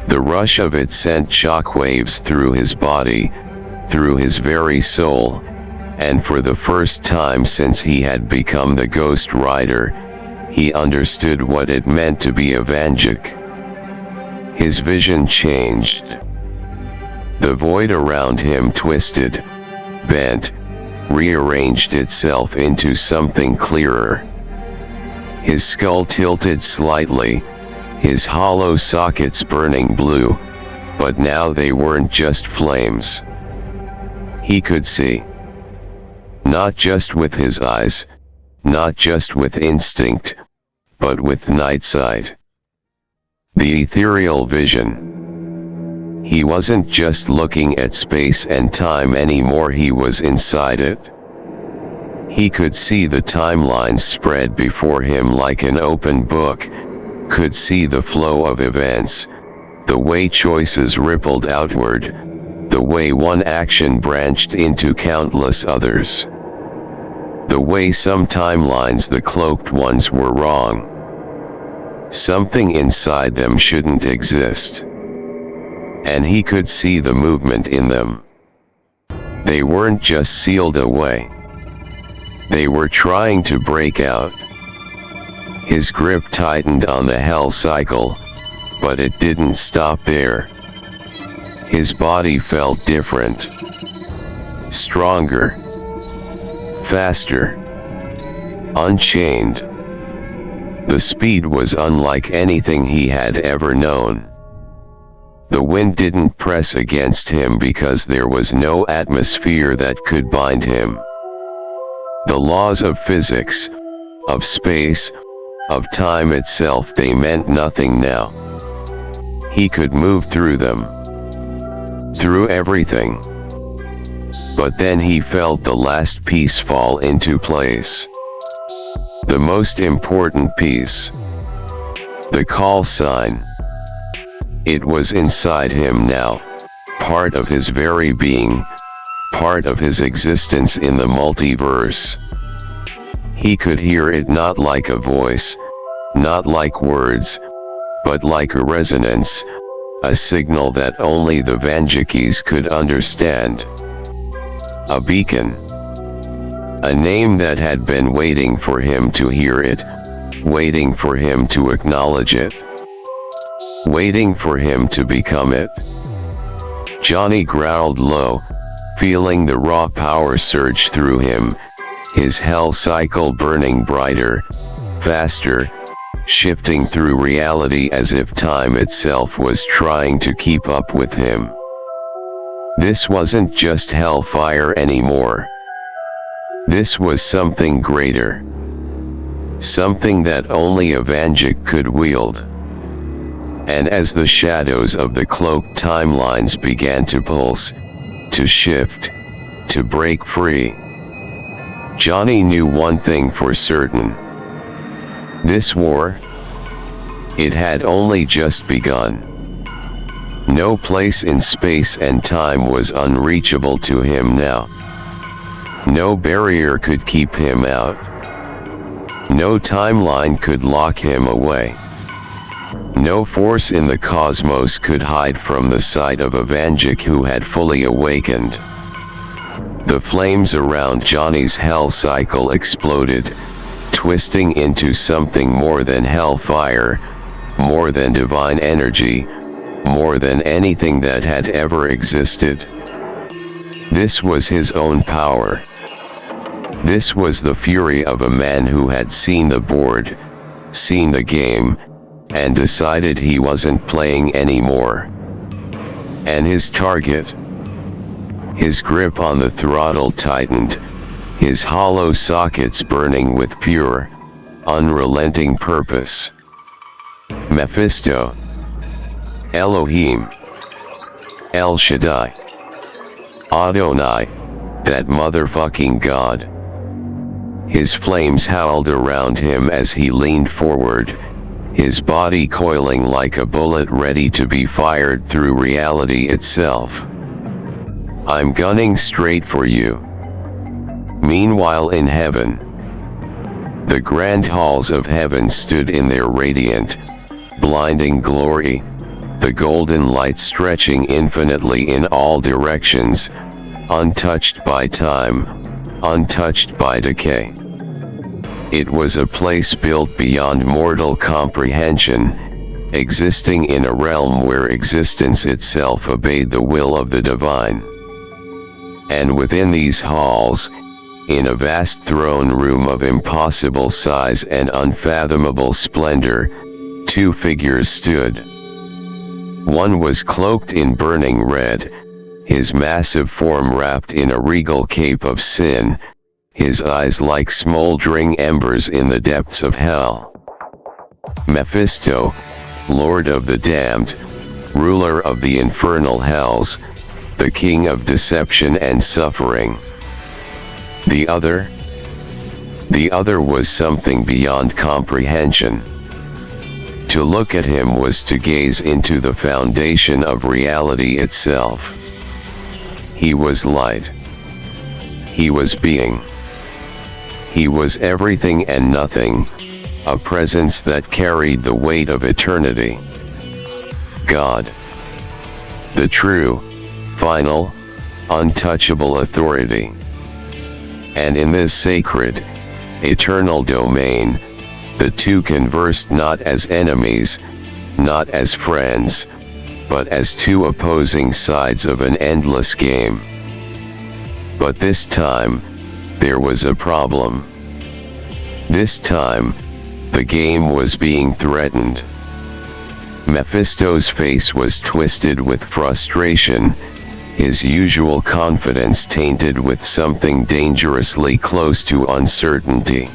The rush of it sent shockwaves through his body, through his very soul, and for the first time since he had become the Ghost Rider, he understood what it meant to be a Vanduke. His vision changed. The void around him twisted, bent, rearranged itself into something clearer. His skull tilted slightly, his hollow sockets burning blue, but now they weren't just flames. He could see. Not just with his eyes, not just with instinct, but with night sight. The ethereal vision. He wasn't just looking at space and time anymore, he was inside it. He could see the timelines spread before him like an open book, could see the flow of events, the way choices rippled outward, the way one action branched into countless others. The way some timelines, the cloaked ones, were wrong. Something inside them shouldn't exist. And he could see the movement in them. They weren't just sealed away. They were trying to break out. His grip tightened on the hell cycle, but it didn't stop there. His body felt different. Stronger. Faster. Unchained. The speed was unlike anything he had ever known. The wind didn't press against him because there was no atmosphere that could bind him. The laws of physics, of space, of time itself, they meant nothing now. He could move through them. Through everything. But then he felt the last piece fall into place. The most important piece. The call sign. It was inside him now, part of his very being, part of his existence in the multiverse. He could hear it not like a voice, not like words, but like a resonance, a signal that only the Vandukes could understand. A beacon. A name that had been waiting for him to hear it, waiting for him to acknowledge it, waiting for him to become it. Johnny growled low, feeling the raw power surge through him, his hell cycle burning brighter, faster, shifting through reality as if time itself was trying to keep up with him. This wasn't just hellfire anymore. This was something greater. Something that only a Vanduke could wield. And as the shadows of the cloaked timelines began to pulse, to shift, to break free, Johnny knew one thing for certain. This war, it had only just begun. No place in space and time was unreachable to him now. No barrier could keep him out. No timeline could lock him away. No force in the cosmos could hide from the sight of a Vanduke who had fully awakened. The flames around Johnny's hell cycle exploded, twisting into something more than hellfire, more than divine energy, more than anything that had ever existed. This was his own power. This was the fury of a man who had seen the board, seen the game, and decided he wasn't playing anymore. And his target. His grip on the throttle tightened, his hollow sockets burning with pure, unrelenting purpose. Mephisto. Elohim. El Shaddai. Adonai, that motherfucking God. His flames howled around him as he leaned forward, his body coiling like a bullet ready to be fired through reality itself. I'm gunning straight for you. Meanwhile in heaven, the grand halls of heaven stood in their radiant, blinding glory, the golden light stretching infinitely in all directions, untouched by time, untouched by decay. It was a place built beyond mortal comprehension, existing in a realm where existence itself obeyed the will of the divine. And within these halls, in a vast throne room of impossible size and unfathomable splendor, two figures stood. One was cloaked in burning red, his massive form wrapped in a regal cape of sin, his eyes like smoldering embers in the depths of hell. Mephisto, Lord of the damned, ruler of the infernal hells, the king of deception and suffering. The other was something beyond comprehension. To look at him was to gaze into the foundation of reality itself. He was light. He was being. He was everything and nothing, a presence that carried the weight of eternity. God. The true, final, untouchable authority. And in this sacred, eternal domain, the two conversed not as enemies, not as friends, but as two opposing sides of an endless game. But this time, there was a problem. This time, the game was being threatened. Mephisto's face was twisted with frustration, his usual confidence tainted with something dangerously close to uncertainty.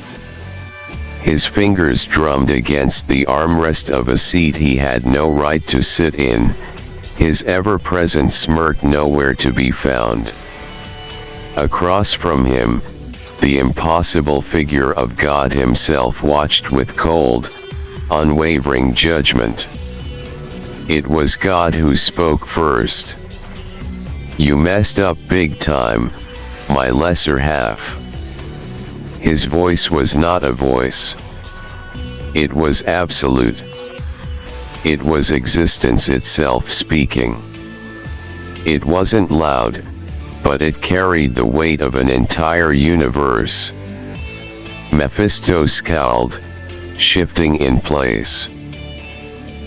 His fingers drummed against the armrest of a seat he had no right to sit in, his ever-present smirk nowhere to be found. Across from him, the impossible figure of God himself watched with cold, unwavering judgment. It was God who spoke first. "You messed up big time, my lesser half." His voice was not a voice. It was absolute. It was existence itself speaking. It wasn't loud, but it carried the weight of an entire universe. Mephisto scowled, shifting in place.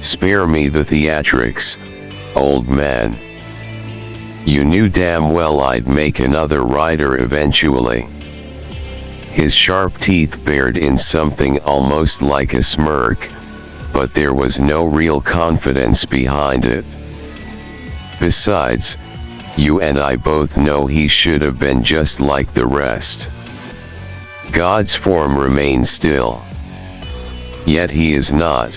"Spare me the theatrics, old man. You knew damn well I'd make another rider eventually." His sharp teeth bared in something almost like a smirk, but there was no real confidence behind it. "Besides, you and I both know he should have been just like the rest." God's form remained still. Yet he is not.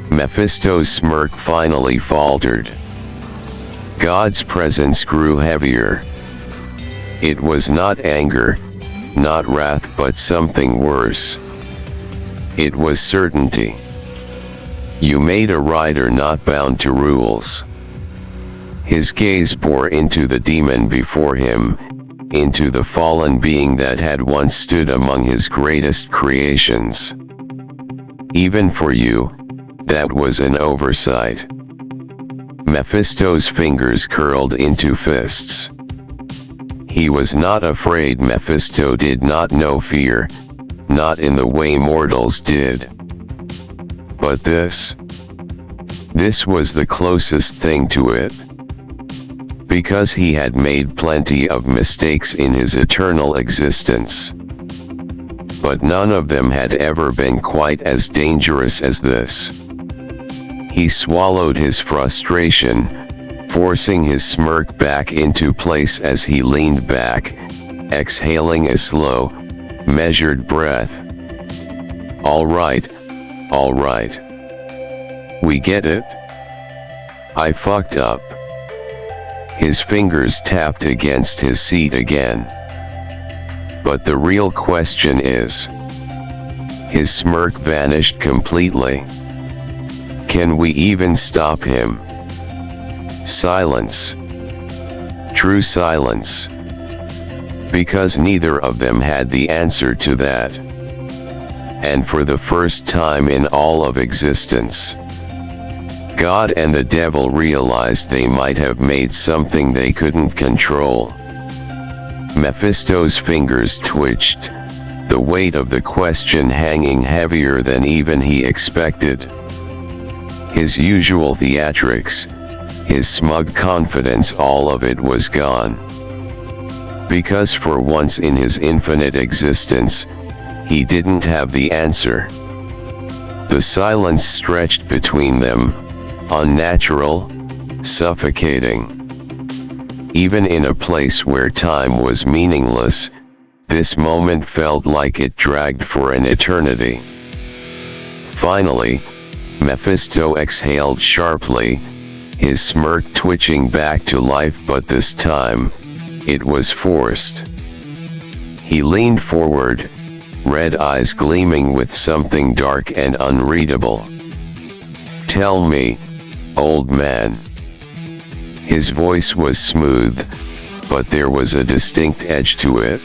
Mephisto's smirk finally faltered. God's presence grew heavier. It was not anger, not wrath, but something worse. It was certainty. "You made a rider not bound to rules." His gaze bore into the demon before him, into the fallen being that had once stood among his greatest creations. "Even for you, that was an oversight." Mephisto's fingers curled into fists. He was not afraid. Mephisto did not know fear, not in the way mortals did. But this was the closest thing to it. Because he had made plenty of mistakes in his eternal existence. But none of them had ever been quite as dangerous as this. He swallowed his frustration, forcing his smirk back into place as he leaned back, exhaling a slow, measured breath. All right. We get it. I fucked up." His fingers tapped against his seat again. "But the real question is..." His smirk vanished completely. "Can we even stop him?" Silence. True silence. Because neither of them had the answer to that. And for the first time in all of existence, God and the devil realized they might have made something they couldn't control. Mephisto's fingers twitched, the weight of the question hanging heavier than even he expected. His usual theatrics, his smug confidence, all of it was gone. Because for once in his infinite existence, he didn't have the answer. The silence stretched between them, unnatural, suffocating. Even in a place where time was meaningless, this moment felt like it dragged for an eternity. Finally, Mephisto exhaled sharply, his smirk twitching back to life, but this time, it was forced. He leaned forward, red eyes gleaming with something dark and unreadable. "Tell me, old man." His voice was smooth, but there was a distinct edge to it.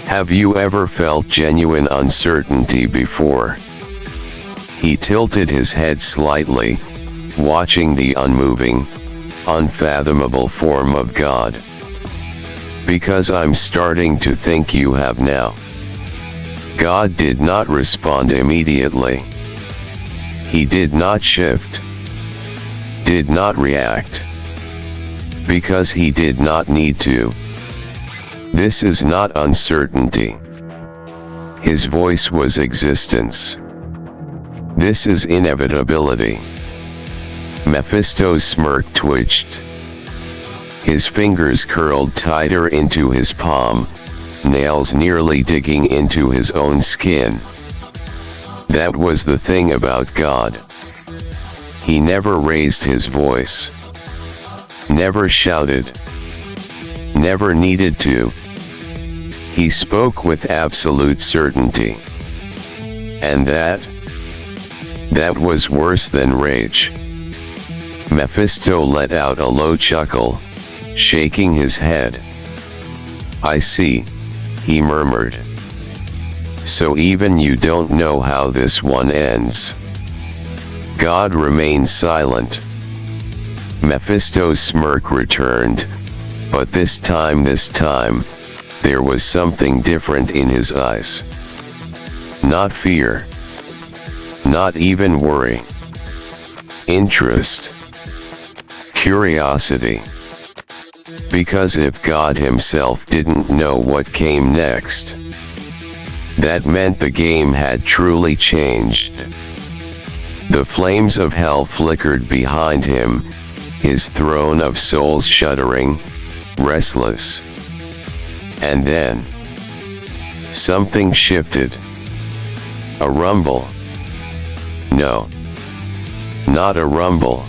"Have you ever felt genuine uncertainty before?" He tilted his head slightly, watching the unmoving, unfathomable form of God. Because I'm starting to think you have now. God did not respond immediately. He did not shift. Did not react. Because he did not need to. This is not uncertainty. His voice was existence. This is inevitability. Mephisto's smirk twitched. His fingers curled tighter into his palm, nails nearly digging into his own skin. That was the thing about God. He never raised his voice. Never shouted. Never needed to. He spoke with absolute certainty. And that was worse than rage. Mephisto let out a low chuckle, shaking his head. I see, he murmured. So even you don't know how this one ends. God remained silent. Mephisto's smirk returned, but this time, there was something different in his eyes. Not fear. Not even worry. Interest. Curiosity. Because if God himself didn't know what came next, that meant the game had truly changed. The flames of hell flickered behind him, his throne of souls shuddering, restless. And then, something shifted. A rumble. No. Not a rumble.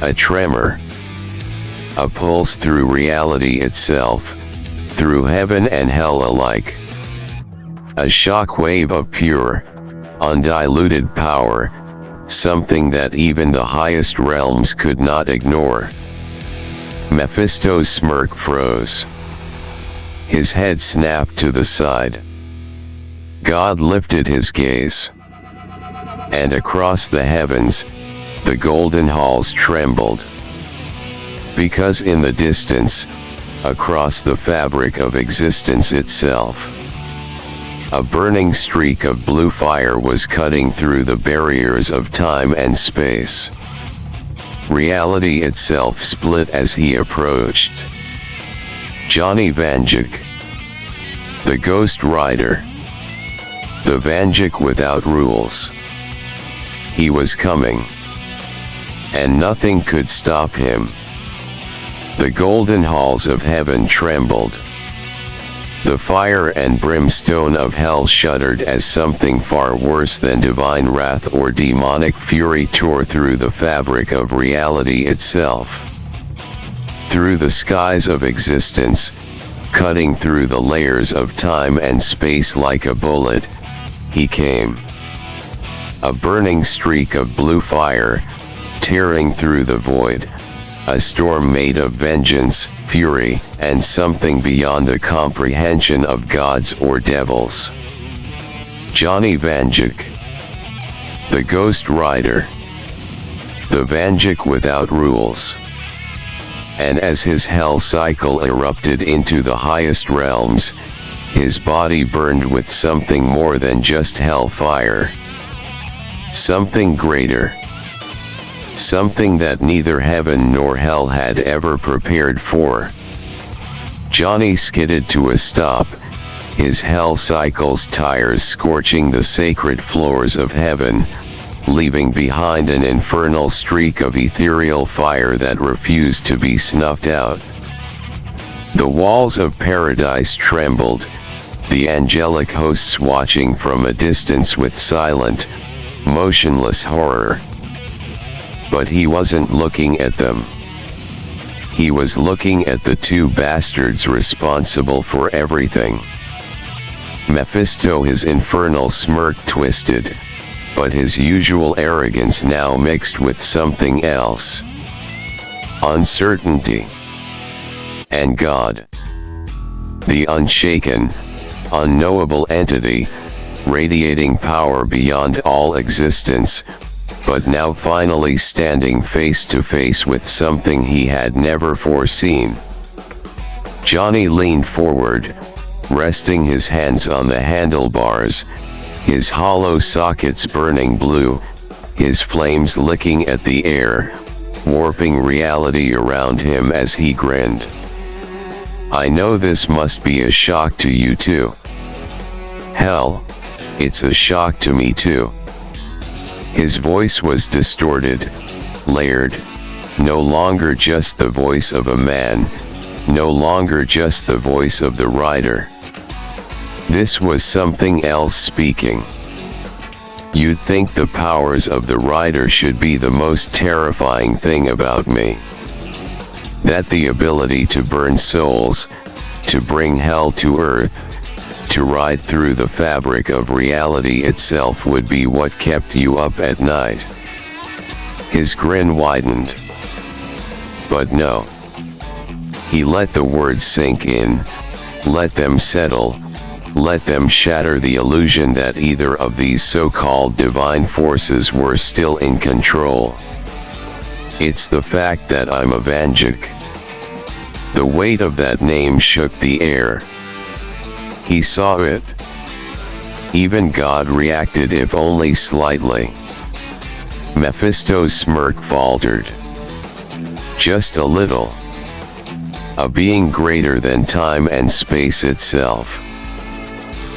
A tremor. A pulse through reality itself, through heaven and hell alike. A shock wave of pure, undiluted power, something that even the highest realms could not ignore. Mephisto's smirk froze. His head snapped to the side. God lifted his gaze. And across the heavens, the golden halls trembled. Because in the distance, across the fabric of existence itself, a burning streak of blue fire was cutting through the barriers of time and space. Reality itself split as he approached. Johnny Vanduke. The Ghost Rider. The Vanduke without rules. He was coming. And nothing could stop him. The golden halls of heaven trembled. The fire and brimstone of hell shuddered as something far worse than divine wrath or demonic fury tore through the fabric of reality itself. Through the skies of existence, cutting through the layers of time and space like a bullet, he came. A burning streak of blue fire, tearing through the void. A storm made of vengeance, fury, and something beyond the comprehension of gods or devils. Johnny Vanduke. The Ghost Rider. The Vanduke without rules. And as his hell cycle erupted into the highest realms, his body burned with something more than just hellfire. Something greater. Something that neither heaven nor hell had ever prepared for. Johnny skidded to a stop, his hell cycle's tires scorching the sacred floors of heaven, leaving behind an infernal streak of ethereal fire that refused to be snuffed out. The walls of paradise trembled, the angelic hosts watching from a distance with silent, motionless horror. But he wasn't looking at them. He was looking at the two bastards responsible for everything. Mephisto, his infernal smirk twisted, but his usual arrogance now mixed with something else. Uncertainty. And God. The unshaken, unknowable entity, radiating power beyond all existence, but now finally standing face to face with something he had never foreseen. Johnny leaned forward, resting his hands on the handlebars, his hollow sockets burning blue, his flames licking at the air, warping reality around him as he grinned. "I know this must be a shock to you too." "Hell, it's a shock to me too." His voice was distorted, layered, no longer just the voice of a man, no longer just the voice of the writer. This was something else speaking. "You'd think the powers of the writer should be the most terrifying thing about me. That the ability to burn souls, to bring hell to earth, to ride through the fabric of reality itself would be what kept you up at night." His grin widened. But no. He let the words sink in, let them settle, let them shatter the illusion that either of these so-called divine forces were still in control. "It's the fact that I'm a Vanduke." The weight of that name shook the air. He saw it. Even God reacted, if only slightly. Mephisto's smirk faltered. Just a little. A being greater than time and space itself.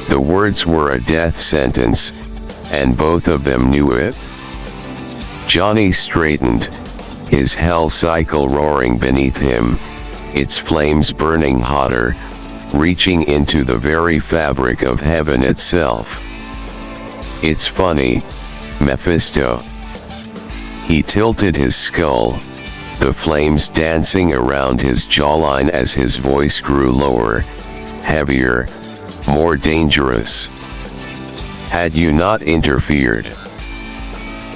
The words were a death sentence, and both of them knew it. Johnny straightened, his hell cycle roaring beneath him, its flames burning hotter, reaching into the very fabric of heaven itself. "It's funny, Mephisto." He tilted his skull, the flames dancing around his jawline as his voice grew lower, heavier, more dangerous. "Had you not interfered,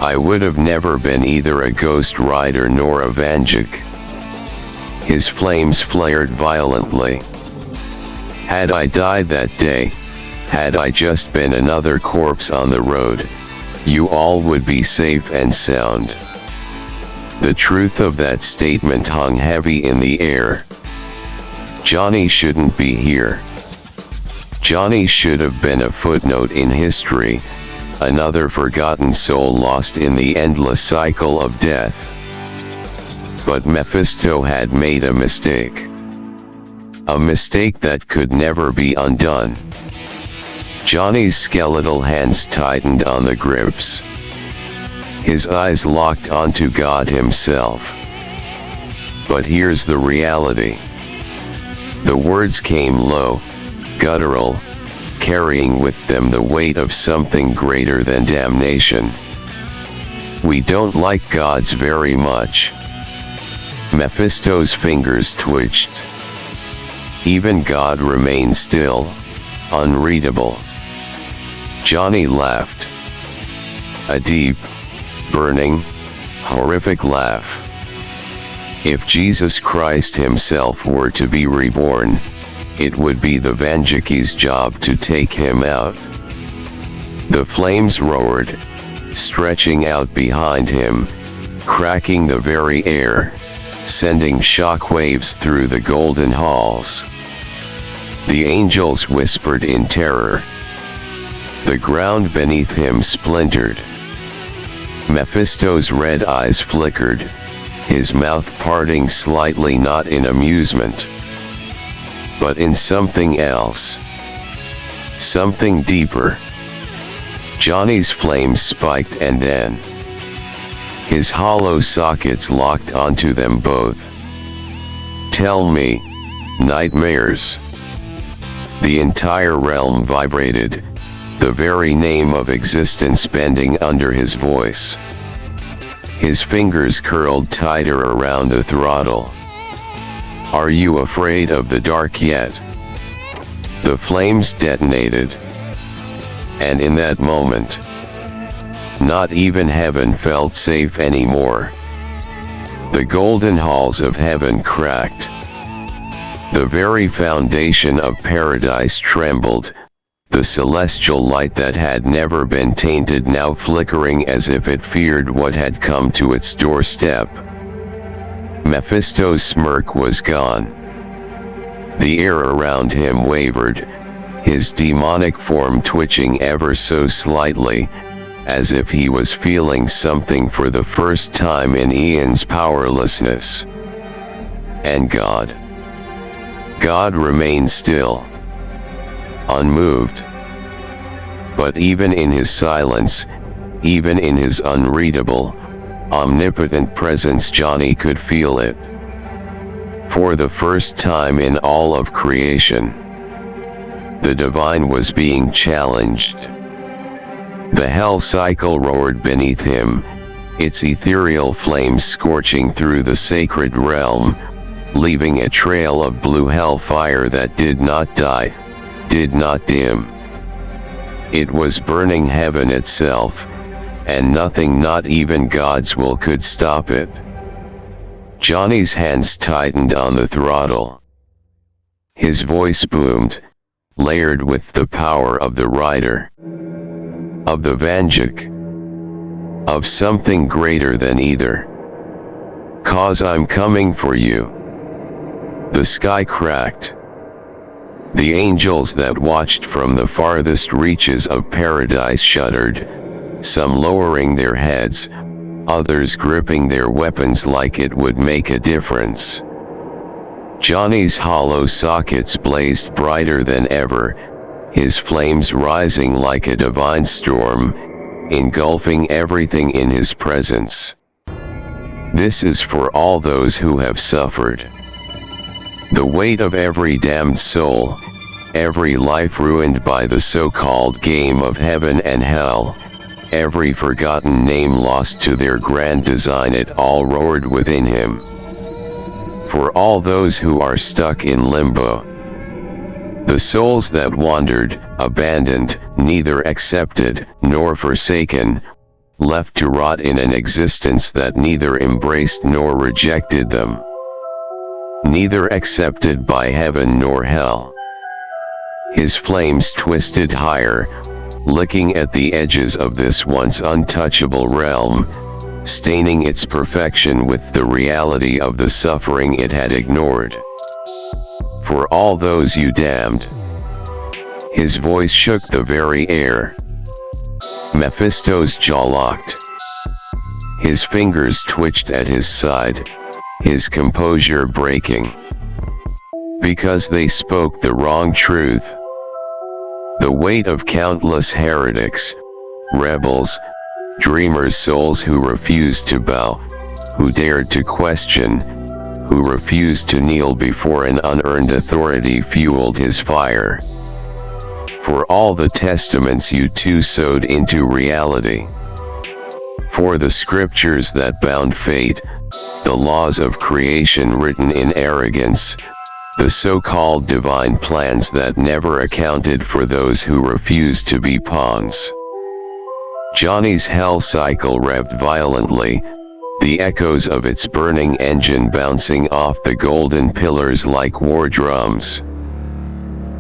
I would have never been either a Ghost Rider nor a Vanduke." His flames flared violently. "Had I died that day, had I just been another corpse on the road, you all would be safe and sound." The truth of that statement hung heavy in the air. Johnny shouldn't be here. Johnny should have been a footnote in history, another forgotten soul lost in the endless cycle of death. But Mephisto had made a mistake. A mistake that could never be undone. Johnny's skeletal hands tightened on the grips. His eyes locked onto God himself. "But here's the reality." The words came low, guttural, carrying with them the weight of something greater than damnation. "We don't like gods very much." Mephisto's fingers twitched. Even God remained still, unreadable. Johnny laughed. A deep, burning, horrific laugh. If Jesus Christ himself were to be reborn, it would be the Vanduke's job to take him out. The flames roared, stretching out behind him, cracking the very air, sending shock waves through the golden halls. The angels whispered in terror. The ground beneath him splintered. Mephisto's red eyes flickered, his mouth parting slightly, not in amusement, but in something else. Something deeper. Johnny's flames spiked, and then his hollow sockets locked onto them both. "Tell me, nightmares." The entire realm vibrated, the very name of existence bending under his voice. His fingers curled tighter around the throttle. "Are you afraid of the dark yet?" The flames detonated. And in that moment, not even heaven felt safe anymore. The golden halls of heaven cracked. The very foundation of paradise trembled, the celestial light that had never been tainted now flickering as if it feared what had come to its doorstep. Mephisto's smirk was gone. The air around him wavered, his demonic form twitching ever so slightly, as if he was feeling something for the first time in eons' powerlessness. And God remained still, unmoved. But even in his silence, even in his unreadable, omnipotent presence, Johnny could feel it. For the first time in all of creation, the divine was being challenged. The hell cycle roared beneath him, its ethereal flames scorching through the sacred realm, leaving a trail of blue hellfire that did not die, did not dim. It was burning heaven itself, and nothing, not even God's will, could stop it. Johnny's hands tightened on the throttle. His voice boomed, layered with the power of the rider, of the Vanduke, of something greater than either. "'Cause I'm coming for you." The sky cracked. The angels that watched from the farthest reaches of paradise shuddered, some lowering their heads, others gripping their weapons like it would make a difference. Johnny's hollow sockets blazed brighter than ever, his flames rising like a divine storm, engulfing everything in his presence. This is for all those who have suffered. The weight of every damned soul, every life ruined by the so-called game of heaven and hell, every forgotten name lost to their grand design, it all roared within him. For all those who are stuck in limbo, the souls that wandered, abandoned, neither accepted nor forsaken, left to rot in an existence that neither embraced nor rejected them, neither accepted by heaven nor hell. His flames twisted higher, licking at the edges of this once untouchable realm, staining its perfection with the reality of the suffering it had ignored. For all those you damned. His voice shook the very air. Mephisto's jaw locked. His fingers twitched at his side, his composure breaking. Because they spoke the wrong truth. The weight of countless heretics, rebels, dreamers, souls who refused to bow, who dared to question, who refused to kneel before an unearned authority fueled his fire. For all the testaments you two sowed into reality. For the scriptures that bound fate, the laws of creation written in arrogance, the so-called divine plans that never accounted for those who refused to be pawns. Johnny's hell cycle revved violently, the echoes of its burning engine bouncing off the golden pillars like war drums.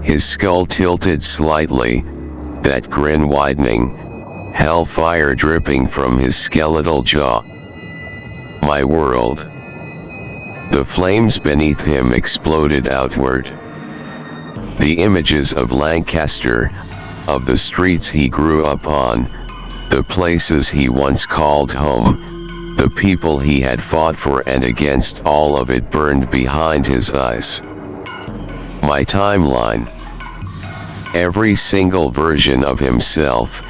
His skull tilted slightly, that grin widening, hellfire dripping from his skeletal jaw. My world. The flames beneath him exploded outward. The images of Lancaster, of the streets he grew up on, the places he once called home, the people he had fought for and against, all of it burned behind his eyes. My timeline. Every single version of himself,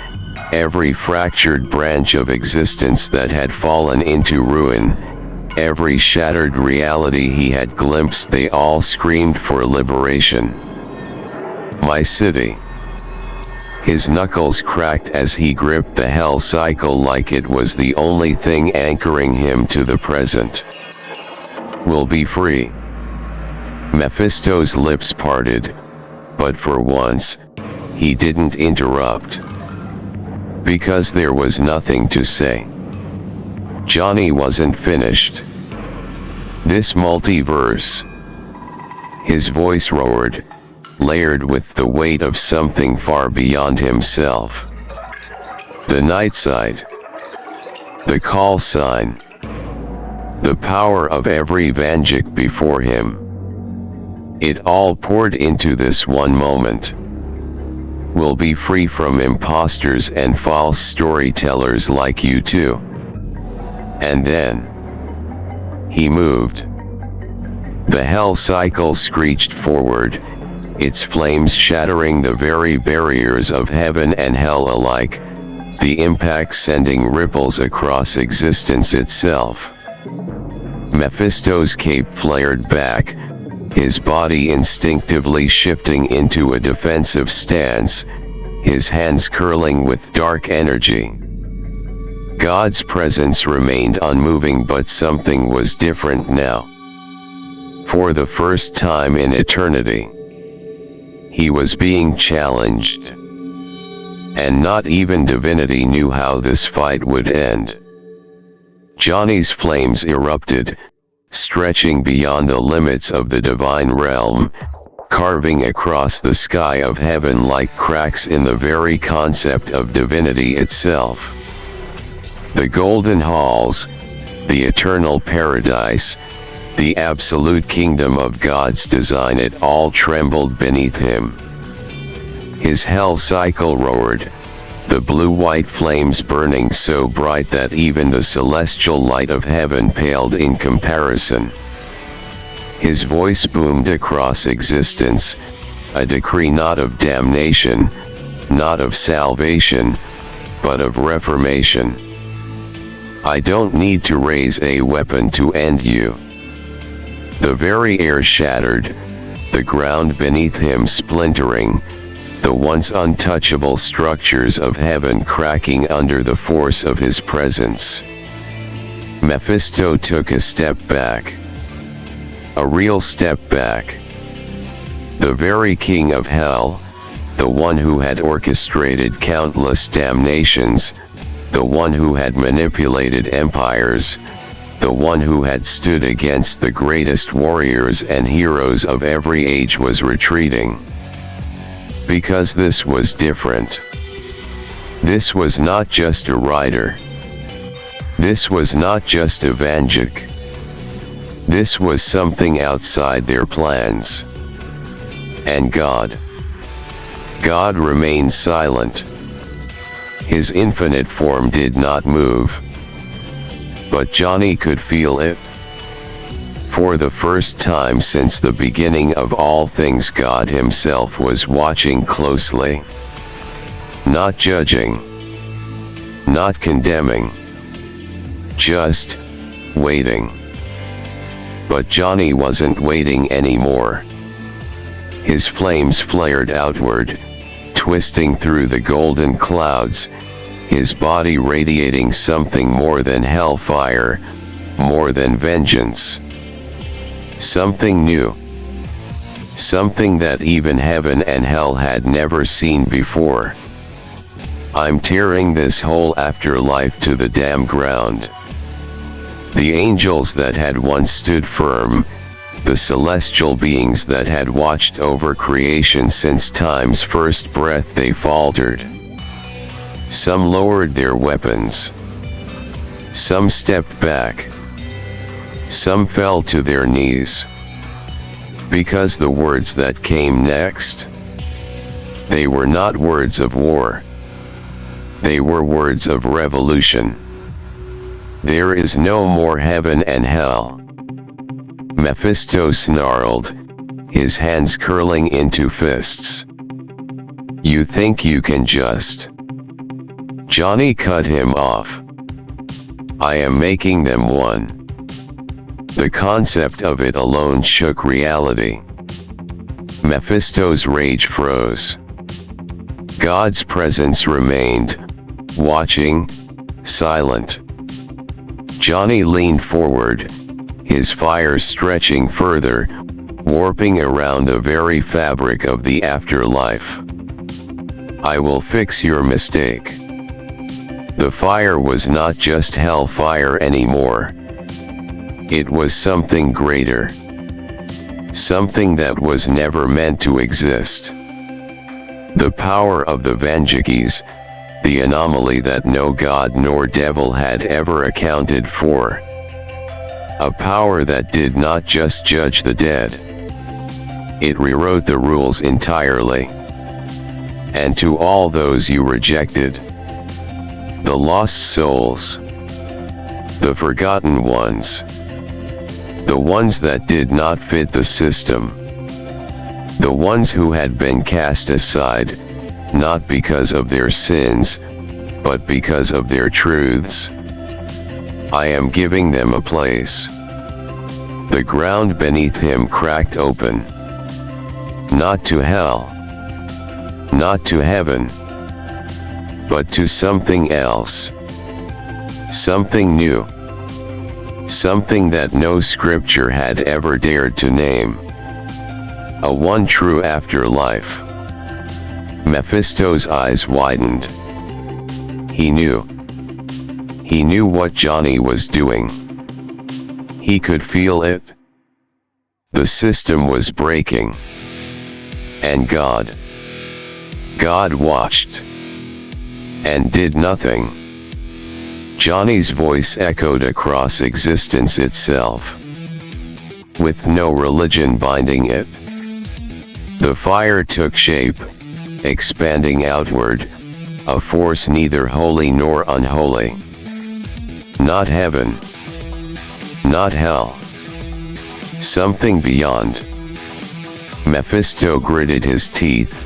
every fractured branch of existence that had fallen into ruin, every shattered reality he had glimpsed, they all screamed for liberation. My city. His knuckles cracked as he gripped the hell cycle like it was the only thing anchoring him to the present. We'll be free. Mephisto's lips parted, but for once, he didn't interrupt. Because there was nothing to say. Johnny wasn't finished. This multiverse. His voice roared, layered with the weight of something far beyond himself. The night side, the call sign, the power of every Vanduke before him. It all poured into this one moment. We'll be free from imposters and false storytellers like you too. And then he moved. The hell cycle screeched forward, its flames shattering the very barriers of heaven and hell alike, the impact sending ripples across existence itself. Mephisto's cape flared back, his body instinctively shifting into a defensive stance, his hands curling with dark energy. God's presence remained unmoving, but something was different now. For the first time in eternity, he was being challenged. And not even divinity knew how this fight would end. Johnny's flames erupted, stretching beyond the limits of the divine realm, carving across the sky of heaven like cracks in the very concept of divinity itself. The golden halls, the eternal paradise, the absolute kingdom of God's design, it all trembled beneath him. His hell cycle roared, the blue-white flames burning so bright that even the celestial light of heaven paled in comparison. His voice boomed across existence, a decree not of damnation, not of salvation, but of reformation. I don't need to raise a weapon to end you. The very air shattered, the ground beneath him splintering, the once untouchable structures of heaven cracking under the force of his presence. Mephisto took a step back. A real step back. The very king of hell, the one who had orchestrated countless damnations, the one who had manipulated empires, the one who had stood against the greatest warriors and heroes of every age, was retreating. Because this was different. This was not just a rider. This was not just a Vanduke. This was something outside their plans. And God remained silent. His infinite form did not move. But Johnny could feel it. For the first time since the beginning of all things, God himself was watching closely. Not judging. Not condemning. Just waiting. But Johnny wasn't waiting anymore. His flames flared outward, twisting through the golden clouds, his body radiating something more than hellfire, more than vengeance. Something new. Something that even heaven and hell had never seen before. I'm tearing this whole afterlife to the damn ground. The angels that had once stood firm, the celestial beings that had watched over creation since time's first breath, they faltered. Some lowered their weapons. Some stepped back. Some fell to their knees. Because the words that came next, they were not words of war. They were words of revolution. There is no more heaven and hell. Mephisto snarled, his hands curling into fists. You think you can just... Johnny cut him off. I am making them one. The concept of it alone shook reality. Mephisto's rage froze. God's presence remained, watching, silent. Johnny leaned forward, his fire stretching further, warping around the very fabric of the afterlife. I will fix your mistake. The fire was not just hellfire anymore. It was something greater. something that was never meant to exist. The power of the Vandukes, the anomaly that no god nor devil had ever accounted for. A power that did not just judge the dead. It rewrote the rules entirely. And to all those you rejected, the lost souls, the forgotten ones, the ones that did not fit the system, the ones who had been cast aside, not because of their sins, but because of their truths, I am giving them a place. The ground beneath him cracked open. Not to hell, not to heaven, but to something else. Something new. Something that no scripture had ever dared to name. A one true afterlife. Mephisto's eyes widened. He knew. He knew what Johnny was doing. He could feel it. The system was breaking. And God watched. And did nothing. Johnny's voice echoed across existence itself. With no religion binding it. The fire took shape, expanding outward, a force neither holy nor unholy. Not heaven. Not hell. Something beyond. Mephisto gritted his teeth,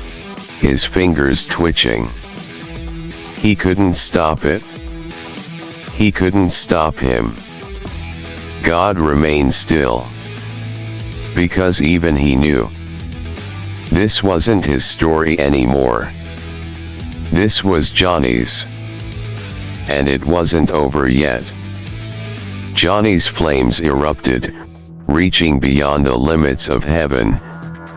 his fingers twitching. He couldn't stop it. He couldn't stop him. God remained still. Because even he knew. This wasn't his story anymore. This was Johnny's. And it wasn't over yet. Johnny's flames erupted, reaching beyond the limits of heaven,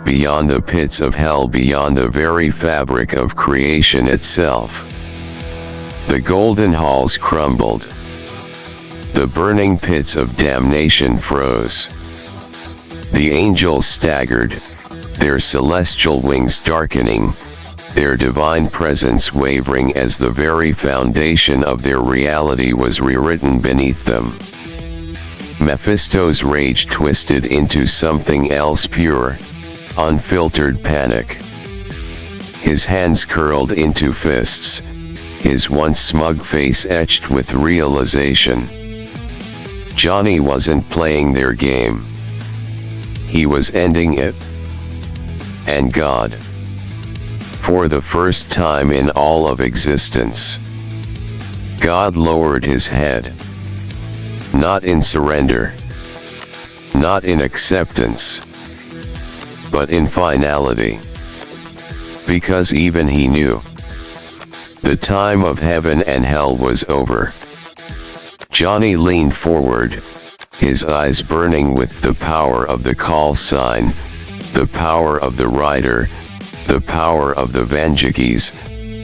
beyond the pits of hell, beyond the very fabric of creation itself. The golden halls crumbled. The burning pits of damnation froze. The angels staggered, their celestial wings darkening, their divine presence wavering as the very foundation of their reality was rewritten beneath them. Mephisto's rage twisted into something else pure, unfiltered panic. His hands curled into fists, his once smug face etched with realization. Johnny wasn't playing their game. He was ending it. And God. For the first time in all of existence, God lowered his head. Not in surrender. Not in acceptance. But in finality. Because even he knew. The time of heaven and hell was over. Johnny leaned forward, his eyes burning with the power of the call sign, the power of the rider, the power of the Vandukes,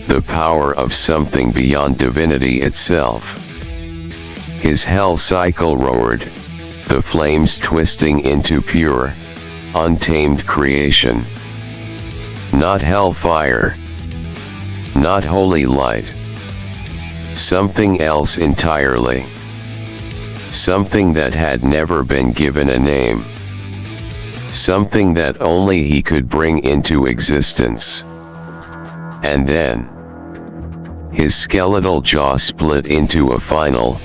the power of something beyond divinity itself. His hell cycle roared, the flames twisting into pure, untamed creation. Not hellfire. Not holy light. Something else entirely. Something that had never been given a name. Something that only he could bring into existence. And then, his skeletal jaw split into a final,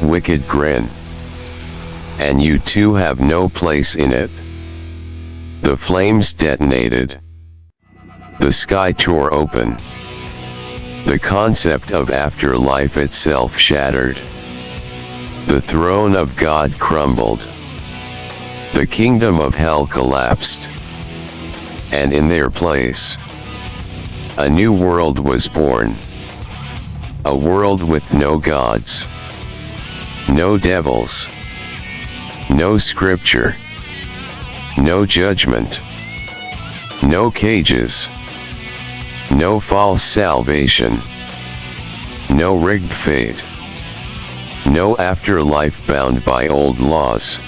wicked grin. And you two have no place in it. The flames detonated. The sky tore open. The concept of afterlife itself shattered. The throne of God crumbled. The kingdom of hell collapsed. And in their place, a new world was born. A world with no gods. No devils. No scripture. No judgment. No cages. No false salvation. No rigged fate. No afterlife bound by old laws.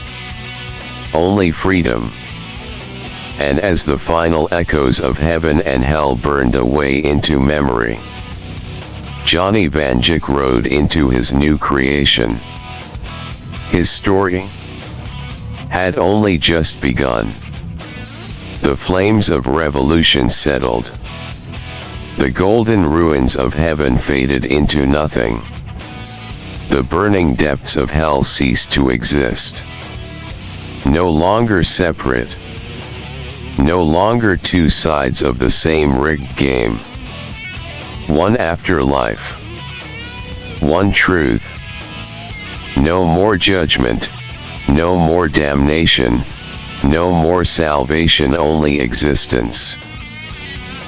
Only freedom. And as the final echoes of heaven and hell burned away into memory, Johnny Vanduke rode into his new creation. His story had only just begun. The flames of revolution settled. The golden ruins of heaven faded into nothing. The burning depths of hell ceased to exist. No longer separate. No longer two sides of the same rigged game. One afterlife. One truth. No more judgment. No more damnation. No more salvation, only existence.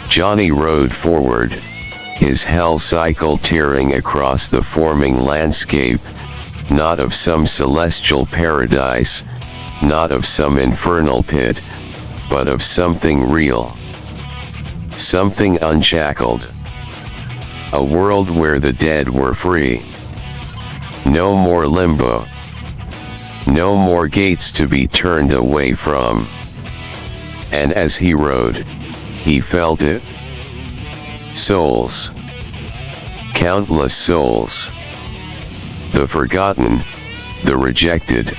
Johnny rode forward, his hell cycle tearing across the forming landscape, not of some celestial paradise, not of some infernal pit, but of something real. Something unshackled. A world where the dead were free. No more limbo. No more gates to be turned away from. And as he rode, he felt it. Souls. Countless souls. The forgotten, the rejected,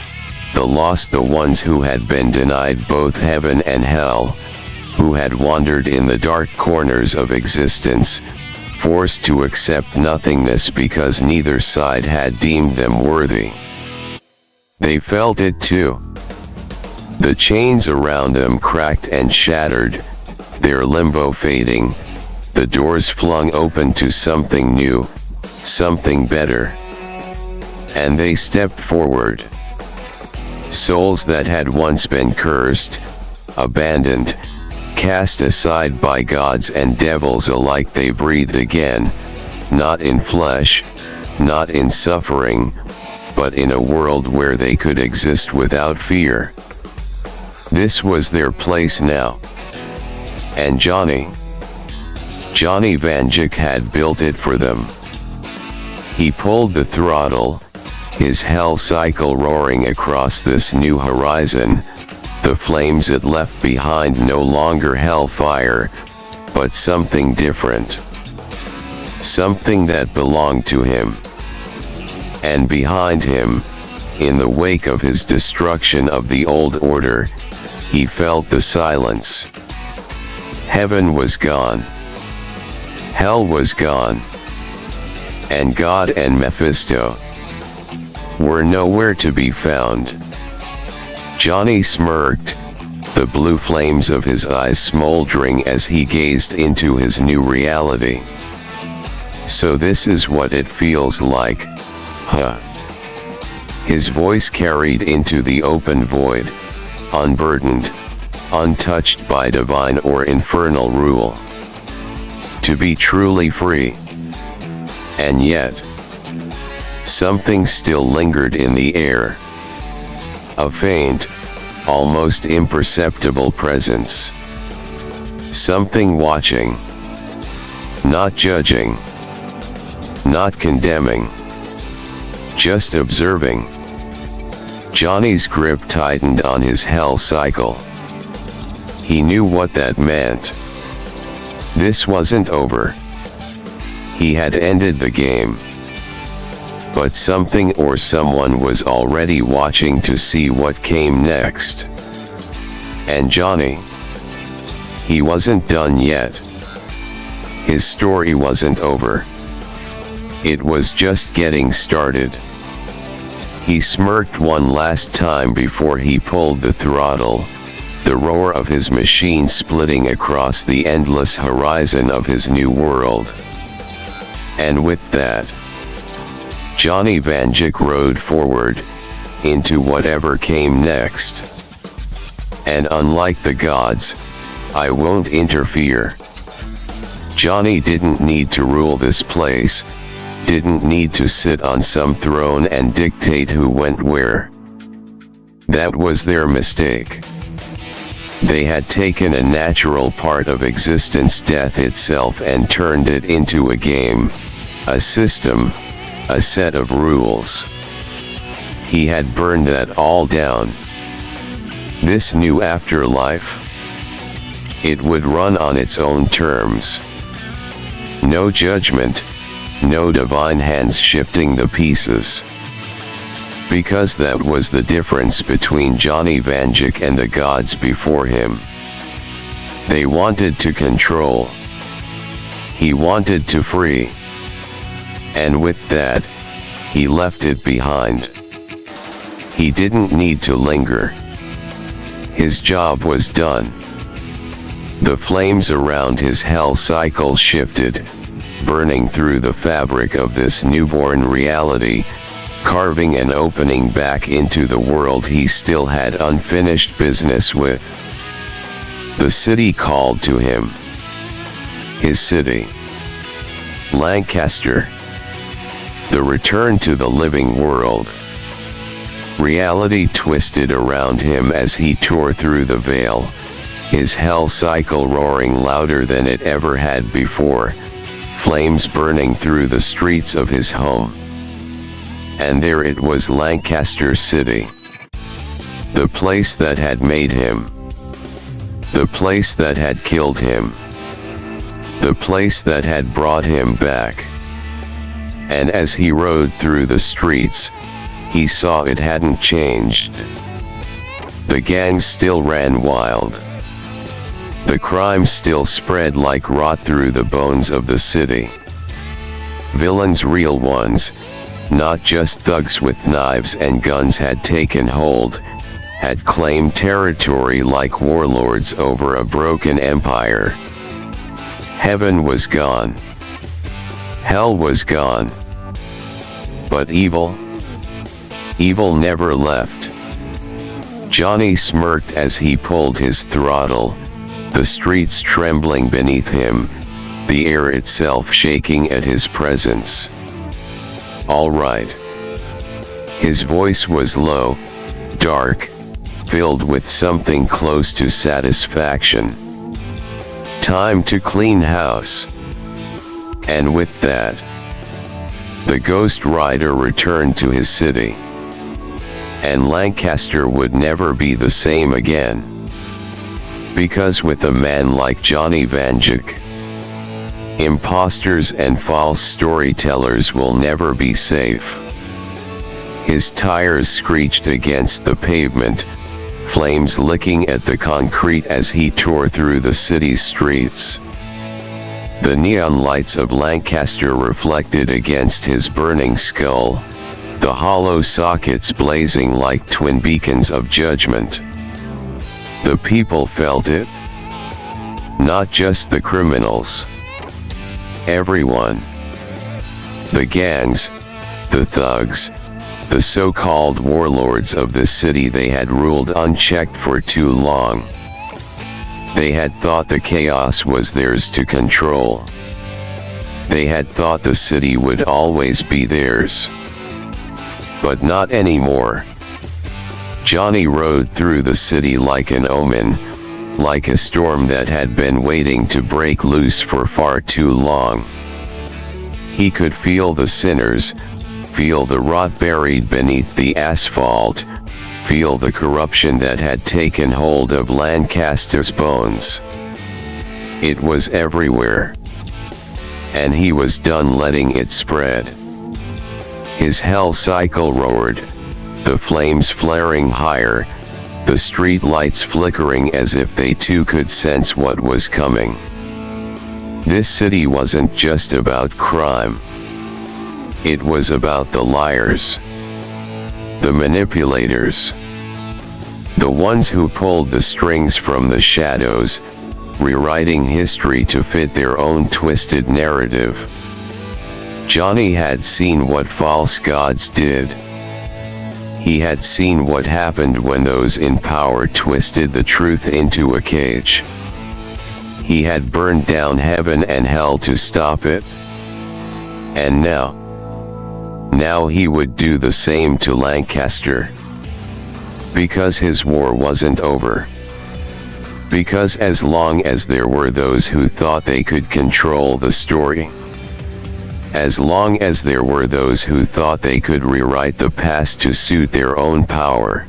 the lost, the ones who had been denied both heaven and hell, who had wandered in the dark corners of existence, forced to accept nothingness because neither side had deemed them worthy. They felt it too. The chains around them cracked and shattered, their limbo fading, the doors flung open to something new, something better. And they stepped forward. Souls that had once been cursed, abandoned, cast aside by gods and devils alike, they breathed again, not in flesh, not in suffering, but in a world where they could exist without fear. This was their place now. And Johnny Vanduke had built it for them. He pulled the throttle, his hell cycle roaring across this new horizon, the flames it left behind no longer hellfire, but something different. Something that belonged to him. And behind him, in the wake of his destruction of the old order, he felt the silence. Heaven was gone. Hell was gone. And God and Mephisto were nowhere to be found. Johnny smirked, the blue flames of his eyes smoldering as he gazed into his new reality. So this is what it feels like, huh? His voice carried into the open void, unburdened, untouched by divine or infernal rule. To be truly free. And yet, something still lingered in the air. A faint, almost imperceptible presence. Something watching. Not judging. Not condemning. Just observing. Johnny's grip tightened on his hell cycle. He knew what that meant. This wasn't over. He had ended the game. But something or someone was already watching to see what came next. And Johnny, he wasn't done yet. His story wasn't over. It was just getting started. He smirked one last time before he pulled the throttle, the roar of his machine splitting across the endless horizon of his new world. And with that, Johnny Vanduke rode forward, into whatever came next. And unlike the gods, I won't interfere. Johnny didn't need to rule this place, didn't need to sit on some throne and dictate who went where. That was their mistake. They had taken a natural part of existence, death itself, and turned it into a game, a system, a set of rules. He had burned that all down. This new afterlife, It would run on its own terms. No judgment, no divine hands shifting the pieces. Because that was the difference between Johnny Vanduke and the gods before him. They wanted to control. He wanted to free. And with that, he left it behind. He didn't need to linger. His job was done. The flames around his hell cycle shifted, burning through the fabric of this newborn reality, carving an opening back into the world he still had unfinished business with. The city called to him. His city. Lancaster. The return to the living world. Reality twisted around him as he tore through the veil, his hell cycle roaring louder than it ever had before, flames burning through the streets of his home. And there it was, Lancaster City. The place that had made him. The place that had killed him. The place that had brought him back. And as he rode through the streets, he saw it hadn't changed. The gangs still ran wild. The crime still spread like rot through the bones of the city. Villains, real ones, not just thugs with knives and guns, had taken hold, had claimed territory like warlords over a broken empire. Heaven was gone. Hell was gone. But evil never left. Johnny smirked as he pulled his throttle, the streets trembling beneath him, the air itself shaking at his presence. All right. His voice was low, dark, filled with something close to satisfaction. Time to clean house. And with that, the Ghost Rider returned to his city. And Lancaster would never be the same again. Because with a man like Johnny Vanduke, imposters and false storytellers will never be safe. His tires screeched against the pavement, flames licking at the concrete as he tore through the city's streets. The neon lights of Lancaster reflected against his burning skull, the hollow sockets blazing like twin beacons of judgment. The people felt it. Not just the criminals. Everyone. The gangs, the thugs, the so-called warlords of the city they had ruled unchecked for too long. They had thought the chaos was theirs to control. They had thought the city would always be theirs. But not anymore. Johnny rode through the city like an omen, like a storm that had been waiting to break loose for far too long. He could feel the sinners, feel the rot buried beneath the asphalt, feel the corruption that had taken hold of Lancaster's bones. It was everywhere. And he was done letting it spread. His hell cycle roared, the flames flaring higher, the street lights flickering as if they too could sense what was coming. This city wasn't just about crime. It was about the liars. The manipulators. The ones who pulled the strings from the shadows, rewriting history to fit their own twisted narrative. Johnny had seen what false gods did. He had seen what happened when those in power twisted the truth into a cage. He had burned down heaven and hell to stop it. And now he would do the same to Lancaster. Because his war wasn't over. Because as long as there were those who thought they could control the story, as long as there were those who thought they could rewrite the past to suit their own power,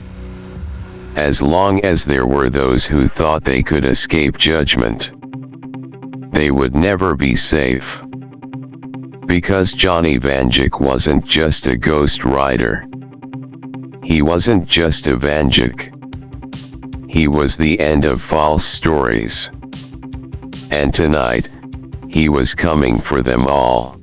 as long as there were those who thought they could escape judgment, they would never be safe. Because Johnny Vanduke wasn't just a ghost rider. He wasn't just a Vanduke. He was the end of false stories. And tonight, he was coming for them all.